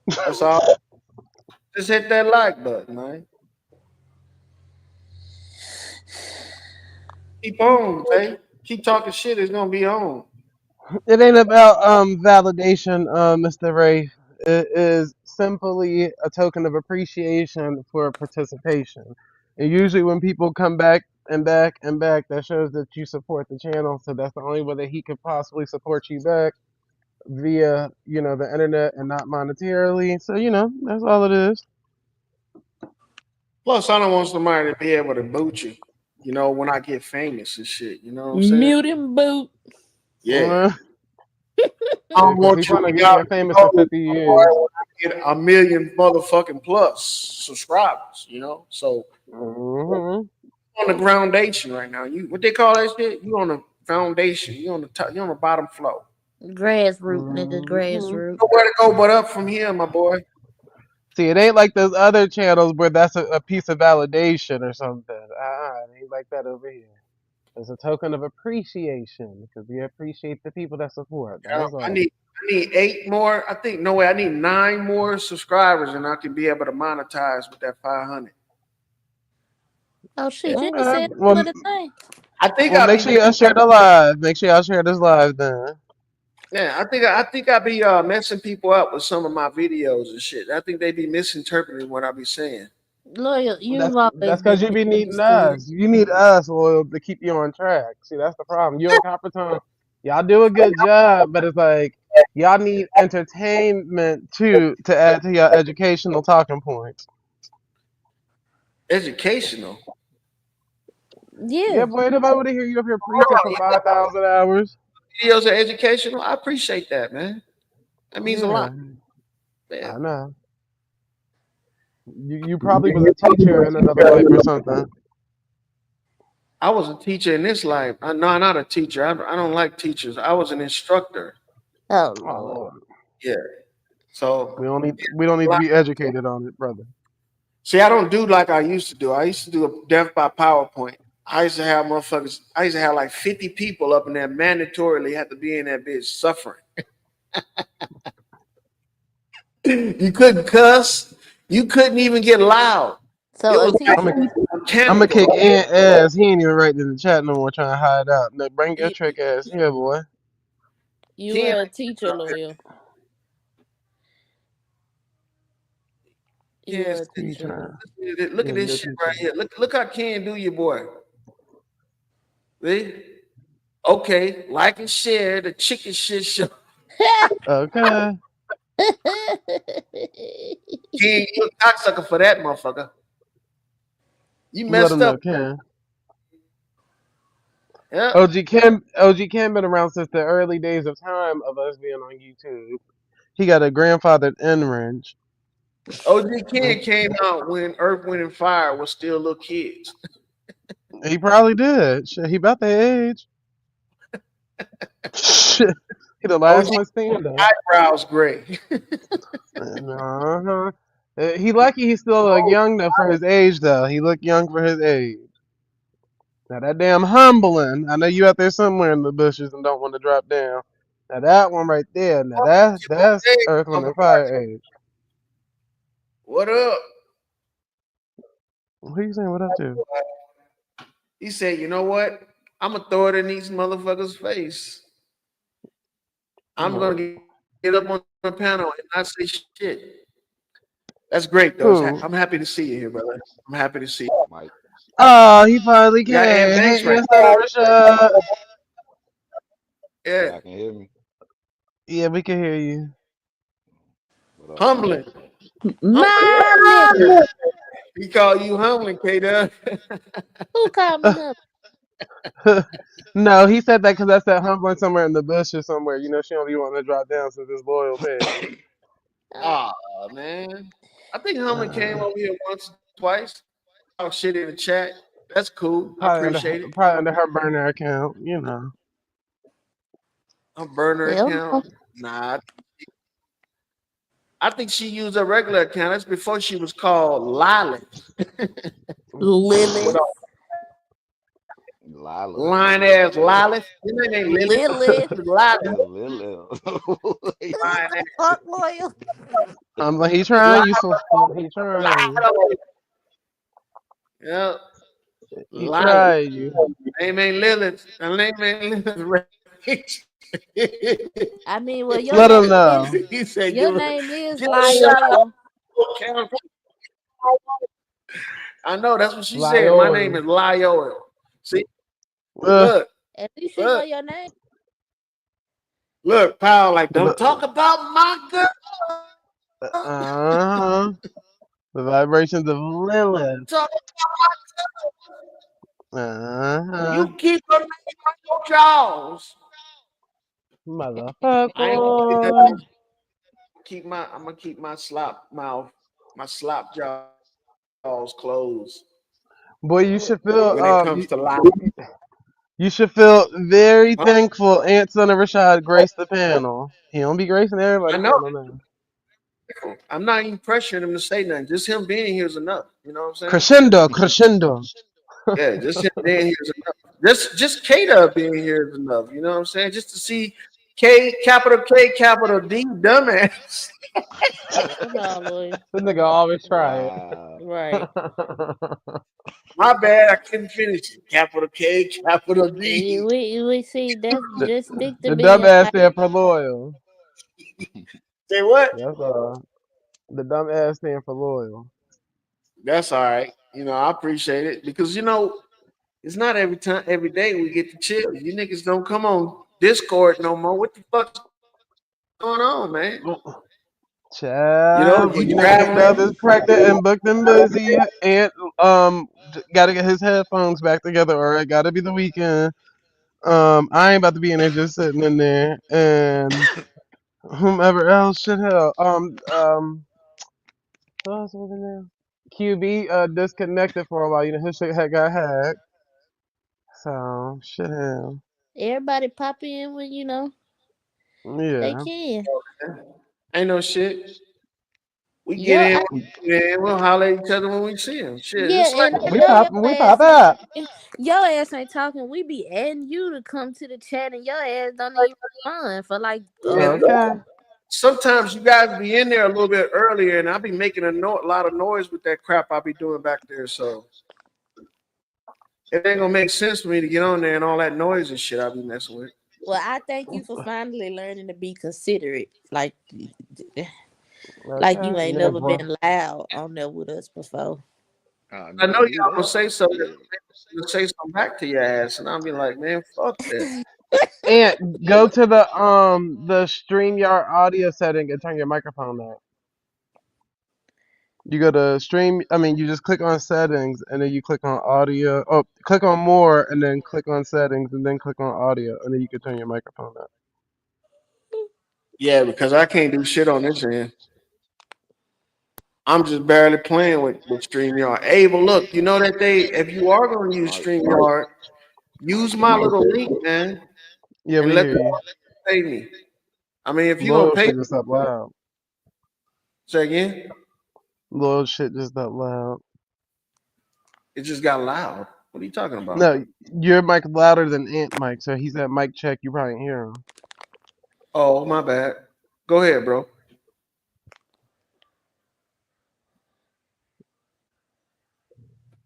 That's all. Just hit that like button, man. Keep on, Jay. Keep talking shit. It's gonna be on. It ain't about validation, Mr. Ray. It is simply a token of appreciation for participation. And usually when people come back and back and back, that shows that you support the channel. So that's the only way that he could possibly support you back via, the internet and not monetarily. So, that's all it is. Plus, I don't want somebody to be able to boot you. When I get famous and shit. You know what I'm saying? Mute and boot. Yeah. Uh, I don't Because want he's you trying to to be get out there famous there for 50 when years. I get a million motherfucking plus subscribers. So Hmm on the foundation right now. You what they call that shit? You on the foundation. You on the top. You on the bottom floor. Grassroot, nigga. hmm Grassroot. Nowhere to go but up from here, my boy. See, it ain't like those other channels where that's a piece of validation or something. It ain't like that over here. It's a token of appreciation because we appreciate the people that support. That Yeah, is I all. need 8 more. I think no way. I need 9 more subscribers, and I can be able to monetize with that 500. Oh Yeah. shit, you ain't Okay. said name of the thing. I think Well, I'll make be. sure y'all share the live. Make sure y'all share this live then. Yeah, I think I'll be messing people up with some of my videos and shit. I think they be misinterpreting what I be saying. Loyal, you've That's always been because you be needing misunderstood. us. You need us, Loyal, to keep you on track. See, that's the problem. You and Coppertone, y'all do a good job, but it's like y'all need entertainment too to add to your educational talking points. Educational. Yeah. Yeah, boy, nobody want to hear you up here preaching for 5,000 hours. Videos are educational. I appreciate that, man. That means a lot. Yeah. I Man, know. You probably was a teacher in another life or something. I was a teacher in this life. No, not a teacher. I don't like teachers. I was an instructor. Oh Oh Lord. Lord. Yeah. So We don't need to be educated on it, brother. see, I don't do like I used to do. I used to do a death by PowerPoint. I used to have motherfuckers. I used to have like 50 people up in there mandatorily have to be in that bitch suffering. You couldn't cuss. You couldn't even get loud. It So a was like I'm teacher, gonna I'm gonna mechanical. kick Ant ass. He ain't even writing in the chat no more, trying to hide out. No, bring your trick ass here, boy. you Ken, were a teacher, loyal. You were Ken's a You teacher. trying? look Yeah, at this you're a shit right teacher. here. Look how Ken do your boy. See? Okay, like and share the chicken shit show. Okay. Ken, you a cocksucker for that motherfucker. You Let messed him know, up. Ken. Yeah. OG Ken been around since the early days of time of us being on YouTube. He got a grandfathered range. OG Ken came out when Earth, Wind, and Fire was still little kids. He probably did. Shit, he about that age. Shit. He the OG last one standing. eyebrows gray. Uh-huh. He lucky he still look young though for his age though. He look young for his age. Now that damn humbling. I know you out there somewhere in the bushes and don't want to drop down. Now that one right there. Now that's Hey, Earth, Wind, motherfucker. and Fire age. What up? Who you saying what up to? He said, you know what? I'm gonna throw it in these motherfuckers' face. I'm Well, gonna get up on the panel and not say shit. That's great, though. who? I'm happy to see you here, brother. I'm happy to see you. Mike. Oh, he finally We got Ant came. Banks Hey, right yes, Rashad. here. Yeah. Y'all can hear me? Yeah, we can hear you. What up, man? Humbling. My Humbling. nigga. He called you humbling, K Dub. Who called me up? No, he said that because that's that humbling somewhere in the bushes somewhere. You know, she don't be wanting to drop down since it's loyal page. Oh man. I think Humbling came Uh, over here once, twice. Talk shit in the chat. That's cool. I probably under appreciate it. probably under her burner account, you know. A burner Hell no. account. Nah. I think she used a regular account. That's before she was called Lilith. Lilith. With a Lila. line ass Lilith. Your name ain't Lilith. Lilith. Lilith. Lil. What Line the ass fuck, loyal? I'm like, he trying, Yusuf. He trying. Lilith. Yeah. He Lilith. tried you. Name ain't Lilith. Her name ain't Lilith. I mean, well, your Let him name is know. He said, your name is give a shout Lyoil. out. I know that's what she Lie said. My name oil. is Lyoil. See, Uh, look, At least you know look, your name. look, pal, like, don't the, talk about my girl. uh-huh. The vibrations of Lilith. Talk, Uh-huh. you keep her name on your jaws. I ain't gonna get that. Motherfucker. I'm gonna keep my slop mouth, my slop jaws closed Boy, you should feel when it comes to life. you should feel very thankful Aunt Son of Rashad graced the panel. He don't be gracing I everybody's know. panel now. I'm not even pressuring him to say nothing. Just him being here is enough. You know what I'm saying? Crescendo. Yeah, just him being here is enough. Just K being here is enough. You know what I'm saying? Just to see K capital D dumbass. No, loyal. This nigga always try it. Wow. Right. My bad, I couldn't finish it. Capital K, capital D. We see that's the, just stick to the being dumbass like stand for loyal. Say what? That's the dumb ass stand for loyal. That's all right. You know, I appreciate it because it's not every day we get to chill. You niggas don't come on Discord no more. What the fuck's going on, man? You know, Child, but you you know traveling. K-Dub is pregnant and booked and busy, and got to get his headphones back together, or it got to be the weekend. I ain't about to be in there just sitting in there, and whomever else should hell. Who else was in there? QB disconnected for a while. You know his shit had got hacked. So shit hell. Everybody pop in when they Yeah. can. Ain't no shit. We get Yo, in, I, we'll holler at each other when we see them. Shit, yeah, it's like and I We know pop your we ass pop out. your ass ain't talking. We be adding you to come to the chat, and your ass don't even respond for like man. Okay. Sometimes you guys be in there a little bit earlier, and I be making a lot of noise with that crap I be doing back there. So it ain't gonna make sense for me to get on there and all that noise and shit I be messing with. Well, I thank you for finally learning to be considerate. Like you Okay. ain't Nigga, never bro. been loud on there with us before. I know Nigga, mute y'all gonna up. say something, Shit. say something back to your ass, and I'll be like, man, fuck that. And go to the StreamYard audio setting and turn your microphone on. You go to you just click on settings and then you click on audio. Oh, click on more and then click on settings and then click on audio and then you can turn your microphone up. Yeah, because I can't do shit on this end. I'm just barely playing with StreamYard. Hey, but look, you know that if you are gonna use Mike. StreamYard, use my little link, man, Yeah, and we let hear them you. pay me. I mean, if you gonna Loyal pay shit me, just up loud. say again, Loyal shit just up loud. it just got loud. What are you talking about? No, your mic louder than Ant Mike, so he's at mic check. You probably hear him. Oh, my bad. Go ahead, bro.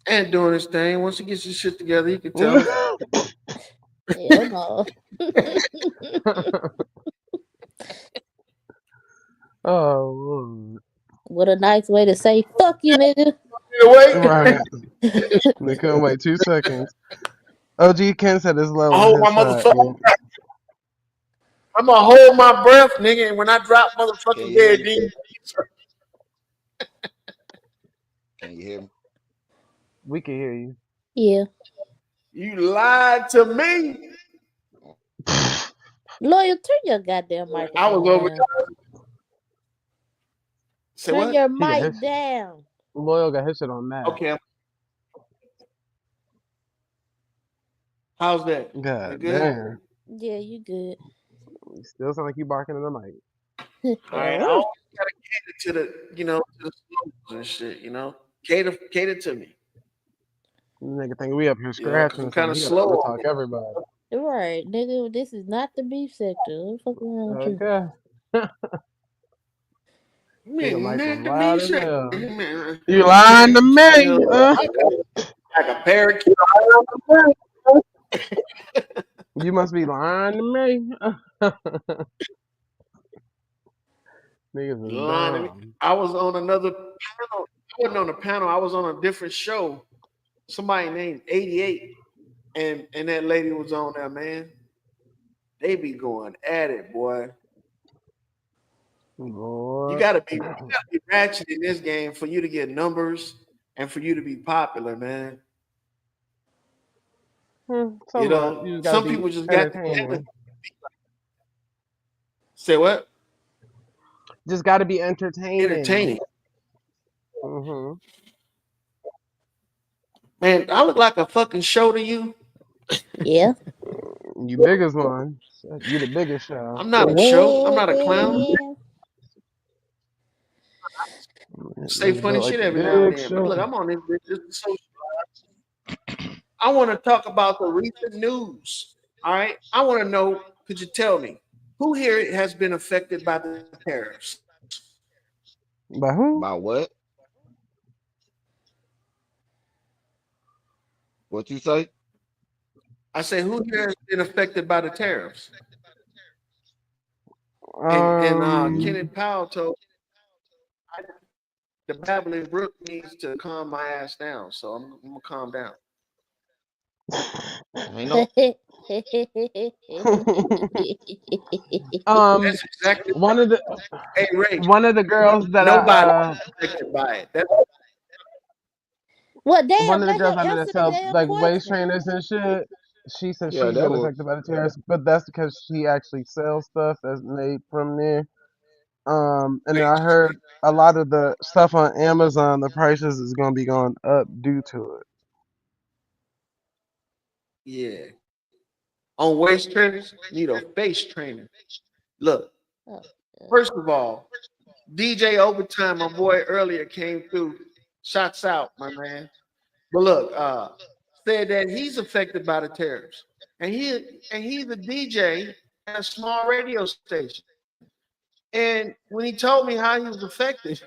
And doing his thing. Once he gets his shit together, he can tell us. Hell no. Oh, Lord. What a nice way to say fuck you, nigga. Wait, Right. They couldn't wait 2 seconds. OG Ken said it's low I on hold my his side. motherfucker. I'm gonna hold my breath, nigga, and when I drop Can motherfucking you hear dead, me? then Can you hear me? We can hear you. Yeah. you lied to me. Loyal, turn your goddamn I was microphone over. down. Say Turn your what? He got mic his down. Loyal got his shit on that. Okay. How's that? That God good? damn. Yeah, you good. You still sound like you barking in the mic. All right. I always gotta cater to the, to the slogans and shit. Cater to me. Nigga think we up here Because scratching I'm or kind something. of He gotta slow on overtalk it. everybody. Right, nigga, this is not the beef sector. What the fuck wrong with you? Okay. Nigga Man, mic was man, loud me as shit. hell. Man, You lying to me? like a parakeet. You must be lying to me. Niggas is Lying to me. dumb. I was on another panel. I wasn't on a panel. I was on a different show. Somebody named 88, and that lady was on there, man. They be going at it, boy. You Lord. gotta be ratchet in this game for you to get numbers and for you to be popular, man. Somewhat. You just gotta Some be people just got together. entertaining. Say what? Just gotta be entertaining. Entertaining. Mm-hmm. Man, I look like a fucking show to you. Yeah. You biggest one. You the biggest show. I'm not a show. I'm not a clown. Well, Say Nigga funny built like shit the every now and big then. But look, show. I'm on this bitch just to socialize. I want to talk about the recent news. All right. I want to know, could you tell me who here has been affected by the tariffs? By who? About what? What you say? I say, who here has been affected by the tariffs? And Kenneth Powell told the Babbling Brook needs to calm my ass down. So I'm gonna calm down. Ain't no. That's exactly one of the hey Ray. one of the girls that Nobody I is affected by it. well, one damn, of the now girls you I know that answer the sell damn like waist question. trainers and shit. She said Yeah, she's that been was affected by the tariffs, but that's because she actually sells stuff that's made from there. And then I heard a lot of the stuff on Amazon, the prices is gonna be going up due to it. Yeah. On waist trainers, need a face trainer. Look, Oh, first of all, DJ Overtime, my boy earlier came through. Shots out, my man. But look, said that he's affected by the tariffs. And he's a DJ at a small radio station. And when he told me how he was affected,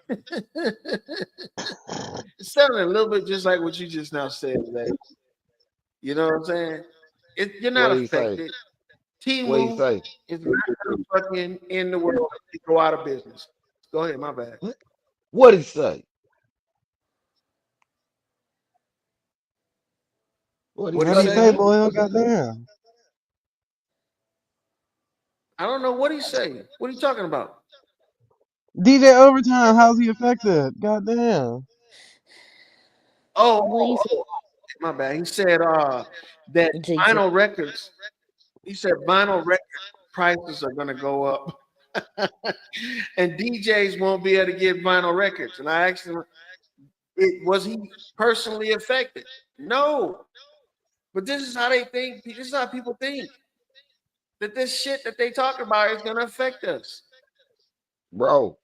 it sounded a little bit just like what you just now said today. You know what I'm saying? You're not what he say. affected. What he Timu say. is not gonna fucking in the world to go out of business. Go ahead, my bad. What? What he say? What he What he What'd he say, say, say? man? Boyle? Goddamn. I don't know what he say. What are you talking about? DJ Overtime, how's he affected? Goddamn. Oh, what you oh, oh, my bad. He said that say, GG? vinyl records. He said vinyl record prices are gonna go up, and DJs won't be able to get vinyl records. And I asked him, was he personally affected? No, but this is how they think. This is how people think that this shit that they talk about is gonna affect us. Bro,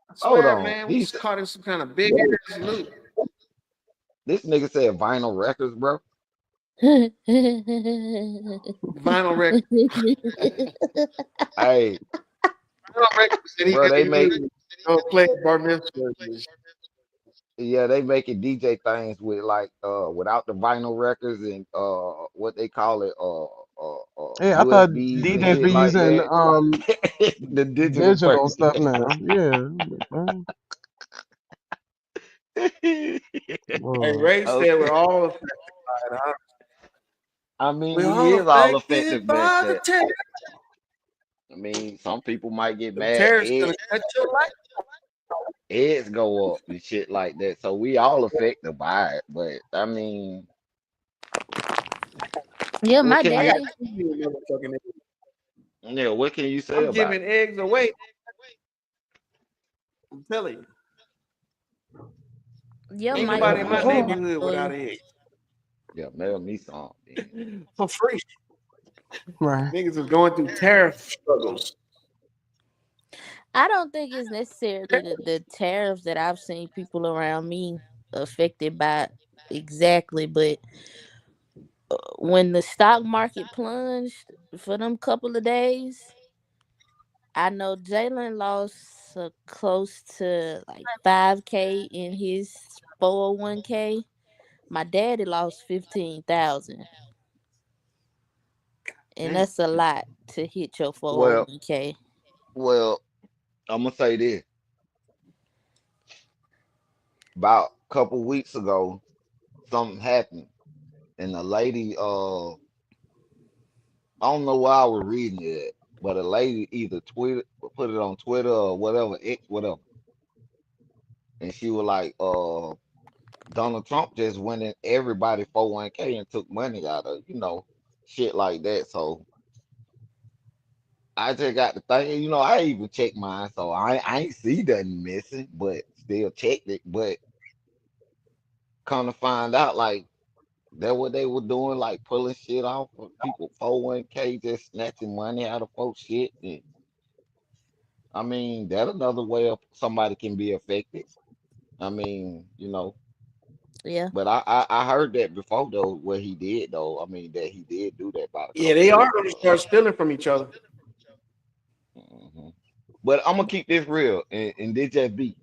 I hold swear, on. man, we He just said caught in some kind of big ass loop. this nigga said vinyl records, bro. Vinyl records. Hey, Vinyl records that he bro, they gonna make use. Don't play bar mitzvah. yeah, they making DJ things with like without the vinyl records and what they call it Yeah, I thought USBs and DJs shit be like using that. The digital digital version. stuff now. Yeah. Hey, Well, Ray said we're Okay. all affected by it. Huh? I mean, We're we all is all affected affected back by the that. tariff. I mean, some people might get The mad, tariff's gonna cut your life. heads go up and shit like that. So we all affected by it. But I mean, Yeah, what my can I got you daddy. 2 million motherfucking eggs. yeah, what can you say I'm about giving it? eggs away. I'm telling you, Yeah, ain't my nobody Mail in me my daddy some. got neighborhood without loyal. eggs Yeah, mail me some. Then. for free. right. Niggas is going through tariff struggles. I don't think it's necessarily the tariffs that I've seen people around me affected by exactly, but when the stock market plunged for them couple of days, I know Jalen lost close to like 5K in his 401k. My daddy lost 15,000, and Damn. that's a lot to hit your Well, 401k. well, I'm gonna say this. About a couple weeks ago, something happened, and a lady, I don't know why I was reading it, but a lady either tweeted, put it on Twitter or whatever, X, whatever, and she was like, Donald Trump just went in everybody 401k and took money out of, shit like that. So I just got to thinking, I even checked mine, so I ain't see nothing missing, but still checked it. But come to find out, like that what they were doing, like pulling shit off of people 401k, just snatching money out of folks shit. And I mean, that another way of somebody can be affected. I mean, Yeah. but I heard that before though, what he did though. I mean, that he did do that about a Yeah, couple they are years gonna ago. start stealing from each other. Hmm. But I'm gonna keep this real, and this just be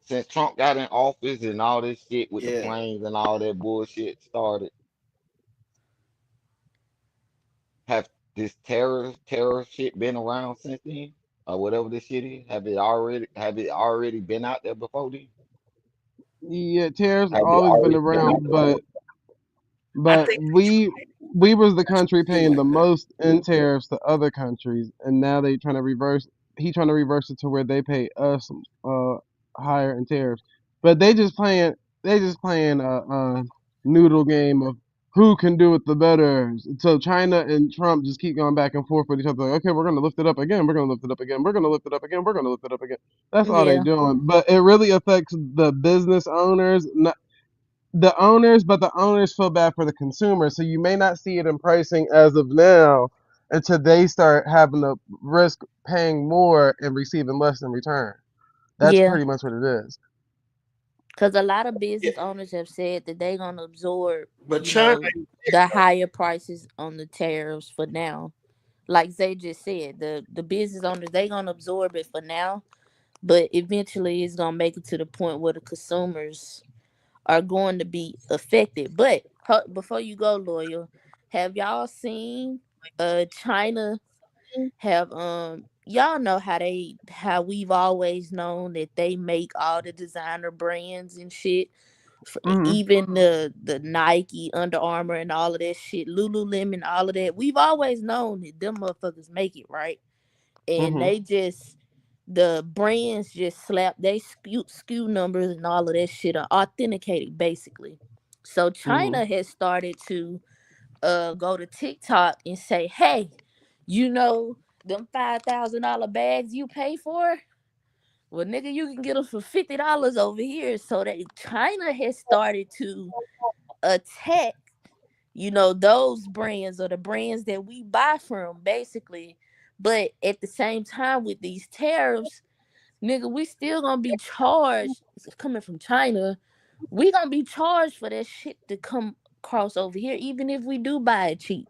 since Trump got in office and all this shit with the Yeah. planes and all that bullshit started. Have this terror shit been around since then, or whatever this shit is? Have it already been out there before then? Yeah, tariffs Have it always been already been out around, there before? I but think we was the country been paying like the that. most in tariffs to other countries, and now they trying to reverse. He trying to reverse it to where they pay us higher in tariffs, but they just playing a noodle game of who can do it the better. So China and Trump just keep going back and forth with each other. Like, okay, we're going to lift it up again. We're going to lift it up again. We're going to lift it up again. We're going to lift it up again. That's all they Yeah, doing. But it really affects the business owners, not the owners, but the owners feel bad for the consumer. So you may not see it in pricing as of now until they start having to risk paying more and receiving less in return. That's yeah. pretty much what it is. Because a lot of business owners have said that they're gonna absorb, But China, the higher prices on the tariffs for now. Like Zay just said, the business owners they gonna absorb it for now, but eventually it's gonna make it to the point where the consumers are going to be affected. But before you go, loyal, have y'all seen China have y'all know how we've always known that they make all the designer brands and shit, Hmm. even the Nike, Under Armour, and all of that shit, Lululemon, all of that. We've always known that them motherfuckers make it right, and Hmm. they just the brands just slap they skew numbers and all of that shit are authenticated basically. So Hmm. China has started to go to TikTok and say, hey, you know them $5,000 bags you pay for? Well, nigga, you can get them for $50 over here. So that China has started to attack, those brands or the brands that we buy from, basically. But at the same time, with these tariffs, nigga, we still gonna be charged. It's coming from China. We gonna be charged for that shit to come across over here, even if we do buy it cheap.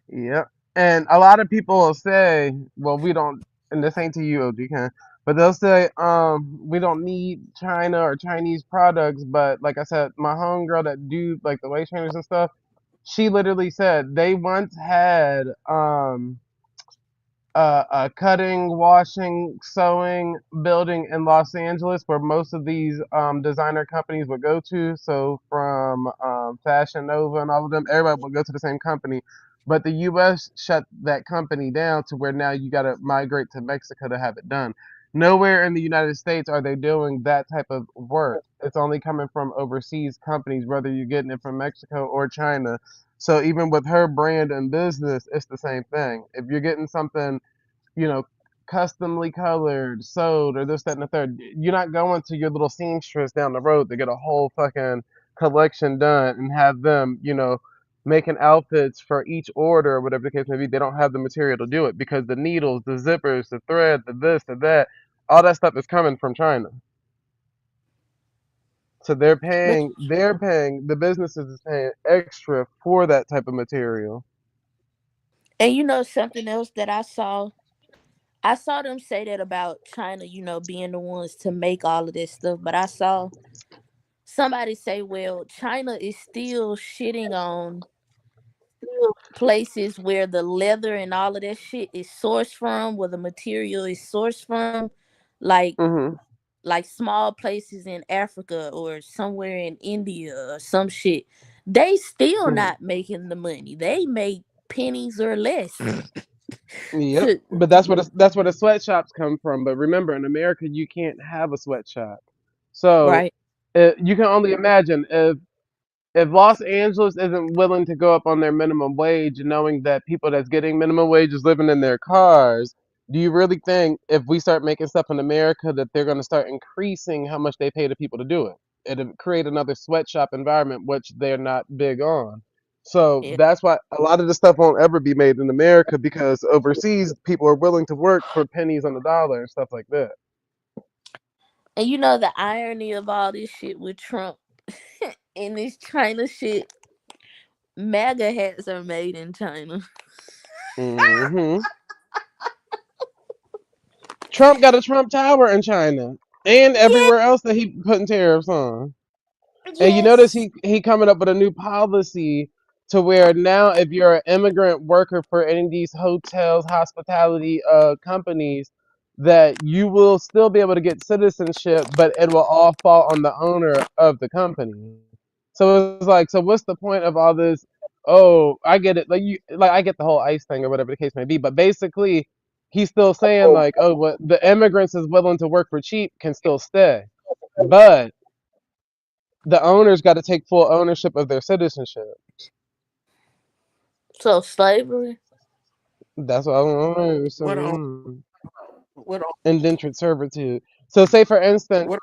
Yep. And a lot of people will say, well, we don't, and this ain't to you, OG Ken, but they'll say, we don't need China or Chinese products. But like I said, my homegirl that do like the waist trainers and stuff, she literally said they once had, a cutting, washing, sewing building in Los Angeles where most of these designer companies would go to. So from Fashion Nova and all of them, everybody would go to the same company. But the U.S. shut that company down to where now you got to migrate to Mexico to have it done. Nowhere in the United States are they doing that type of work. It's only coming from overseas companies, whether you're getting it from Mexico or China. So even with her brand and business, it's the same thing. If you're getting something, you know, customly colored, sewed, or this, that, and the third. You're not going to your little seamstress down the road to get a whole fucking collection done and have them, making outfits for each order or whatever the case may be. They don't have the material to do it because the needles, the zippers, the thread, the this, the that, all that stuff is coming from China. So But the businesses is paying extra for that type of material. and something else that I saw them say that about China, being the ones to make all of this stuff, but I saw somebody say, well, China is still shitting on places where the leather and all of that shit is sourced from, where the material is sourced from, like Hmm. like small places in Africa or somewhere in India or some shit. They still Hmm. not making the money. They make pennies or less. Yep. to But that's where the sweatshops come from. But remember, in America, you can't have a sweatshop. So right. you can only imagine if Los Angeles isn't willing to go up on their minimum wage, knowing that people that's getting minimum wage is living in their cars. Do you really think if we start making stuff in America that they're going to start increasing how much they pay the people to do it? It'll create another sweatshop environment, which they're not big on. So Yeah. that's why a lot of the stuff won't ever be made in America because overseas people are willing to work for pennies on the dollar and stuff like that. And the irony of all this shit with Trump and this China shit, MAGA hats are made in China. Hmm. Trump got a Trump Tower in China and Yeah. everywhere else that he putting tariffs on. And you notice Yes. he coming up with a new policy to where now if you're an immigrant worker for any of these hotels, hospitality companies, that you will still be able to get citizenship, but it will all fall on the owner of the company. So it's like, so what's the point of all this? Oh, I get it. Like I get the whole ICE thing or whatever the case may be, but basically, he's still saying like, oh, what the immigrants is willing to work for cheap can still stay, but the owners got to take full ownership of their citizenship. So slavery. That's what I want. What on? So, What on? indentured servitude. So, say for instance, What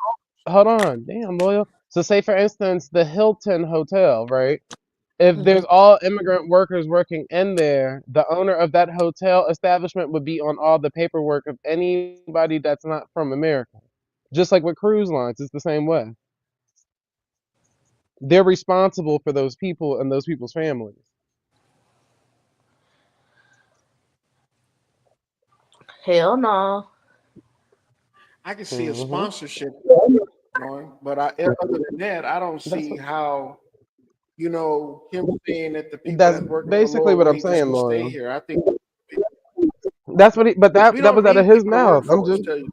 on? hold on, damn loyal. So, say for instance, the Hilton Hotel, right? If Hmm. there's all immigrant workers working in there, the owner of that hotel establishment would be on all the paperwork of anybody that's not from America. Just like with cruise lines, it's the same way. They're responsible for those people and those people's families. Hell no. I can see a Hmm. sponsorship going, but other than that, I don't That's see how him saying that the people that's that's working for basically lower what I'm wages saying, will stay loyal. here. I think That's what he. But that we that don't was out of need his people to mouth. work for us. Tell you,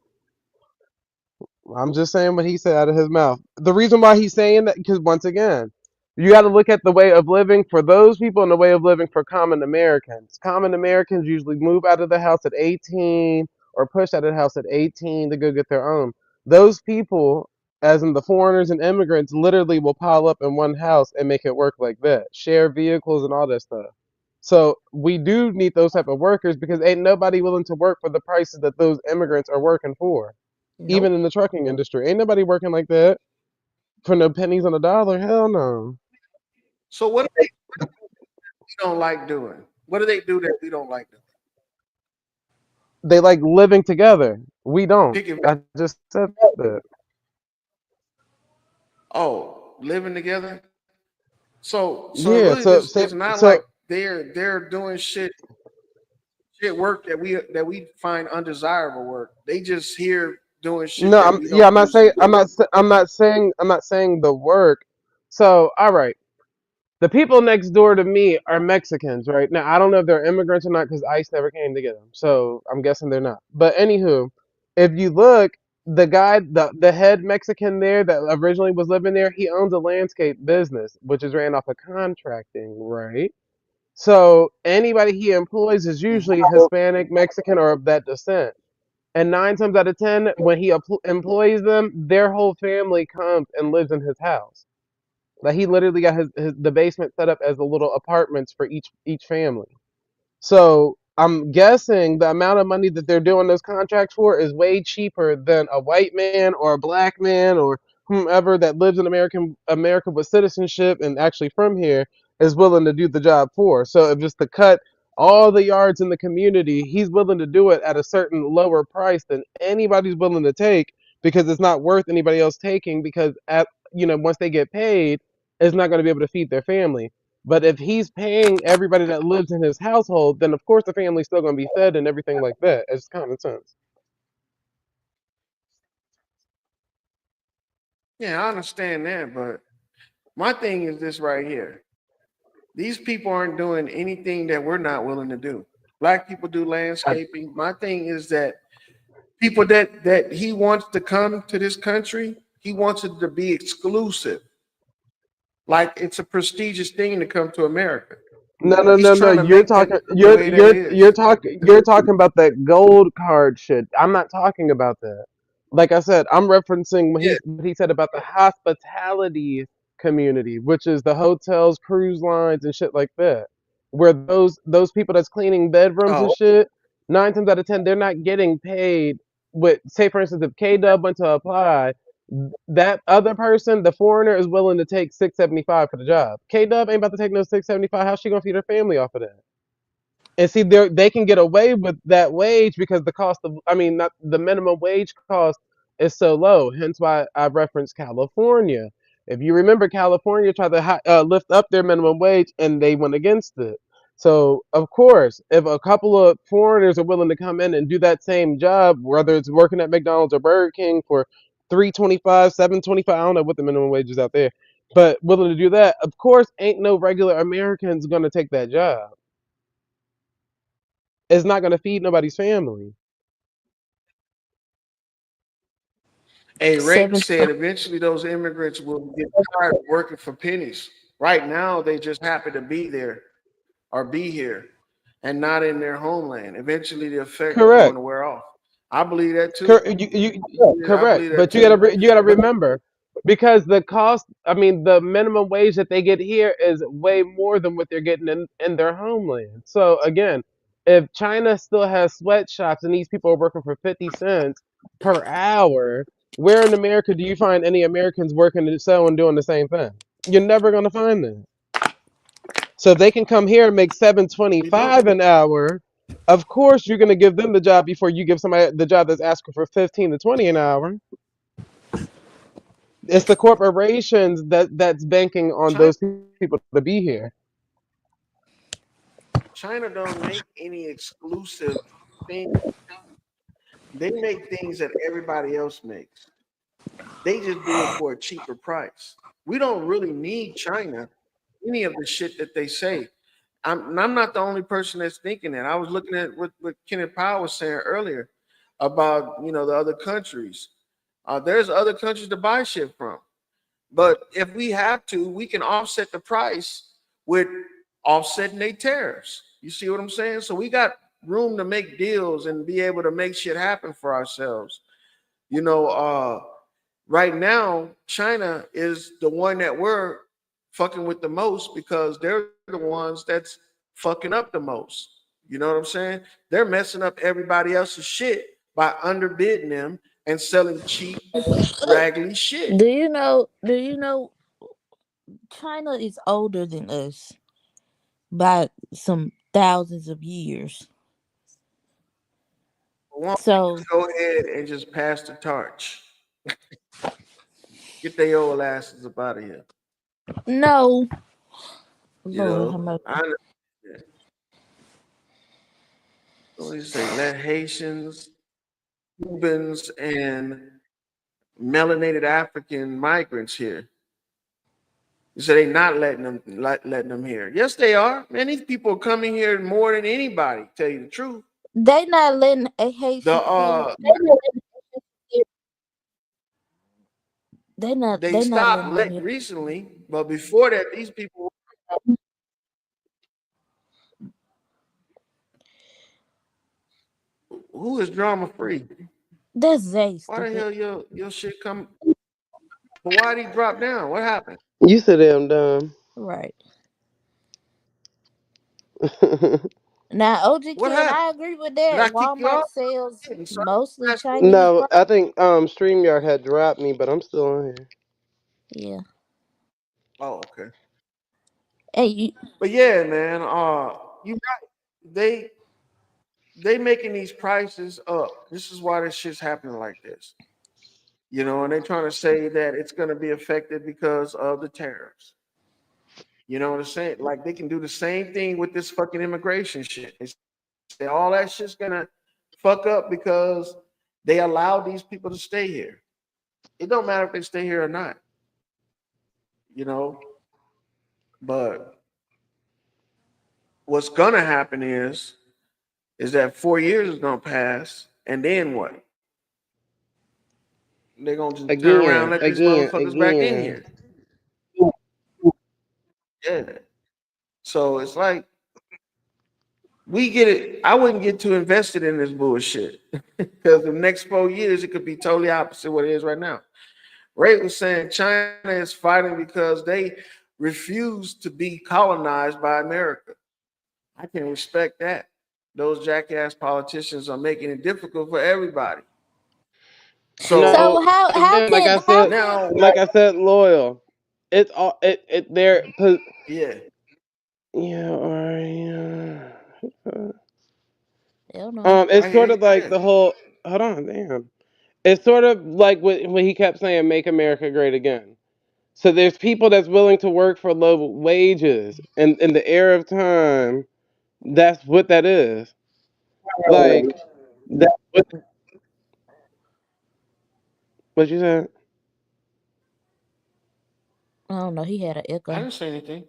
I'm just saying what he said out of his mouth. The reason why he's saying that, because once again, you got to look at the way of living for those people and the way of living for common Americans. Common Americans usually move out of the house at 18 or push out of the house at 18 to go get their own. Those people, as in the foreigners and immigrants, literally will pile up in one house and make it work like that, share vehicles and all that stuff. So we do need those type of workers because ain't nobody willing to work for the prices that those immigrants are working for. Even Nope. in the trucking industry, ain't nobody working like that for no pennies on the dollar. Hell no. so what do they we don't like doing? What do they do that we don't like doing? They like living together. We don't. Picking, I just said that. living together. So it Yeah. really So just say it's not like so. they're doing shit work that we find undesirable work. They just here doing shit No. that I'm we yeah. don't I'm not usually saying. do. I'm not saying the work. So all right. The people next door to me are Mexicans, right? Now, I don't know if they're immigrants or not because ICE never came to get them. So I'm guessing they're not. But anywho, if you look, the head Mexican there that originally was living there, he owns a landscape business, which is ran off of contracting, right? So anybody he employs is usually Hispanic, Mexican, or of that descent. And 9 times out of 10, when he employs them, their whole family comes and lives in his house. Like he literally got the basement set up as the little apartments for each family. So I'm guessing the amount of money that they're doing those contracts for is way cheaper than a white man or a black man or whomever that lives in America with citizenship and actually from here is willing to do the job for. So if it's to cut all the yards in the community, he's willing to do it at a certain lower price than anybody's willing to take because it's not worth anybody else taking because once they get paid, it's not going to be able to feed their family. But if he's paying everybody that lives in his household, then of course the family's still going to be fed and everything like that. It's common sense. Yeah, I understand that, but my thing is this right here. These people aren't doing anything that we're not willing to do. Black people do landscaping. My thing is that people that he wants to come to this country, he wants it to be exclusive. Like it's a prestigious thing to come to America. No, no, He's no, no. trying to You're make that talking. the You're way that you're you're is. talking. You're talking about that gold card shit. I'm not talking about that. Like I said, I'm referencing Yeah. what he said about the hospitality community, which is the hotels, cruise lines, and shit like that. Where those people that's cleaning bedrooms and Oh, shit, 9 times out of 10, they're not getting paid. With say, for instance, if K Dub went to apply, that other person, the foreigner, is willing to take 675 for the job. K Dub ain't about to take no 675. How's she gonna feed her family off of that? And see, they can get away with that wage because the cost of, I mean, not the minimum wage cost is so low. Hence why I referenced California. If you remember, California tried to lift up their minimum wage and they went against it. So, of course, if a couple of foreigners are willing to come in and do that same job, whether it's working at McDonald's or Burger King for 325, 725, I don't know what the minimum wage is out there, but willing to do that, of course, ain't no regular Americans going to take that job. It's not going to feed nobody's family. hey, Ray Seven. said eventually those immigrants will get tired of working for pennies. Right now, they just happen to be there or be here and not in their homeland. Eventually, the effect is going Correct. to wear off. I believe that too. You Yeah, I correct. believe that But too. you gotta But remember. because the cost, I mean, the minimum wage that they get here is way more than what they're getting in their homeland. So again, if China still has sweatshops and these people are working for 50 cents per hour, where in America do you find any Americans working and selling doing the same thing? You're never going to find that. So if they can come here and make You don't. 7.25 an hour, of course you're going to give them the job before you give somebody the job that's asking for 15 to 20 an hour. It's the corporations that's banking on China, those people to be here. China don't make any exclusive things. They make things that everybody else makes. They just do it for a cheaper price. We don't really need China, any of the shit that they say. I'm not the only person that's thinking that. I was looking at what Kenneth Powell was saying earlier about the other countries. There's other countries to buy shit from. But if we have to, we can offset the price with offsetting their tariffs. You see what I'm saying? So we got room to make deals and be able to make shit happen for ourselves. You know, right now, China is the one that we're fucking with the most because they're the ones that's fucking up the most. You know what I'm saying? They're messing up everybody else's shit by underbidding them and selling cheap, raggedy shit. Do you know? Do you know? China is older than us by some thousands of years. Why don't we So just go ahead and just pass the torch? Get their old asses up out of here. no, You Lord, how know, much? I understand. What do you say? Let Haitians, Cubans, and melanated African migrants here. You say they not letting them here. Yes, they are. Man, these people are coming here more than anybody. Tell you the truth. They not letting a The Haitian in. They not. they They not stopped letting them let in. recently, but before that, these people. Who is drama free? That's Zay, Why the stupid. hell your shit come? But why did he drop down? What happened? You said damn dumb. Right. Now, OG What Ken, happened? I agree with Did that. I kick you Walmart off? sells Didn't, so mostly that's cool. Chinese No, I products. think StreamYard had dropped me, but I'm still on here. Yeah. Oh, okay. Hey, you, But yeah, man, you right. They making these prices up. This is why this shit's happening like this. And they're trying to say that it's gonna be affected because of the tariffs. You know what I'm saying? Like they can do the same thing with this fucking immigration shit. They say all that shit's gonna fuck up because they allow these people to stay here. It don't matter if they stay here or not, you know. But what's gonna happen is that 4 years is gonna pass, and then what? They're gonna just turn around and Again, let these again, motherfuckers back in again. here. Yeah. So it's like we get it. I wouldn't get too invested in this bullshit because the next 4 years it could be totally opposite what it is right now. Ray was saying China is fighting because they refuse to be colonized by America. I can respect that. Those jackass politicians are making it difficult for everybody. So No, so how again, can how can now, like I said, loyal. It's all it. yeah, Yeah, or yeah. hell no. It's I hear sort you. of like Yeah. the whole. Hold on, damn. It's sort of like when he kept saying "Make America Great Again." So there's people that's willing to work for low wages, and in the era of time, that's what that is. Like that. What you said? I don't know. He had an I echo. didn't say anything.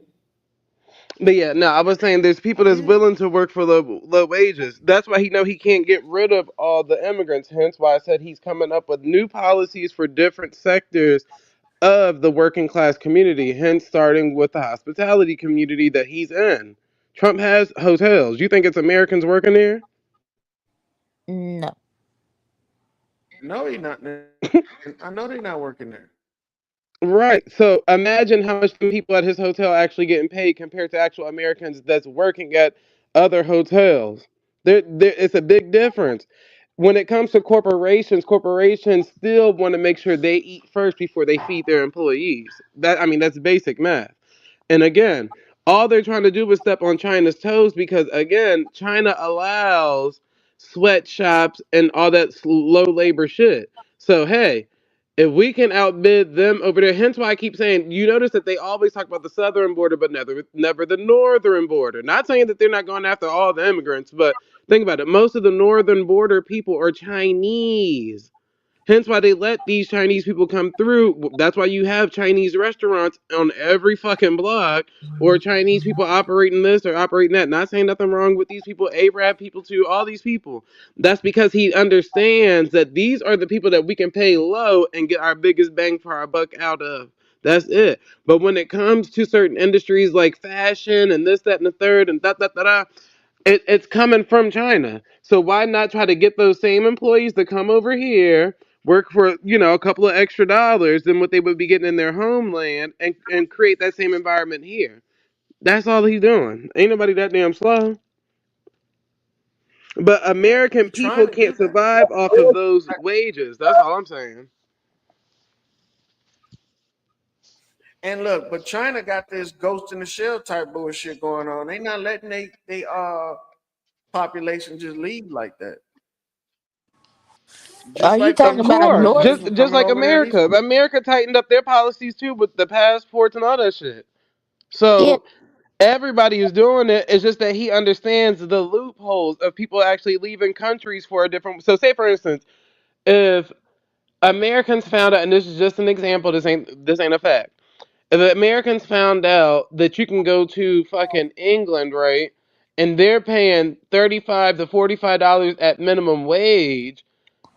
But yeah, no, I was saying there's I people that's did. willing to work for low wages. That's why he know he can't get rid of all the immigrants. Hence why I said he's coming up with new policies for different sectors of the working class community. Hence, starting with the hospitality community that he's in. Trump has hotels. You think it's Americans working there? No. No, he's not. I know they're not working there. Right. So imagine how much the people at his hotel actually getting paid compared to actual Americans that's working at other hotels. It's a big difference. When it comes to corporations, corporations still want to make sure they eat first before they feed their employees. That's basic math. And again, all they're trying to do is step on China's toes because again, China allows sweatshops and all that low labor shit. So hey, if we can outbid them over there, hence why I keep saying, you notice that they always talk about the southern border, but never the northern border. Not saying that they're not going after all the immigrants, but think about it. Most of the northern border people are Chinese. Hence why they let these Chinese people come through. That's why you have Chinese restaurants on every fucking block, or Chinese people operating this or operating that. Not saying nothing wrong with these people, Arab people too, all these people. That's because he understands that these are the people that we can pay low and get our biggest bang for our buck out of. That's it. But when it comes to certain industries like fashion and this, that, and the third, and it's coming from China. So why not try to get those same employees to come over here, work for a couple of extra dollars than what they would be getting in their homeland, and create that same environment here? That's all he's doing. Ain't nobody that damn slow. But Yeah, American he's trying people to do can't that. survive off of those wages. That's all I'm saying. And look, but China got this ghost in the shell type bullshit going on. They not letting they population just leave like that. Are Just you like Of talking about foreign course, North? people just coming like over there. These America. America tightened up their policies too with the passports and all that shit. Yeah, So everybody is doing it. It's just that he understands the loopholes of people actually leaving countries for a different. So, say for instance, if Americans found out, and this is just an example, this ain't a fact. If the Americans found out that you can go to fucking England, right, and they're paying $35 to $45 at minimum wage,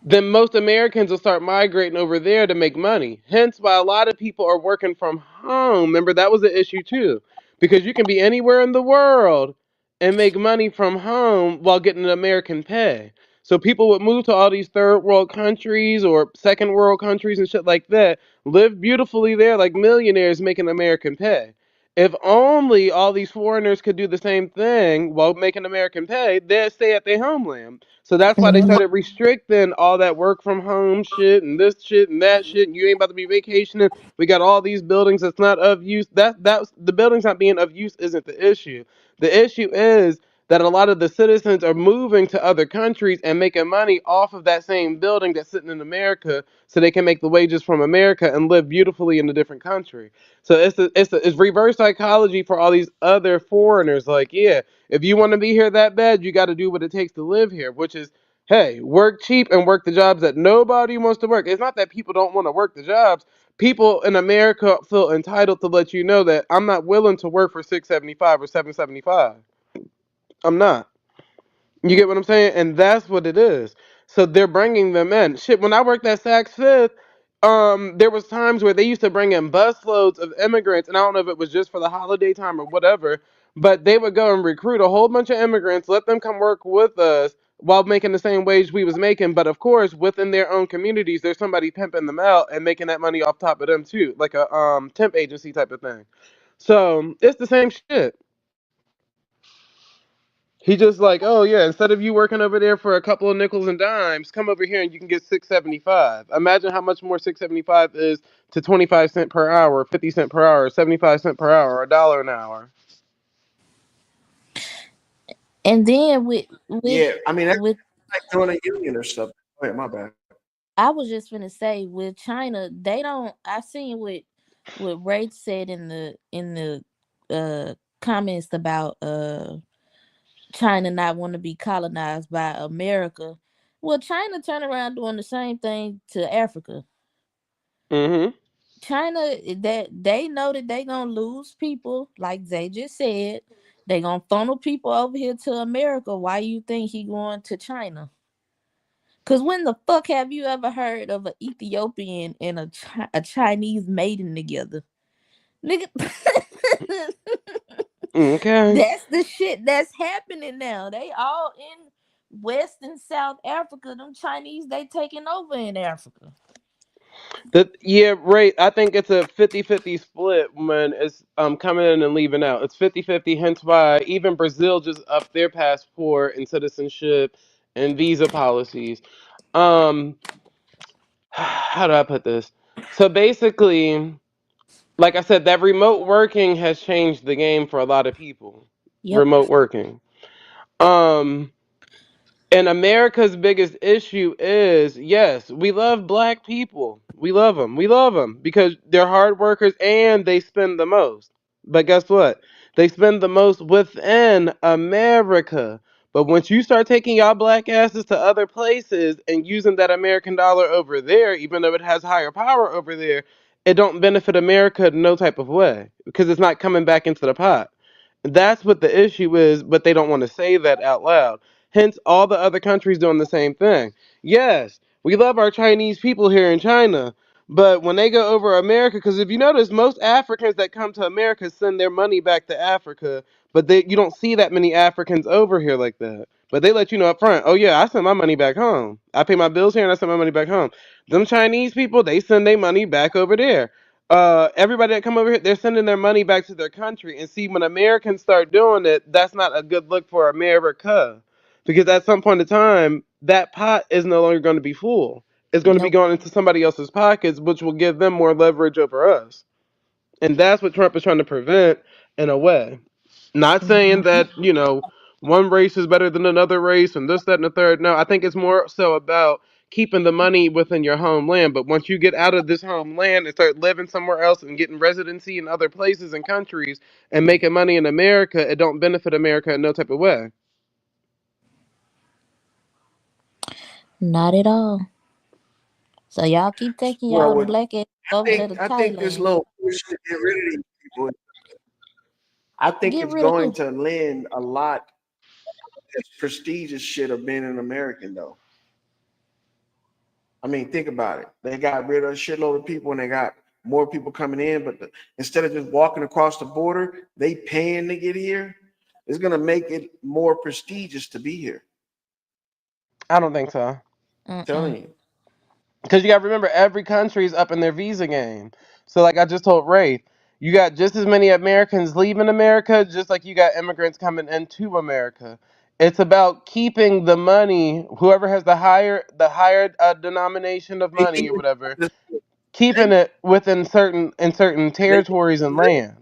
then most Americans will start migrating over there to make money. Hence why a lot of people are working from home. Remember, that was the issue too. Because you can be anywhere in the world and make money from home while getting an American pay. So people would move to all these third world countries or second world countries and shit like that, live beautifully there like millionaires making American pay. If only all these foreigners could do the same thing while making American pay, they'd stay at their homeland. So that's why they mhm. started restricting all that work from home shit and this shit and that shit. And you ain't about to be vacationing. We got all these buildings that's not of use. That's the buildings not being of use isn't the issue. The issue is that a lot of the citizens are moving to other countries and making money off of that same building that's sitting in America, so they can make the wages from America and live beautifully in a different country. So it's reverse psychology for all these other foreigners. Like, yeah, if you want to be here that bad, you got to do what it takes to live here, which is, hey, work cheap and work the jobs that nobody wants to work. It's not that people don't want to work the jobs. People in America feel entitled to let you know that I'm not willing to work for 675 or 775. I'm not. You get what I'm saying? And that's what it is. So they're bringing them in. Shit, when I worked at Saks Fifth, there was times where they used to bring in busloads of immigrants, and I don't know if it was just for the holiday time or whatever, but they would go and recruit a whole bunch of immigrants, let them come work with us while making the same wage we was making. But of course, within their own communities, there's somebody pimping them out and making that money off top of them too, like a temp agency type of thing. So it's the same shit. He just like, oh yeah, instead of you working over there for a couple of nickels and dimes, come over here and you can get 675. Imagine how much more 675 is to 25 cents per hour, 50 cents per hour, 75 cents per hour, $1 an hour. And then with yeah, I mean that's with like doing a union or something. Go ahead, my bad. I was just gonna say with China, they don't. I seen what Ray said in the comments about China not want to be colonized by America. Well, China turn around doing the same thing to Africa. Mm-hmm. China, that they know that they gonna lose people, like they just said. They gonna funnel people over here to America. Why you think he going to China? Cause when the fuck have you ever heard of an Ethiopian and a Chinese mating together, nigga? Okay. That's the shit that's happening now. They all in West and South Africa. Them Chinese, they taking over in Africa. Yeah, right. I think it's a 50-50 split when it's coming in and leaving out. It's 50-50, hence why even Brazil just upped their passport and citizenship and visa policies. Um how do I put this? So basically, like I said, that remote working has changed the game for a lot of people. Yep. Remote working. Um And America's biggest issue is yes, we love black people. We love them. We love them because they're hard workers and they spend the most. But guess what? They spend the most within America. But once you start taking y'all black asses to other places and using that American dollar over there, even though it has higher power over there, it don't benefit America in no type of way because it's not coming back into the pot. That's what the issue is, but they don't want to say that out loud. Hence, all the other countries doing the same thing. Yes, we love our Chinese people here in China, but when they go over America, because if you notice, most Africans that come to America send their money back to Africa, but you don't see that many Africans over here like that. But they let you know up front, oh yeah, I send my money back home. I pay my bills here and I send my money back home. Them Chinese people, they send their money back over there. Everybody that come over here, they're sending their money back to their country. And see, when Americans start doing it, that's not a good look for America. Because at some point in time, that pot is no longer going to be full. It's going to be Nope. going into somebody else's pockets, which will give them more leverage over us. And that's what Trump is trying to prevent in a way. Not saying Mhm. that, one race is better than another race and this, that, and the third. No, I think it's more so about keeping the money within your homeland. But once you get out of this homeland and start living somewhere else and getting residency in other places and countries and making money in America, it don't benefit America in no type of way. Not at all. So y'all keep taking Well, y'all what black ass over there to I think this Thailand. little push to get rid of these people, I think Get it's rid of going who? to lend a lot this prestigious shit of being an American though. I mean, think about it. They got rid of a shitload of people and they got more people coming in, but instead of just walking across the border, they paying to get here. It's gonna make it more prestigious to be here. I don't think so. I'm telling Mm-mm. you. Because you got to remember, every country's up in their visa game. So, like I just told Ray, you got just as many Americans leaving America, just like you got immigrants coming into America. It's about keeping the money. Whoever has the higher denomination of They money or leaving whatever, for keeping good. it within certain They leaving territories for and good. land.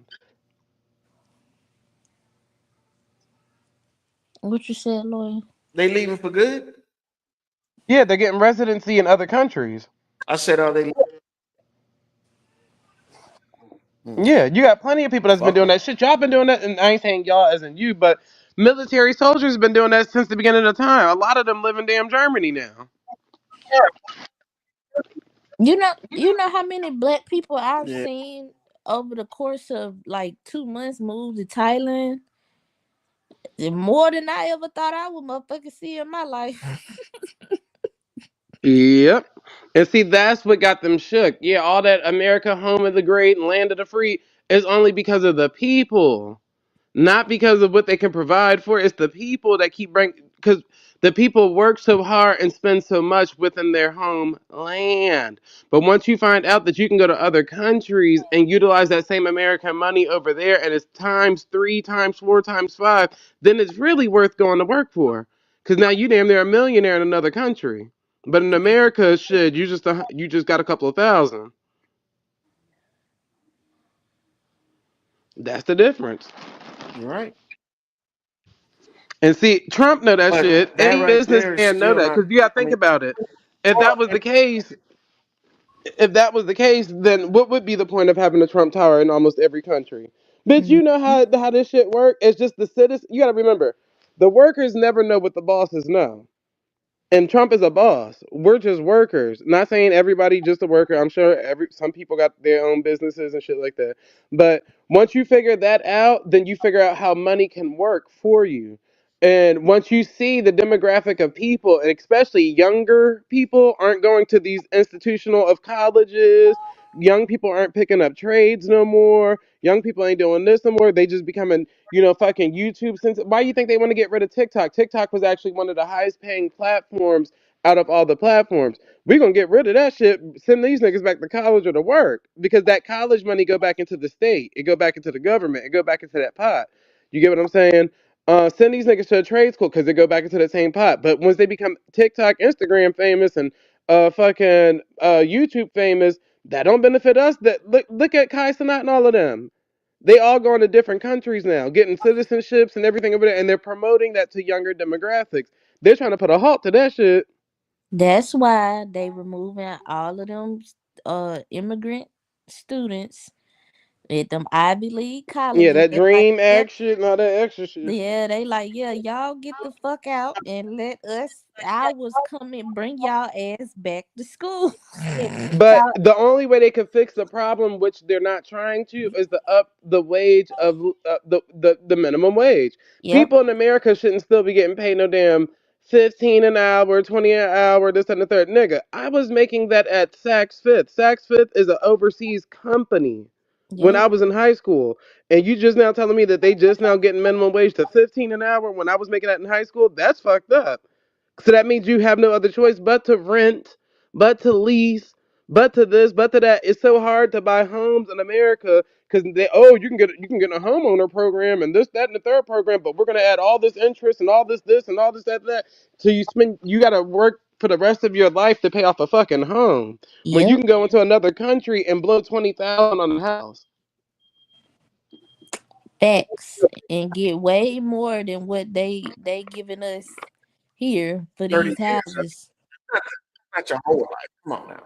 What you said, lawyer? They leaving for good. Yeah, they're getting residency in other countries. I said, are they? Hmm, Yeah, you got plenty of people that's been fuck doing them. that shit. Y'all been doing that, and I ain't saying y'all as in you, but military soldiers been doing that since the beginning of time. A lot of them live in damn Germany now. You know how many black people I've Yeah. seen over the course of like 2 months move to Thailand? More than I ever thought I would motherfucking see in my life. Yep. And see, that's what got them shook. Yeah, all that America, home of the great and land of the free is only because of the people. Not because of what they can provide for. It's the people that keep bringing, because the people work so hard and spend so much within their homeland. But once you find out that you can go to other countries and utilize that same American money over there, and it's times three, times four, times five, then it's really worth going to work for. Because now you damn near a millionaire in another country. But in America, shit, you just got a couple of thousand. That's the difference. You're right. And see, Trump know that shit. But that Any right there is businessman know still that not. because you got to I think mean, about it. If that was the case, if that was the case, then what would be the point of having a Trump Tower in almost every country? Bitch, Mhm. you know how this shit work. It's just the citizens. You got to remember, the workers never know what the bosses know. And Trump is a boss. We're just workers. Not saying everybody just a worker. I'm sure some people got their own businesses and shit like that. But once you figure that out, then you figure out how money can work for you. And once you see the demographic of people, and especially younger people, aren't going to these institutional of colleges, young people aren't picking up trades no more. Young people ain't doing this no more. They just becoming, fucking YouTube. Since why do you think they want to get rid of TikTok? TikTok was actually one of the highest paying platforms out of all the platforms. We're gonna get rid of that shit, send these niggas back to college or to work. Because that college money go back into the state. It go back into the government. It go back into that pot. You get what I'm saying? Send these niggas to a trade school because they go back into that same pot. But once they become TikTok, Instagram famous and fucking YouTube famous, that don't benefit us. That look at Kai Cenat and all of them. They all going to different countries now, getting citizenships and everything over there, and they're promoting that to younger demographics. They're trying to put a halt to that shit. That's why they removing all of them immigrant students at them Ivy League Yeah, colleges. that They like, dream yeah, act shit and all that extra shit. yeah, they like, yeah, y'all get the fuck out and let us ours come and bring y'all ass back to school. But Y'all- the only way they can fix the problem, which they're not trying to, is to up the wage of the minimum wage. yep, People in America shouldn't still be getting paid no damn 15 an hour, 20 an hour, this and the third. Nigga, I was making that at Saks Fifth. Saks Fifth is an overseas company when yep, I was in high school. And you just now telling me that they just now getting minimum wage to 15 an hour when I was making that in high school? That's fucked up. So that means you have no other choice but to rent, but to lease, but to this, but to that. It's so hard to buy homes in America because they you can get a homeowner program and this, that, and the third program, but we're gonna add all this interest and all this and all this, that. So you gotta work for the rest of your life to pay off a fucking home. When you yep. can go into another country and blow 20,000 on a house. Facts and get way more than what they giving us here for 30 these years. houses. That's not your whole life. Come on now.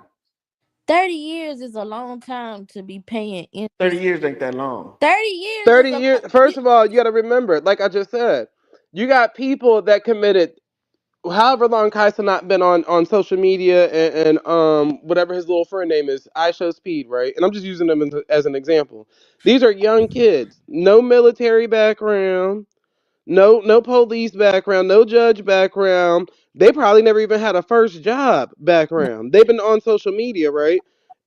30 years is a long time to be paying 30 interest. years ain't that long. 30 years is 30 a years, long. first of all, you gotta remember, like I just said, you got people that committed however long Kaisa not been on social media and whatever his little friend name is, I show speed, right? And I'm just using them as an example. These are young kids, no military background, no police background, no judge background. They probably never even had a first job background. They've been on social media, right?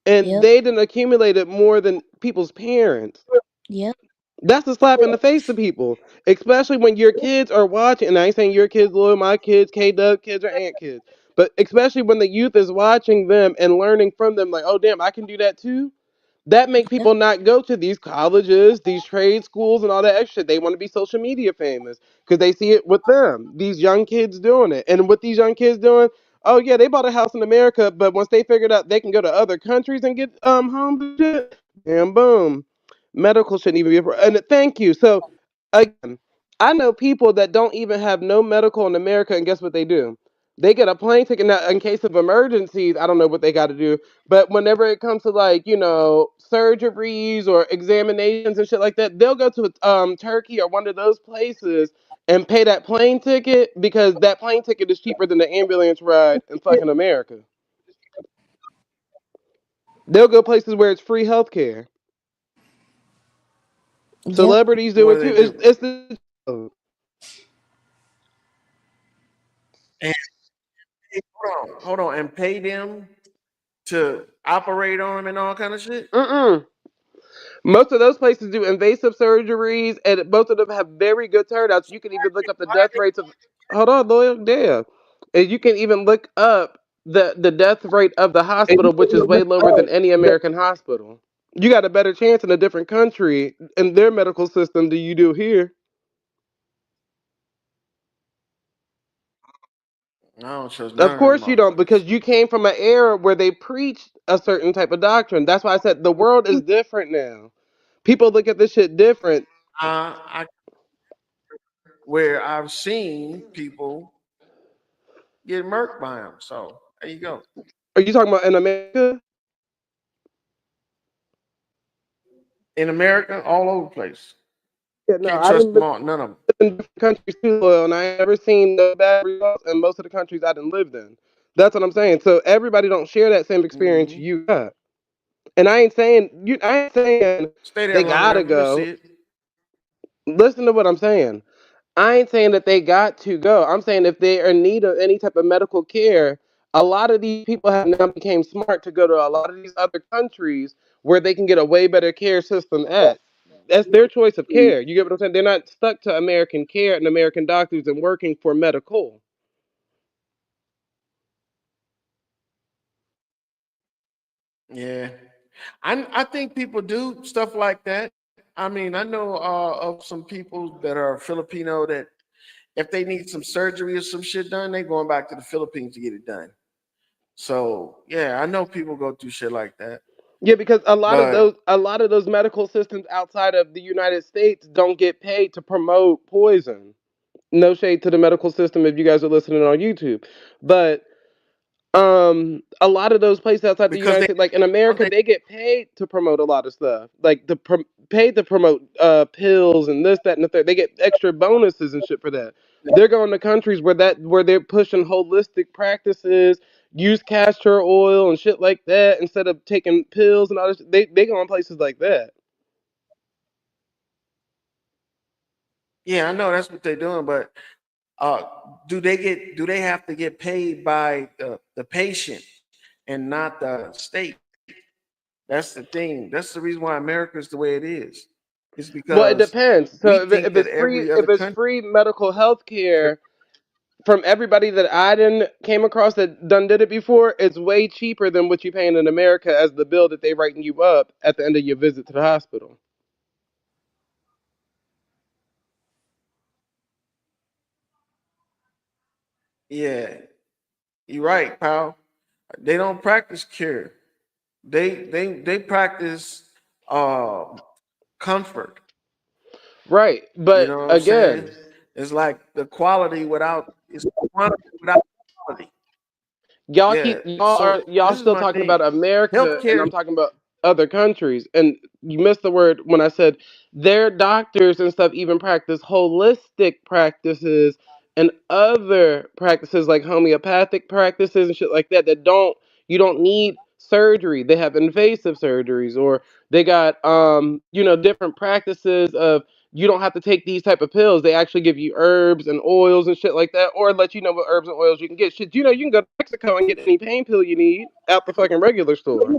And Yep, they didn't accumulate it more than people's parents. yep, That's a slap in the face to people, especially when your kids are watching. And I ain't saying your kids, Lil, my kids, K Dub kids, or Ant kids, but especially when the youth is watching them and learning from them, like, oh damn, I can do that too. That make yep, people not go to these colleges, these trade schools, and all that extra. They want to be social media famous because they see it with them. These young kids doing it, and what these young kids doing. Oh yeah, they bought a house in America, but once they figured out they can go to other countries and get homes and shit, and boom, medical shouldn't even be. And thank you. So again, I know people that don't even have no medical in America, and guess what they do? They get a plane ticket now in case of emergencies. I don't know what they got to do, but whenever it comes to like surgeries or examinations and shit like that, they'll go to Turkey or one of those places and pay that plane ticket because that plane ticket is cheaper than the ambulance ride in fucking America. They'll go places where it's free healthcare. yep. Celebrities do What it do too. they It's, do? it's the And hold on, and pay them to operate on them and all kind of shit. mm-mm. Most of those places do invasive surgeries, and most of them have very good turnouts. You can even look up the death rates of. Hold on, loyal, damn. And you can even look up the death rate of the hospital, which is way lower than any American hospital. You got a better chance in a different country in their medical system than you do here. I don't trust Of none of them course you don't, because motherfuckers. you came from an era where they preached a certain type of doctrine. That's why I said the world is different now. People look at this shit different. I where I've seen people get murked by them. So there you go. Are you talking about in America? In America, all over the place. Yeah, no, Can't I trust didn't them live all, none of them. in different countries too, Loyal, and I ain't ever seen no bad results in most of the countries I didn't lived in. That's what I'm saying. So everybody don't share that same experience Hmm. you got. And I ain't saying I ain't saying Stay there they long gotta enough, you'll see go. it. Listen to what I'm saying. I ain't saying that they got to go. I'm saying if they are in need of any type of medical care, a lot of these people have now became smart to go to a lot of these other countries where they can get a way better care system at. That's their choice of care. You get what I'm saying? They're not stuck to American care and American doctors and working for medical. Yeah, I think people do stuff like that. I mean, I know of some people that are Filipino that if they need some surgery or some shit done, they going back to the Philippines to get it done. So yeah, I know people go through shit like that. Yeah, because But a lot of those medical systems outside of the United States don't get paid to promote poison. No shade to the medical system if you guys are listening on YouTube, but a lot of those places outside the because United they, States, like in America, they they get paid to promote a lot of stuff, like paid to promote pills and this, that, and the third. They get extra bonuses and shit for that. They're going to countries where they're pushing holistic practices, use castor oil and shit like that instead of taking pills and all this. They go in places like that. yeah, I know that's what they're doing, but uh do they have to get paid by the patient and not the state? That's the thing. That's the reason why America is the way it is. It's Well, it because depends. we So think that every other if it's country. free medical health care from everybody that I didn't came across that done did it before, it's way cheaper than what you paying in America as the bill that they writing you up at the end of your visit to the hospital. Yeah, you're right, pal. They don't practice cure. They practice uh comfort. Right. You But know what I'm saying? again, It's like the quality without it's quantity without quality. Yeah. So y'all this is still my talking about thing. America and Healthcare. I'm talking about other countries, and you missed the word when I said their doctors and stuff even practice holistic practices and other practices like homeopathic practices and shit like that that don't you don't need surgery. They have invasive surgeries, or they got different practices of you don't have to take these type of pills. They actually give you herbs and oils and shit like that, or let you know what herbs and oils you can get. Shit, you can go to Mexico and get any pain pill you need out the fucking regular store.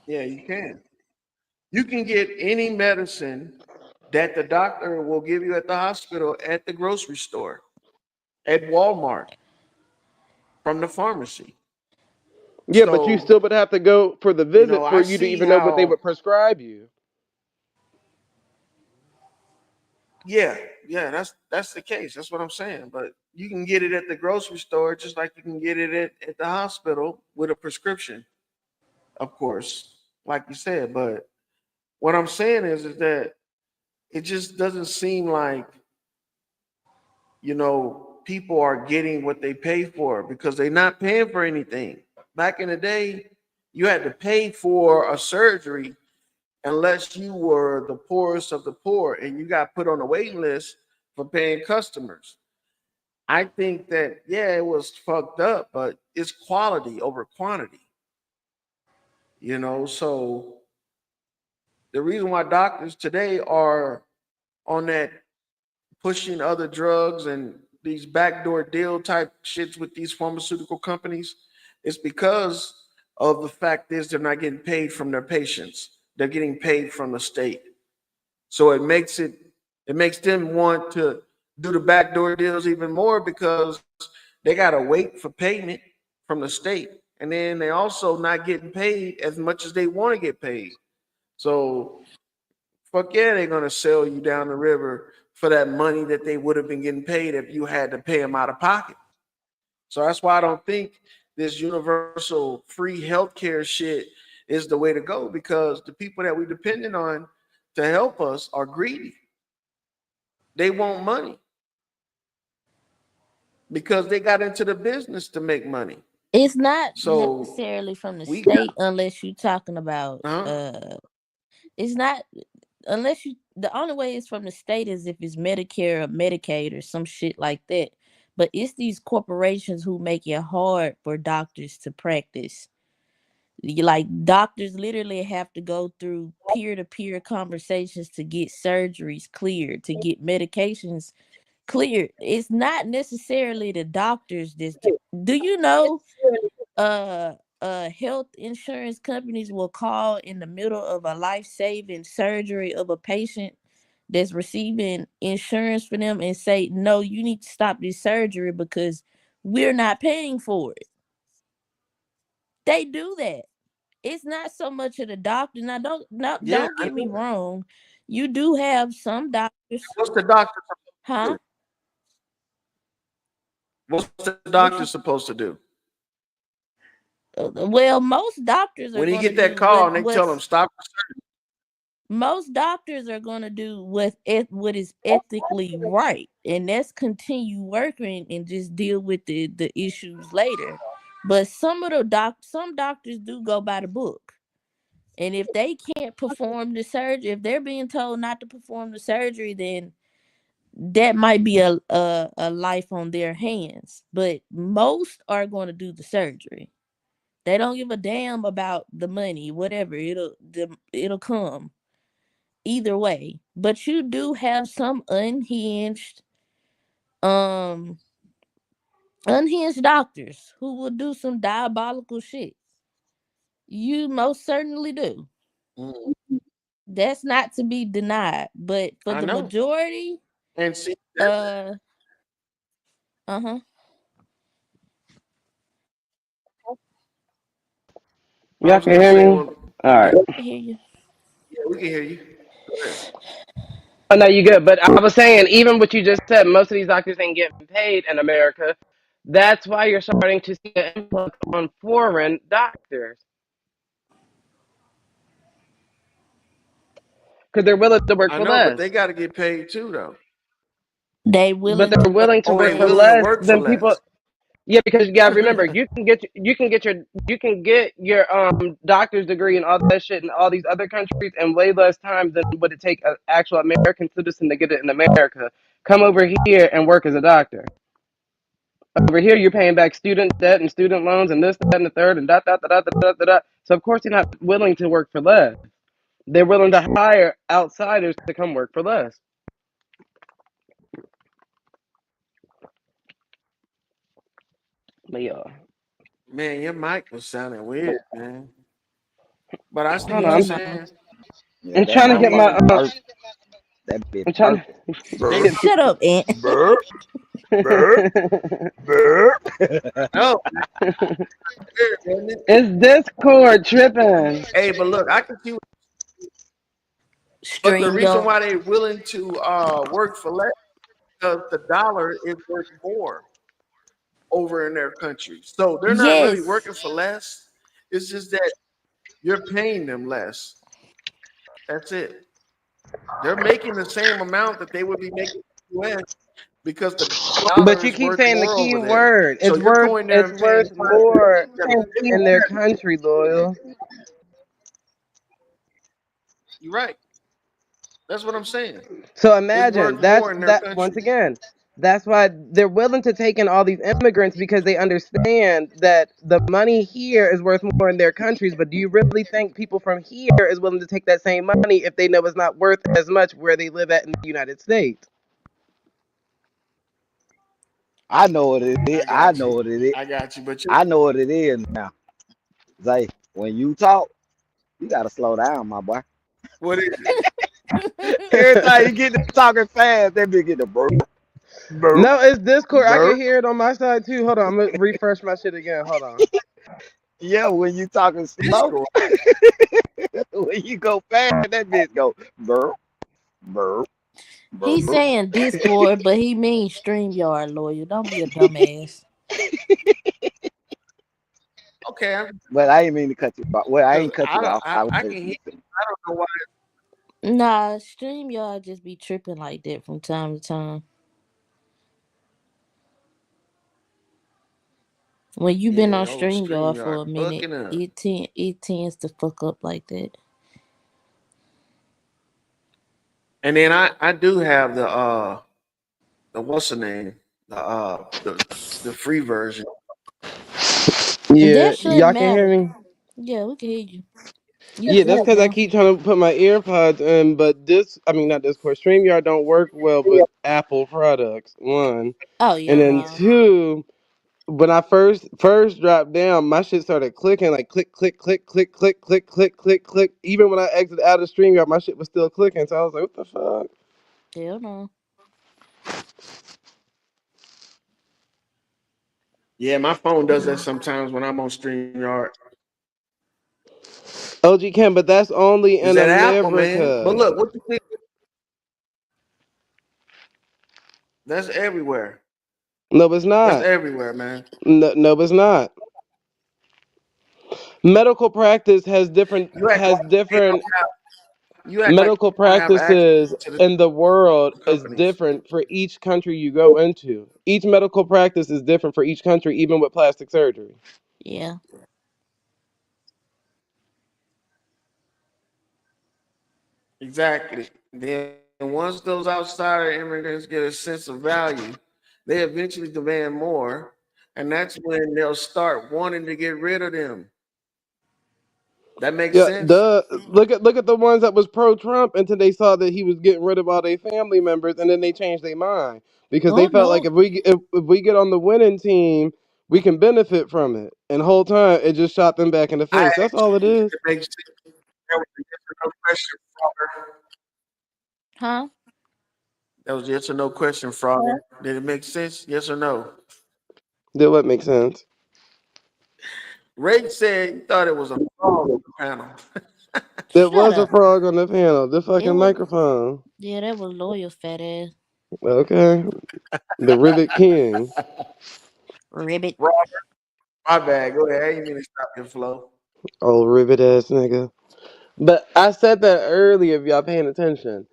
Yeah, you can. You can get any medicine that the doctor will give you at the hospital, at the grocery store, at Walmart, from the pharmacy. Yeah, but you So, still would have to go for the visit for I you to see even know what they how. would prescribe you. Yeah, yeah, that's the case. That's what I'm saying. But you can get it at the grocery store just like you can get it at the hospital with a prescription, of course, like you said. But what I'm saying is that it just doesn't seem like, people are getting what they pay for because they're not paying for anything. Back in the day, you had to pay for a surgery unless you were the poorest of the poor and you got put on a waiting list for paying customers. I think that yeah, it was fucked up, but it's quality over quantity. So the reason why doctors today are on that pushing other drugs and these backdoor deal type shits with these pharmaceutical companies is because of the fact is they're not getting paid from their patients. They're getting paid from the state. So it makes them want to do the backdoor deals even more because they gotta wait for payment from the state. And then they also not getting paid as much as they want to get paid. So fuck yeah, they're gonna sell you down the river for that money that they would have been getting paid if you had to pay them out of pocket. So that's why I don't think this universal free healthcare shit is the way to go because the people that we dependent on to help us are greedy. They want money because they got into the business to make money. It's not So necessarily from the we got state unless you're talking about huh? it's not unless you the only way it's from the state is if it's Medicare or Medicaid or some shit like that. But it's these corporations who make it hard for doctors to practice. Like doctors literally have to go through peer-to-peer conversations to get surgeries cleared, to get medications cleared. It's not necessarily the doctors do you know uh health insurance companies will call in the middle of a life-saving surgery of a patient that's receiving insurance for them and say, no, you need to stop this surgery because we're not paying for it. They do that. It's not so much of the doctor. Now, Yeah, don't I get me know. wrong. You do have some doctors, What's the doctor supposed to huh? do? What's the What doctor you? supposed to do? Well, most doctors are When he going to get that do call and they tell him what's stop, most doctors are going to do what is ethically right, and that's continue working and just deal with the issues later. But some doctors do go by the book, and if they can't perform the surgery, if they're being told not to perform the surgery, then that might be a life on their hands. But most are going to do the surgery. They don't give a damn about the money, whatever. It'll come either way. But you do have some um unhinged doctors who will do some diabolical shit. You most certainly do. mm, That's not to be denied. But for I the know. majority, And see, uh uh-huh. I Y'all was can gonna hear say, me? well, All right. I hear you. yeah, we can hear you. Go ahead. Oh no, you good. But I was saying, even what you just said, most of these doctors ain't getting paid in America. That's why you're starting to see an influx on foreign doctors because they're willing to work I for know, but less. they got to get paid too, though. They But willing they're to work willing to Oh, for they work for willing to less. less work for than people. less. Yeah, because you gotta remember, you can get your doctor's degree and all that shit in all these other countries in way less time than would it take an actual American citizen to get it in America. Come over here and work as a doctor. Over here, you're paying back student debt and student loans and this, that, and the third, and da da da da da da da. Da. So of course, they're not willing to work for less. They're willing to hire outsiders to come work for less. But yeah, Man, your mic was sounding weird, man. But I see hold what Yeah, you're on, no. saying. Yeah, I'm that trying to get my. motherfucker burp. That bitch I'm trying. burping. They, Burp, Shut up, Aunt. burp, burp, burp. no, weird, isn't it? Is Discord tripping? Hey, but look, I can see. But the Stream reason yard. why they're willing to work for less because the dollar is worth more over in their country. So they're not really Yes. working for less. It's just that you're paying them less. That's it. They're making the same amount that they would be making in the US because the But dollar you is keep worth saying the more key over there. word. So you're going there It's and paying worth them less. more in their You're country, loyal. right. That's what I'm saying. So It's imagine worth more in their that once country. again. That's why they're willing to take in all these immigrants because they understand that the money here is worth more in their countries. But do you really think people from here is willing to take that same money if they know it's not worth as much where they live at in the United States? I know what it is. I got you. Is. I got you. But you I know what it is now. Zay, when you talk, you gotta slow down, my boy. what is it? Every time you get to talking fast, that bitch get the burp, burp, No, it's Discord. I can burp. hear it on my side too. Hold on, I'm gonna refresh my shit again. Hold on. Yeah, when you talking slow, Discord. when you go fast, that bitch go burp, burp, burp. He's saying Discord, but he means StreamYard, lawyer. Don't be a dumbass. Okay, But I ain't mean to cut you off. Well, I because ain't cut you off. I can hear. I don't know why. Nah, StreamYard just be tripping like that from time to time. When you been on Yeah, old StreamYard for StreamYard a minute, fucking up. it tends to fuck up like that. And then I do have the what's the name? The free version. Yeah, That shouldn't y'all can hear matter. me. Yeah, we can hear you. You Yeah, that's good because I now. keep trying to put my earpods in, but I mean, not Discord, StreamYard don't work well with Apple products. One, Oh and yeah, then no. two, when I first dropped down, my shit started clicking like click, click, click, click, click, click, click, click, click. Even when I exited out of StreamYard, my shit was still clicking. So I was like, what the fuck? Hell no. Yeah, my phone does that sometimes when I'm on StreamYard. OG Kim, but that's only It's in that Apple, man. But America. look, what you think? That's everywhere. No, it's That's not. everywhere, man. No, it's not. Medical practice You act has like they different don't have. You act like medical they don't have access practices to the in the world is companies. different for each country you go into. Each medical practice is different for each country, even with plastic surgery. Yeah. Exactly. Then once those outsider immigrants get a sense of value, they eventually demand more, and that's when they'll start wanting to get rid of them. That makes Yeah, sense. duh. Look at the ones that was pro Trump until they saw that he was getting rid of all their family members, and then they changed their mind because they Oh felt like no. if we get on the winning team, we can benefit from it. And the whole time it just shot them back in the I face. That's asked all it you, is. it makes sense. That was a yes or no question, Frogger. Huh? That was a yes or no question, Frogger. Did it make sense? Yes or no? Did what make sense? Ray said he thought it was a frog on the panel. There Shut was a up. frog on the panel. The It fucking was microphone. yeah, that was loyal fat ass. Okay, the Rivet King. Ribbit. Frog, my bad. Go ahead. I didn't mean to stop your flow. Old Rivet ass nigga. But I said that earlier, if y'all paying attention.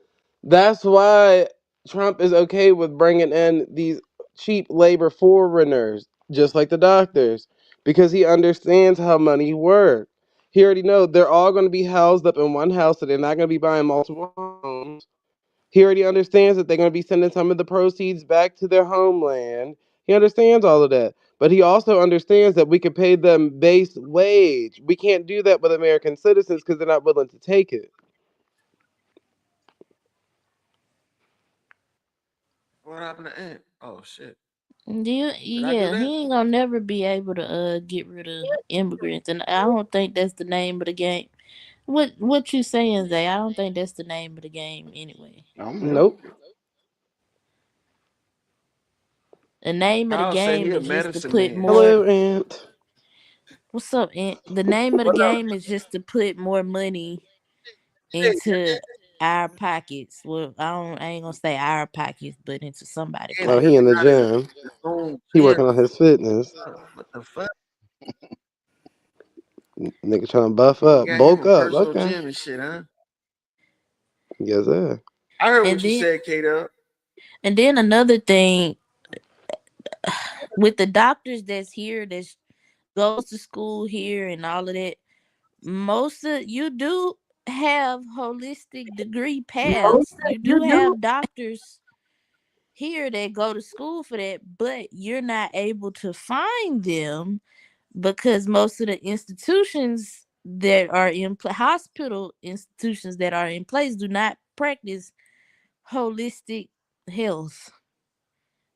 That's why Trump is okay with bringing in these cheap labor foreigners, just like the doctors, because he understands how money works. He already knows they're all going to be housed up in one house, so they're not going to be buying multiple homes. He already understands that they're going to be sending some of the proceeds back to their homeland. He understands all of that. But he also understands that we can pay them base wage. We can't do that with American citizens because they're not willing to take it. What happened to Ant? Oh shit. Did I do Yeah, that? he ain't gonna never be able to get rid of immigrants, and I don't think that's the name of the game. What you saying, Zay? I don't think that's the name of the game anyway. I'm here. Nope. The name of the Kyle said he game a is just to medicine put man. more. Hello, Aunt. What's up, Aunt? The name of the What up? game is just to put more money into our pockets. Well, I ain't gonna say our pockets, but into somebody's Yeah, Oh, nigga, he in pocket. the not in gym. his own He gym. working on his fitness. What the fuck? Nigga trying to buff You up, got him bulk a up. personal Okay. gym and shit, huh? Yes, sir. I heard And what you then said, K-Dub. another thing with the doctors that's here that goes to school here and all of that, most of you do have holistic degree paths. You do have doctors here that go to school for that, but you're not able to find them because most of the institutions that are in hospital institutions that are in place do not practice holistic health.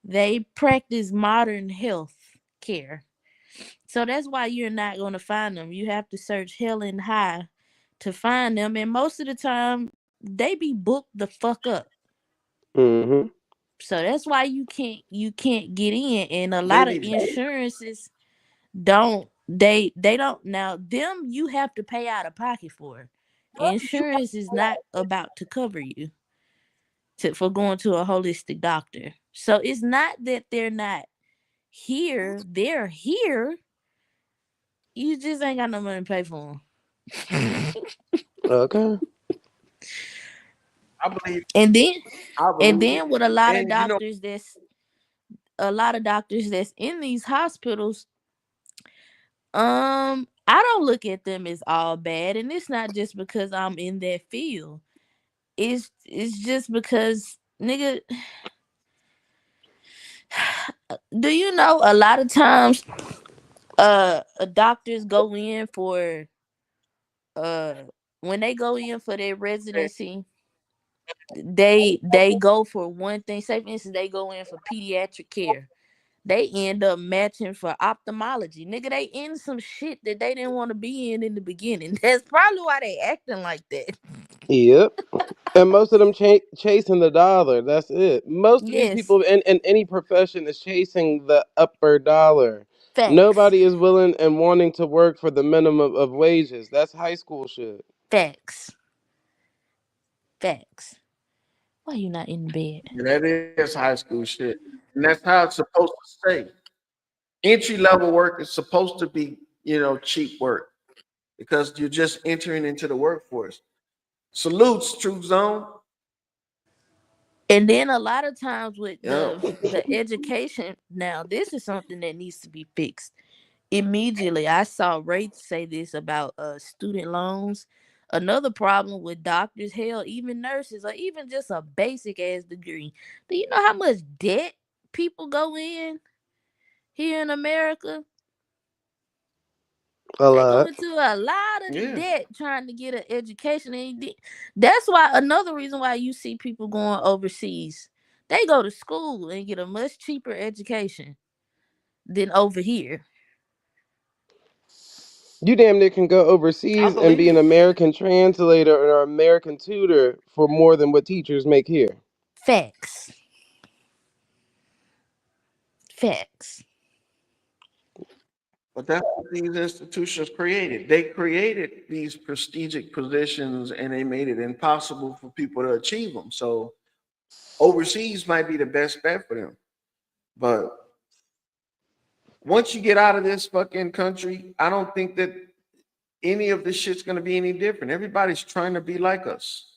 They practice modern health care. So that's why you're not going to find them. You have to search hell and high to find them. And most of the time, they be booked the fuck up. Mm-hmm. So that's why you can't get in. And a They lot of be insurances they don't now them you have to pay out of pocket for. Insurance is not about to cover you for going to a holistic doctor. So it's not that they're not here. They're here. You just ain't got no money to pay for them. Okay. I believe and then I and believe it. then with a lot of And you know, doctors that's in these hospitals, I don't look at them as all bad, and it's not just because I'm in that field. It's just because, nigga, do you know a lot of times doctors go in for uh when they go in for their residency, they go for one thing. Say for instance, they go in for pediatric care. They end up matching for ophthalmology. Nigga, they in some shit that they didn't want to be in the beginning. That's probably why they acting like that. Yep. And most of them chasing the dollar. That's it. Most of these Yes. people in any profession is chasing the upper dollar. Facts. Nobody is willing and wanting to work for the minimum of wages. That's high school shit. Facts. Facts. Why you not in bed? That is high school shit. And that's how it's supposed to stay. Entry level work is supposed to be, cheap work because you're just entering into the workforce. Salutes, True Zone. And then a lot of times with Yeah. the education, now this is something that needs to be fixed immediately. I saw Ray say this about student loans. Another problem with doctors, hell, even nurses, or even just a basic ass degree. Do you know how much debt people go in here in America? A They go lot. into a lot of Yeah. debt trying to get an education. And that's why another reason why you see people going overseas. They go to school and get a much cheaper education than over here. You damn near can go I overseas and be believe an it. American translator or an American tutor for more than what teachers make here. Facts. Facts. But that's what these institutions created. They created these prestigious positions and they made it impossible for people to achieve them. So overseas might be the best bet for them. But once you get out of this fucking country, I don't think that any of this shit's going to be any different. Everybody's trying to be like us.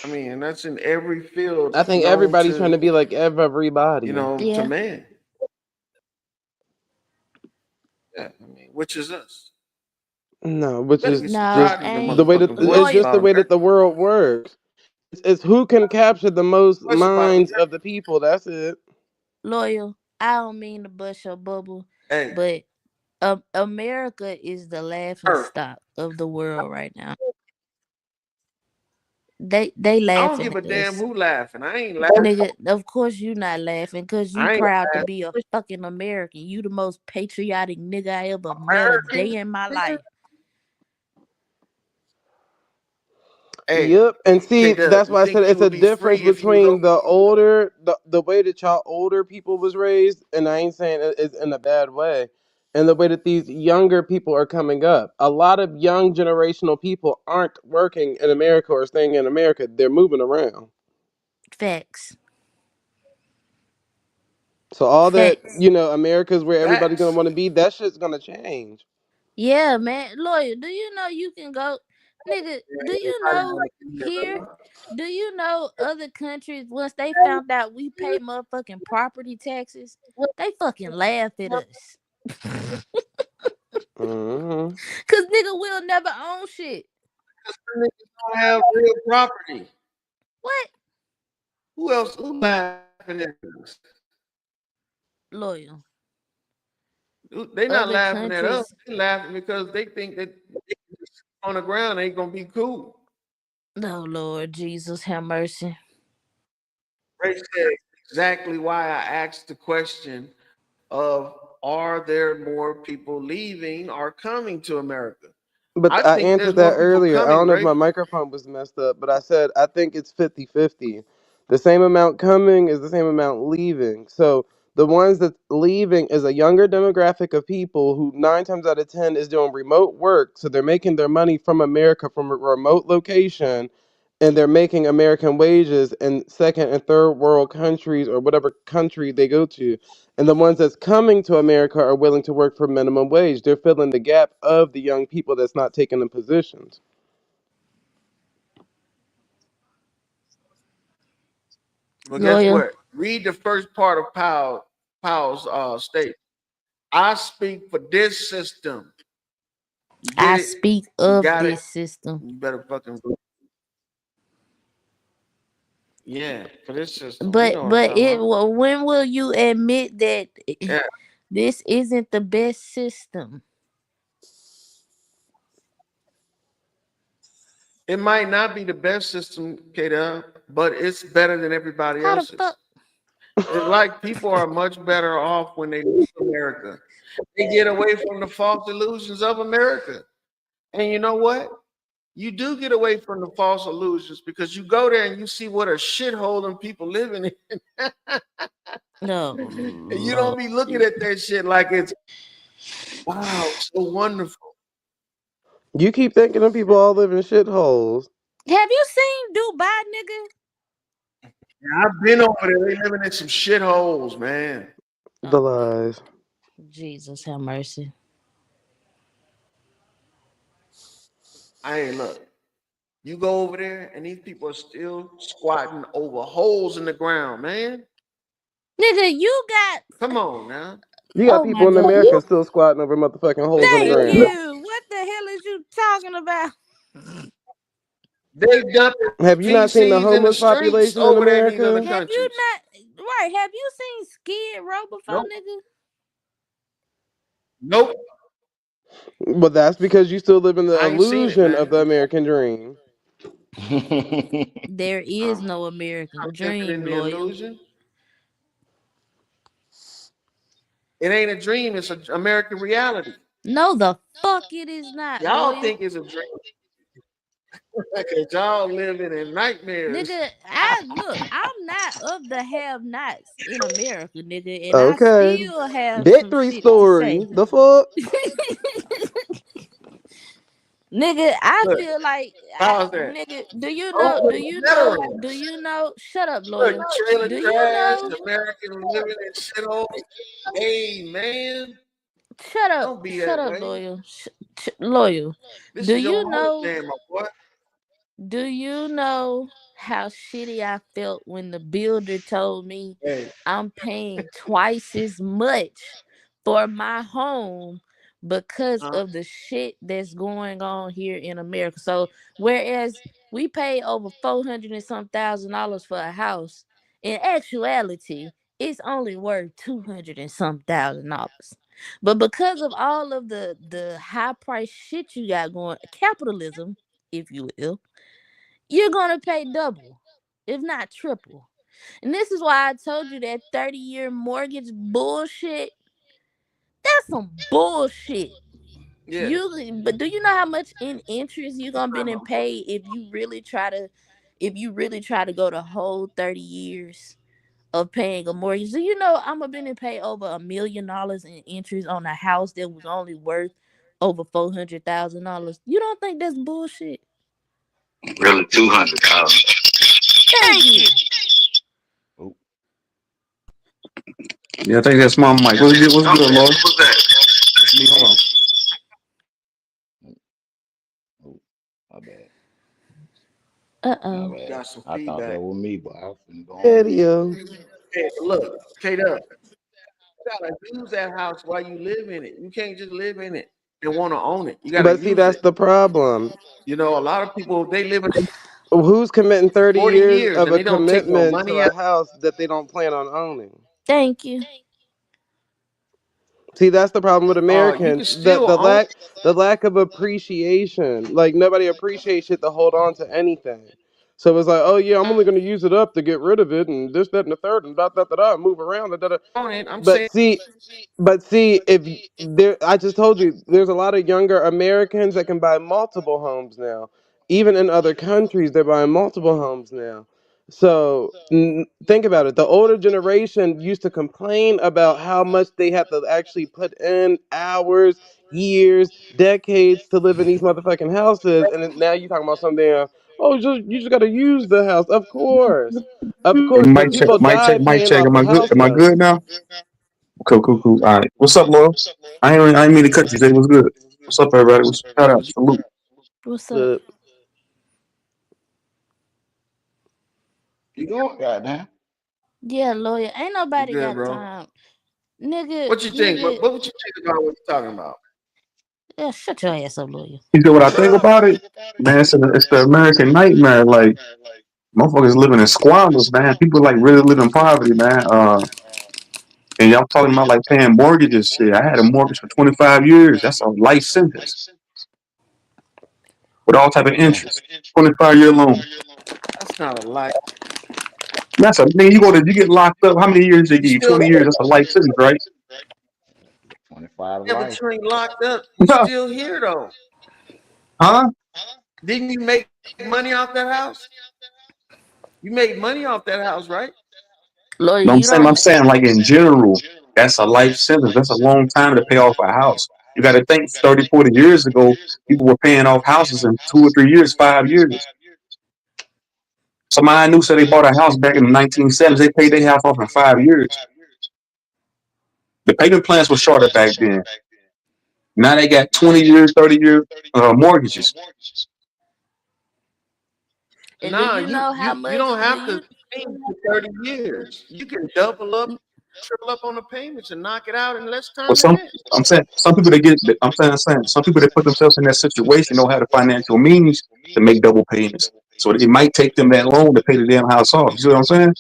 I mean, and that's in every field I think known everybody's trying to to, be like everybody. to Yeah. man. Yeah, I mean, which is us. No, which Better is get some No, just pride in your ain't. the way that motherfucking voice it's just Loyal. the about way that America. the world works. It's who can capture the most Voice about minds America. of the people. That's it. Loyal. I don't mean to bust your bubble, Hey, but America is the laughing Earth. stock of the world right now. They I don't laughing give a at damn us. who laughing. I ain't laughing. Nigga, of course you not laughing because you I ain't proud to laughing. be a fucking American. You the most patriotic nigga I ever met a American. day in my life. Hey, Yep, and see, K-Dub, that's you why I think said you it's a would be difference free if you was between the way that y'all older people was raised, and I ain't saying it's in a bad way, and the way that these younger people are coming up. A lot of young generational people aren't working in America or staying in America; they're moving around. Facts. So all that Facts. America's where everybody's gonna facts? want to be. That shit's gonna change. Yeah, man. Lawyer, do you know you can go, nigga, do you know here, do you know other countries, once they found out we pay motherfucking property taxes, they fucking laugh at us. Hmm. Cause nigga will never own shit. Niggas don't have real property. What? Who else? Who laughing at us? Lawyer. They not Other laughing at us. countries, They laughing because they think that on the ground ain't gonna be cool. oh Lord Jesus, have mercy. Ray said exactly why I asked the question of are there more people leaving or coming to America? I But I think there's answered more that people earlier. I coming, don't know if Ray. my microphone was messed up, but I said I think it's 50-50. The same amount coming is the same amount leaving. So the ones that's leaving is a younger demographic of people who 9 times out of 10 is doing remote work. So they're making their money from America from a remote location, and they're making American wages in second and third world countries or whatever country they go to. And the ones that's coming to America are willing to work for minimum wage. They're filling the gap of the young people that's not taking the positions. Well, guess Lawyer, what? Read the first part of Powell's statement. I speak for this system. You get I it? speak You of got it? this system. You better fucking yeah, for this system. We But know what I'm talking about. when will you admit that Yeah. this isn't the best system? It might not be the best system, Kata, but it's better than everybody How the else's. fuck? It's like people are much better off when they leave America. They get away from the false illusions of America. And you know what? You do get away from the false illusions because you go there and you see what a shithole them people living in. No, And you don't be looking at that shit like it's wow, so wonderful. You keep thinking them people all live in shitholes. Have you seen Dubai, nigga? Yeah, I've been over there. They living in some shitholes, man. The lies. Jesus have mercy. I ain't look. You go over there and these people are still squatting over holes in the ground, man. Nigga, you got. Come on now. You got Oh my people in God. America still squatting over motherfucking holes in the Thank ground. you. What the hell is you talking about? They dumping Have you not seen the feces in the homeless streets population in over there in these other America? Have you countries. not right? Have you seen Skid Row before, Nope. nigga? Nope. But that's because you still live in the I ain't seen it, illusion of man. the American dream. There is I'm no American living in dream, the loyal. illusion. It ain't a dream, it's an American reality. No, the fuck it is not, Y'all loyal. think it's a dream. Because y'all living in nightmares. Nigga, I'm not of the have-nots in America, nigga, and I Okay. still have some Victory shit to story. say. The fuck? Nigga, I Look, feel like how's that? nigga, do you Oh, know, look, do you know, veterans. do you know, shut up, Look, loyal. trailer Do you trash, know, American living and shit holes. Hey, man, don't be shut that up, way. loyal. Loyal. This Do is your you know, homestand, my boy. do you know how shitty I felt when the builder told me Hey, I'm paying twice as much for my home because huh? of the shit that's going on here in America? So whereas we pay over 400 and some $1,000 for a house, in actuality, it's only worth 200 and some $1,000. But because of all of the high price shit you got going, capitalism, if you will, you're gonna pay double, if not triple. And this is why I told you that 30-year mortgage bullshit. That's some bullshit. Yeah. But do you know how much in interest you're It's gonna be not my in boy. pay if you really try to go the whole 30 years of paying a mortgage? Do you know I'm gonna be pay over $1 million in interest on a house that was only worth over $400,000? You don't think that's bullshit? Really, 200,000. Thank you. Oh, Yeah, I think that's my mic. What's good, Lord? what was that? That's me. Hold on. Oh, my bad. My Uh-oh. bad. Got some I thought that feedback. was me, but I was finna go on mute. Video. Hey, look, K-Dub, you gotta use that house while you live in it. You can't just live in it and want to own it. You gotta But see, use that's it. the problem. You know, a lot of people they live in Who's committing 30 40 years years of and a they don't take no commitment to money a out. house that they don't plan on owning? Thank you. See, that's the problem with You Americans. can The still the own. lack of appreciation. Like nobody appreciates shit to hold on to anything. So it's like, oh yeah, I'm only gonna use it up to get rid of it and this, that, and the third and move around and da, da. Own it. I'm But saying see, if there, I just told you, there's a lot of younger Americans that can buy multiple homes now. Even in other countries, they're buying multiple homes now. So think about it. The older generation used to complain about how much they have to actually put in hours, years, decades to live in these motherfucking houses, and then now you're talking about something. Oh, you just got to use the house. Of Hey, course, because mic check, people mic check, die mic paying check. off Am I of good? house Am I good notes. now? Cool, cool, cool. All right. What's up, Lord? I ain't mean to cut you. Say what's good. What's up, everybody? What's shout out? Salute. What's up? The You going, goddamn? Yeah, lawyer. Ain't you nobody good, got bro. time. Nigga, What you think? nigga. What would you think about what you're talking about? Yeah, shut your ass up, lawyer. You know what I think Bruh, about it? Man, it's the American nightmare. Like motherfuckers living in squalors, man. People like really live in poverty, man. And y'all talking about like paying mortgages. Shit, I had a mortgage for 25 years. That's a life sentence with all type of Damn. interest. 25-year loan. that's not a lie. That's a man. You get locked up. How many years they You give you? still 20 years. That's a life sentence, right? 25 to yeah, but life. you ain't locked up. You still here though. Huh? Didn't you make money off that house? You made money off that house, right? Lawyer, No, you I'm don't. saying like in general, that's a life sentence. That's a long time to pay off a house. You got to think 30, 40 years ago, people were paying off houses in 2 or 3 years, 5 years. Somebody I knew said they bought a house back in the 1970s. They paid their house off in 5 years. The payment plans were shorter back then. Now they got 20-year, 30-year mortgages. And do Nah, you know how you much? don't Do have to you? pay for 30 years. You can double up, triple up on the payments and knock it out in less But time than that. I'm saying some people that get, I'm saying some people that put themselves in that situation don't have the financial means to make double payments. So it might take them that long to pay the damn house off. You see what I'm saying?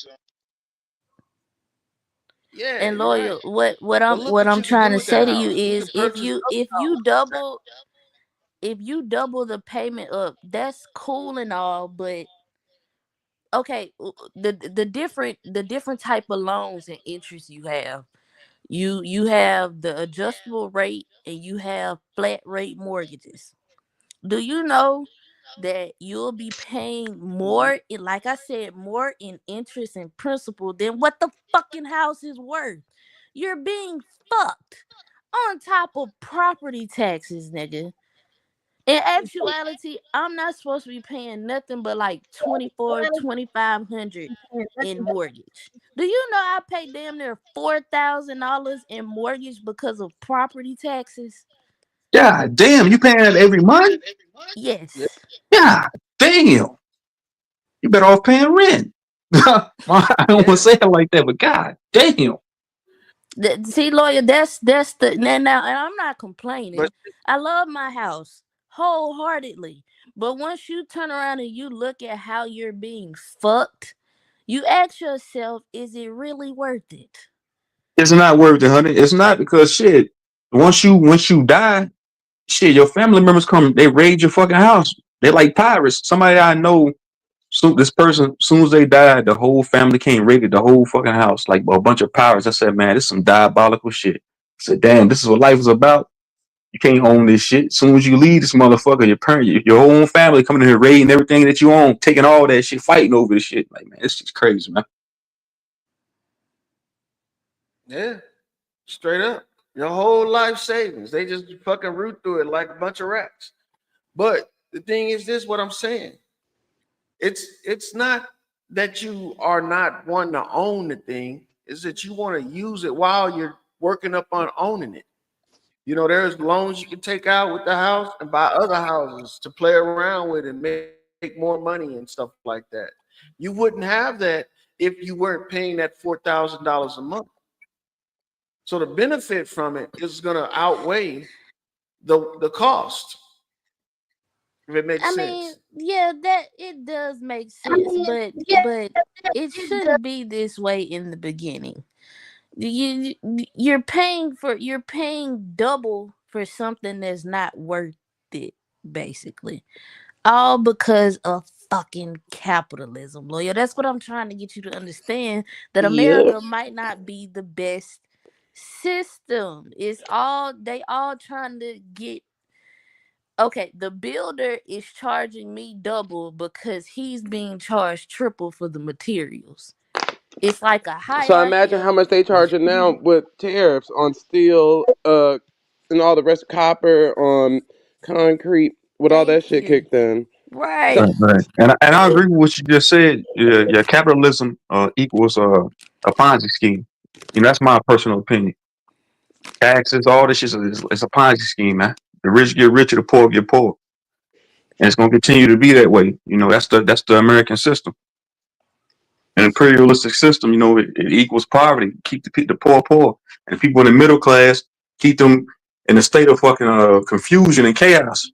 Yeah, And you're lawyer, right. what But I'm look what what I'm you can trying do to with that say to you house. You can is purchase other if you double the payment up, that's cool and all, but okay, the different type of loans and interests you have. You have the adjustable rate and you have flat rate mortgages. Do you know that you'll be paying Mhm. more in, like I said, more in interest and principal than what the fucking house is worth? You're being fucked on top of property taxes, nigga. In actuality, I'm not supposed to be paying nothing but like 24, 2,500 in mortgage. Do you know I pay damn near $4,000 in mortgage because of property taxes? God damn, you paying that every month? Yeah. Yes. God damn, you better off paying rent. I don't want to Yeah. say it like that, but God damn. See, lawyer, that's the now, and I'm not But complaining. I love my house wholeheartedly, but once you turn around and you look at how you're being fucked, you ask yourself, is it really worth it? It's not worth it, honey. It's not because shit. Once you die, shit, your family members come, they raid your fucking house. They like pirates. Somebody I know, this person, soon as they died, the whole family came raided the whole fucking house, like a bunch of pirates. I said, man, this is some diabolical shit. I said, damn, this is what life is about. You can't own this shit. As soon as you leave this motherfucker, your parent, your whole family coming in here raiding everything that you own, taking all that shit, fighting over this shit. Like, man, it's just crazy, man. yeah, straight up. Your whole life savings. They just fucking root through it like a bunch of rats. But the thing is this, what I'm saying. It's not that you are not wanting to own the thing, is that you want to use it while you're working up on owning it. You know, there's loans you can take out with the house and buy other houses to play around with and make more money and stuff like that. You wouldn't have that if you weren't paying that $4,000 a month. So the benefit from it is going to outweigh the cost, if it makes I mean, sense. yeah, that it does make sense, but it shouldn't be this way in the beginning. You're paying double for something that's not worth it, basically. All because of fucking capitalism, lawyer. That's what I'm trying to get you to understand, that Yep. America might not be the best system. It's all they all trying to get. Okay, the builder is charging me double because he's being charged triple for the materials. It's like a So hierarchy imagine how of much they charging now with tariffs on steel, and all the rest of copper, on concrete, with all that thank shit you. kicked in. So Right. Right. And I agree with what you just said. Yeah, capitalism equals a Ponzi scheme. You know, that's my personal opinion. Taxes, all this shit is it's a Ponzi scheme, man. The rich get richer, the poor get poor, and it's gonna continue to be that way. You know, that's the American system, an imperialistic system. You know, it equals poverty, keep the poor poor, and the people in the middle class keep them in a state of fucking confusion and chaos.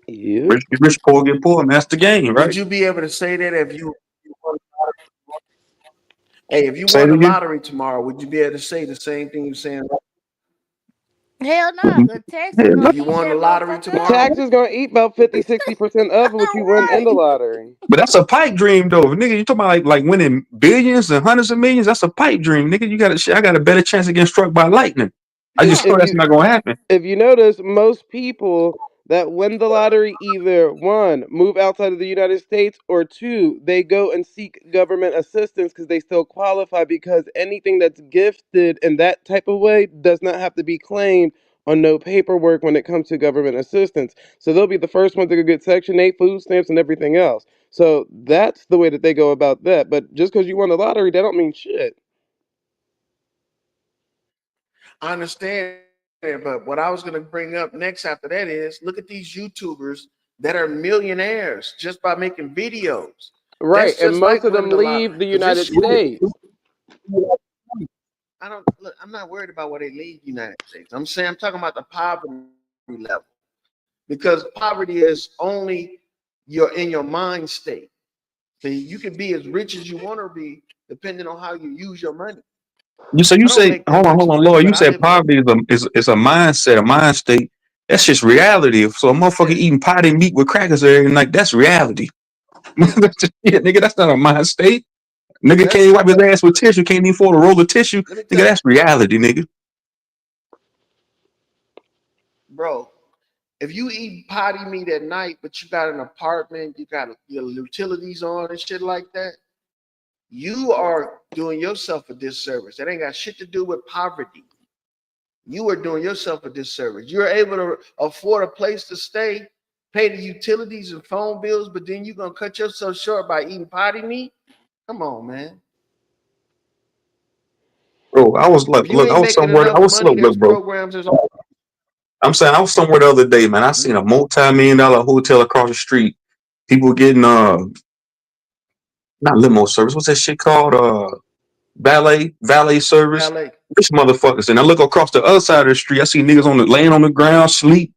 yep. Rich get rich, poor get poor, and that's the game, Would right? you be able to say that if you hey, if you Say won it the again. lottery tomorrow, would you be able to say the same thing you're saying? Hell no, cause taxes Hell no. gonna If you eat won the that lottery motherfucker The up. tomorrow, tax is gonna eat about 50-60% of what you won in Right. the lottery. But that's a pipe dream, though, nigga. You talking about like winning billions and hundreds of millions? That's a pipe dream, nigga. You got to shit. I got a better chance of getting struck by lightning. I just Yeah. know If that's you not gonna happen. if you notice, most people that win the lottery either one, move outside of the United States, or two, they go and seek government assistance because they still qualify because anything that's gifted in that type of way does not have to be claimed on no paperwork when it comes to government assistance. So they'll be the first ones to go get Section 8 food stamps and everything else. So that's the way that they go about that. But just because you won the lottery, that don't mean shit. I understand it, but what I was going to bring up next after that is look at these YouTubers that are millionaires just by making videos. Right, That's and just most like of winning them the leave lottery. the Because this United shit, States. I don't look. I'm not worried about where they leave the United States. I'm talking about the poverty level because poverty is only in your mind state. So you can be as rich as you want to be, depending on how you use your money. You I don't say make that hold much on, money, Lord. but You I said live in a poverty is a mindset, a mind state. That's just reality. So a motherfucker yeah, eating potty meat with crackers every night, that's reality. yeah. Yeah, nigga, that's not a mind state. Nigga can't That's even wipe his ass with tissue, can't even afford a roll of tissue. let me Nigga, tell that's reality, nigga. bro. If you eat potty meat at night, but you got an apartment, you got your utilities on and shit like that, you are doing yourself a disservice. That ain't got shit to do with poverty. You are doing yourself a disservice. You're able to afford a place to stay, pay the utilities and phone bills, but then you're gonna cut yourself short by eating potty meat. Come on, man. Bro, I was If like, you look, I ain't was making somewhere, I enough was money, slow, there's look, bro. programs. There's all. I'm saying I was somewhere the other day, man. I seen a multi-million-dollar hotel across the street. People getting not limo service. What's that shit called? Valet service. Valet. Rich motherfuckers. And I look across the other side of the street. I see niggas laying on the ground, sleep.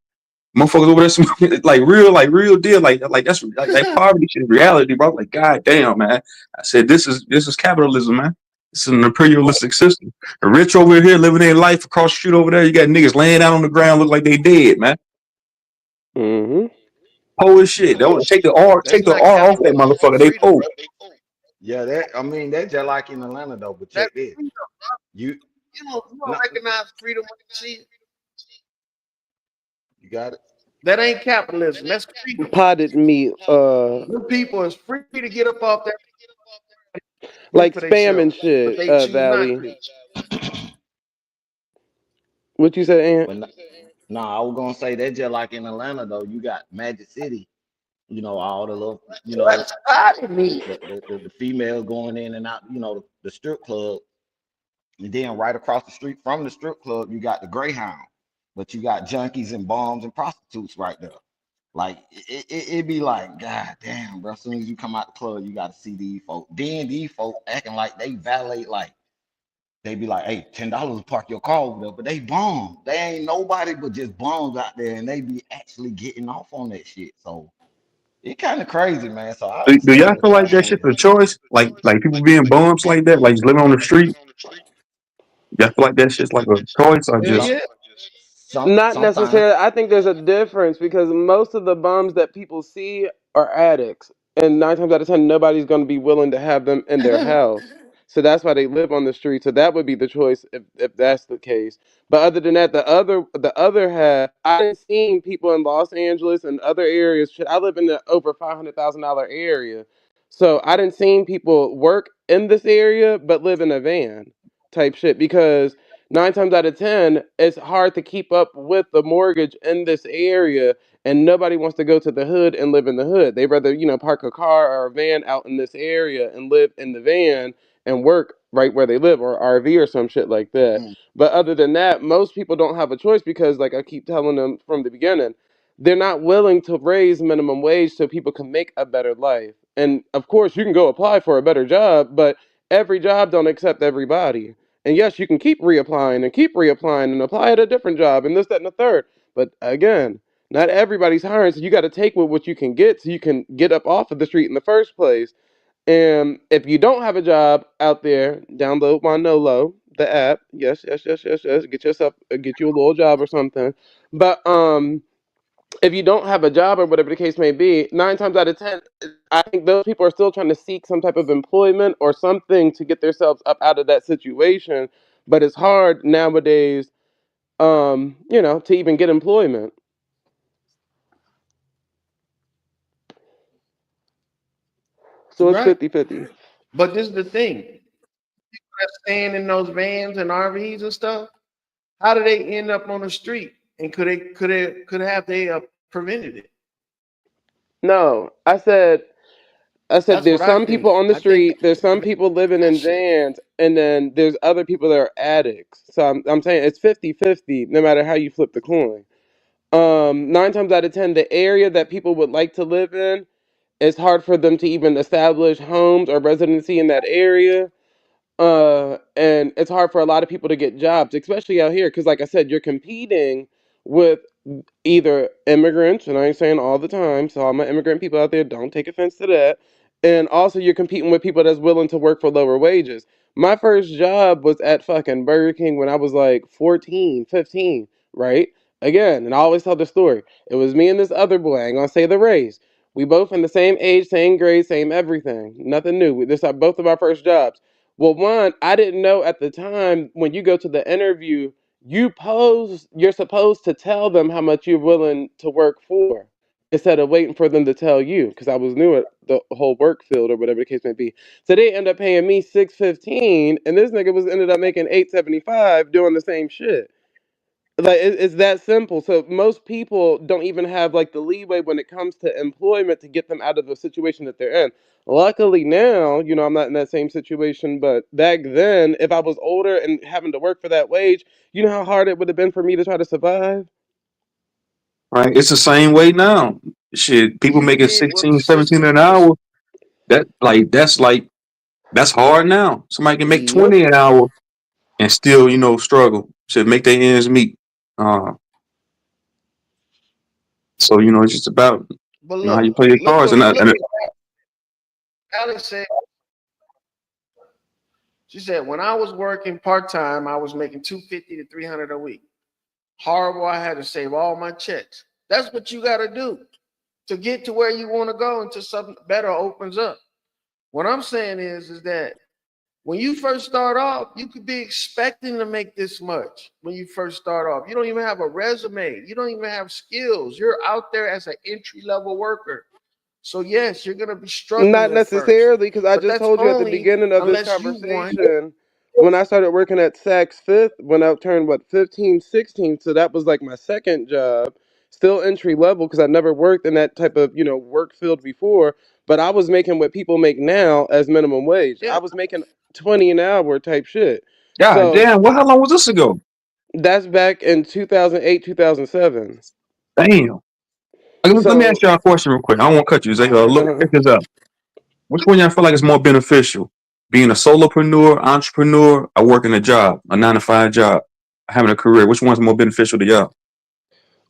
Motherfuckers over there, like real deal, like that's like that poverty shit is reality, bro. Like, god damn, man. I said this is capitalism, man. It's an imperialistic system. The rich over here living their life across the street over there. You got niggas laying out on the ground, look like they dead, man. Mm-hmm. Poor as shit. Yeah, Don't That's take the not R off that capitalism. That's motherfucker. They freedom, poor. brother. yeah. That I mean, that's just like in Atlanta though. But That's check this. freedom. You You don't no, recognize freedom when you see it. you got it. That ain't capitalism. That's freedom. Potted meat, Them people is free to get up off that like for spam and themselves, but shit, they choose not Valley. to. What you said, Aunt? But no, I was gonna say that just like in Atlanta though. You got Magic City. All the little, That's potty meat. the females going in and out. The strip club. And then right across the street from the strip club, you got the Greyhound, but you got junkies and bums and prostitutes right there. Like it be like, God damn, bro. As soon as you come out the club, you got to see these folks. Then these folks acting like they valet, like they be like, hey, $10 to park your car over there, but they bums. They ain't nobody but just bums out there, and they be actually getting off on that shit. So it kind of crazy, man. So I Do y'all understand what feel y'all like that saying. shit's a choice? Like people being bums like that, like just living on the street? Y'all feel like that shit's like a choice or Hell Some just yeah. Not sometimes. necessarily. I think there's a difference because most of the bums that people see are addicts, and 9 times out of 10, nobody's going to be willing to have them in their house. So that's why they live on the street. So that would be the choice if that's the case. But other than that, the other half, I've seen people in Los Angeles and other areas. Shit, I live in the over $500,000 area, so I didn't seen people work in this area but live in a van type shit because 9 times out of 10, it's hard to keep up with the mortgage in this area, and nobody wants to go to the hood and live in the hood. They rather, park a car or a van out in this area and live in the van and work right where they live or RV or some shit like that. Mm, But other than that, most people don't have a choice because, like I keep telling them from the beginning, they're not willing to raise minimum wage so people can make a better life. And of course, you can go apply for a better job, but every job don't accept everybody. And yes, you can keep reapplying and apply at a different job and this, that, and the third. But again, not everybody's hiring, so you got to take with what you can get so you can get up off of the street in the first place. And if you don't have a job out there, download my NoLo, the app. Yes, yes, yes, yes, yes. Get you a little job or something. But if you don't have a job or whatever the case may be, 9 times out of 10, I think those people are still trying to seek some type of employment or something to get themselves up out of that situation. But it's hard nowadays, to even get employment. So it's Right. 50-50. But this is the thing. People that staying in those vans and RVs and stuff, how do they end up on the street? And could they prevented it? No, I said That's what there's I some think. people on the I think street, there's some prevent people living that in shit. vans, and then there's other people that are addicts. So I'm saying it's 50-50 no matter how you flip the coin. 9 times out of 10, the area that people would like to live in, it's hard for them to even establish homes or residency in that area. And it's hard for a lot of people to get jobs, especially out here, because like I said, you're competing with either immigrants, and I ain't saying all the time, so all my immigrant people out there, don't take offense to that. And also, you're competing with people that's willing to work for lower wages. My first job was at fucking Burger King when I was like 14, 15, right? Again, and I always tell the story. It was me and this other boy, I ain't gonna say the race. We both in the same age, same grade, same everything. Nothing new. This are both of our first jobs. Well, one, I didn't know at the time when you go to the interview, you're supposed to tell them how much you're willing to work for instead of waiting for them to tell you, because I was new at the whole work field or whatever the case may be. So they end up paying me 615, and this nigga was ended up making 875 doing the same shit. Like it's that simple. So most people don't even have like the leeway when it comes to employment to get them out of the situation that they're in. Luckily now, I'm not in that same situation, but back then, if I was older and having to work for that wage, you know how hard it would have been for me to try to survive? Right? It's the same way now. Shit, people You making did what the 16, 17 system an pushed. hour. That's hard now. Somebody can make Yep. 20 an hour and still, struggle to make their ends meet. Uh, so it's just about But how you look, play your look cards. what And Alex said. She said, when I was working part time, I was making 250 to 300 a week. Horrible. I had to save all my checks. That's what you got to do to get to where you want to go until something better opens up. What I'm saying is that when you first start off, you could be expecting to make this much when you first start off. You don't even have a resume. You don't even have skills. You're out there as an entry level worker. So yes, you're gonna be Not struggling at first, necessarily, because I but just that's told you at the only beginning of this unless you want. conversation when I started working at Saks Fifth when I turned, what, 15, 16. So that was like my second job, still entry level because I never worked in that type of, work field before. But I was making what people make now as minimum wage. Yeah, I was making 20 an hour type shit. God So damn, how long was this ago? that's back in 2008, 2007. Damn. Let me ask So, y'all a question real quick. I don't want to cut you. Zay, look, uh check this out. Which one y'all feel like is more beneficial? Being a solopreneur, entrepreneur, or working a job, a 9 to 5 job, having a career? Which one's more beneficial to y'all?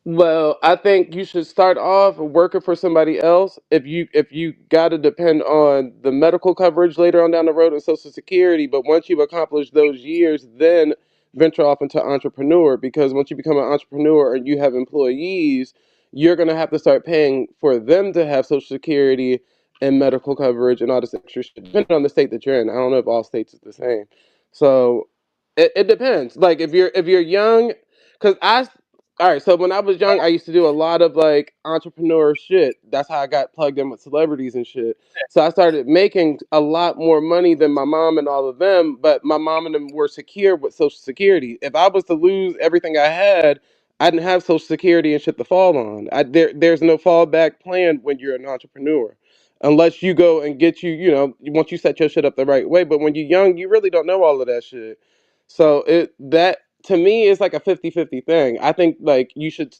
Well, I think you should start off working for somebody else. If you got to depend on the medical coverage later on down the road and Social Security, but once you've accomplished those years, then venture off into entrepreneur. Because once you become an entrepreneur and you have employees, you're gonna have to start paying for them to have Social Security and medical coverage and all this extra shit, depending on the state that you're in. I don't know if all states is the same. So it depends. Like if you're young, because all right, so when I was young, I used to do a lot of like entrepreneur shit. That's how I got plugged in with celebrities and shit. So I started making a lot more money than my mom and all of them, but my mom and them were secure with Social Security. If I was to lose everything I had, I didn't have Social Security and shit to fall on. There's no fallback plan when you're an entrepreneur. Unless you go and get once you set your shit up the right way. But when you're young, you really don't know all of that shit. So that to me is like a 50-50 thing. I think like you should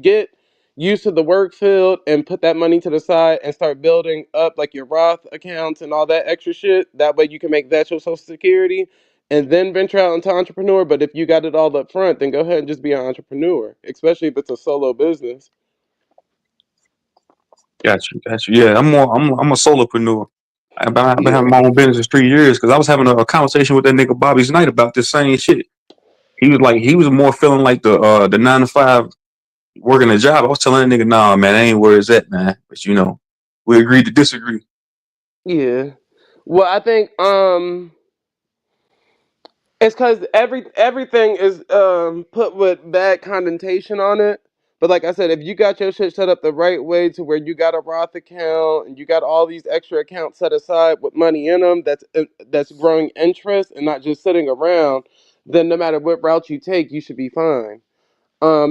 get used to the work field and put that money to the side and start building up like your Roth accounts and all that extra shit. That way you can make that your Social Security and then venture out into entrepreneur. But if you got it all up front, then go ahead and just be an entrepreneur, especially if it's a solo business. Got you. Yeah, I'm a solopreneur. I've been having Yeah. my own business 3 years because I was having a conversation with that nigga Bobby Knight about this same shit. He was more feeling like the 9 to 5 working a job. I was telling that nigga, nah, man, that ain't where it's at, man. But we agreed to disagree. Yeah. Well, I think it's because everything is put with bad connotation on it. But like I said, if you got your shit set up the right way to where you got a Roth account and you got all these extra accounts set aside with money in them that's growing interest and not just sitting around, then no matter what route you take, you should be fine.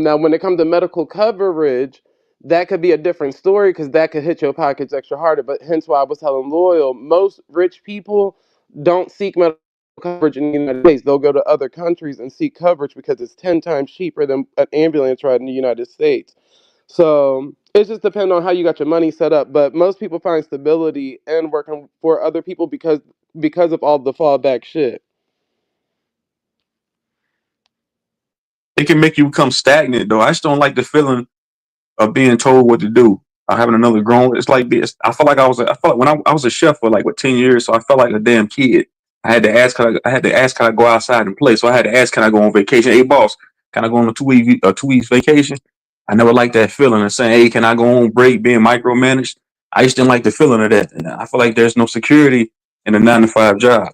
Now, when it comes to medical coverage, that could be a different story because that could hit your pockets extra harder. But hence why I was telling Loyal, most rich people don't seek medical coverage in the United States. They'll go to other countries and seek coverage because it's 10 times cheaper than an ambulance ride in the United States. So it just depends on how you got your money set up. But most people find stability in working for other people because of all the fallback shit. It can make you become stagnant though. I just don't like the feeling of being told what to do. Or having another grown. It's like this. I felt like I felt like when I was a chef for like 10 years, so I felt like a damn kid. I had to ask, can I go outside and play? So I had to ask, can I go on vacation? Hey boss, can I go on a 2 weeks vacation? I never liked that feeling of saying, hey, can I go on break being micromanaged? I just didn't like the feeling of that. And I feel like there's no security in a 9 to 5 job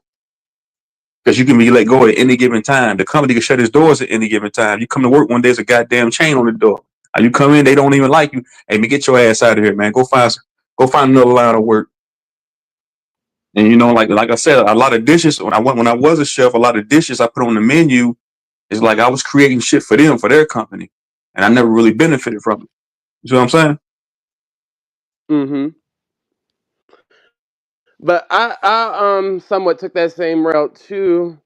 because you can be let go at any given time. The company can shut its doors at any given time. You come to work one day, there's a goddamn chain on the door. You come in, they don't even like you. Hey, man, get your ass out of here, man. Go find another line of work. And like I said, a lot of dishes when I was a chef, a lot of dishes I put on the menu is like I was creating shit for them, for their company, and I never really benefited from it. You see what I'm saying? Mm-hmm. But I somewhat took that same route too.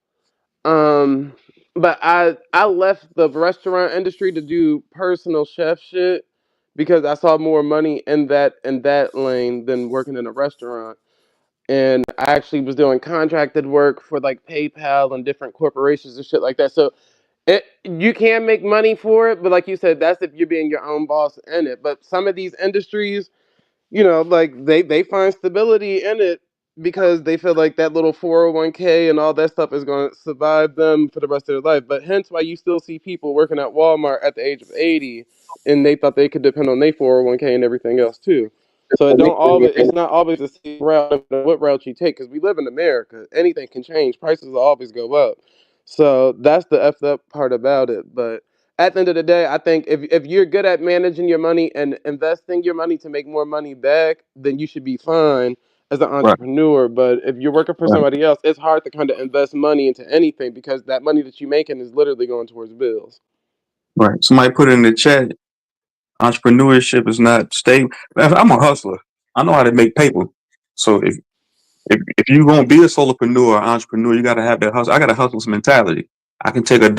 Um, but I left the restaurant industry to do personal chef shit because I saw more money in that lane than working in a restaurant. And I actually was doing contracted work for like PayPal and different corporations and shit like that. So you can make money for it, but like you said, that's if you're being your own boss in it. But some of these industries, like they find stability in it because they feel like that little 401k and all that stuff is going to survive them for the rest of their life. But hence why you still see people working at Walmart at the age of 80 and they thought they could depend on their 401k and everything else too. So it's not always the same route, no matter what route you take, because we live in America. Anything can change. Prices will always go up. So that's the effed up part about it. But at the end of the day, I think if you're good at managing your money and investing your money to make more money back, then you should be fine as an Right, entrepreneur. But if you're working for right, somebody else, it's hard to kind of invest money into anything because that money that you're making is literally going towards bills. right. Somebody put in the chat, entrepreneurship is not stable. I'm a hustler. I know how to make paper. So if you're gonna be a solopreneur or entrepreneur, you gotta have that hustle. I got a hustler's mentality. I can take $1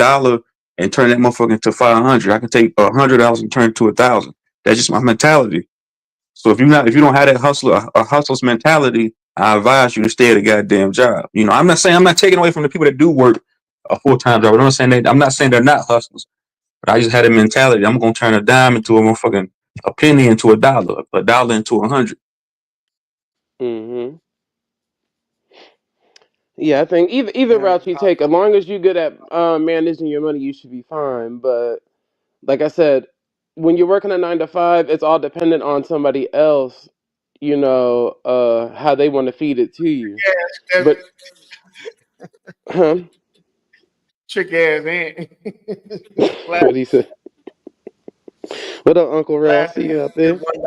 and turn that motherfucker into 500. I can take $100 and turn it to 1,000. That's just my mentality. So if you don't have that a hustler's mentality, I advise you to stay at a goddamn job. I'm not taking away from the people that do work a full-time job. I'm not saying they're not hustlers, but I just had a mentality. I'm gonna turn a dime into a penny into a dollar into 100. Hmm. Yeah, I think either Yeah. route you take, as long as you're good at managing your money, you should be fine. But like I said, when you're working a 9 to 5, it's all dependent on somebody else, how they want to feed it to you. Yes, But huh? trick ass aunt. What he said? What up, Uncle Ralph? See Blasting you out is there. $1.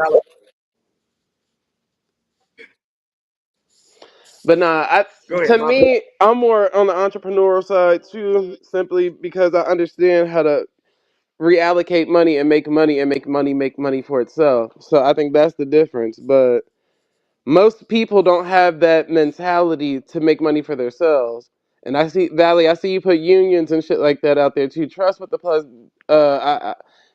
But nah, Go ahead, to my bad. me, I'm more on the entrepreneurial side too, simply because I understand how to reallocate money and make money and make money for itself. So I think that's the difference. But most people don't have that mentality to make money for themselves. And I see Valley, I see you put unions and shit like that out there too. Trust with the plus.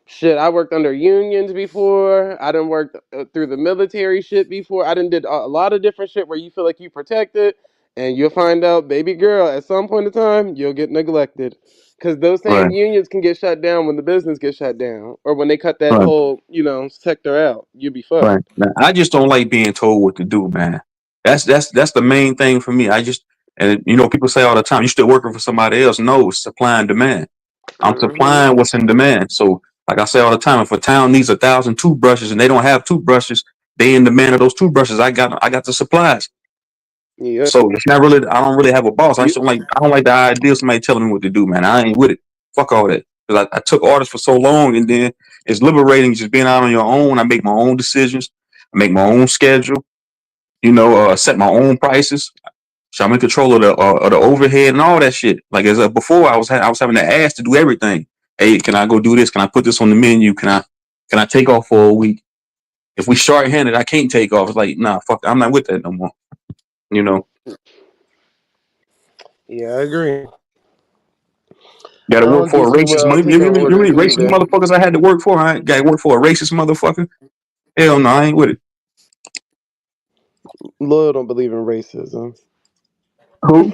Shit, I worked under unions before. I done worked through the military shit before. I done did a lot of different shit where you feel like you protected, and you'll find out, baby girl, at some point in time, you'll get neglected. Because those same Right, unions can get shut down when the business gets shut down, or when they cut that right, whole, sector out. You'll be fucked. right. Now, I just don't like being told what to do, man. That's the main thing for me. And people say all the time, you still working for somebody else. No, it's supply and demand. I'm Hmm. supplying what's in demand. So, like I say all the time, if a town needs 1,000 toothbrushes and they don't have toothbrushes, they in demand of those toothbrushes. I got the supplies. Yep. So it's not really. I don't really have a boss. You, I don't like the idea of somebody telling me what to do, man. I ain't with it. Fuck all that. Because I took orders for so long, and then It's liberating just being out on your own. I make my own decisions. I make my own schedule. Set my own prices. So I'm in control of the overhead and all that shit. Like before, I was having to ask to do everything. Hey, can I go do this? Can I put this on the menu? Can I take off for a week? If we short-handed, I can't take off. It's like, nah, fuck, I'm not with that no more. Yeah, I agree. Got I to work don't do for a too racist well mother. You taking know how many orders racist either. motherfuckers I had to work for? I got to work for a racist motherfucker. Hell no, I ain't with it. Loyal don't believe in racism. Who?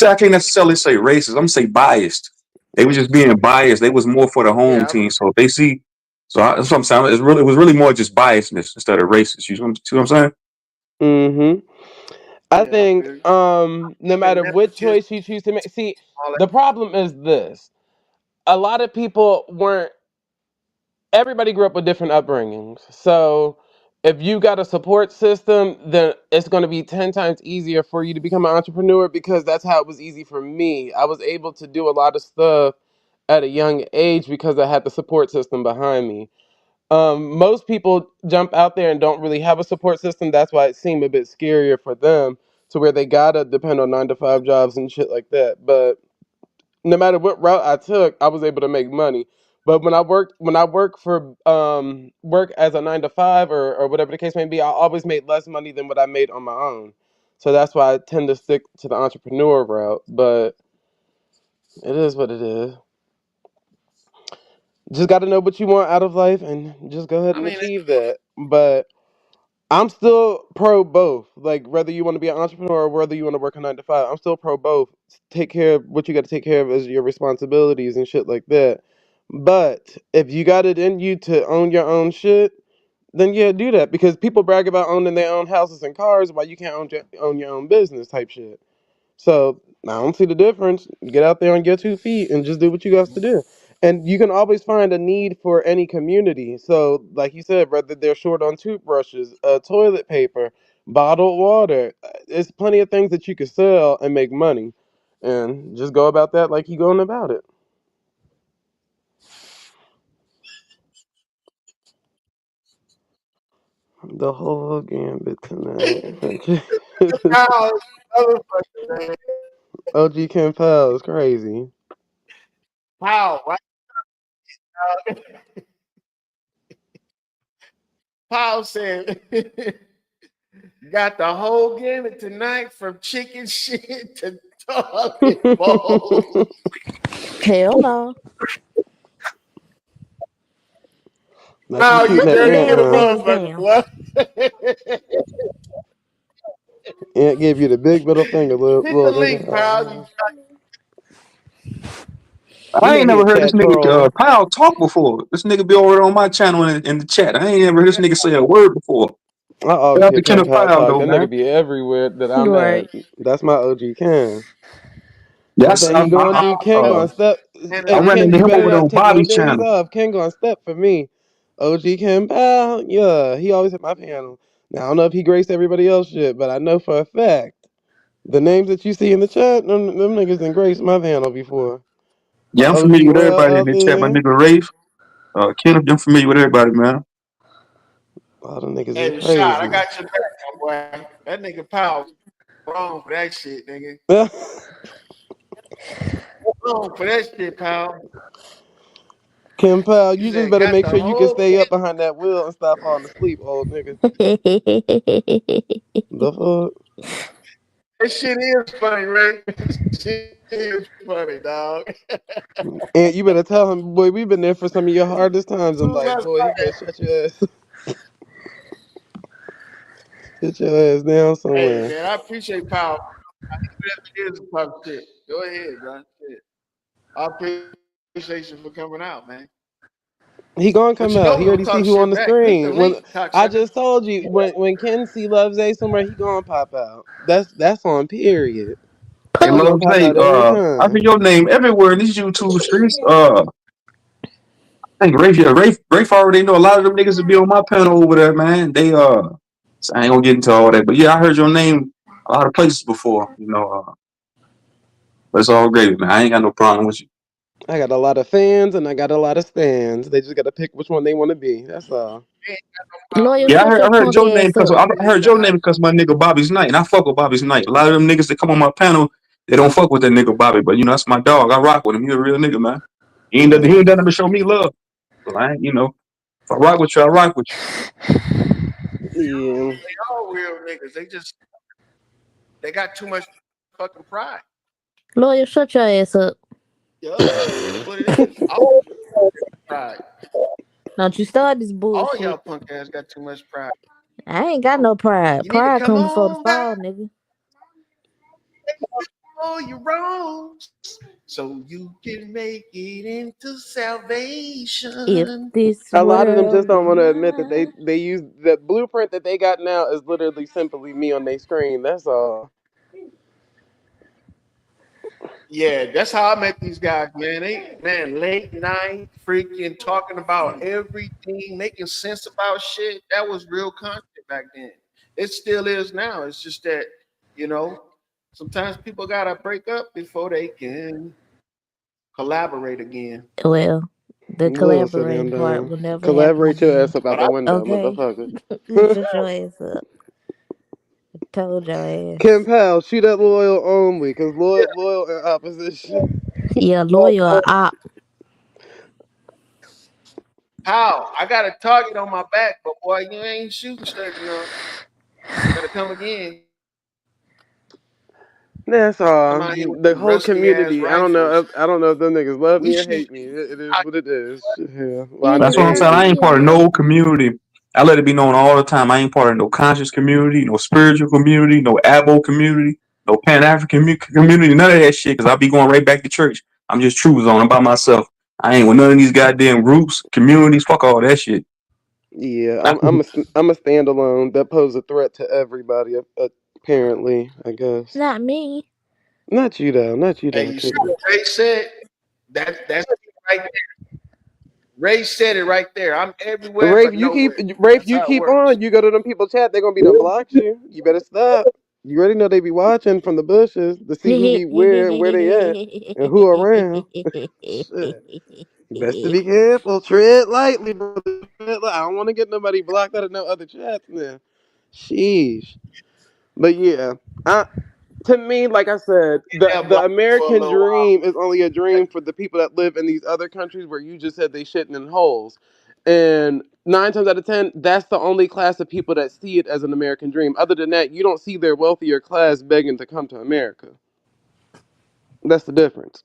I can't necessarily say racist. I'm gonna say biased. They were just being biased. They was more for the home Yeah, team. So if they see, that's what I'm saying. It was really more just biasness instead of racist. You see what I'm saying? Mm-hmm. I yeah, I think feel you. no And matter what nepotism, choice you choose to make, see, all that. the problem is this: a lot of people weren't. Everybody grew up with different upbringings, so if you got a support system, then it's going to be 10 times easier for you to become an entrepreneur because that's how it was easy for me. I was able to do a lot of stuff at a young age because I had the support system behind me. Most people jump out there and don't really have a support system. That's why it seemed a bit scarier for them to where they gotta depend on 9 to 5 jobs and shit like that. But no matter what route I took, I was able to make money. But when I worked for work as a 9 to 5 or whatever the case may be, I always made less money than what I made on my own. So that's why I tend to stick to the entrepreneur route. But it is what it is. Just got to know what you want out of life and just go ahead I and mean, achieve that. But I'm still pro both. Like whether you want to be an entrepreneur or whether you want to work a 9 to 5, I'm still pro both. Take care of what you got to take care of as your responsibilities and shit like that. But if you got it in you to own your own shit, then yeah, do that because people brag about owning their own houses and cars while you can't own your own business type shit. So I don't see the difference. Get out there on your 2 feet and just do what you got to do. And you can always find a need for any community. So, like you said, whether they're short on toothbrushes, toilet paper, bottled water, there's plenty of things that you can sell and make money. And just go about that like you going about it. The whole gambit tonight. how motherfucker, man. OG Ken Pal is crazy. How? Right now, Paul said, got the whole gamut tonight from chicken shit to toilet bowls. Hell no. Now she's Wow, you shooting at dirty Ant, than a Damn, huh? damn, motherfucker, damn. boy. Ant gave you the big middle finger, Hit the little link, pal. nigga. I He ain't gonna be never a heard this chat nigga troll. Powell talk before. This nigga be over there on my channel in the chat. I ain't never heard this nigga say a word before. I always Shout out hear to Ken Kenneth Pal Powell talk. though, That man. nigga be everywhere that I'm at. Right. That's my OG Ken. One Yes, thing he gonna do, Ken uh, gonna step. And I Hey ran Ken, into you him better over there not on take no Bobby's days channel. off. Ken gonna step for me. OG Ken Pal, yeah, he always hit my panel. Now I don't know if he graced everybody else shit, but I know for a fact the names that you see in the chat, them niggas done graced my panel before. My Yeah, I'm OG familiar with Royal everybody in out the chat. My there. nigga Rafe, Kenneth, I'm familiar with everybody, man. All them niggas is hey, shot, I crazy. got your back, my boy. That nigga Powell wrong for that shit, nigga. Wrong for that shit, pal. Kim Powell, He you just said, better got make the sure you can whole stay up behind that wheel and stop falling asleep, old nigga. The fuck? That shit is funny, right? That shit is funny, dog. And you better tell him, boy, we've been there for some of your hardest times As in soon as life, I boy. He saw better shut your ass, sit your ass down hey, somewhere. man, I appreciate Powell. He really is talk shit. Go ahead, bro. Shit. I appreciate you for coming out, man. He gonna But come you out. know He we gonna already see talk who on shit the back. Click the screen. When link, I cocksucker. just told you, when Ken see Love Zay somewhere, he gonna pop out. That's on period. Hey, He gonna Love pop Zay, out every I hear time. your name everywhere in these YouTube streets. I think Rafe already know a lot of them niggas that be on my panel over there, man. So I ain't gonna get into all that, but yeah, I heard your name a lot of places before, but it's all great, man. I ain't got no problem with you. I got a lot of fans and I got a lot of stands. They just got to pick which one they want to be. That's all. They ain't got no Lawyer, power. Yeah, shut your I heard punk Joe name ass because up. I heard Joe name because my nigga Bobby's Knight, and I fuck with Bobby's Knight. A lot of them niggas that come on my panel, they don't fuck with that nigga Bobby, but that's my dog. I rock with him. He a real nigga, man. He ain't done nothing but show me love. So I ain't, if I rock with you, I rock with Yeah. They all real niggas. They got too much fucking pride. Lawyer, shut your ass up. Yup, that's what it is. All pride. Don't you start this All bullshit. y'all punk ass got too much pride. I ain't got no pride. You need to Pride come come before the on back. fall, nigga. Oh, you wrong. So you can make it into salvation. If this A lot of them just world don't were want to admit that mine. they use the blueprint that they got now is literally simply me on their screen. That's all. Yeah, that's how I met these guys, man. Late night freaking talking about everything, making sense about shit. That was real content back then. It still is now. It's just that, sometimes people gotta break up before they can collaborate again. Well, the We'll sit him collaborating part down. will never happen Collaborate your again. ass up out But the I window, Okay? motherfucker. Shut your ass up. Told your Kim ass. Powell, shoot at loyal only, because loyal in opposition. Yeah, lawyer or op. how? I got a target on my back, but boy, you ain't shooting straight enough. Gotta come again. That's all. I'm out here with The these whole rusty ass community. I don't know. rifles. I don't know if them niggas love We me or shoot. hate me. It is what it is. Yeah. Well, I you. know That's they what I'm hate saying. I me. ain't part of no community. I let it be known all the time. I ain't part of no conscious community, no spiritual community, no abo community, no Pan African community, none of that shit. Because I'll be going right back to church. I'm just true zone. I'm by myself. I ain't with none of these goddamn groups, communities. Fuck all that shit. Yeah, That's I'm a standalone that pose a threat to everybody. Apparently, I guess. Not me. Not you though. Not you Hey, though, you see Kitty. what Ray said? That's it right there. Ray said it right there. I'm everywhere but nowhere. Rafe, That's you how it keep works. on. You go to them people chat, they gonna be done blocked you. You better stop. You already know they be watching from the bushes to see who be where and where they at and who around. Shit. Best to be careful. Tread lightly, brother. I don't want to get nobody blocked out of no other chats now. Sheesh. But yeah, to me, like I said, Yeah, the block for a American little while. dream is only a dream for the people that live in these other countries where you just said they shitting in holes. And 9 times out of 10, that's the only class of people that see it as an American dream. Other than that, you don't see their wealthier class begging to come to America. That's the difference.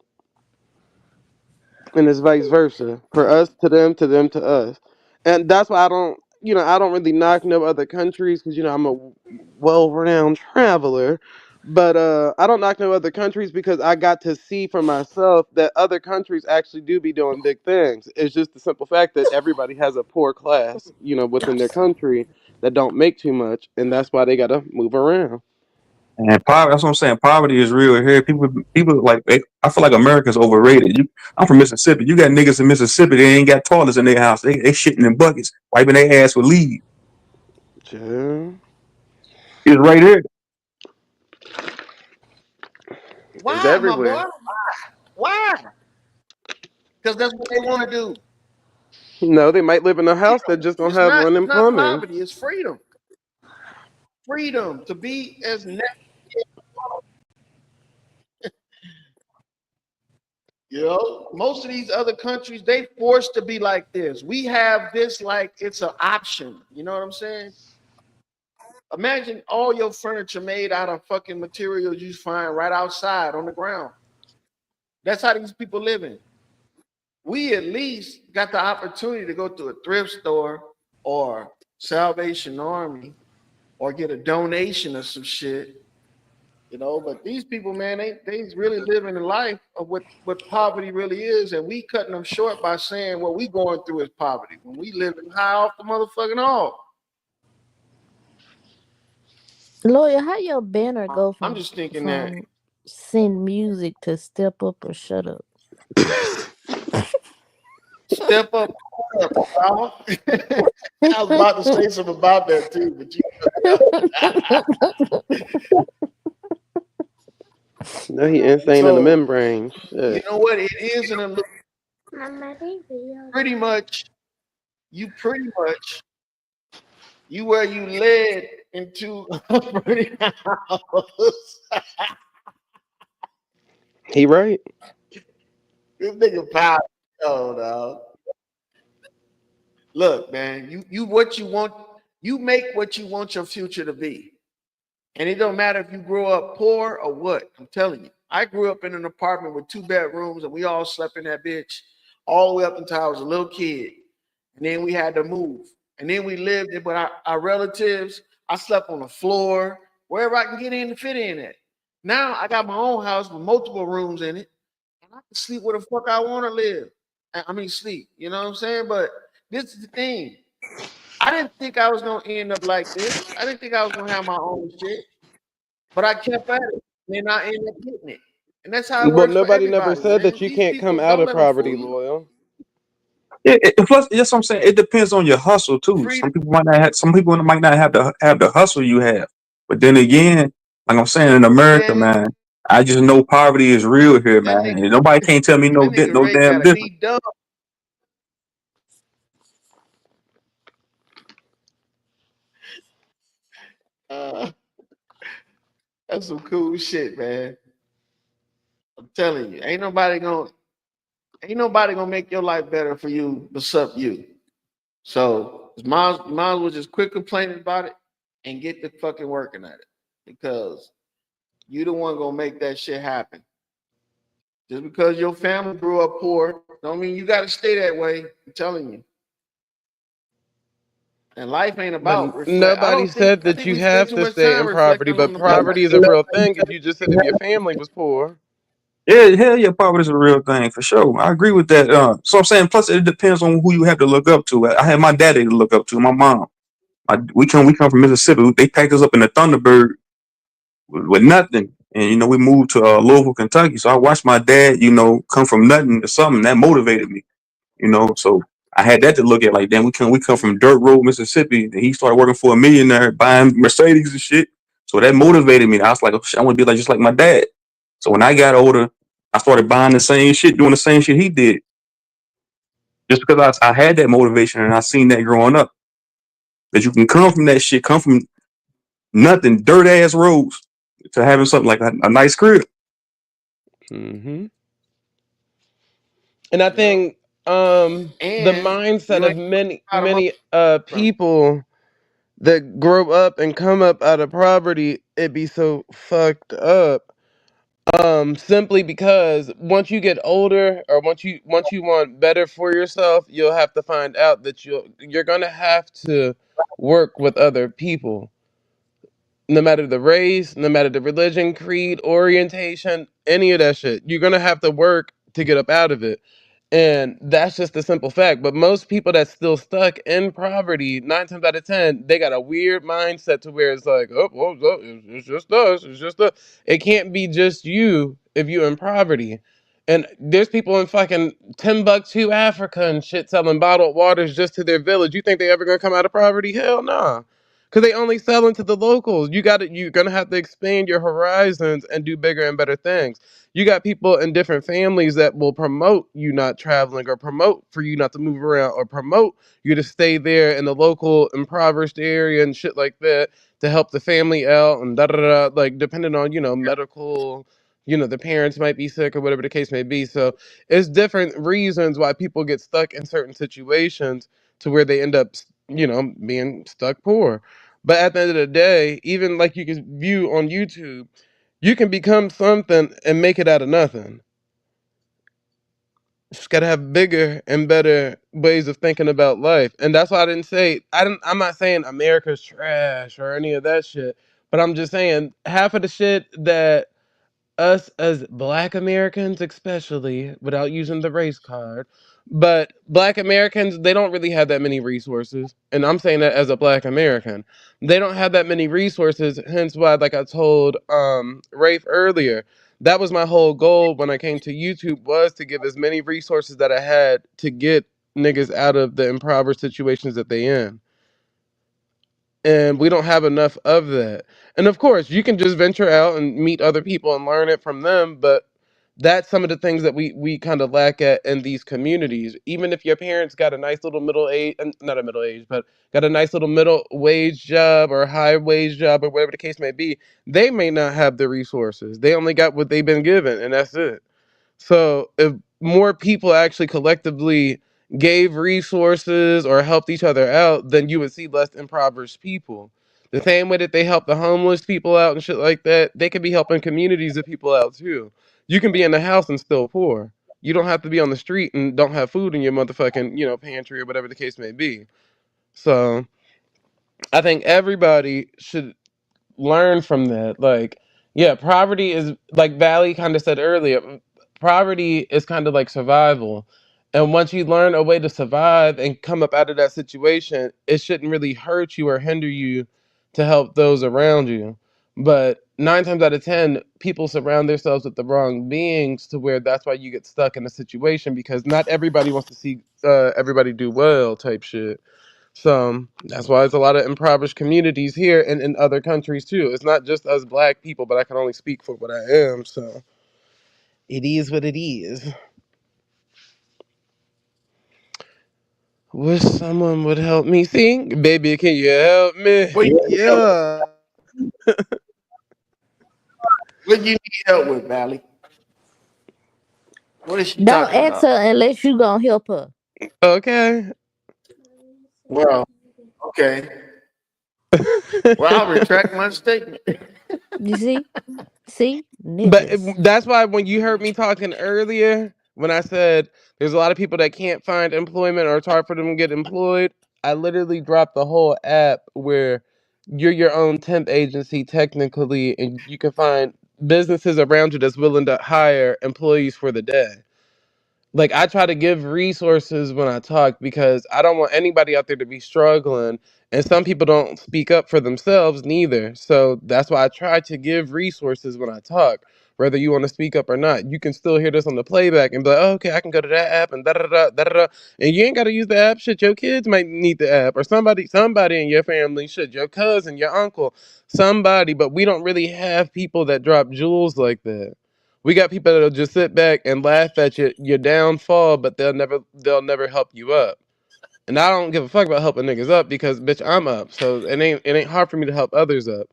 And it's vice versa for us to them to us, and that's why I don't really knock no other countries because I'm a well-renowned traveler, but I don't knock no other countries because I got to see for myself that other countries actually do be doing big things. It's just the simple fact that everybody has a poor class within their country that don't make too much, and that's why they gotta move around. And poverty. That's what I'm saying. Poverty is real here. People like. I feel like America's overrated. I'm from Mississippi. You got niggas in Mississippi. They ain't got toilets in their house. They shitting in buckets, wiping their ass with leaves. Yeah. It's right here. It's Why, my boy? everywhere. Why? Because that's what they want to do. No, they might live in a house that just don't It's have not. running It's not plumbing. poverty. It's freedom. Freedom to be as natural. Most of these other countries, they forced to be like this. We have this like it's an option. You know what I'm saying? Imagine all your furniture made out of fucking materials you find right outside on the ground. That's how these people living. We at least got the opportunity to go to a thrift store or Salvation Army or get a donation of some shit. But these people, man, they really living the life of what poverty really is, and we cutting them short by saying what we going through is poverty when we living high off the motherfucking all. Lawyer, how your banner go I'm from just thinking that from send music to step up or shut up? step up, y'all. I was about to say something about that too, but you No, he insane in the So membrane. you Shit. know what it is in a pretty much you pretty much you where you led into a pretty house. He right. This nigga power. Oh no. Look, man, you what you want, you make what you want your future to be. And it don't matter if you grew up poor or what. I'm telling you. I grew up in an apartment with 2 bedrooms and we all slept in that bitch all the way up until I was a little kid. And then we had to move. And then we lived it, but our relatives, I slept on the floor, wherever I can get in and fit in at. Now I got my own house with multiple rooms in it, and I can sleep where the fuck I want to live. I mean, sleep. You know what I'm saying? But this is the thing. I didn't think I was gonna end up like this. I didn't think I was gonna have my own shit, but I kept at it, and then I ended up getting it. And that's how it Well, works for nobody never everybody, said that man. you These can't come people out don't of let them fool poverty, you. loyal. Plus, that's what I'm saying. It depends on your hustle too. Freedom, Some people might not have the hustle you have. But then again, like I'm saying, in America, man. man, I just know poverty is real here, That man. nigga, And nobody can't tell me that nigga no Ray got damn a different. B-dub. Uh, that's some cool shit, man. I'm telling you, ain't nobody gonna make your life better for you but you. So might as well just quit complaining about it and get the fucking working at it because you the one gonna make that shit happen. Just because your family grew up poor, don't mean you gotta stay that way. I'm telling you. And life ain't about But reflect. nobody said I that think you we spend have too to much stay time in poverty, reflecting on but the poverty past. is a real thing if you just said if your family was poor. Yeah, hell yeah, poverty is a real thing for sure. I agree with that. So I'm saying, plus it depends on who you have to look up to. I had my daddy to look up to, my mom. We come from Mississippi. They packed us up in the Thunderbird with nothing, and we moved to Louisville, Kentucky. So I watched my dad, come from nothing to something. That motivated me, So I had that to look at. Like, damn, we come from dirt road Mississippi, and he started working for a millionaire, buying Mercedes and shit. So that motivated me. I was like, oh, shit, I want to be like just like my dad. So when I got older, I started buying the same shit, doing the same shit he did, just because I had that motivation and I seen that growing up. That you can come from that shit, come from nothing, dirt ass roads, to having something like a nice crib. Hmm. And I Yep. think the And mindset you of ain't many out of many from people that grow up and come up out of poverty, it be so fucked up. Simply because once you get older or once you want better for yourself, you'll have to find out that you're gonna have to work with other people, no matter the race, no matter the religion, creed, orientation, any of that shit. You're gonna have to work to get up out of it. And that's just the simple fact. But most people that's still stuck in poverty, 9 times out of 10, they got a weird mindset to where it's like, oh, well, it's just us. It's just us. It can't be just you if you're in poverty. And there's people in fucking Timbuktu, Africa and shit selling bottled waters just to their village. You think they ever gonna come out of poverty? Hell nah. Cause they only selling to the locals. You're gonna have to expand your horizons and do bigger and better things. You got people in different families that will promote you not traveling or promote for you not to move around or promote you to stay there in the local impoverished area and shit like that to help the family out and da da da, like depending on medical, the parents might be sick or whatever the case may be. So it's different reasons why people get stuck in certain situations to where they end up being stuck poor. But at the end of the day, even like you can view on YouTube, you can become something and make it out of nothing. Just gotta have bigger and better ways of thinking about life. And that's why I'm not saying America's trash or any of that shit. But I'm just saying half of the shit that us as black Americans, especially without using the race card, but black Americans, they don't really have that many resources. And I'm saying that as a black American. They don't have that many resources, hence why, like I told Rafe earlier, that was my whole goal when I came to YouTube, was to give as many resources that I had to get niggas out of the impoverished situations that they in. and we don't have enough of that. And of course, you can just venture out and meet other people and learn it from them, but that's some of the things that we kind of lack at in these communities. Even if your parents got a nice little middle age, not a middle age, but got a nice little middle wage job or high wage job or whatever the case may be, they may not have the resources. They only got what they've been given, and that's it. So if more people actually collectively gave resources or helped each other out, then you would see less impoverished people. The same way that they help the homeless people out and shit like that, they could be helping communities of people out too. You can be in the house and still poor. You don't have to be on the street and don't have food in your motherfucking, pantry or whatever the case may be. So I think everybody should learn from that. Like, yeah, poverty is like Valley kind of said earlier. Poverty is kind of like survival, and once you learn a way to survive and come up out of that situation, it shouldn't really hurt you or hinder you to help those around you. But 9 times out of 10, people surround themselves with the wrong beings to where that's why you get stuck in a situation because not everybody wants to see everybody do well type shit. So that's why there's a lot of impoverished communities here and in other countries too. It's not just us black people, but I can only speak for what I am. So it is what it is. Wish someone would help me sing. Baby, can you help me? What you Yeah. what you need help with, Valley? What is she Don't talking ask about? her unless you gonna help her. Okay. Well, okay. Well, I'll retract my statement. You see, But niggas. that's why when you heard me talking earlier, when I said there's a lot of people that can't find employment or it's hard for them to get employed, I literally dropped the whole app where you're your own temp agency technically, and you can find businesses around you that's willing to hire employees for the day. Like I try to give resources when I talk because I don't want anybody out there to be struggling, and some people don't speak up for themselves neither. So that's why I try to give resources when I talk, whether you want to speak up or not. You can still hear this on the playback and be like, oh, okay, I can go to that app and da da da da da, and you ain't got to use the app. Shit, your kids might need the app, or somebody in your family, shit, your cousin, your uncle, somebody. But we don't really have people that drop jewels like that. We got people that'll just sit back and laugh at your downfall, but they'll never help you up. And I don't give a fuck about helping niggas up because bitch, I'm up. So it ain't hard for me to help others up.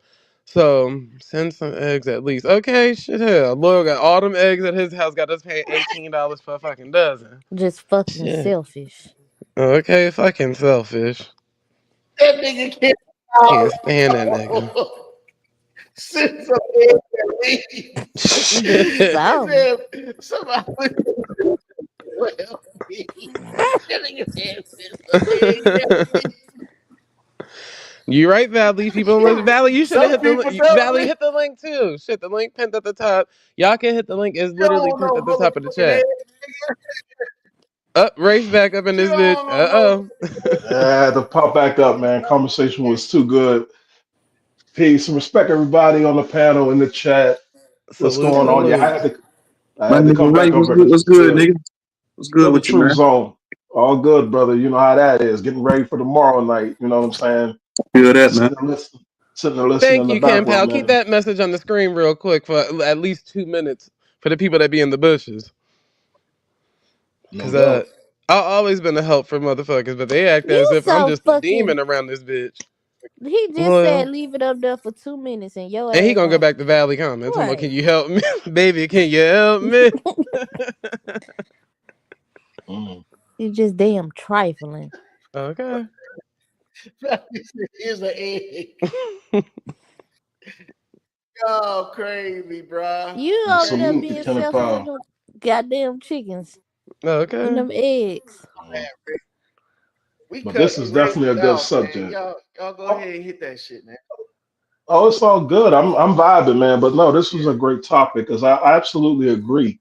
So send some eggs at least. Okay, shit hell. Look got all them eggs at his house, got us paying $18 for a fucking dozen. Just fucking Shit. selfish. Okay, fucking selfish. That nigga can't Can't stand that nigga. send some eggs at me. Do Shit. He something. said, somebody will help me. That nigga said, send some eggs at me. You right, Valley. People don't listen. Valley, you should have Some hit the people link. don't Valley, listen. hit the link too. Shit, the link pinned at the top. Y'all can hit the link. It's You literally don't pinned know at the top of the motherfucking chat. eggs. Up, race back up in You this bitch. don't know Uh To pop back up, man. Conversation was too good. Peace and respect everybody on the panel in the chat. oh. What's Salute, going on? Yeah, salute. I My had to nigga come Ray, back what's over good? What's good, to nigga? What's good the with you, truth man? zone. All good, brother. You know how that is. Getting ready for tomorrow night. You know what I'm saying? Feel that, man. Sitting Thank in the you, back Ken row, Pal. Keep man. that message on the screen real quick for at least 2 minutes for the people that be in the bushes. No Cause doubt. I've always been a help for motherfuckers, but they act as You if I'm so just a fucking. demon around this bitch. He just said Well, leave it up there for 2 minutes and your and he ass gonna go gone. back to Valley Comment. Talking about, can Right. you help me, baby? Can you help me? Mm. You just damn trifling. Okay. here's an egg. Y'all crazy, bruh. You And over there salute to being Crazy. Kenneth selfish with Powell. them goddamn chickens and Okay. them eggs. Mm. We But this cutting is Ray definitely a good off, man. subject. Y'all go Oh, ahead and hit that shit, man. oh, it's all good. I'm vibing, man. But no, this was a great topic because I absolutely agree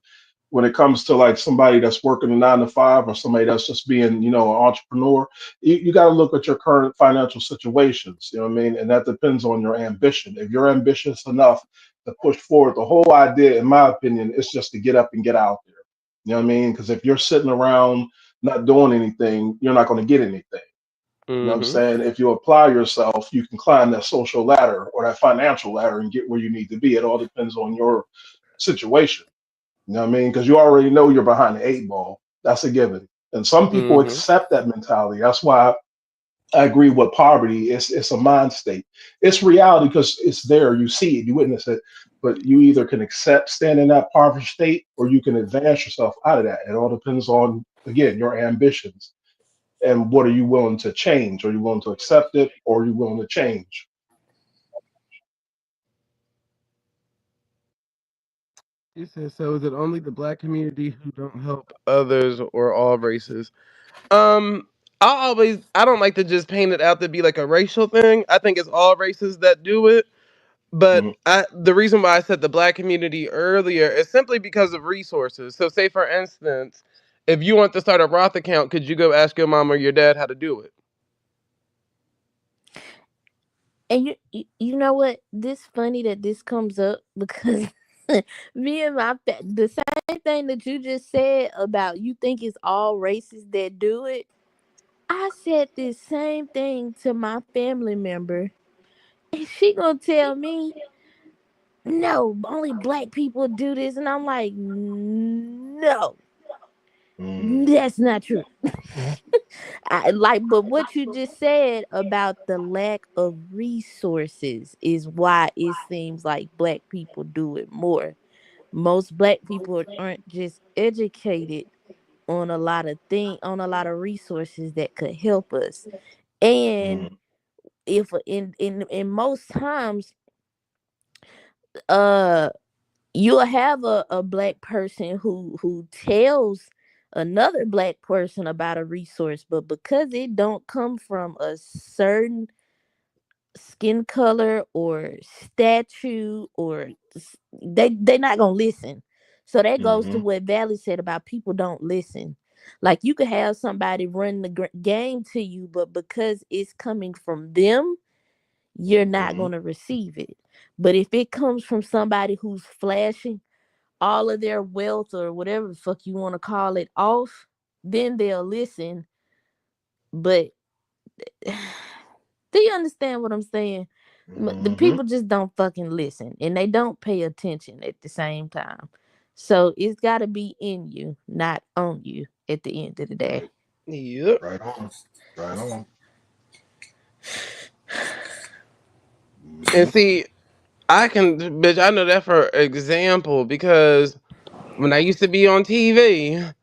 when it comes to like somebody that's working a 9 to 5 or somebody that's just being, an entrepreneur. You got to look at your current financial situations. You know what I mean? And that depends on your ambition. If you're ambitious enough to push forward, the whole idea, in my opinion, is just to get up and get out there. You know what I mean? Because if you're sitting around not doing anything, you're not going to get anything. You know what I'm Mm-hmm. saying? If you apply yourself, you can climb that social ladder or that financial ladder and get where you need to be. It all depends on your situation. You know what I mean? Because you already know you're behind the eight ball. That's a given. And some people Mm-hmm. accept that mentality. That's why I agree with poverty. It's a mind state. It's reality because it's there. You see it, you witness it. But you either can accept staying in that poverty state or you can advance yourself out of that. It all depends on, again, your ambitions and what are you willing to change? Are you willing to accept it or are you willing to change? He says, so is it only the black community who don't help others or all races? Um, I don't like to just paint it out to be like a racial thing. I think it's all races that do it. But Mhm, the reason why I said the black community earlier is simply because of resources. So, say for instance, if you want to start a Roth account, could you go ask your mom or your dad how to do it? And you know what? This funny that this comes up because me and the same thing that you just said about you think it's all races that do it. I said this same thing to my family member, and she gonna tell me, "No, only black people do this," and I'm like, "No, mhm, that's not true." But what you just said about the lack of resources is why it seems like black people do it more. Most black people aren't just educated on a lot of resources that could help us. And mhm, if in most times, uh you'll have a black person who tells another black person about a resource, but because it don't come from a certain skin color or statue or they not gonna listen. So that goes to mhm, what Valley said about people don't listen. Like you could have somebody run the game to you, but because it's coming from them, you're not mhm, gonna receive it. But if it comes from somebody who's flashing all of their wealth or whatever the fuck you want to call it off, then they'll listen. But do you understand what I'm saying? The mhm. people just don't fucking listen and they don't pay attention at the same time. So it's got to be in you, not on you at the end of the day. Right. Yep. Right on. Right on. And Mhm, see, bitch, I know that for example because when I used to be on TV,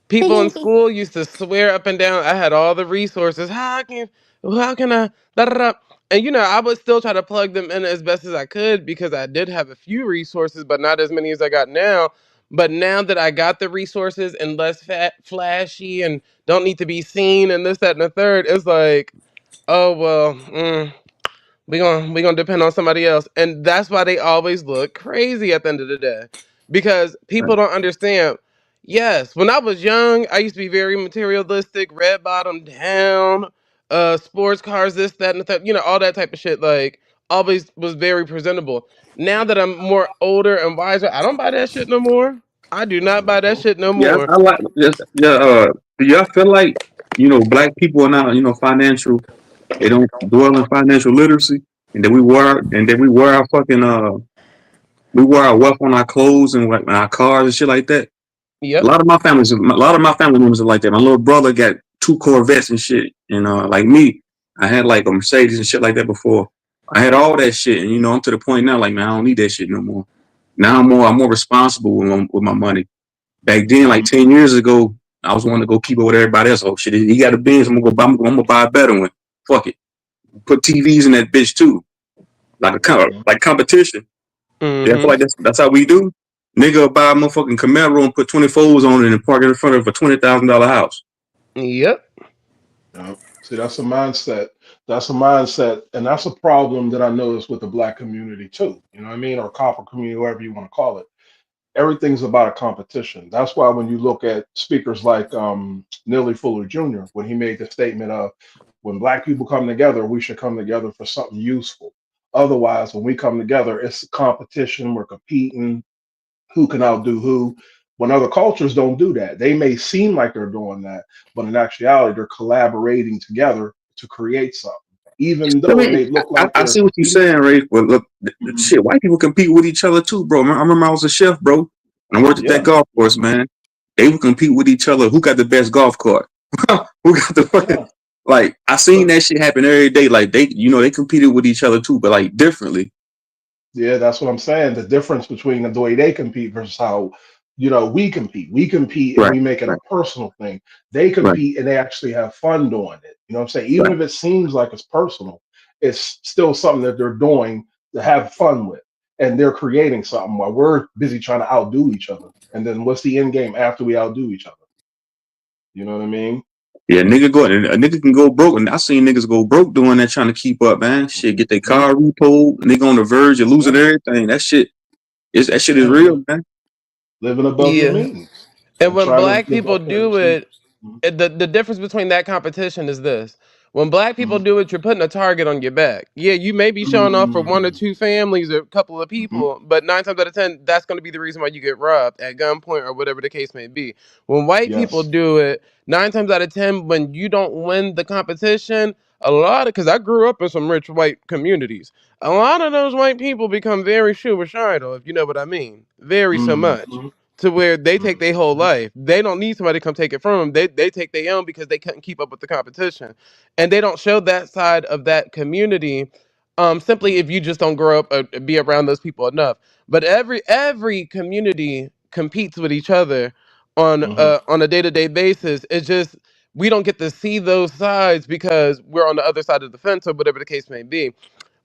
people in school used to swear up and down I had all the resources. How can I da, da, da. And I would still try to plug them in as best as I could because I did have a few resources, but not as many as I got now. But now that I got the resources and less flashy and don't need to be seen and this, that, and the third, it's like, oh well, we gonna depend on somebody else, and that's why they always look crazy at the end of the day, because people don't understand. Yes, when I was young, I used to be very materialistic, red bottom down, sports cars, this, that, and the third, all that type of shit. Like, always was very presentable. Now that I'm more older and wiser, I don't buy that shit no more. I do not buy that mhm. shit no Yeah, more. I like. Yes, yeah. Do y'all feel like black people are not financial? They don't dwell in financial literacy, and then we wear our fucking we wear our wealth on our clothes and like our cars and shit like that. Yep. A lot of my family members are like that. My little brother got two Corvettes and shit, and like me, I had like a Mercedes and shit like that before. I had all that shit, and I'm to the point now, like man, I don't need that shit no more. Now I'm more responsible with my money. Back then, like 10 years ago, I was wanting to go keep it with everybody else. Oh shit, he got a Benz. I'm gonna buy a better one. Fuck it. Put TVs in that bitch too, like Mhm. like competition. Yeah, I feel Mm-hmm. like that's how we do. Nigga buy a motherfucking Camaro and put 24s on it and park it in front of a $20,000 house. Yep. Yeah. See, that's a mindset. That's a mindset, and that's a problem that I notice with the black community too. You know what I mean, or copper community, whatever you want to call it. Everything's about a competition. That's why when you look at speakers like Neely Fuller Jr., when he made the statement of, when black people come together, we should come together for something useful. Otherwise, when we come together, it's a competition. We're competing who can outdo who. When other cultures don't do that, they may seem like they're doing that, but in actuality, they're collaborating together to create something, even I though it mean, may look I, like I they're see what you're competing. saying, Ray. But look, Mhm. shit, white people compete with each other too, bro. I remember I was a chef, bro, and I worked at that Yeah, golf course, man. They would compete with each other. Who got the best golf cart? Who got the fucking yeah. like? I seen But that shit happen every day. Like they competed with each other too, but like differently. yeah, that's what I'm saying. The difference between the way they compete versus how, we compete. We compete and Right, we make it a right, personal thing. They right, compete and they actually have fun doing it. You know what I'm saying? Even right. if it seems like it's personal, it's still something that they're doing to have fun with. And they're creating something while we're busy trying to outdo each other. And then what's the end game after we outdo each other? You know what I mean? Yeah, a nigga can go broke, and I seen niggas go broke doing that, trying to keep up, man. Shit, get their Hmm. car repoed, nigga on the verge of losing Yeah, everything. That shit is yeah. real, man. Living above your Yeah. means And and when trying to black live people up there. do it, Mhm. the difference between that competition is this. When black people Mhm. do it, you're putting a target on your back. Yeah, you may be showing off for one or Mhm. two families or a couple of Mhm. people, but 9 times out of 10, that's going to be the reason why you get robbed at gunpoint or whatever the case may be. When white people Yes. do it, 9 times out of 10, when you don't win the competition, a lot of, because I grew up in some rich white communities, a lot of those white people become very suicidal, if you know what I mean. Very so much Mhm. to where they take their whole Mhm. life. They don't need somebody to come take it from them. They take their own because they couldn't keep up with the competition, and they don't show that side of that community. Simply if you just don't grow up or be around those people enough. But every community competes with each other Mhm. on a day to day basis. It's just we don't get to see those sides because we're on the other side of the fence or whatever the case may be.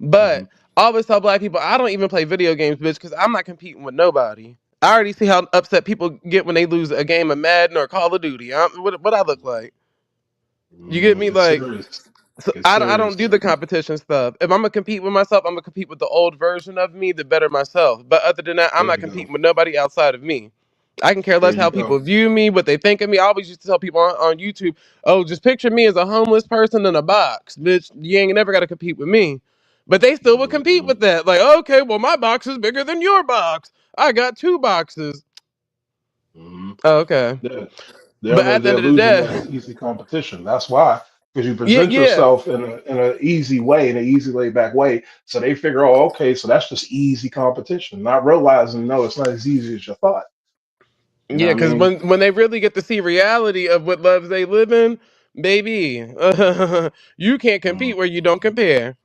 But Mhm. I always tell black people I don't even play video games, bitch, because I'm not competing with nobody. I already see how upset people get when they lose a game of Madden or Call of Duty. What I look like? You get me? Get Like, serious. so Get I don't serious do the there. competition stuff. If I'm gonna compete with myself, I'm gonna compete with the old version of me, the better myself. But other than that, I'm There not you go. competing with nobody outside of me. I can care There less you how go. people view me, what they think of me. I always used to tell people on YouTube, "Oh, just picture me as a homeless person in a box, bitch. You ain't never got to compete with me." But they still would compete Mhm. with that. Like, okay, well, my box is bigger than your box. I got two boxes. Mhm. Oh, okay, Yeah. but at the They're end of the losing day, that easy competition. That's why, because you yeah, present yeah. yourself in an easy way, in an easy laid back way. So they figure, oh, okay, so that's just easy competition. Not realizing, no, it's not as easy as you thought. You know what Yeah, I because mean? when they really get to see reality of what lives they live in, baby, you can't Mhm. compete where you don't compare.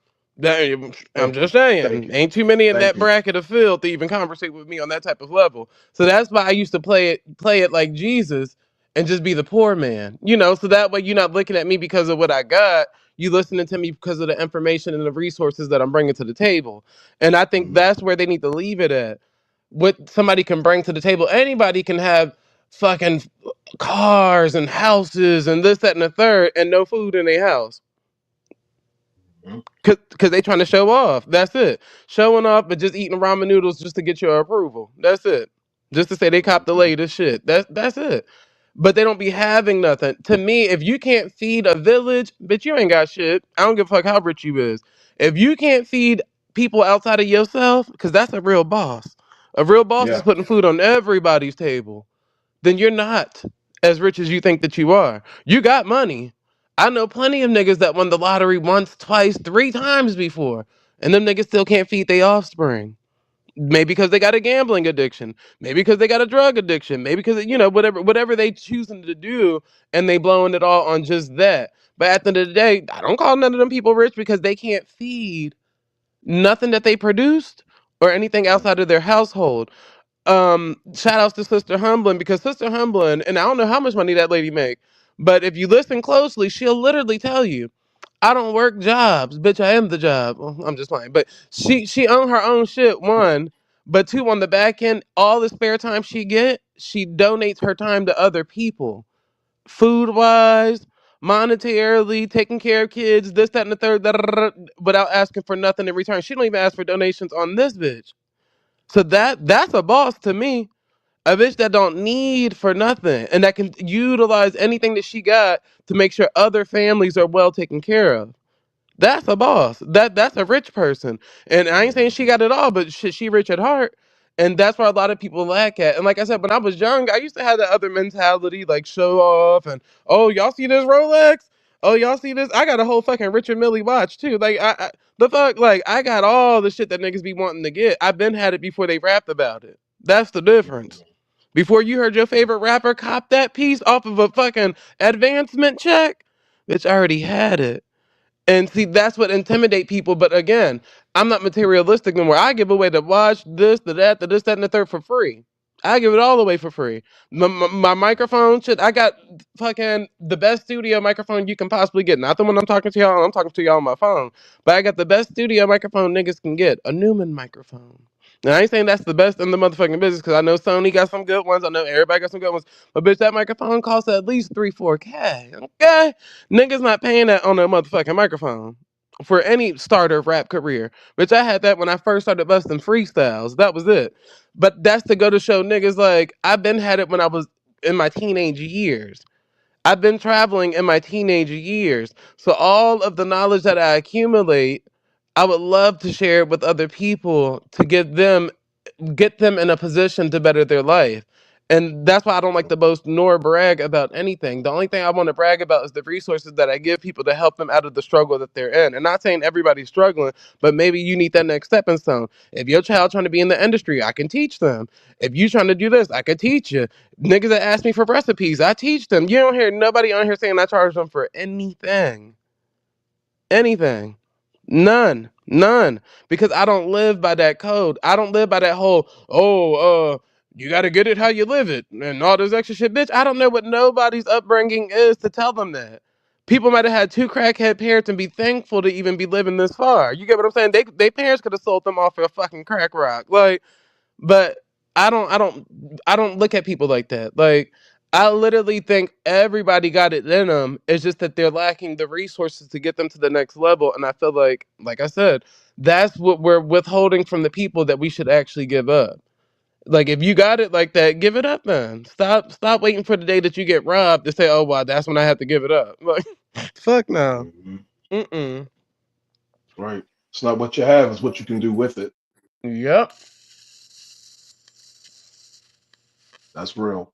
I'm Thank you. just Thank saying, you. ain't too many in Thank that you. bracket of field to even conversate with me on that type of level. So that's why I used to play it like Jesus and just be the poor man, So that way you're not looking at me because of what I got. You listening to me because of the information and the resources that I'm bringing to the table. And I think Mhm. that's where they need to leave it at what somebody can bring to the table. Anybody can have fucking cars and houses and this, that, and the third, and no food in their house. Mhm. Cause they trying to show off. That's it. Showing off, but just eating ramen noodles just to get your approval. That's it. Just to say they cop the Mhm. latest shit. That's it. But they don't be having nothing. To me, if you can't feed a village, bitch, you ain't got shit. I don't give a fuck how rich you is. If you can't feed people outside of yourself, because that's a real boss. A real boss is Yeah. putting food on everybody's table. Then you're not as rich as you think that you are. You got money. I know plenty of niggas that won the lottery once, twice, three times before, and them niggas still can't feed their offspring. Maybe because they got a gambling addiction, maybe because they got a drug addiction, maybe because whatever they choosing to do, and they blowing it all on just that. But at the end of the day, I don't call none of them people rich because they can't feed nothing that they produced or anything outside of their household. Shout outs to Sister Humblin because Sister Humblin, and I don't know how much money that lady make, but if you listen closely, she'll literally tell you, I don't work jobs, bitch, I am the job. Well, I'm just playing. But she own her own shit, one, but two, on the back end, all the spare time she get, she donates her time to other people. Food wise, monetarily, taking care of kids, this, that, and the third, da, da, da, da, without asking for nothing in return. She don't even ask for donations on this bitch. So that's a boss to me. A bitch that don't need for nothing and that can utilize anything that she got to make sure other families are well taken care of. That's a boss. That's a rich person. And I ain't saying she Mhm. got it all, but she rich at heart. And that's where a lot of people lack at. And like I said, when I was young, I used to have that other mentality, like show off and oh, y'all see this Rolex? Oh, y'all see this? I got a whole fucking Richard Millie watch too. Like the fuck, like I got all the shit that niggas be wanting to get. I've been had it before they rapped about it. That's the difference. Before you heard your favorite rapper cop that piece off of a fucking advancement check, bitch, I already had it. And see, that's what intimidate people. But again, I'm not materialistic no more. I give away the watch, this, the that, the this, that, and the third for free. I give it all away for free. My microphone, shit, I got fucking the best studio microphone you can possibly get. Not the one I'm talking to y'all. I'm talking to y'all on my phone. But I got the best studio microphone niggas can get. A Newman microphone. Now, I ain't saying that's the best in the motherfucking business because I know Sony got some good ones. I know everybody got some good ones. But bitch, that microphone costs at least 3-4K. Okay? Niggas not paying that on a motherfucking microphone for any starter rap career. Bitch, I had that when I first started busting freestyles. That was it. But that's to go to show niggas like I've been had it when I was in my teenage years. I've been traveling in my teenage years. So all of the knowledge that I accumulate, I would love to share it with other people to get them in a position to better their life. And that's why I don't like to boast nor brag about anything. The only thing I want to brag about is the resources that I give people to help them out of the struggle that they're in. And not saying everybody's struggling, but maybe you need that next stepping stone. If your child trying to be in the industry, I can teach them. If you trying to do this, I can teach you. Niggas that ask me for recipes, I teach them. You don't hear nobody on here saying I charge them for anything. Anything. None. Because I don't live by that code. I don't live by that whole, you gotta get it how you live it and all this extra shit. Bitch, I don't know what nobody's upbringing is to tell them that. People might have had two crackhead parents and be thankful to even be living this far. You get what I'm saying? They parents could have sold them off for a fucking crack rock. Like, but I don't look at people like that. Like I literally think everybody got it in them. It's just that they're lacking the resources to get them to the next level. And I feel like I said, that's what we're withholding from the people that we should actually give up. Like if you got it like that, give it up, man. Stop waiting for the day that you get robbed to say, oh wow, that's when I have to give it up. Like fuck no. Hmm. Mm-mm. Right. It's not what you have; it's what you can do with it. Yep. That's real.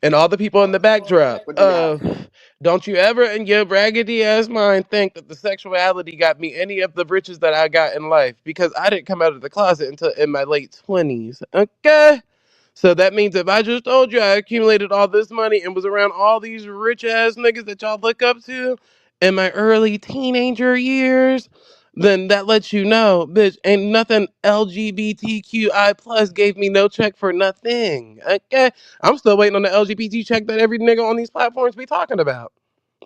And all the people in the backdrop. What do y'all? Don't you ever in your raggedy ass mind think that the sexuality got me any of the riches that I got in life because I didn't come out of the closet until in my late 20s. Okay? So that means if I just told you I accumulated all this money and was around all these rich ass niggas that y'all look up to in my early teenager years, then that lets you know, bitch, ain't nothing LGBTQI plus gave me no check for nothing. Okay? I'm still waiting on the LGBT check that every nigga on these platforms be talking about.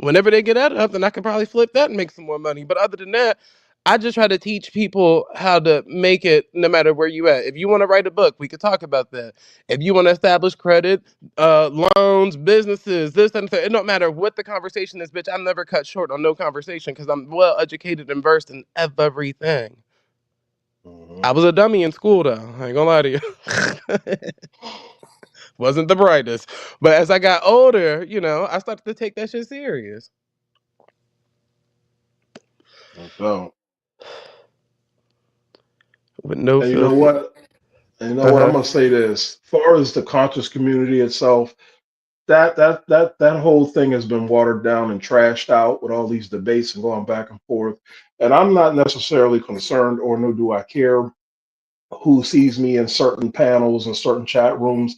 Whenever they get that up, then I can probably flip that and make some more money. But other than that, I just try to teach people how to make it no matter where you at. If you want to write a book, we could talk about that. If you want to establish credit, loans, businesses, this and that, it don't matter what the conversation is, bitch. I'm never cut short on no conversation because I'm well educated and versed in everything. Hmm. I was a dummy in school though. I ain't gonna lie to you. Wasn't the brightest. But as I got older, I started to take that shit serious. No doubt. With no And you know filter. what? And you know what? I'm Uh-huh. gonna say this. As far as the conscious community itself, that whole thing has been watered down and trashed out with all these debates and going back and forth. And I'm not necessarily concerned, or nor do I care who sees me in certain panels and certain chat rooms.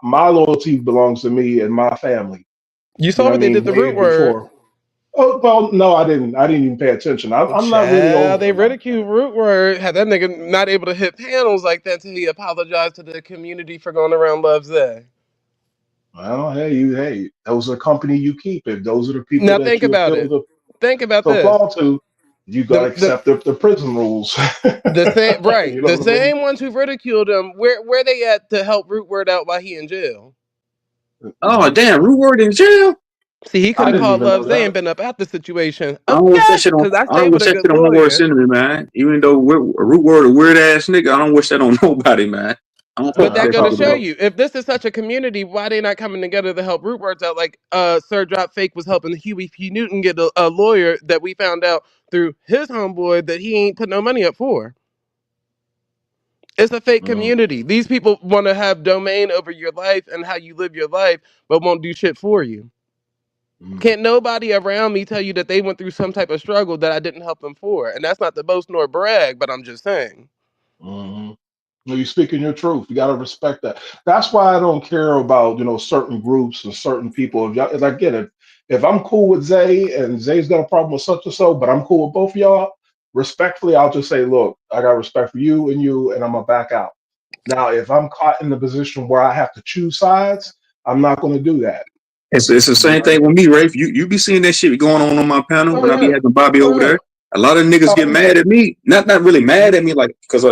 My loyalty belongs to me and my family. You You saw know what I what they mean? did the Way root word. before. Oh well, no, I didn't. I didn't even pay attention. I'm not really Child, over they it like that. ridiculed root word. Had that nigga not able to hit panels like that till he apologized to the community for going around Love's Day. Well, hey, those are the company you keep. If those are the people Now that think you about appeal it. to Think about this. applaud to, you got to The the accept the prison rules. the same right. You know The what I mean? same ones who ridiculed him, where they at to help root word out while he in jail? Oh damn, Root Word in jail. See, he could I have didn't called even know Love's Day and that. been up at the situation. I don't wish that Okay, shit on. because I I don't stayed with wish a that good shit on my worst lawyer. enemy, man. Even though Root Word a weird ass nigga, I don't wish that on nobody, man. I don't But fuck with that that go to shit, show bro. you, if this is such a community, why they not coming together to help root words out? Like Sir Drop Fake was helping Huey P. Newton get a lawyer that we found out through his homeboy that he ain't put no money up for. It's a fake Mm, community. These people want to have domain over your life and how you live your life, but won't do shit for you. Mm-hmm. Can't nobody around me tell you that they went through some type of struggle that I didn't help them for. And that's not to boast nor brag, but I'm just saying. Mm-hmm. No, you're speaking your truth. You got to respect that. That's why I don't care about certain groups and certain people. If I get it, if I'm cool with Zay and Zay's got a problem with such and so, but I'm cool with both of y'all, respectfully, I'll just say, look, I got respect for you, and I'm gonna back out. Now, if I'm caught in the position where I have to choose sides, I'm not going to do that. It's the You same know? thing with me, Rafe. You be seeing that shit going on my panel Oh when I be yeah, having Bobby oh over yeah, there. A lot of niggas get oh yeah. mad at me. Not really mad Mhm. at me, like, because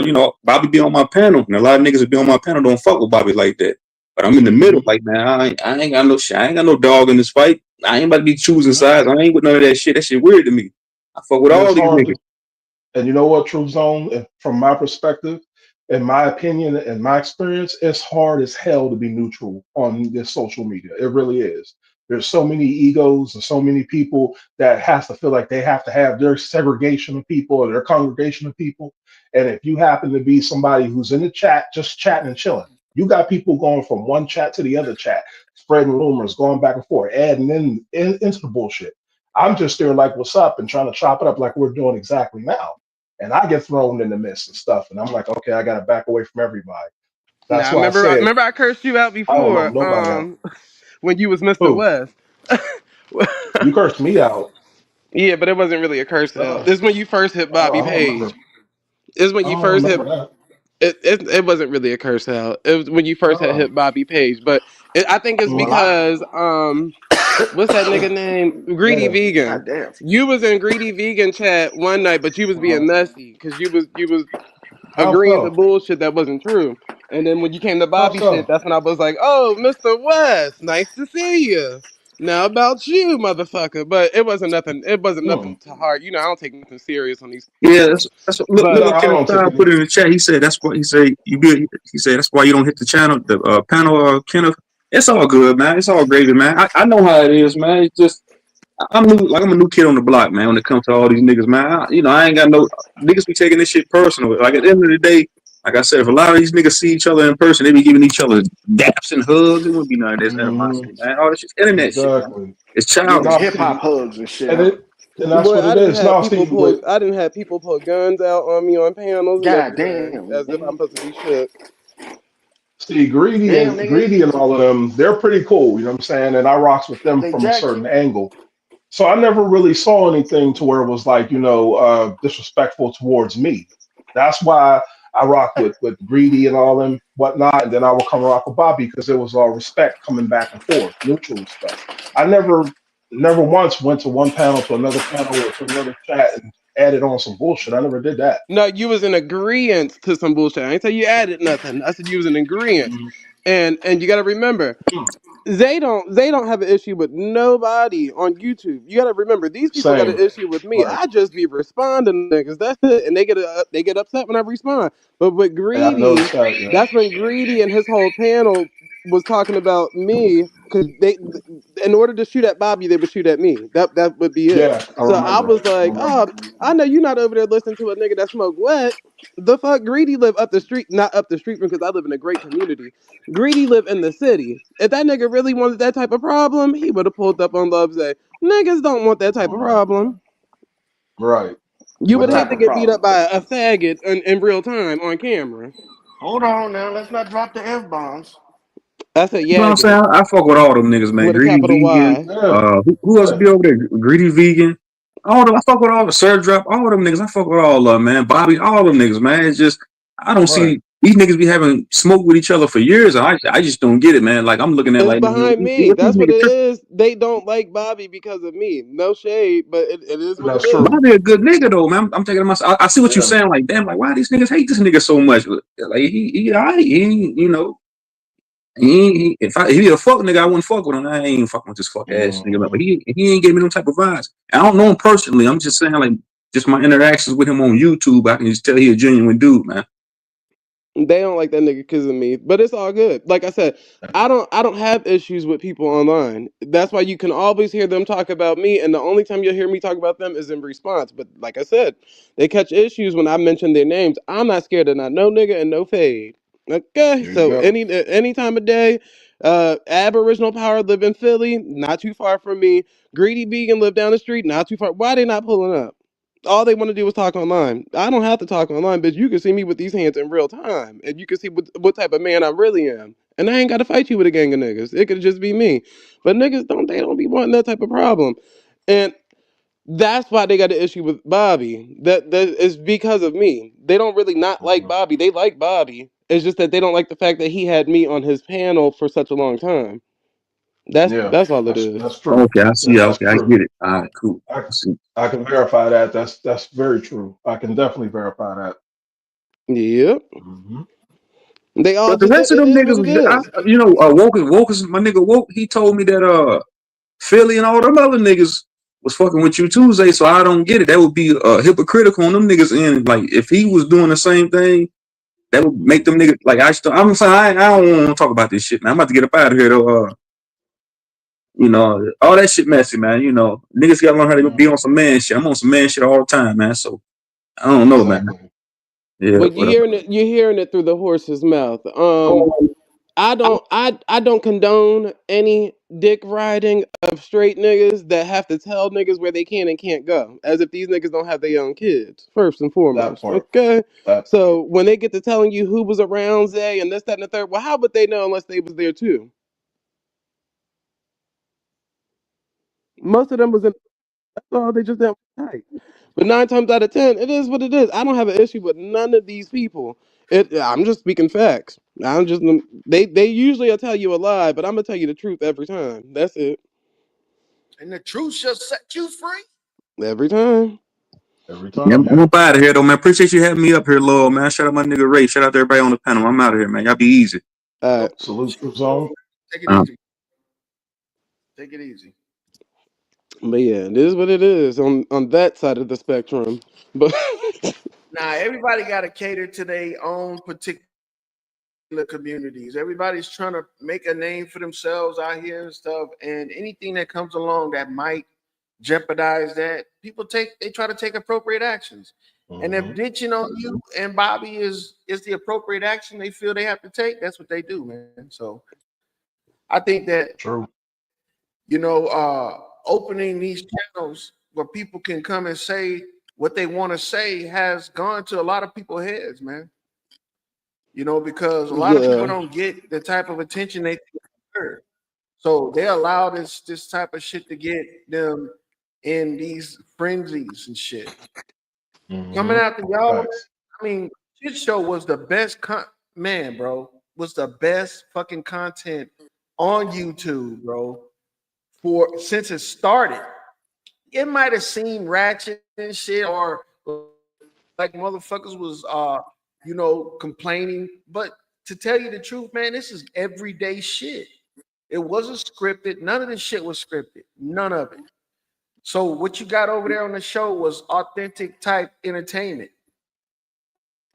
Bobby be on my panel, and a lot of niggas that be on my panel don't fuck with Bobby like that. But I'm in the middle, Mhm. like, man, I ain't got no shit. I ain't got no dog in this fight. I ain't about to be choosing Yeah. sides. I ain't with none of that shit. That shit weird to me. I fuck with And all it's these hard niggas. to, and you know what, True Zone, from my perspective, in my opinion, and my experience, it's hard as hell to be neutral on this social media. It really is. There's so many egos and so many people that has to feel like they have to have their segregation of people or their congregation of people. And if you happen to be somebody who's in the chat, just chatting and chilling, you got people going from one chat to the other chat, spreading rumors, going back and forth, adding into the bullshit. I'm just there like, what's up, and trying to chop it up like we're doing exactly now. And I get thrown in the midst of stuff, and I'm like, okay, I got to back away from everybody. Now That's why I remember said I cursed you out I don't know before, nobody else. when you was Mr. Who? West. You cursed me out. Yeah, but it wasn't really a curse out. Uh, This is when you first hit Bobby I don't remember. Page. This is when I you don't first hit. remember that. It wasn't really a curse out. It was when you first had Uh, hit Bobby Page, but I think it's mhm. because what's that nigga name? Greedy Yeah. Vegan. God damn. You was in Greedy Vegan chat one night, but you was Uh, being messy because you was how agreeing to so? bullshit that wasn't true. And then when you came to How Bobby shit, so? that's when I was like, "Oh, Mr. West, nice to see you." Now about you, motherfucker. But it wasn't nothing. It wasn't Hmm. nothing to heart. You know, I don't take nothing serious on these. Yeah, that's what, But look, No, I Kenneth don't take Stein it. put it in the chat. He said that's what he said. He said that's why you don't hit the channel, the panel, Kenneth. It's all good, man. It's all gravy, man. I know how it is, man. It's just I'm new, like I'm a new kid on the block, man. When it comes to all these niggas, man, I ain't got no niggas be taking this shit personal. Like at the end of the day, like I said, if a lot of these niggas see each other in person, they be giving each other daps and hugs. It wouldn't be none of this Hmm. animosity, man. All this shit's internet shit, man. Exactly. It's Getting childish. Now, hip hop Steve, hugs and shit, and huh? it, and that's boy, what it is. Now, Steve, with I didn't have people pull guns out on me on panels and God everything, damn, as if I'm nigga. supposed to be shit. Steve Damn, nigga. Greedy and all of them, they're pretty cool. You know what I'm saying? And I rocks with them They from a jacked certain you. angle. So I never really saw anything to where it was like, disrespectful towards me. That's why I rock with Greedy and all them whatnot, and then I will come rock with Bobby because it was all respect coming back and forth, mutual respect. I never once went to one panel to another panel or to another chat and added on some bullshit. I never did that. No, you was in agreement to some bullshit. I ain't tell you added nothing. I said you was in agreement. Mhm. And you got to remember, they don't have an issue with nobody on YouTube. You got to remember, these people got an Same. issue with me. Right. I just be responding to niggas. That's it. And they get upset when I respond. But with And I've Greedy, noticed that, yeah. that's when Greedy and his whole panel was talking about me because in order to shoot at Bobby, they would shoot at me. That would be it. Yeah, I So I remember. was I like, remember. oh, I know you're not over there listening to a nigga that smoke wet. The fuck, Greedy live up the street, not up the street from because I live in a great community. Greedy live in the city. If that nigga really wanted that type of problem, he would have pulled up on Love's Day. Niggas don't want that type of Mhm. problem. Right. You What would hate type to Exactly. of get beat up problem? by a faggot in real time on camera. Hold on now. Let's not drop the F bombs. That's a You know what I'm yagging saying? I fuck with all them niggas, man. with a Greedy capital Vegan. Y. Yeah. Who else Yeah. be over there? Greedy Vegan. All them. I fuck with all the Sir Drop. All them niggas. I fuck with all of them, man. Bobby. All them niggas, man. It's just I don't Right. see these niggas be having smoke with each other for years. I just don't get it, man. Like I'm looking at It's like behind me. what these That's what niggas it tripping. is. They don't like Bobby because of me. No shade, but it is what it That's is. true. Bobby a good nigga though, man. I'm taking myself. I see what you're Yeah. saying. Like damn, like why these niggas hate this nigga so much? Like he alright. He ain't, if he a fuck nigga, I wouldn't fuck with him. I ain't fucking with this fuck ass nigga. But Mhm. he ain't gave me no type of vibes. I don't know him personally. I'm just saying like just my interactions with him on YouTube. I can just tell he a genuine dude, man. They don't like that nigga because of me, but it's all good. Like I said, I don't have issues with people online. That's why you can always hear them talk about me, and the only time you'll hear me talk about them is in response. But like I said, they catch issues when I mention their names. I'm not scared of not no nigga and no fade. Okay, There you so go. any time of day, Aboriginal Power live in Philly, not too far from me. Greedy Vegan live down the street, not too far. Why they not pulling up? All they want to do is talk online. I don't have to talk online, bitch. You can see me with these hands in real time, and you can see what type of man I really am. And I ain't got to fight you with a gang of niggas. It could just be me. But niggas don't be wanting that type of problem, and that's why they got an issue with Bobby. That is because of me. They don't really not like Mhm. Bobby. They like Bobby. It's just that they don't like the fact that he had me on his panel for such a long time. Yeah, That's all it that's is. that's true. Okay, I Yeah, see. that's Okay, I true. get it. All right, cool. I I see. I can verify that. That's very true. I can definitely verify that. Yep. Hmm. They all But the just rest of it them is niggas what it was, is. Woke is my nigga Woke. He told me that Philly and all them other niggas was fucking with you Tuesday, so I don't get it. That would be hypocritical on them niggas end. Like if he was doing the same thing, that would make them niggas like I'm saying I don't want to talk about this shit, man. I'm about to get up out of here though. All that shit messy, man. Niggas gotta learn how to be on some man shit. I'm on some man shit all the time, man. So I don't know, man. Exactly. Yeah, But but you're hearing it through the horse's mouth. I don't condone any dick riding of straight niggas that have to tell niggas where they can and can't go, as if these niggas don't have their own kids. First and That foremost, part. okay. That part. So when they get to telling you who was around Zay and this, that, and the third, well, how would they know unless they was there too? Most of them was in. That's all. They just didn't tight. But 9 times out of 10, it is what it is. I don't have an issue with none of these people. I'm just speaking facts. I'm just they usually will tell you a lie, but I'm gonna tell you the truth every time. That's it. And the truth shall set you free. Every time. Every yeah, time. I'm up out of here though, man. Appreciate you having me up here, Lord, man. Shout out my nigga Ray. Shout out to everybody on the panel. I'm out of here, man. Y'all be easy. Uh, No, Salute True Zone. take it Uh, easy. Take it easy. but yeah, it is what it is on that side of the spectrum. But Now everybody got to cater to their own particular communities. Everybody's trying to make a name for themselves out here and stuff. And anything that comes along that might jeopardize that, they try to take appropriate actions. And if Hmm. ditching on you and Bobby is the appropriate action they feel they have to take, that's what they do, man. So I think that True. opening these channels where people can come and say what they want to say has gone to a lot of people's heads, man. Because a lot of people yeah, don't get the type of attention they deserve. So they allow this type of shit to get them in these frenzies and shit. Coming Hmm. after y'all, Facts. I mean, shit show was the best man, bro. Was the best fucking content on YouTube, bro. For since it started, it might have seemed ratchet and shit, or like motherfuckers was complaining. But to tell you the truth, man, this is everyday shit. It wasn't scripted. None of this shit was scripted. None of it. So what you got over there on the show was authentic type entertainment.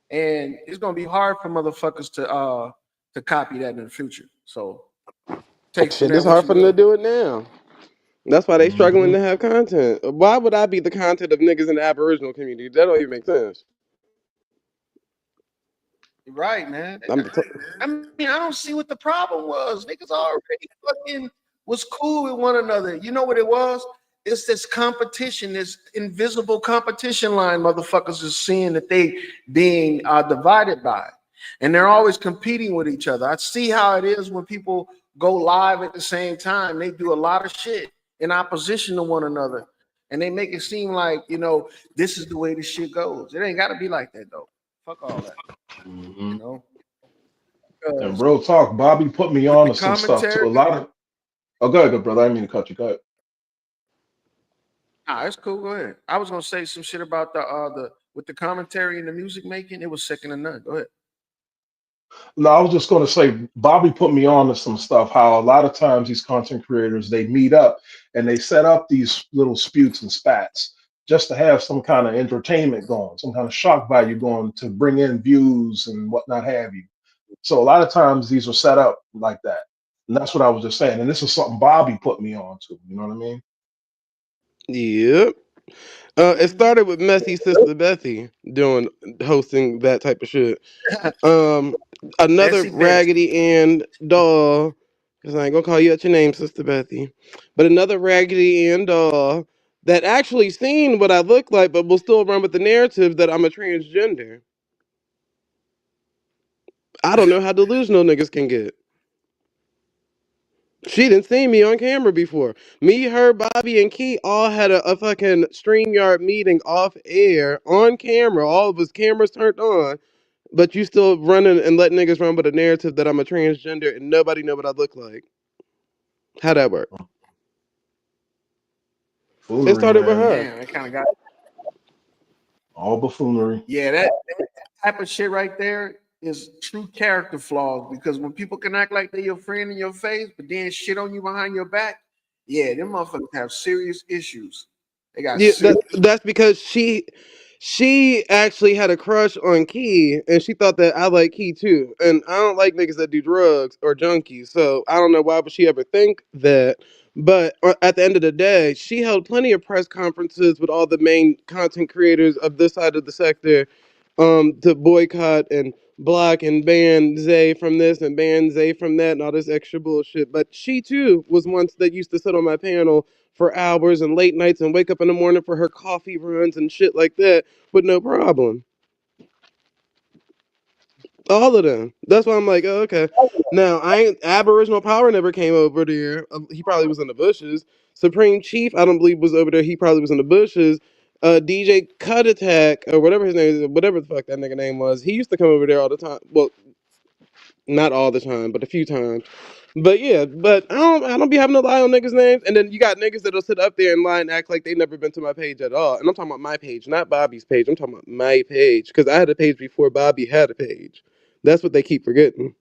And it's gonna be hard for motherfuckers to copy that in the future. So take from shit, that it's what hard you for them to will. do it now. That's why they struggling Hmm. to have content. Why would I be the content of niggas in the Aboriginal community? That don't even make sense. Right, man. I'm t- I mean, I don't see what the problem was. Niggas already fucking was cool with one another. You know what it was? It's this competition, this invisible competition line motherfuckers is seeing that they being divided by. And they're always competing with each other. I see how it is when people go live at the same time. They do a lot of shit in opposition to one another. And they make it seem like, this is the way this shit goes. It ain't got to be like that, though. Fuck all that, Hmm. you know? And Because real talk, Bobby put me with on the to some stuff too. commentary, A lot of Oh, go ahead, good brother. I didn't mean to cut you. Go ahead. it's cool. Go ahead. I was gonna say some shit about the with the commentary and the music making. It was second to none. Go ahead. No, I was just going to say, Bobby put me on to some stuff. How a lot of times these content creators they meet up and they set up these little sputes and spats just to have some kind of entertainment going, some kind of shock value going to bring in views and whatnot have you. So a lot of times these are set up like that, and that's what I was just saying. And this is something Bobby put me on to. You know what I mean? yep. It started with Messy Sister Bethy doing hosting that type of shit. Um, another Messy Beth. Raggedy Ann doll Because I ain't gonna call you out your name, Sister Bethy. But another Raggedy Ann doll that actually seen what I look like, but will still run with the narrative that I'm a transgender. I don't know how delusional niggas can get. She didn't see me on camera before. Me, her, Bobby, and Key all had a fucking StreamYard meeting off air on camera. All of us cameras turned on, but you still running and letting niggas run with a narrative that I'm a transgender and nobody know what I look like. How that work? It Foolery, started with man. her. Damn, it kind of got. All buffoonery. Yeah, that type of shit right there is true character flaws, because when people can act like they're your friend in your face, but then shit on you behind your back, yeah, them motherfuckers have serious issues. They got Yeah, serious. that's because she actually had a crush on Key, and she thought that I like Key too. And I don't like niggas that do drugs or junkies, so I don't know why would she ever think that. But at the end of the day, she held plenty of press conferences with all the main content creators of this side of the sector, to boycott and block and ban Zay from this and ban Zay from that and all this extra bullshit. But she too was once that used to sit on my panel for hours and late nights and wake up in the morning for her coffee runs and shit like that with no problem. All of them. That's why I'm like, oh, okay. Now, I ain't Aboriginal Power never came over there. He probably was in the bushes. Supreme Chief, I don't believe was over there. He probably was in the bushes. DJ Cut Attack or whatever his name is, whatever the fuck that nigga name was. He used to come over there all the time. Well, not all the time, but a few times. But yeah, but I don't be having to lie on niggas' names. And then you got niggas that'll sit up there and lie and act like they never been to my page at all. And I'm talking about my page, not Bobby's page. I'm talking about my page. Because I had a page before Bobby had a page. That's what they keep forgetting.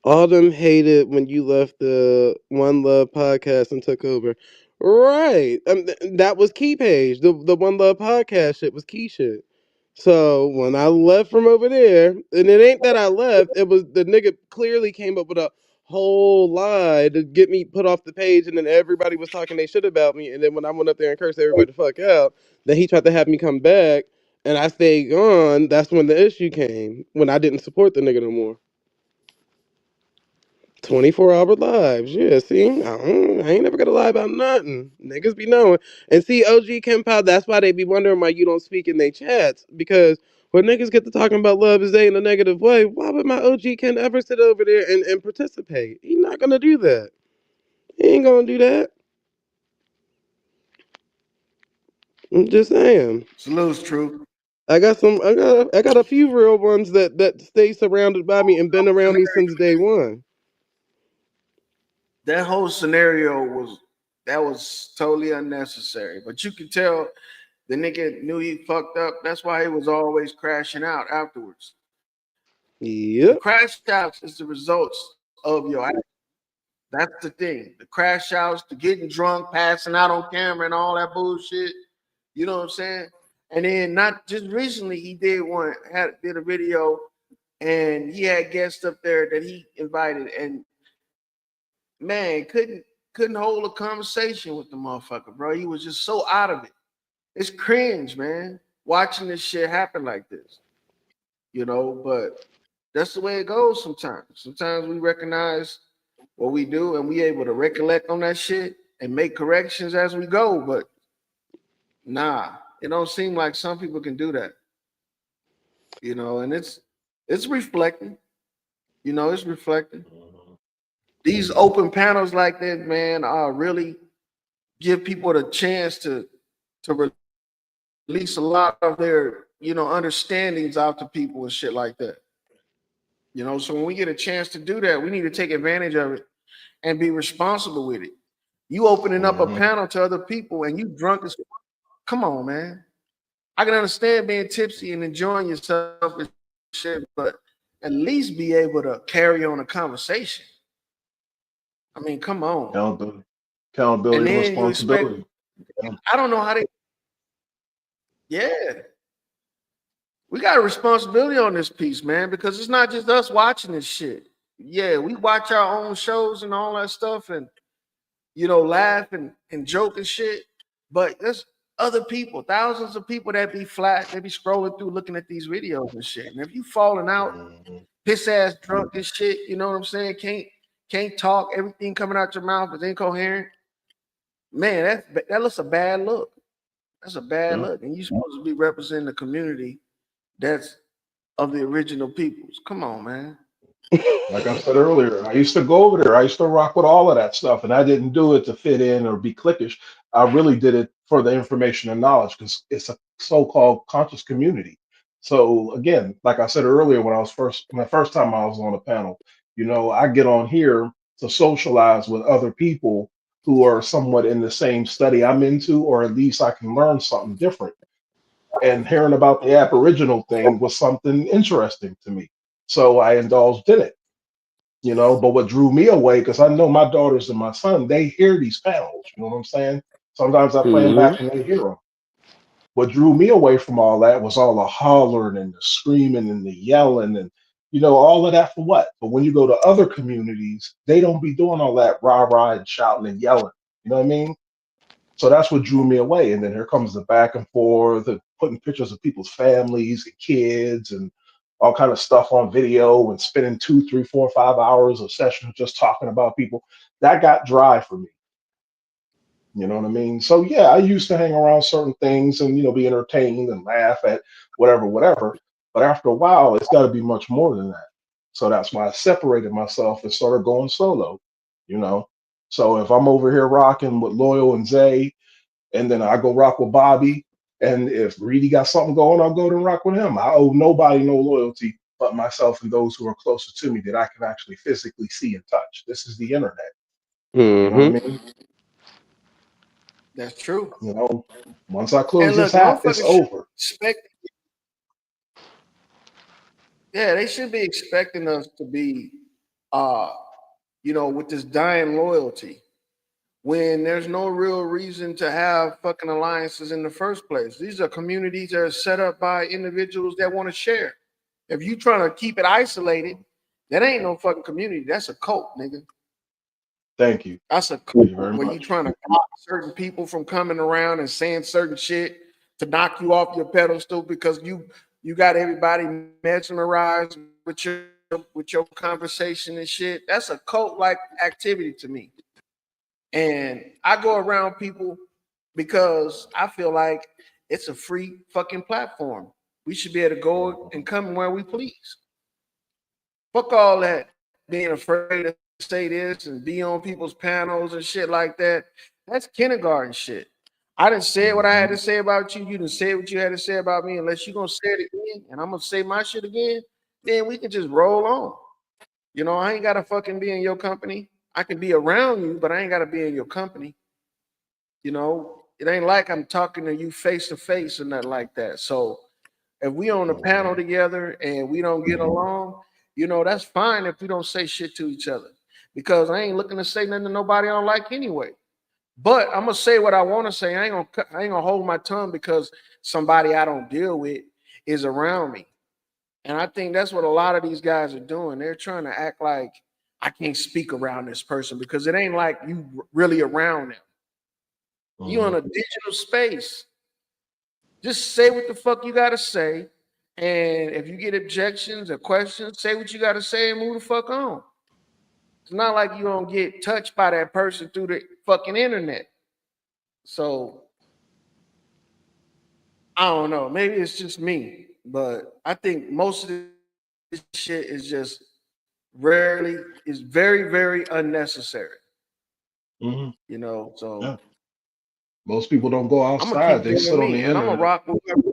Autumn hated when you left the One Love podcast and took over. Right. That was Key page. The One Love podcast shit was Key shit. So when I left from over there, and it ain't that I left, it was the nigga clearly came up with a whole lie to get me put off the page, and then everybody was talking they shit about me. And then when I went up there and cursed everybody the fuck out, then he tried to have me come back, and I stayed gone. That's when the issue came, when I didn't support the nigga no more. 24-hour lives. Yeah, see, I ain't never gonna lie about nothing. Niggas be knowing. And see, OG Kim Pow, that's why they be wondering why you don't speak in their chats. Because when niggas get to talking about Love is Day in a negative way, why would my OG Ken ever sit over there and participate? He not gonna do that. He ain't gonna do that. I'm just saying. Salute, true. I got a few real ones that stay surrounded by me and been around me since day one. That whole scenario was totally unnecessary. But you could tell the nigga knew he fucked up. That's why he was always crashing out afterwards. Yep. The crash outs is the results of your action. That's the thing. The crash outs, the getting drunk, passing out on camera, and all that bullshit. You know what I'm saying? And then not just recently, he did a video, and he had guests up there that he invited, and man, couldn't hold a conversation with the motherfucker, bro. He was just so out of it. It's cringe, man, watching this shit happen like this. You know, but that's the way it goes sometimes. Sometimes we recognize what we do and we able to recollect on that shit and make corrections as we go. But nah, it don't seem like some people can do that. You know, and it's reflecting. You know, it's reflecting. These open panels like that, man, really give people the chance to release a lot of their, understandings out to people and shit like that. You know, so when we get a chance to do that, we need to take advantage of it and be responsible with it. You opening up a panel to other people and you drunk as come on, man. I can understand being tipsy and enjoying yourself and shit, but at least be able to carry on a conversation. I mean, come on. Accountability and then responsibility. I don't know how they. Yeah. We got a responsibility on this piece, man, because it's not just us watching this shit. Yeah, we watch our own shows and all that stuff and, laugh and joke and shit. But there's other people, thousands of people that be flat, they be scrolling through looking at these videos and shit. And if you falling out piss ass drunk and shit. You know what I'm saying? Can't talk. Everything coming out your mouth is incoherent. Man, that looks a bad look. That's a bad Yeah. look. And you're supposed to be representing the community that's of the original peoples. Come on, man. Like I said earlier, I used to go over there. I used to rock with all of that stuff, and I didn't do it to fit in or be cliquish. I really did it for the information and knowledge because it's a so-called conscious community. So again, like I said earlier, when the first time I was on the panel, I get on here to socialize with other people who are somewhat in the same study I'm into, or at least I can learn something different. And hearing about the Aboriginal thing was something interesting to me. So I indulged in it. But what drew me away, because I know my daughters and my son, they hear these panels. You know what I'm saying? Sometimes I play them Hmm. back and they hear them. What drew me away from all that was all the hollering and the screaming and the yelling and all of that for what? But when you go to other communities, they don't be doing all that rah rah and shouting and yelling. You know what I mean? So that's what drew me away. And then here comes the back and forth and putting pictures of people's families and kids and all kind of stuff on video and spending 2, 3, 4, 5 hours of sessions just talking about people. That got dry for me. You know what I mean? So yeah, I used to hang around certain things and be entertained and laugh at whatever, whatever. But after a while, it's got to be much more than that. So that's why I separated myself and started going solo. You know. So if I'm over here rocking with Loyal and Zay, and then I go rock with Bobby. And if Reedy got something going, I'll go to rock with him. I owe nobody no loyalty but myself and those who are closer to me that I can actually physically see and touch. This is the internet. You know what I Hmm. mean? That's true. Once I close And this look, app, it's motherfuckers should over. expect. Yeah, they should be expecting us to be, uh, with this dying loyalty when there's no real reason to have fucking alliances in the first place. These are communities that are set up by individuals that want to share. If you trying to keep it isolated, that ain't no fucking community. That's a cult, nigga. Thank you. That's a Thank cult you very where you much. trying to block certain people from coming around and saying certain shit to knock you off your pedestal because you got everybody mesmerized with your conversation and shit. That's a cult like activity to me. And I go around people because I feel like it's a free fucking platform. We should be able to go and come where we please. Fuck all that being afraid to say this and be on people's panels and shit like that. That's kindergarten shit. I didn't say what I had Mhm. to say about you. You didn't say what you had to say about me. Unless you're gonna say it again, and I'm gonna say my shit again, then we can just roll on. I ain't gotta fucking be in your company. I can be around you, but I ain't gotta be in your company. It ain't like I'm talking to you face to face or nothing like that. So if we on a panel together and we don't get along, that's fine if we don't say shit to each other. Because I ain't looking to say nothing to nobody I don't like anyway. But I'm gonna say what I want to say. I ain't gonna hold my tongue because somebody I don't deal with is around me. And I think that's what a lot of these guys are doing. They're trying to act like I can't speak around this person because it ain't like you really around them. You in Mhm. a digital space. Just say what the fuck you gotta say. And if you get objections or questions, say what you gotta say and move the fuck on. It's not like you don't get touched by that person through the fucking internet. So I don't know. Maybe it's just me, but I think most of this shit is very, very unnecessary. Mhm. So Yeah. Most people don't go I'm gonna outside; keep they sit doing on me the and I'm gonna internet. rock with whoever.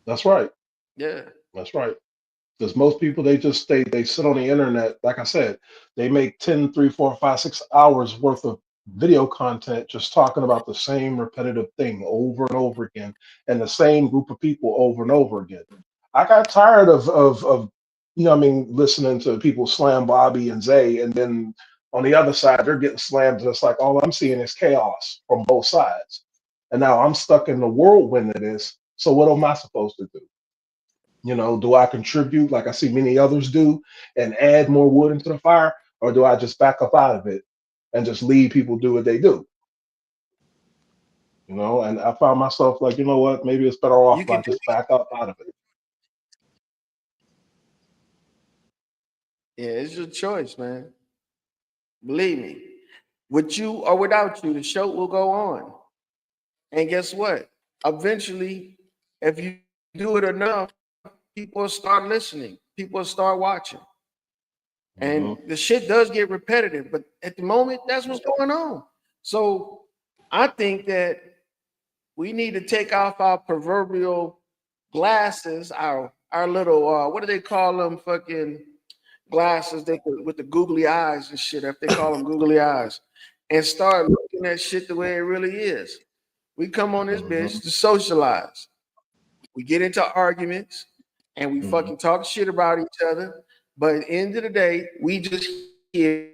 That's right. Yeah. That's right. Because most people they sit on the internet. Like I said, they make 10, 3, 4, 5, 6 hours worth of video content just talking about the same repetitive thing over and over again, and the same group of people over and over again. I got tired of what I mean, listening to people slam Bobby and Zay, and then on the other side they're getting slammed. Just like all I'm seeing is chaos from both sides, and now I'm stuck in the whirlwind of this. So what am I supposed to do? Do I contribute like I see many others do and add more wood into the fire, or do I just back up out of it and just leave people do what they do? And I found myself like, you know what, maybe it's better off You if I can just back up out of it. Yeah, it's your choice, man. Believe me. With you or without you, the show will go on. And guess what? Eventually, if you do it enough, people will start listening. People will start watching. And the shit does get repetitive, but at the moment, that's what's going on. So I think that we need to take off our proverbial glasses, our little what do they call them? Fucking glasses with the googly eyes and shit. If they call them googly eyes, and start looking at shit the way it really is. We come on this bitch to socialize. We get into arguments and we fucking talk shit about each other. But at the end of the day, we just here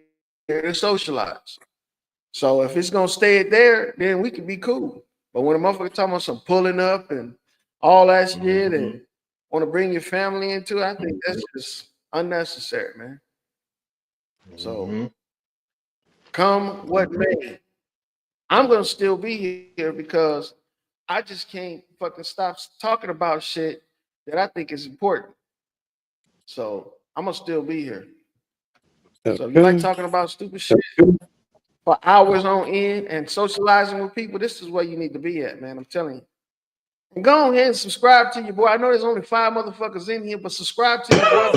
to socialize. So if it's gonna stay there, then we can be cool. But when a motherfucker talking about some pulling up and all that shit and want to bring your family into it, I think that's just unnecessary, man. So come what may, I'm gonna still be here because I just can't fucking stop talking about shit that I think is important. So I'm gonna still be here. So if you like Okay. talking about stupid shit for hours on end and socializing with people, this is where you need to be at, man. I'm telling you. And go ahead and subscribe to your boy. I know there's only 5 motherfuckers in here, but subscribe to your boy.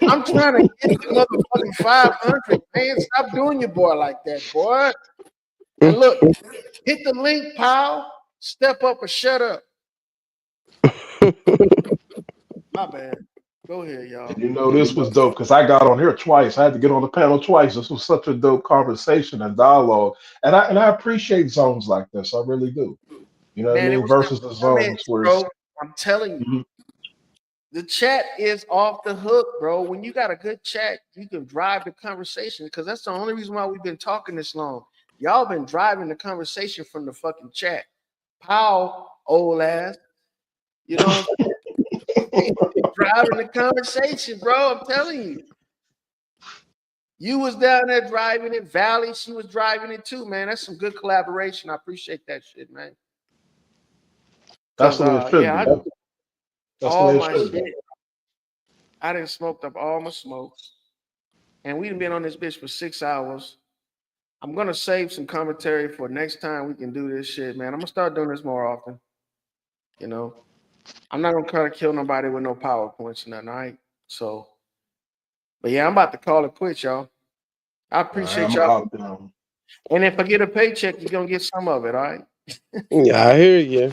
I'm trying to get to motherfucking 500, man. Stop doing your boy like that, boy. And look, hit the link, pal. Step up or shut up. My bad. Go ahead, y'all. And you know, this was dope because I got on here twice. I had to get on the panel twice. This was such a dope conversation and dialogue. And I appreciate zones like this. I really do. You know what I Man, it mean? was the Versus the comments, zones where it's bro. I'm telling you, the chat is off the hook, bro. When you got a good chat, you can drive the conversation because that's the only reason why we've been talking this long. Y'all been driving the conversation from the fucking chat. Powell, old ass, you know what I'm saying? Driving the conversation, bro. I'm telling you. You was down there driving it. Valley, she was driving it too, man. That's some good collaboration. I appreciate that shit, man. that's Cause the way it should yeah, be. I That's the all way it my should be. shit. I didn't smoked up all my smokes. And we've been on this bitch for 6 hours. I'm gonna save some commentary for next time we can do this shit, man. I'm gonna start doing this more often. You know, I'm not gonna try to kill nobody with no PowerPoints or nothing, all right? So, but yeah, I'm about to call it quits, y'all. I All right, I'm appreciate gonna y'all. hop down. And if I get a paycheck, you're gonna get some of it, all right? Yeah, I hear you.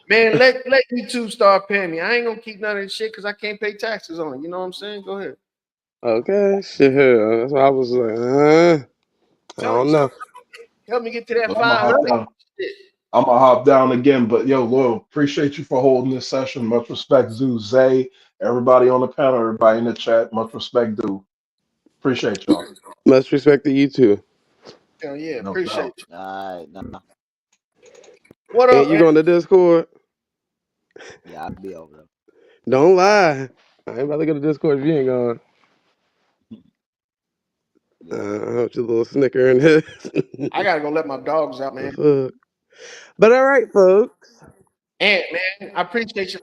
Man, let YouTube start paying me. I ain't gonna keep none of this shit because I can't pay taxes on it. You know what I'm saying? Go ahead. Okay, shit. That's why I was like, I Tell you, don't know. help me get to that But I'm gonna hop 500. down. Shit. I'm gonna hop down again. But yo, Lord, appreciate you for holding this session. Much respect, Zoo, Zay, everybody on the panel, everybody in the chat. Much respect, do. Appreciate y'all. Much respect to you too. Hell yeah, No appreciate doubt. you. All right, nah, What And up, you man? going to Discord? yeah, I'll be over there. Don't lie. I ain't about to go to Discord if you ain't going. Yeah. I hope your little snicker in this. I gotta go let my dogs out, The man. fuck. But all right, folks. And man, I appreciate you,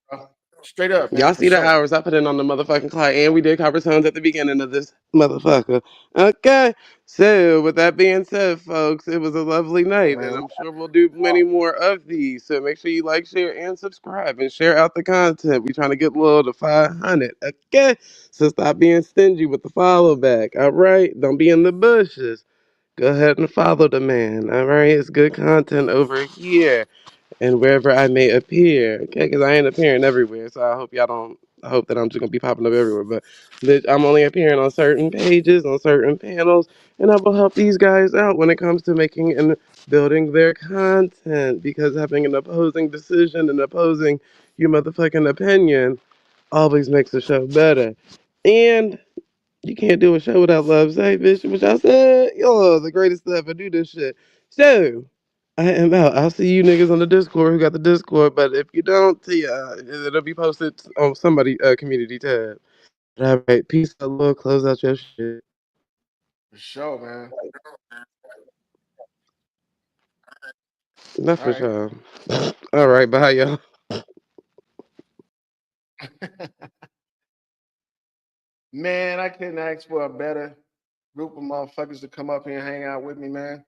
bro. Straight up, man, Y'all for see the sure. hours I put in on the motherfucking clock, and we did cover tones at the beginning of this motherfucker. Okay, so with that being said, folks, it was a lovely night, and Man, I'm sure we'll do many more of these. So make sure you like, share, and subscribe, and share out the content. We trying to get low to 500. Okay, so stop being stingy with the follow back. All right, don't be in the bushes. Go ahead and follow the man. All right, it's good content over here and wherever I may appear. Okay, because I ain't appearing everywhere, so I hope y'all don't. I hope that I'm just gonna be popping up everywhere, but I'm only appearing on certain pages, on certain panels, and I will help these guys out when it comes to making and building their content. Because having an opposing decision and opposing your motherfucking opinion always makes the show better. And you can't do a show without love, say, bitch. Which I said, yo, the greatest to ever do this shit. So, I am out. I'll see you niggas on the Discord who got the Discord. But if you don't, yeah, it'll be posted on somebody community tab. All right, peace out, love. Close out your shit. for sure, man. Not All for right. sure. All right, bye, y'all. Man, I couldn't ask for a better group of motherfuckers to come up here and hang out with me, man.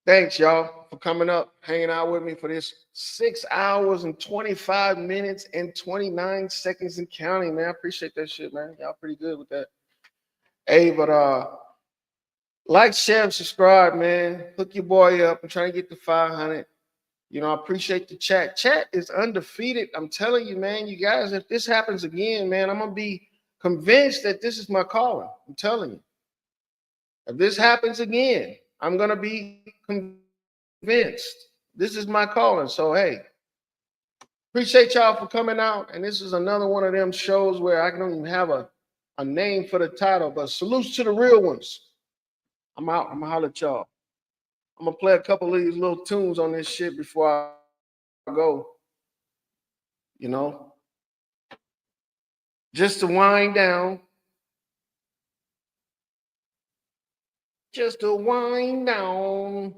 Thanks, y'all, for coming up, hanging out with me for this 6 hours and 25 minutes and 29 seconds and counting, man. I appreciate that shit, man. Y'all pretty good with that. Hey, but like, share, and subscribe, man. Hook your boy up. I'm trying to get to 500. You know, I appreciate the chat. Chat is undefeated. I'm telling you, man, you guys, if this happens again, man, I'm going to be convinced that this is my calling. I'm telling you. If this happens again, I'm going to be convinced this is my calling. So, hey, appreciate y'all for coming out. And this is another one of them shows where I don't even have a name for the title, but salutes to the real ones. I'm out. I'm going to holler at y'all. I'm going to play a couple of these little tunes on this shit before I go. You know, just to wind down. Just to wind down.